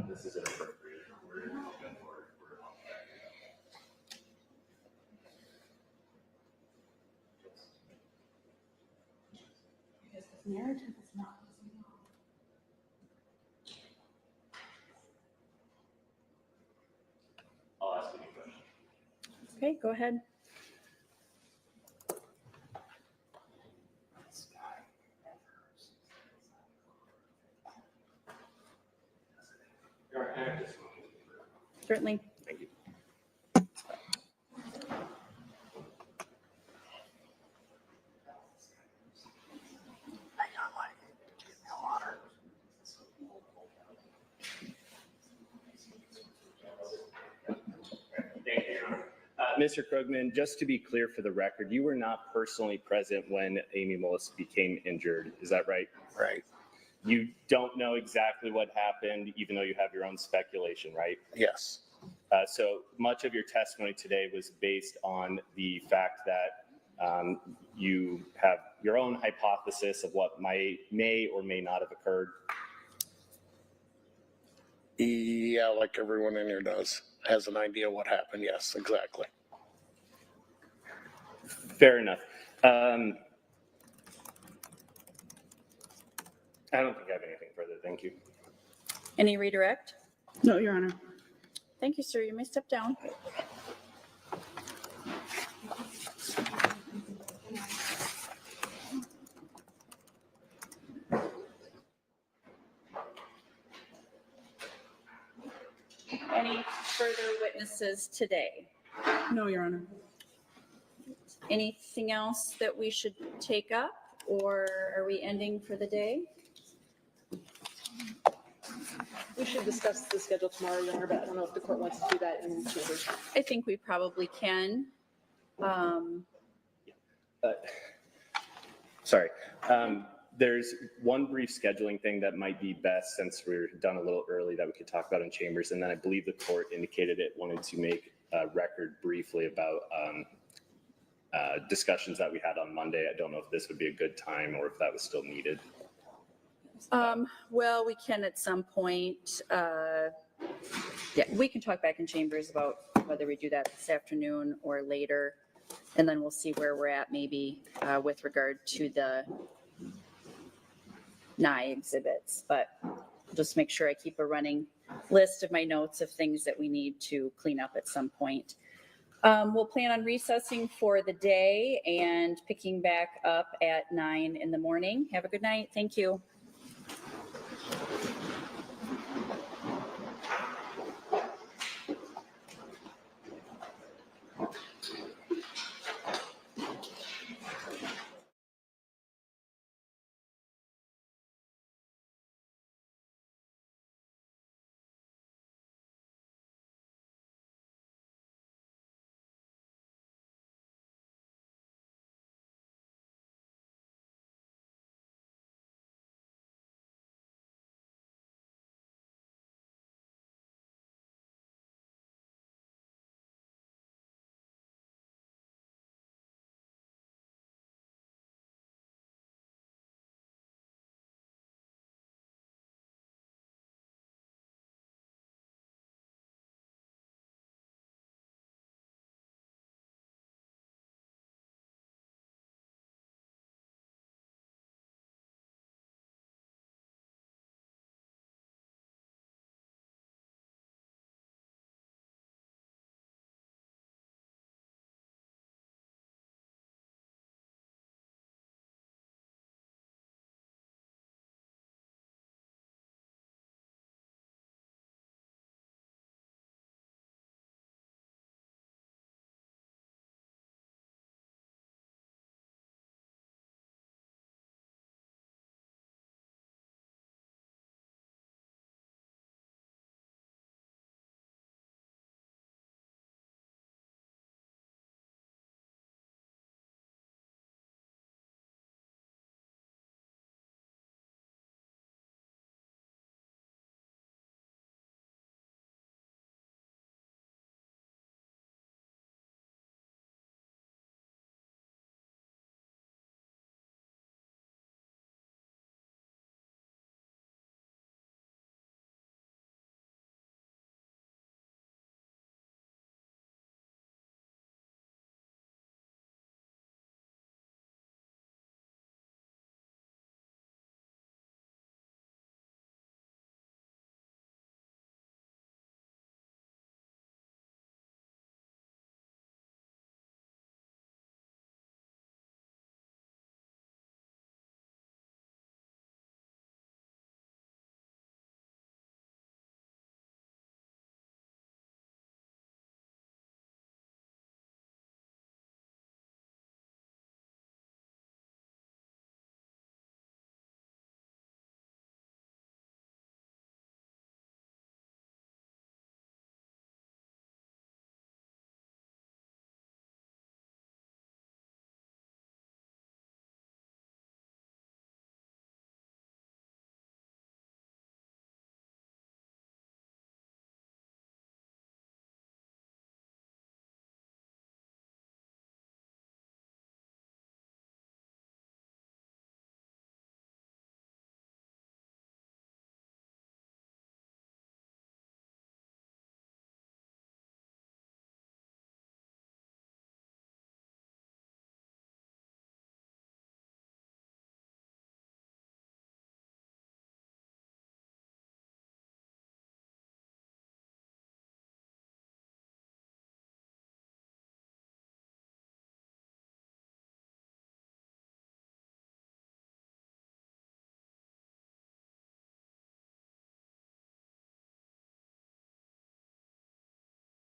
This is inappropriate. Because the narrative is not. I'll ask any question. Okay, go ahead. Certainly. Thank you. Mr. Krugman, just to be clear for the record, you were not personally present when Amy Mullis became injured. Is that right? Right. You don't know exactly what happened, even though you have your own speculation, right? Yes. So much of your testimony today was based on the fact that you have your own hypothesis of what may or may not have occurred. Yeah, like everyone in here does, has an idea what happened. Yes, exactly. Fair enough. I don't think I have anything further. Thank you. Any redirect? No, Your Honor. Thank you, sir. You may step down. Any further witnesses today? No, Your Honor. Anything else that we should take up, or are we ending for the day? We should discuss the schedule tomorrow, Your Honor, but I don't know if the court wants to do that in chambers. I think we probably can. Sorry. There's one brief scheduling thing that might be best since we're done a little early that we could talk about in chambers. And then I believe the court indicated it wanted to make a record briefly about discussions that we had on Monday. I don't know if this would be a good time or if that was still needed. Well, we can at some point, yeah, we can talk back in chambers about whether we do that this afternoon or later. And then we'll see where we're at maybe with regard to the NIE exhibits, but just make sure I keep a running list of my notes of things that we need to clean up at some point. We'll plan on recessing for the day and picking back up at 9 in the morning. Have a good night. Thank you.